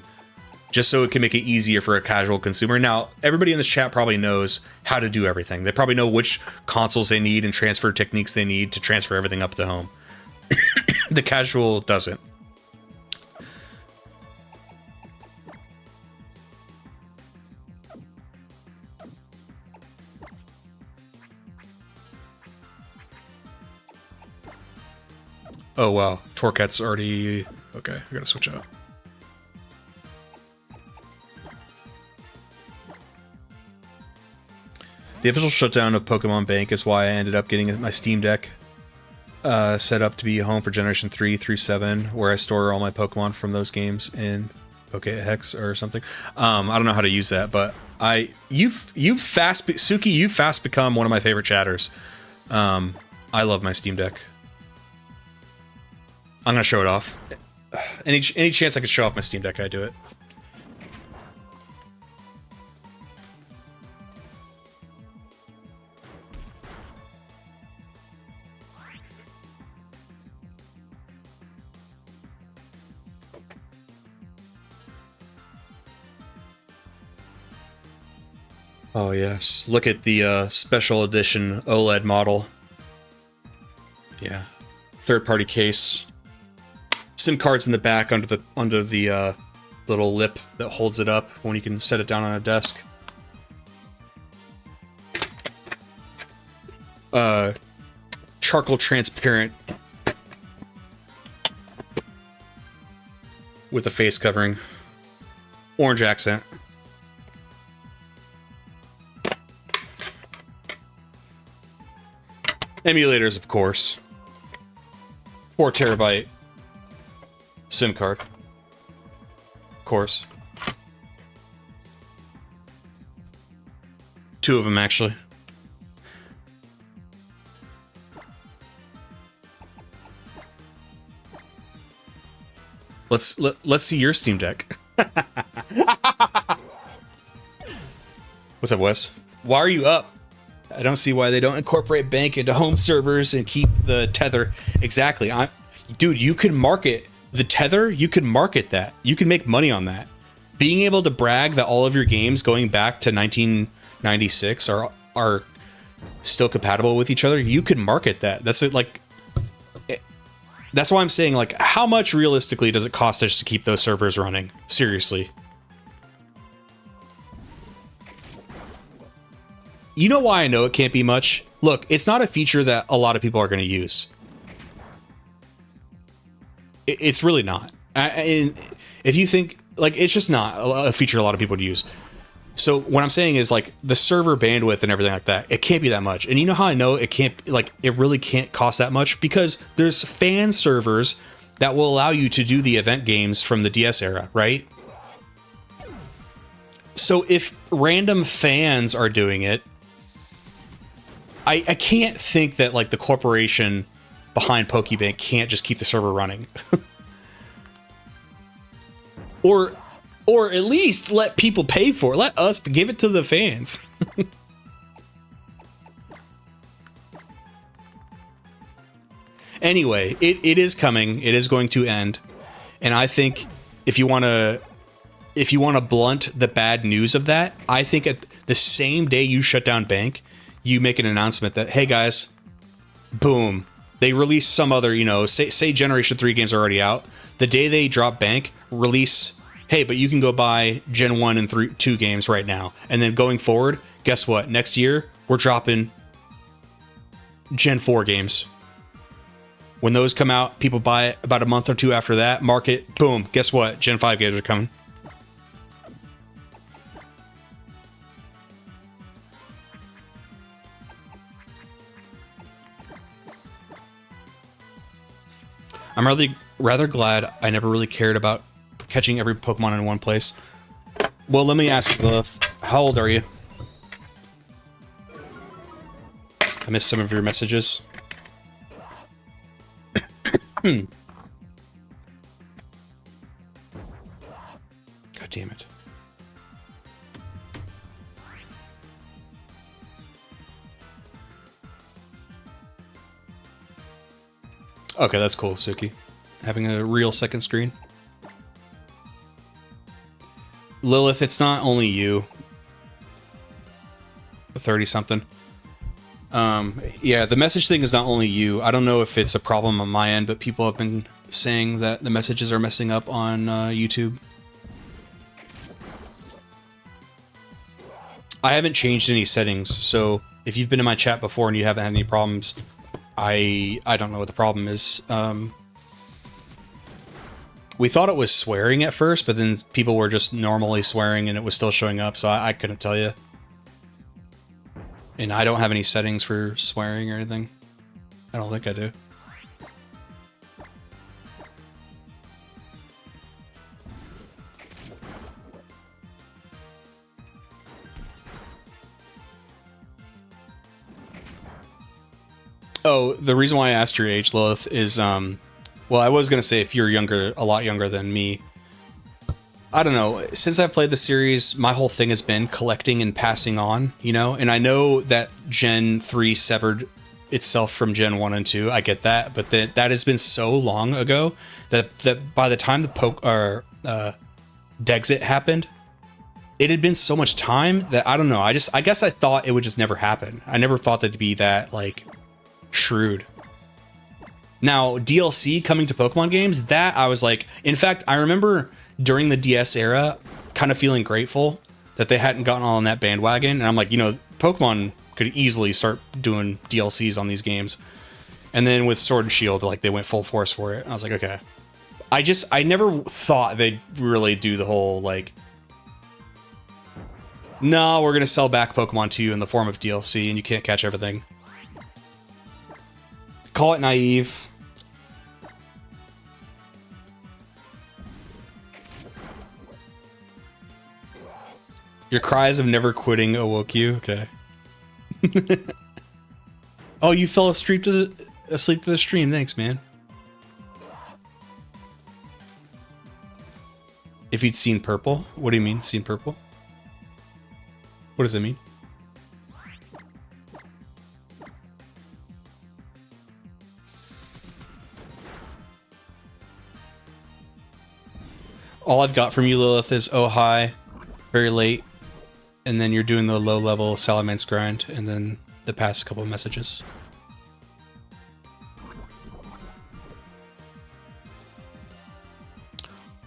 just so it can make it easier for a casual consumer. Now, everybody in this chat probably knows how to do everything. They probably know which consoles they need and transfer techniques they need to transfer everything up to home. The casual doesn't. Oh, wow. Torcat's already... Okay, I gotta switch out. The official shutdown of Pokemon Bank is why I ended up getting my Steam Deck set up to be home for Generation 3 through 7, where I store all my Pokemon from those games in Pokehex or something. I don't know how to use that, but you've fast become one of my favorite chatters. I love my Steam Deck. I'm gonna show it off. Any chance I could show off my Steam Deck, I do it. Oh yes, look at the special edition OLED model. Yeah, third-party case. SIM cards in the back under the little lip that holds it up when you can set it down on a desk. Charcoal transparent with a face covering. Orange accent. Emulators, of course. 4 terabyte SIM card. Of course. 2 of them, actually. Let's see your Steam Deck. What's up, Wes? Why are you up? I don't see why they don't incorporate Bank into home servers and keep the tether. Exactly. Dude, you could market the tether. You could market that. You can make money on that. Being able to brag that all of your games going back to 1996 are still compatible with each other. You could market that. That's it. Like, that's why I'm saying, like, how much realistically does it cost us to keep those servers running? Seriously. You know why I know it can't be much? Look, it's not a feature that a lot of people are going to use. It's really not. If you think like it's just not a feature a lot of people would use. So what I'm saying is like the server bandwidth and everything like that, it can't be that much. And you know how I know it can't, like it really can't cost that much? Because there's fan servers that will allow you to do the event games from the DS era, right? So if random fans are doing it, I can't think that like the corporation behind Pokebank can't just keep the server running. or at least let people pay for it. Let us give it to the fans. Anyway, it is coming. It is going to end. And I think if you want to blunt the bad news of that, I think at the same day you shut down Bank, you make an announcement that, hey guys, boom, they release some other, you know, say Generation 3 games are already out. The day they drop Bank, release, hey, but you can go buy Gen 1 and 2 games right now. And then going forward, guess what? Next year, we're dropping Gen 4 games. When those come out, people buy it about a month or two after that, market, boom, guess what? Gen 5 games are coming. I'm rather glad I never really cared about catching every Pokemon in one place. Well, let me ask you, Lilith, how old are you? I missed some of your messages. God damn it. Okay, that's cool, Suki. Having a real second screen. Lilith, it's not only you. 30-something. Yeah, the message thing is not only you. I don't know if it's a problem on my end, but people have been saying that the messages are messing up on YouTube. I haven't changed any settings, so if you've been in my chat before and you haven't had any problems, I don't know what the problem is. We thought it was swearing at first, but then people were just normally swearing and it was still showing up, so I couldn't tell you. And I don't have any settings for swearing or anything. I don't think I do. Oh, the reason why I asked your age, Lilith, is, well, I was going to say if you're younger, a lot younger than me. I don't know. Since I've played the series, my whole thing has been collecting and passing on, you know? And I know that Gen 3 severed itself from Gen 1 and 2. I get that. But that has been so long ago that by the time the Dexit happened, it had been so much time that, I don't know. I guess I thought it would just never happen. I never thought that it'd be that, like, shrewd. Now, DLC coming to Pokemon games, that I was like... In fact, I remember... during the DS era, kind of feeling grateful that they hadn't gotten on that bandwagon. And I'm like, you know, Pokemon could easily start doing DLCs on these games. And then with Sword and Shield, like, they went full force for it. I was like, okay. I never thought they'd really do the whole, like, no, we're going to sell back Pokemon to you in the form of DLC and you can't catch everything. Call it naive. Your cries of never quitting awoke you? Okay. Oh, you fell asleep to the stream. Thanks, man. If you'd seen purple? What do you mean, seen purple? What does it mean? All I've got from you, Lilith, is oh hi, very late. And then you're doing the low-level Salamence grind, and then the past couple of messages.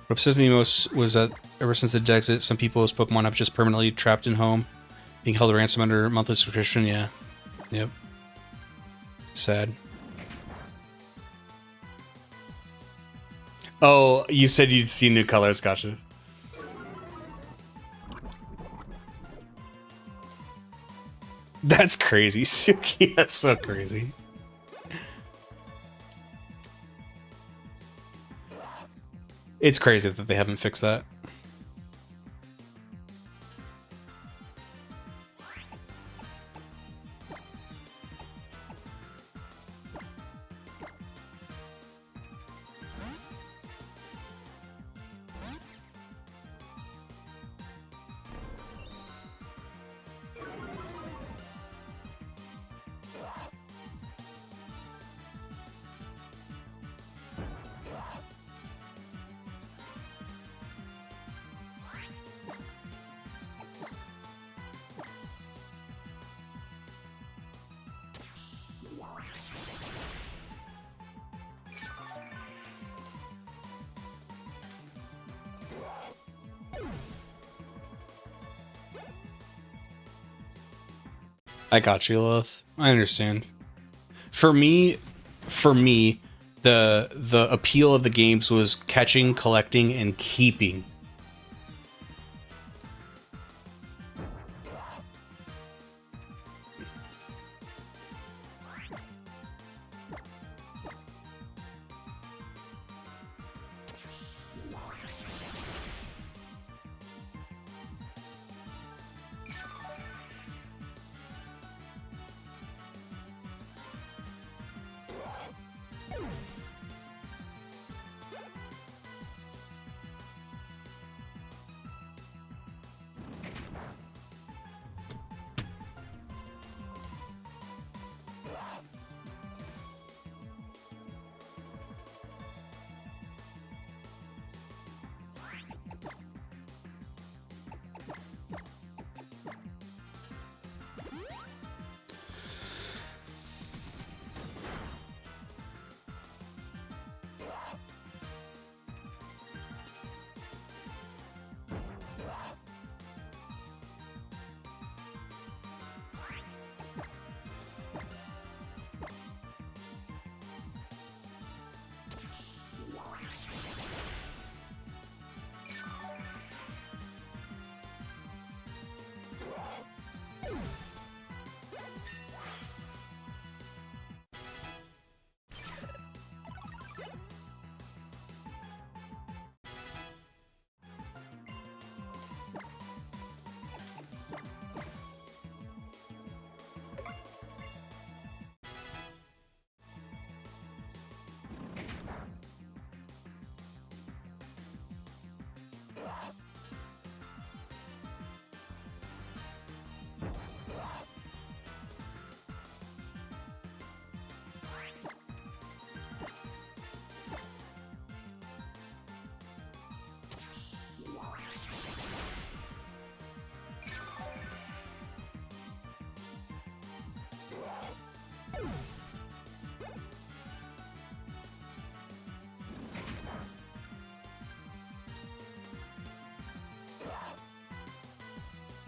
What upsets me most was that ever since the Dexit, some people's Pokemon have just permanently trapped in home, being held ransom under monthly subscription. Yeah. Yep. Sad. Oh, you said you'd see new colors. Gotcha. That's crazy, Suki. That's so crazy. It's crazy that they haven't fixed that. I got you, Lilith. I understand. For me, the appeal of the games was catching, collecting, and keeping.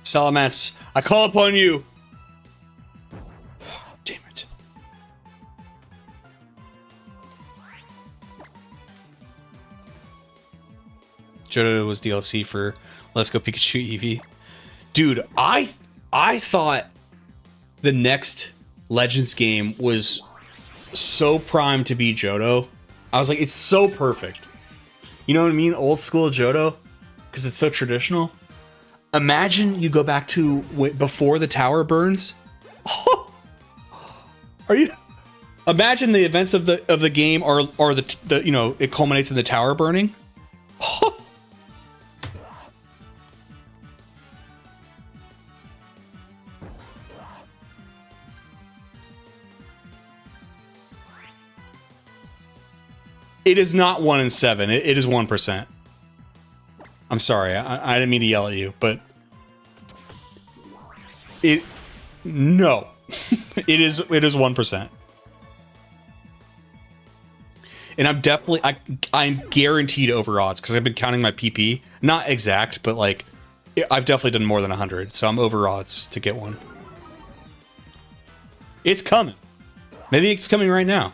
Salamence, I call upon you. Damn it. Johto was DLC for Let's Go Pikachu Eevee. Dude, I thought the next Legends game was so primed to be Johto. I was like, it's so perfect. You know what I mean? Old school Johto, because it's so traditional. Imagine you go back to before the tower burns. Are you? Imagine the events of the game are the you know, it culminates in the tower burning. It is not 1 in 7. It is 1%. I'm sorry. I didn't mean to yell at you, but no, it is 1%. And I'm definitely I'm guaranteed over odds because I've been counting my PP. Not exact, but like I've definitely done more than 100, so I'm over odds to get one. It's coming. Maybe it's coming right now.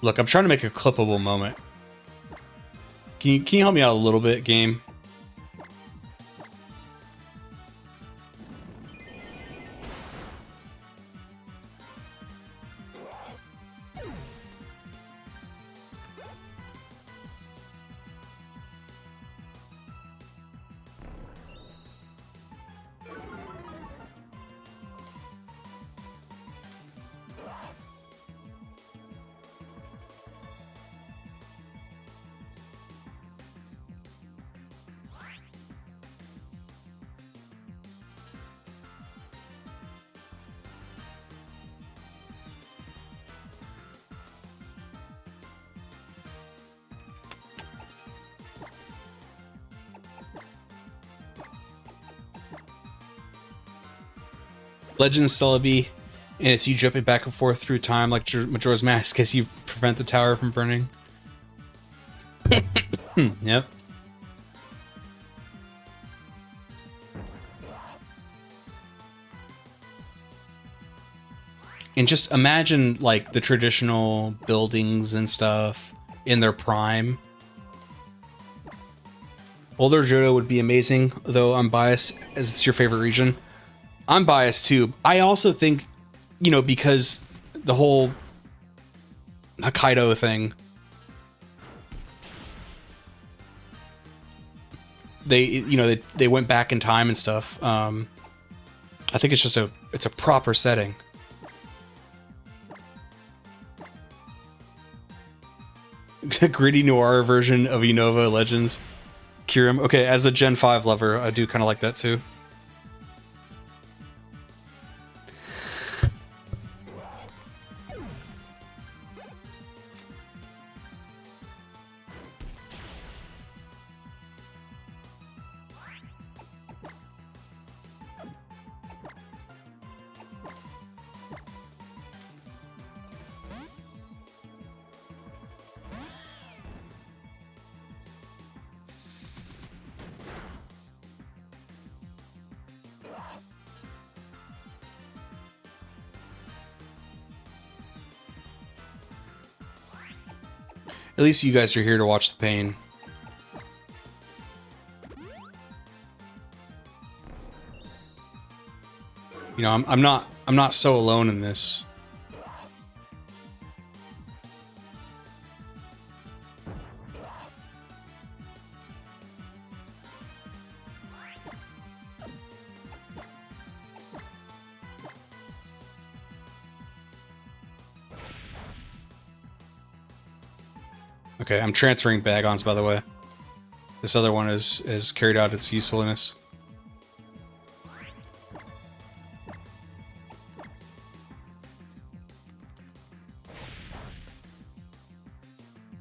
Look, I'm trying to make a clippable moment. Can you help me out a little bit, game? Legends Celebi, and it's you jumping back and forth through time like Majora's Mask as you prevent the tower from burning. Yep. And just imagine like the traditional buildings and stuff in their prime. Older Johto would be amazing, though I'm biased as it's your favorite region. I'm biased too. I also think, you know, because the whole Hokkaido thing, they went back in time and stuff. I think it's just it's a proper setting. Gritty noir version of Unova Legends. Kyurem. Okay, as a Gen 5 lover, I do kind of like that too. At least you guys are here to watch the pain. You know, I'm not so alone in this. Okay, I'm transferring Bagons, by the way. This other one has carried out its usefulness.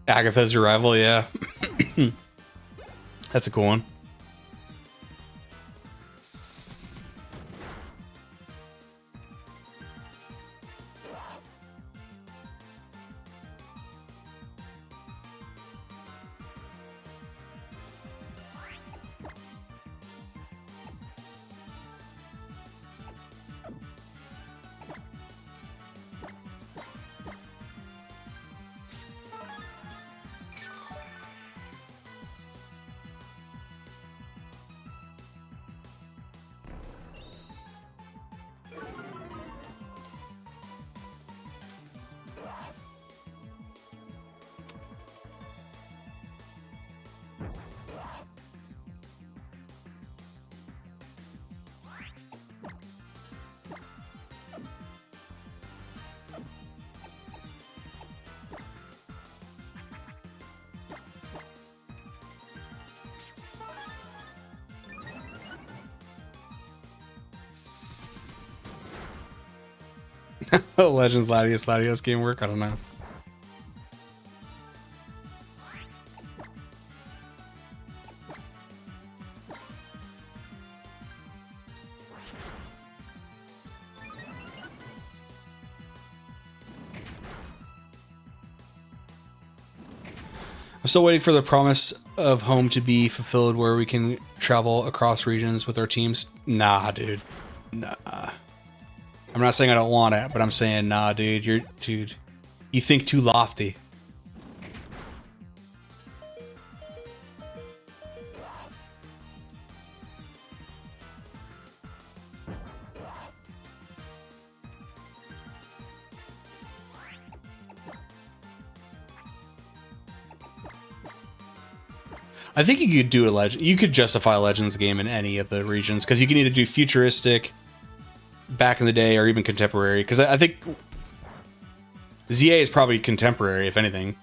Agatha's your rival, yeah. That's a cool one. Legends Latios game work? I don't know. I'm still waiting for the promise of home to be fulfilled where we can travel across regions with our teams. Nah, dude. Nah. I'm not saying I don't want it, but I'm saying, nah, dude, you think too lofty. I think you could do a legend. You could justify a Legends game in any of the regions because you can either do futuristic, back in the day, or even contemporary. Because I think ZA is probably contemporary, if anything.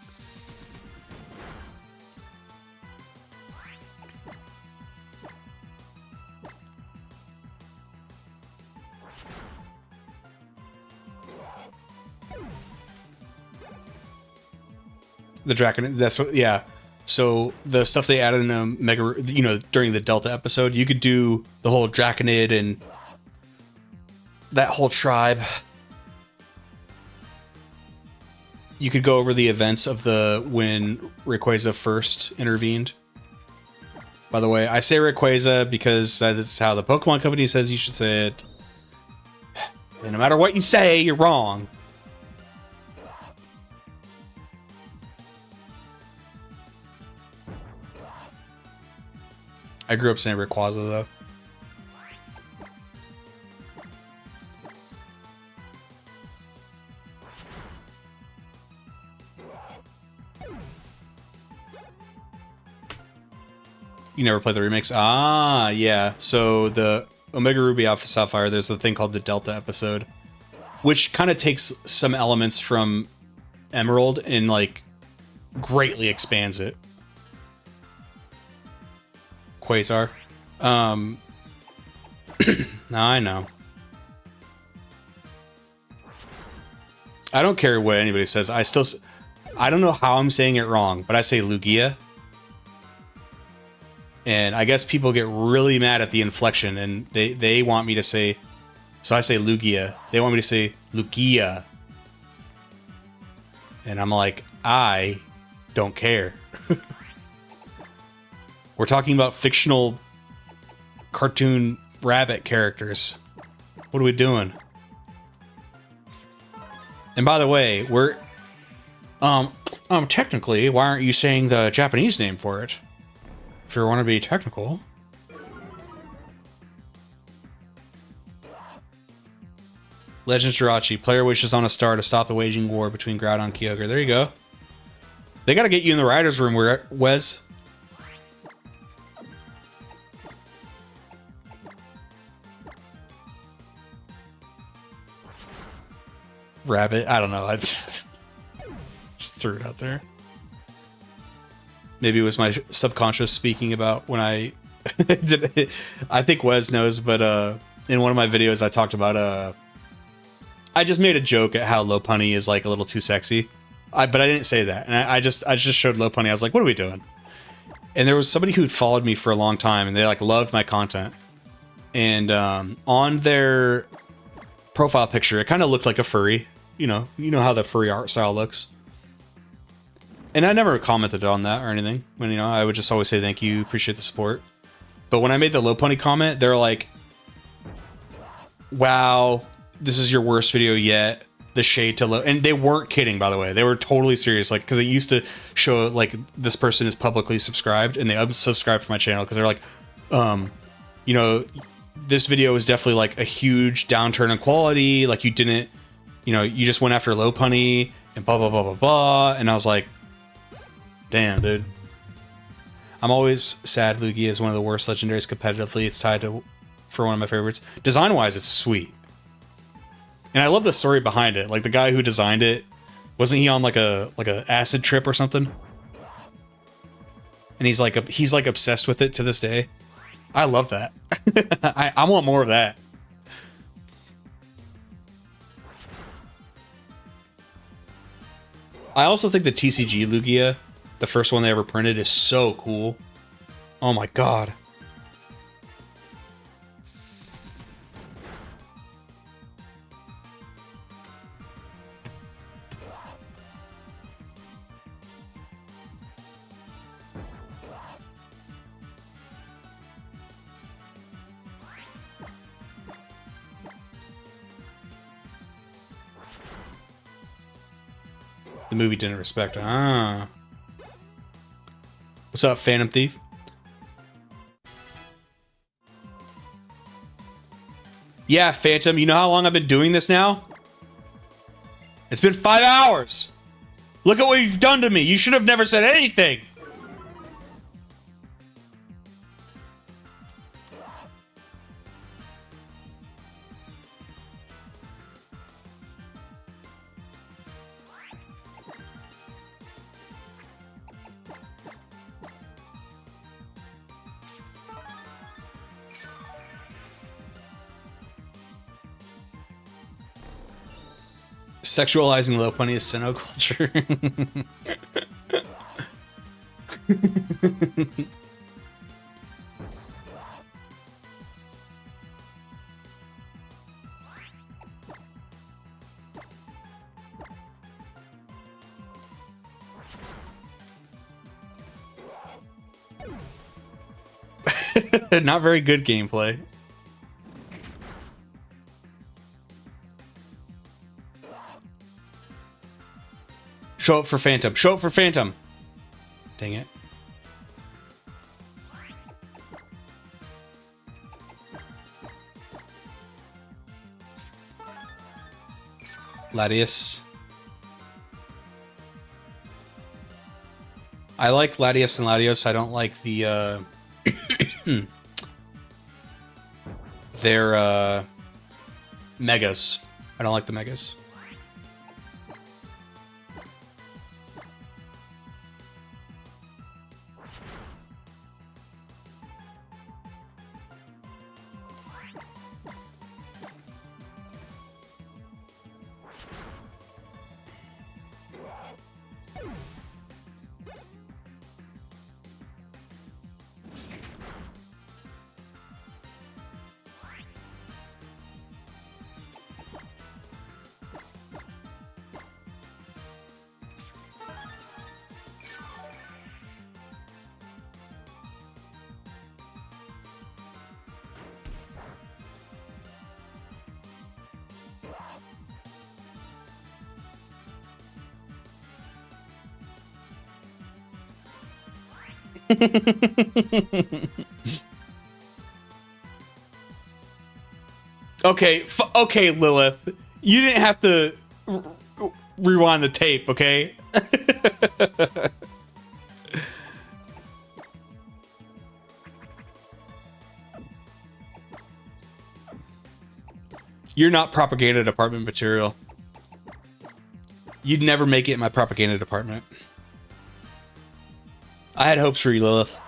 The Draken. That's what. Yeah. So the stuff they added in Mega, you know, during the Delta episode, you could do the whole Draconid and that whole tribe. You could go over the events of when Rayquaza first intervened. By the way, I say Rayquaza because that's how the Pokemon Company says you should say it. And no matter what you say, you're wrong. I grew up saying Rayquaza, though. You never played the remix? Ah, yeah. So the Omega Ruby Alpha Sapphire, there's a thing called the Delta episode, which kind of takes some elements from Emerald and, like, greatly expands it. Quasar. Now I know. I don't care what anybody says. I don't know how I'm saying it wrong, but I say Lugia. And I guess people get really mad at the inflection, and they want me to say, so I say Lugia. They want me to say Lugia. And I'm like, I don't care. We're talking about fictional cartoon rabbit characters. What are we doing? And by the way, we're technically, why aren't you saying the Japanese name for it? If you want to be technical. Legends Jirachi. Player wishes on a star to stop the waging war between Groudon and Kyogre. There you go. They got to get you in the writer's room, Wes. Rabbit. I don't know. I just threw it out there. Maybe it was my subconscious speaking about when I did it. I think Wes knows, but in one of my videos I talked about I just made a joke at how Lopunny is like a little too sexy. But I didn't say that. And I just showed Lopunny. I was like, what are we doing? And there was somebody who'd followed me for a long time and they like loved my content. And on their profile picture, it kind of looked like a furry. You know how the furry art style looks. And I never commented on that or anything. When, you know, I would just always say thank you, appreciate the support. But when I made the Lopunny comment, they're like, wow, this is your worst video yet. The shade to and they weren't kidding, by the way. They were totally serious. Like, because it used to show like this person is publicly subscribed and they unsubscribed from my channel because they're like, you know, this video is definitely like a huge downturn in quality. Like you didn't, you know, you just went after Lopunny and blah, blah, blah, blah, blah. And I was like, damn, dude. I'm always sad Lugia is one of the worst legendaries competitively. It's tied to for one of my favorites. Design-wise, it's sweet. And I love the story behind it. Like the guy who designed it, wasn't he on like a acid trip or something? And he's like obsessed with it to this day. I love that. I want more of that. I also think the TCG Lugia, the first one they ever printed, is so cool. Oh my god. The movie didn't respect. Ah. What's up, Phantom Thief? Yeah, Phantom, you know how long I've been doing this now? It's been 5 hours. Look at what you've done to me. You should have never said anything. Sexualizing low pony is Sinnoh culture. Not very good gameplay. Show up for Phantom. Show up for Phantom. Dang it. Latias. I like Latias and Latios. I don't like the their megas. I don't like the megas. Okay, Lilith. You didn't have to rewind the tape, okay? You're not propaganda department material. You'd never make it in my propaganda department. I had hopes for you, Lilith.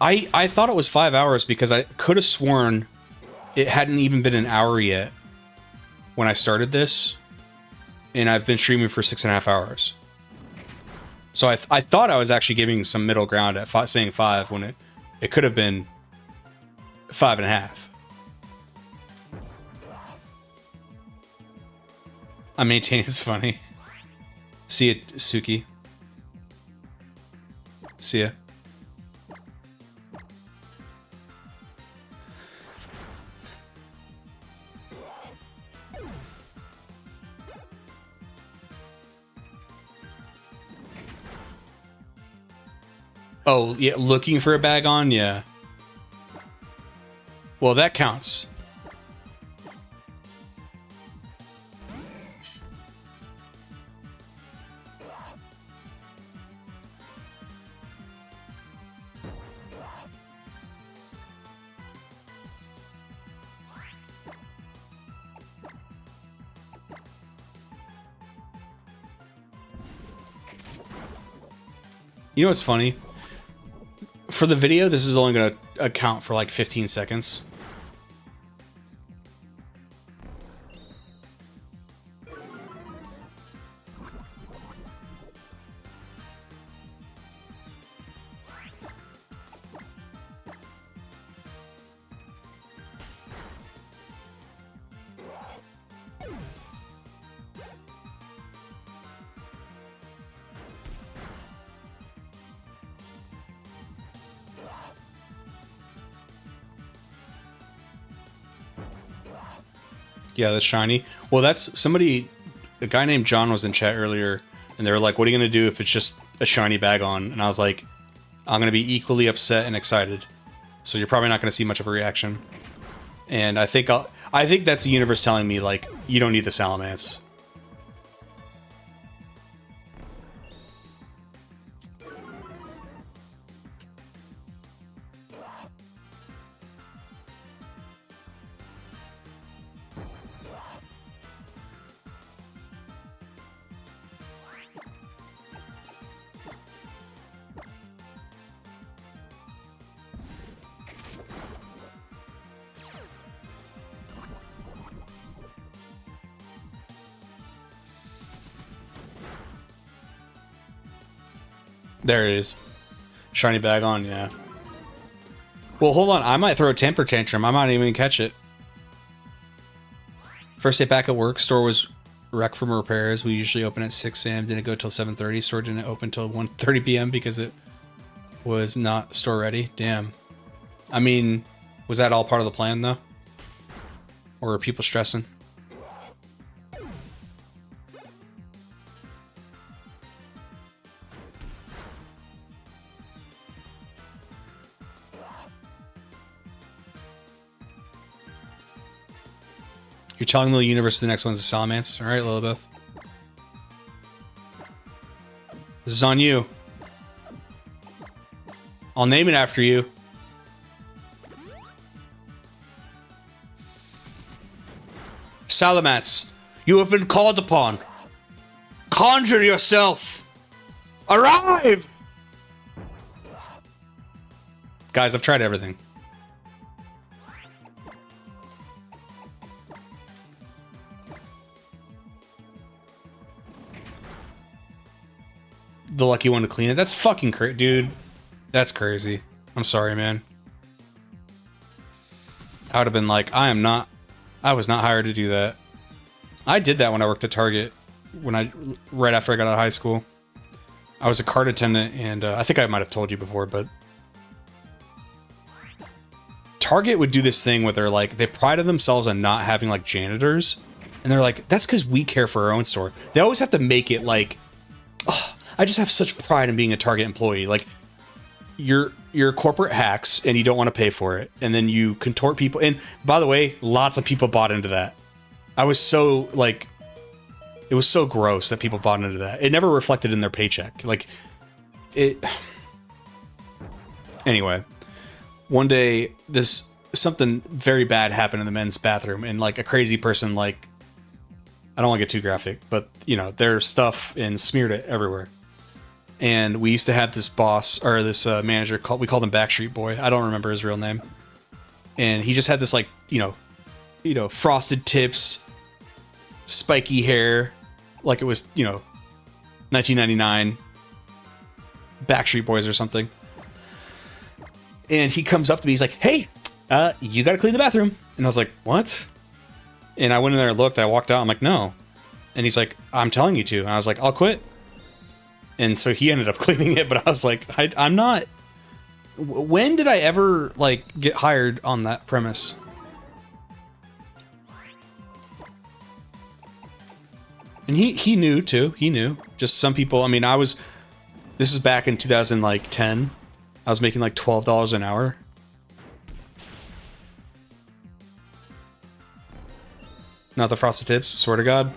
I thought it was 5 hours because I could have sworn it hadn't even been an hour yet when I started this, and I've been streaming for 6.5 hours. So I thought I was actually giving some middle ground at saying 5 when it could have been 5.5. I maintain it's funny. See ya, Suki. See ya. Oh, yeah, looking for a bag on? Yeah. Well, that counts. You know what's funny? For the video, this is only going to account for like 15 seconds. Yeah, that's shiny. Well, that's somebody, a guy named John was in chat earlier, and they were like, what are you going to do if it's just a shiny bag on? And I was like, I'm going to be equally upset and excited. So you're probably not going to see much of a reaction. And I think that's the universe telling me, like, you don't need the Salamence. There it is. Shiny bag on, yeah. Well, hold on. I might throw a temper tantrum. I might even catch it. First day back at work. Store was wrecked from repairs. We usually open at 6 a.m. Didn't go till 7:30. Store didn't open till 1:30 p.m. because it was not store ready. Damn. I mean, was that all part of the plan, though? Or were people stressing? You're telling the universe the next one's a Salamence? Alright, Lilibeth. This is on you. I'll name it after you. Salamence, you have been called upon. Conjure yourself. Arrive! Guys, I've tried everything. The lucky one to clean it. That's fucking crazy, dude. That's crazy. I'm sorry, man. I would have been like, I was not hired to do that. I did that when I worked at Target, right after I got out of high school. I was a cart attendant, and I think I might have told you before, but Target would do this thing where they're like, they prided themselves on not having like janitors, and they're like, that's because we care for our own store. They always have to make it like, oh, I just have such pride in being a Target employee. Like, you're corporate hacks and you don't want to pay for it, and then you contort people. And by the way, lots of people bought into that. I was so like, it was so gross that people bought into that. It never reflected in their paycheck. Like, it. Anyway, one day something very bad happened in the men's bathroom, and like a crazy person, like, I don't want to get too graphic, but you know, their stuff and smeared it everywhere. And we used to have this boss, or this manager, we called him Backstreet Boy. I don't remember his real name. And he just had this, like, you know, frosted tips, spiky hair, like it was, you know, 1999 Backstreet Boys or something. And he comes up to me, he's like, hey, you gotta clean the bathroom. And I was like, what? And I went in there and looked, I walked out, I'm like, no. And he's like, I'm telling you to. And I was like, I'll quit. And so he ended up cleaning it, but I was like, I'm not... When did I ever, like, get hired on that premise? And he knew, too. He knew. Just some people... I mean, this is back in 2010. I was making, like, $12 an hour. Not the frosted tips, swear to God.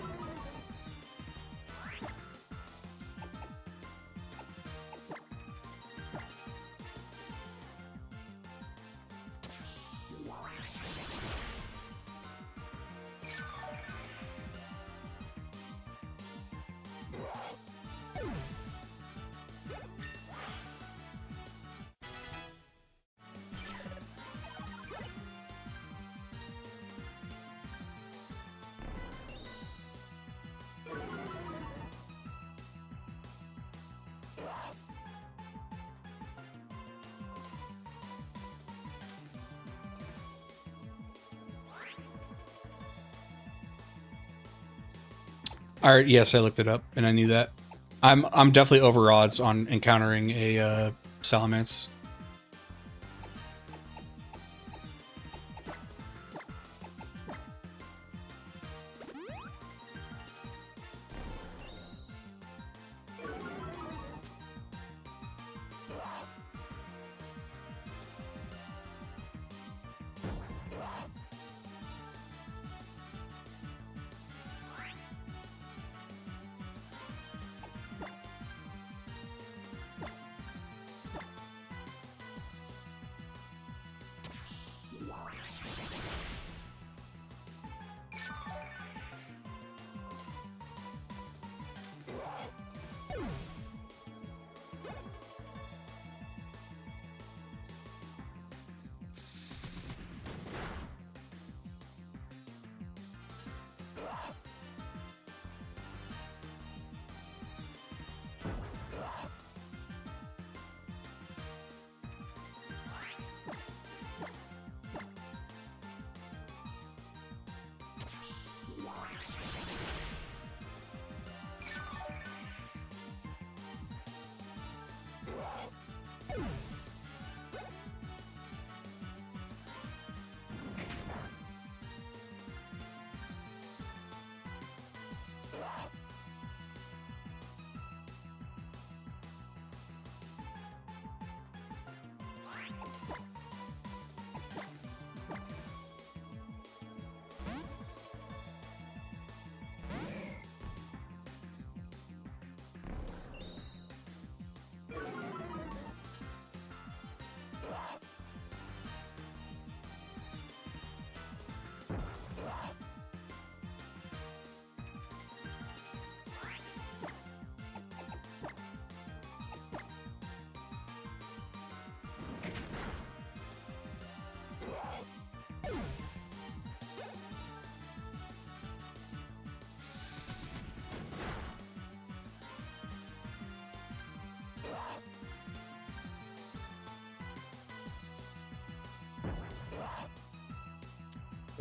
Alright, yes, I looked it up, and I knew that. I'm definitely over odds on encountering a Salamence.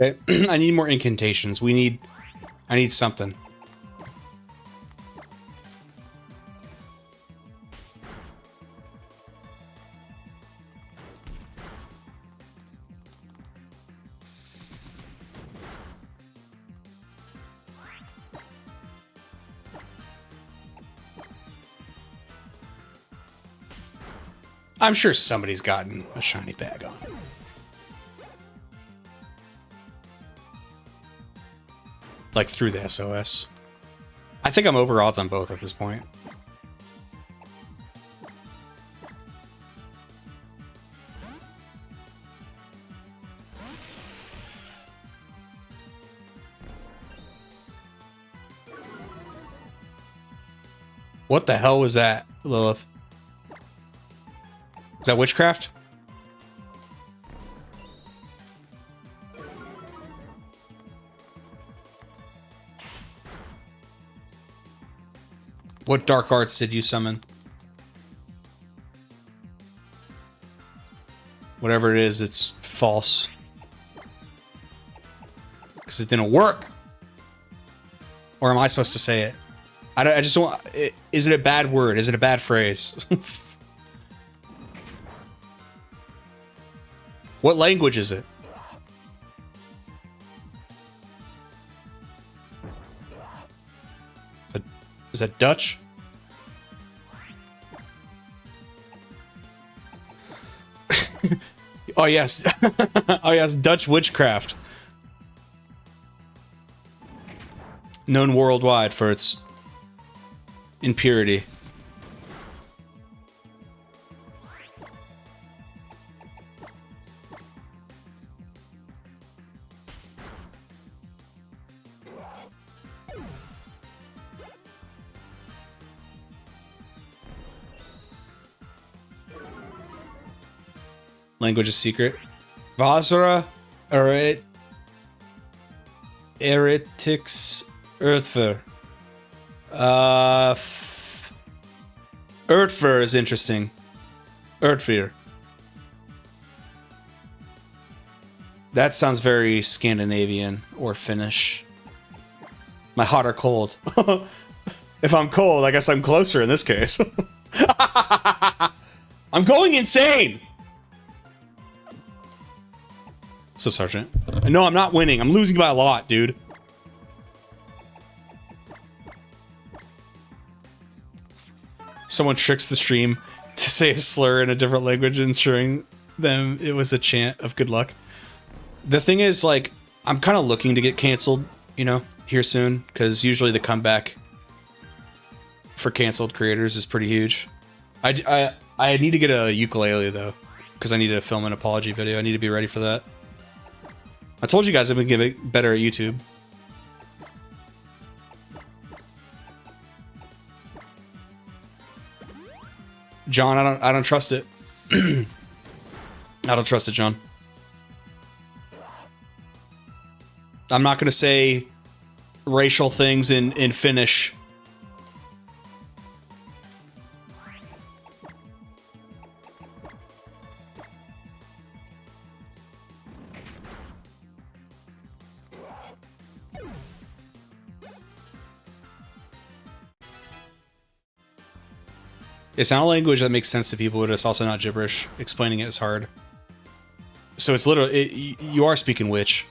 Okay. I need more incantations. I need something. I'm sure somebody's gotten a shiny bag on it. Like through the SOS. I think I'm over odds on both at this point. What the hell was that, Lilith? Is that witchcraft? What dark arts did you summon? Whatever it is, it's false. Because it didn't work. Or am I supposed to say it? I just don't... Is it a bad word? Is it a bad phrase? What language is it? Is that Dutch? Oh yes. Oh yes, Dutch witchcraft. Known worldwide for its impurity. Language is secret. Vasra, Heretics, Earthver. Earthver is interesting. Earthver. That sounds very Scandinavian or Finnish. My hot or cold? If I'm cold, I guess I'm closer in this case. I'm going insane! So, Sergeant. No, I'm not winning. I'm losing by a lot, dude. Someone tricks the stream to say a slur in a different language, ensuring them it was a chant of good luck. The thing is, like, I'm kind of looking to get canceled, you know, here soon, because usually the comeback for canceled creators is pretty huge. I need to get a ukulele, though, because I need to film an apology video. I need to be ready for that. I told you guys I've been getting better at YouTube. John, I don't trust it. I don't trust it, John. I'm not gonna say racial things in Finnish. It's not a language that makes sense to people, but it's also not gibberish. Explaining it is hard. So it's literally... you are speaking witch.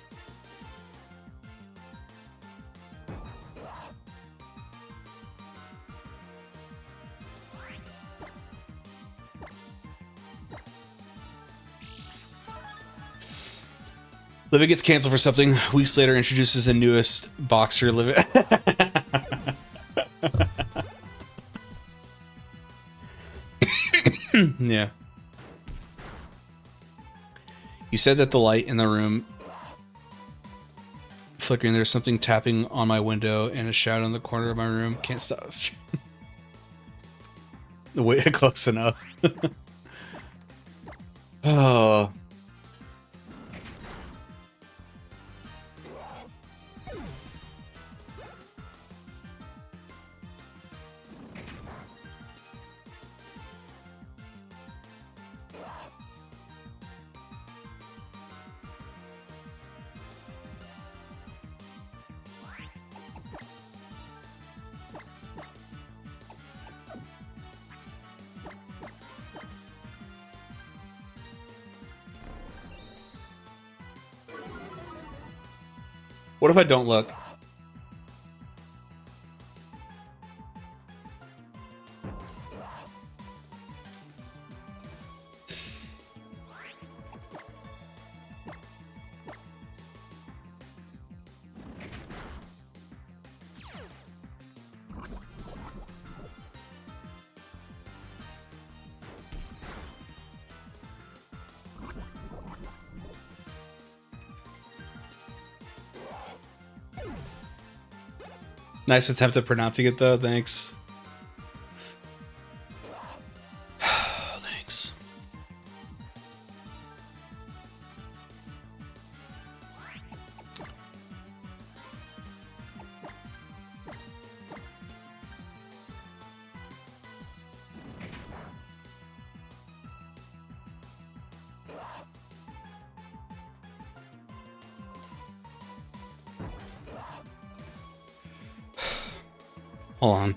Livy gets canceled for something. Weeks later, introduces the newest boxer, Livy. Yeah. You said that the light in the room flickering. There's something tapping on my window and a shadow in the corner of my room. Can't stop. The way close enough. Oh. What if I don't look? Nice attempt at pronouncing it though, thanks. Thanks. Hold on.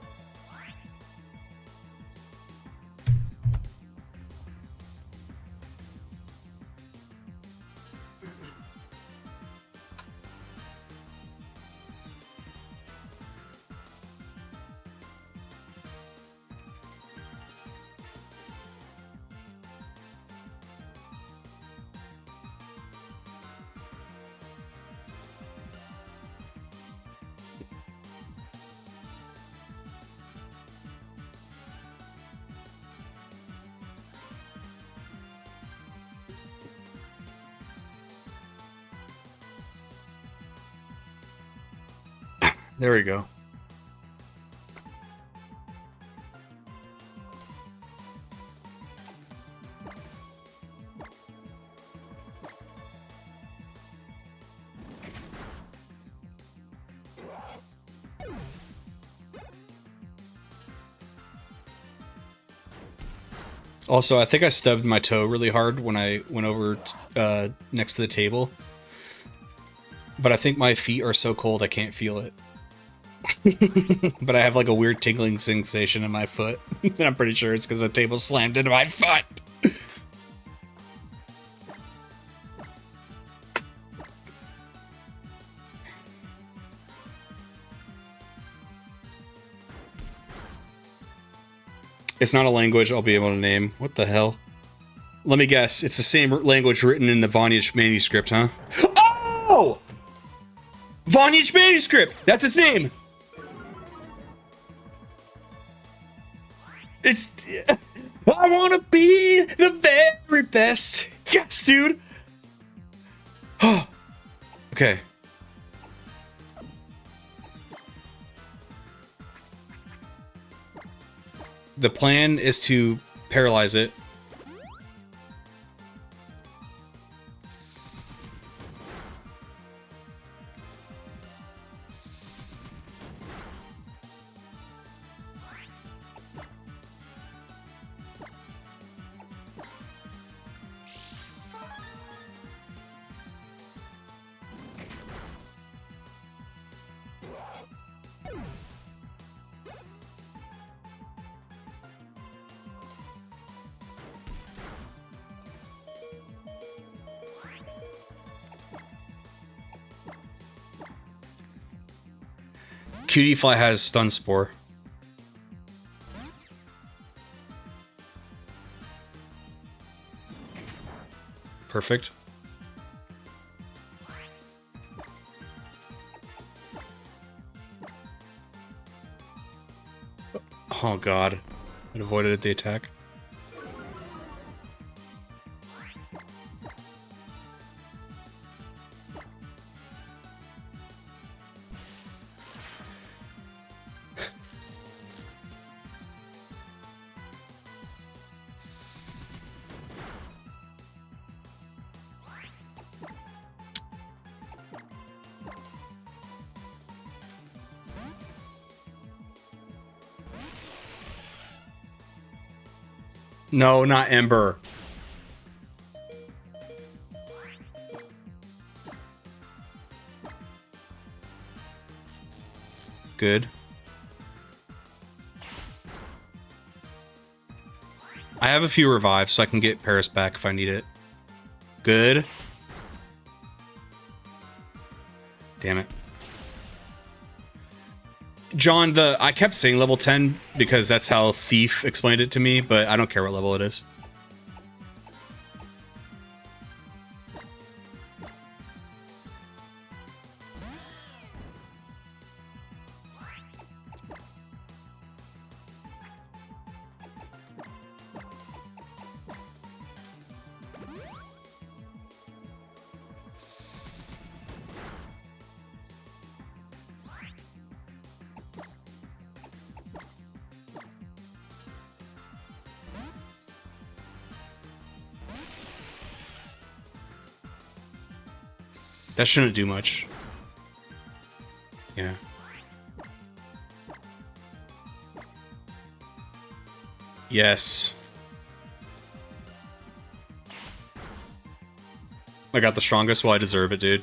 There we go. Also, I think I stubbed my toe really hard when I went over next to the table. But I think my feet are so cold I can't feel it. But I have like a weird tingling sensation in my foot. And I'm pretty sure it's because the table slammed into my foot. It's not a language I'll be able to name. What the hell? Let me guess. It's the same language written in the Vonage manuscript, huh? Oh! Vonage manuscript! That's its name! It's... I wanna be the very best! Yes, dude! Okay. The plan is to paralyze it. Cutiefly has Stun Spore. Perfect. Oh god. It avoided the attack. No, not Ember. Good. I have a few revives, so I can get Paris back if I need it. Good. Damn it. John, I kept saying level 10 because that's how Thief explained it to me, but I don't care what level it is. That shouldn't do much. Yeah. Yes. I got the strongest. Well, I deserve it, dude.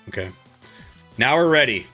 Okay. Now we're ready.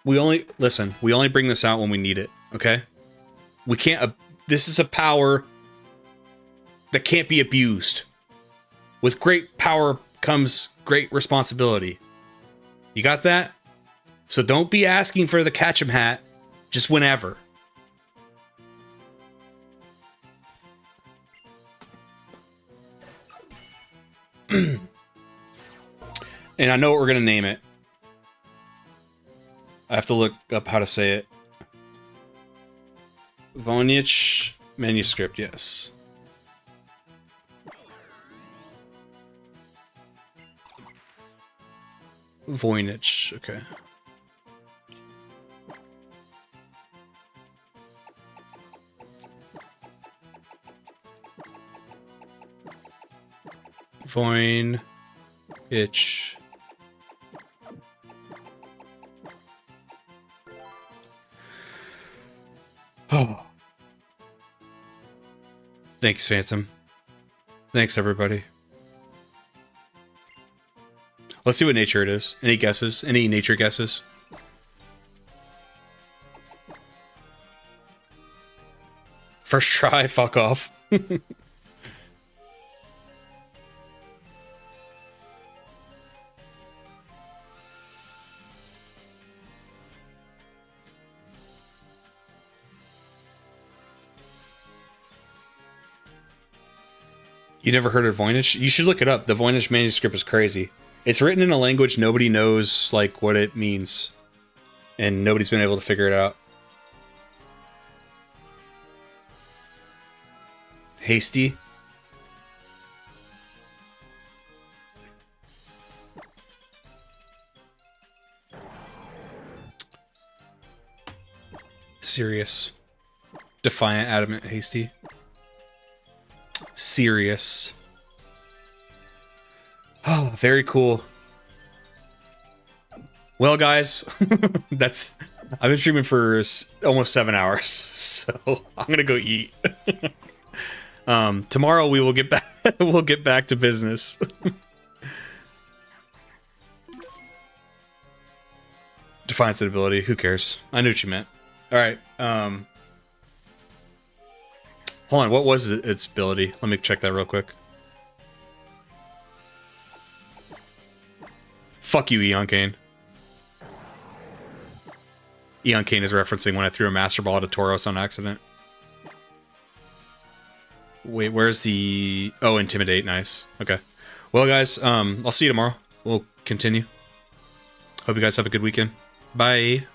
We only bring this out when we need it, okay? We can't, this is a power that can't be abused. With great power comes great responsibility. You got that? So don't be asking for the Catchem hat just whenever. And I know what we're gonna name it. I have to look up how to say it. Voynich manuscript, yes. Voynich, okay. Voynich. Oh. Thanks, Phantom. Thanks, everybody. Let's see what nature it is. Any guesses? Any nature guesses? First try, fuck off. You never heard of Voynich? You should look it up. The Voynich manuscript is crazy. It's written in a language nobody knows, like, what it means. And nobody's been able to figure it out. Hasty. Serious. Defiant, adamant, hasty. Serious. Oh, very cool. Well, guys, I've been streaming for almost 7 hours, so I'm gonna go eat. Tomorrow we will get back. We'll get back to business. Defiance and ability. Who cares? I knew what you meant. All right. Hold on, what was its ability? Let me check that real quick. Fuck you, Eon Kane. Eon Kane is referencing when I threw a Master Ball at a Tauros on accident. Wait, where's the... Oh, Intimidate, nice. Okay. Well, guys, I'll see you tomorrow. We'll continue. Hope you guys have a good weekend. Bye.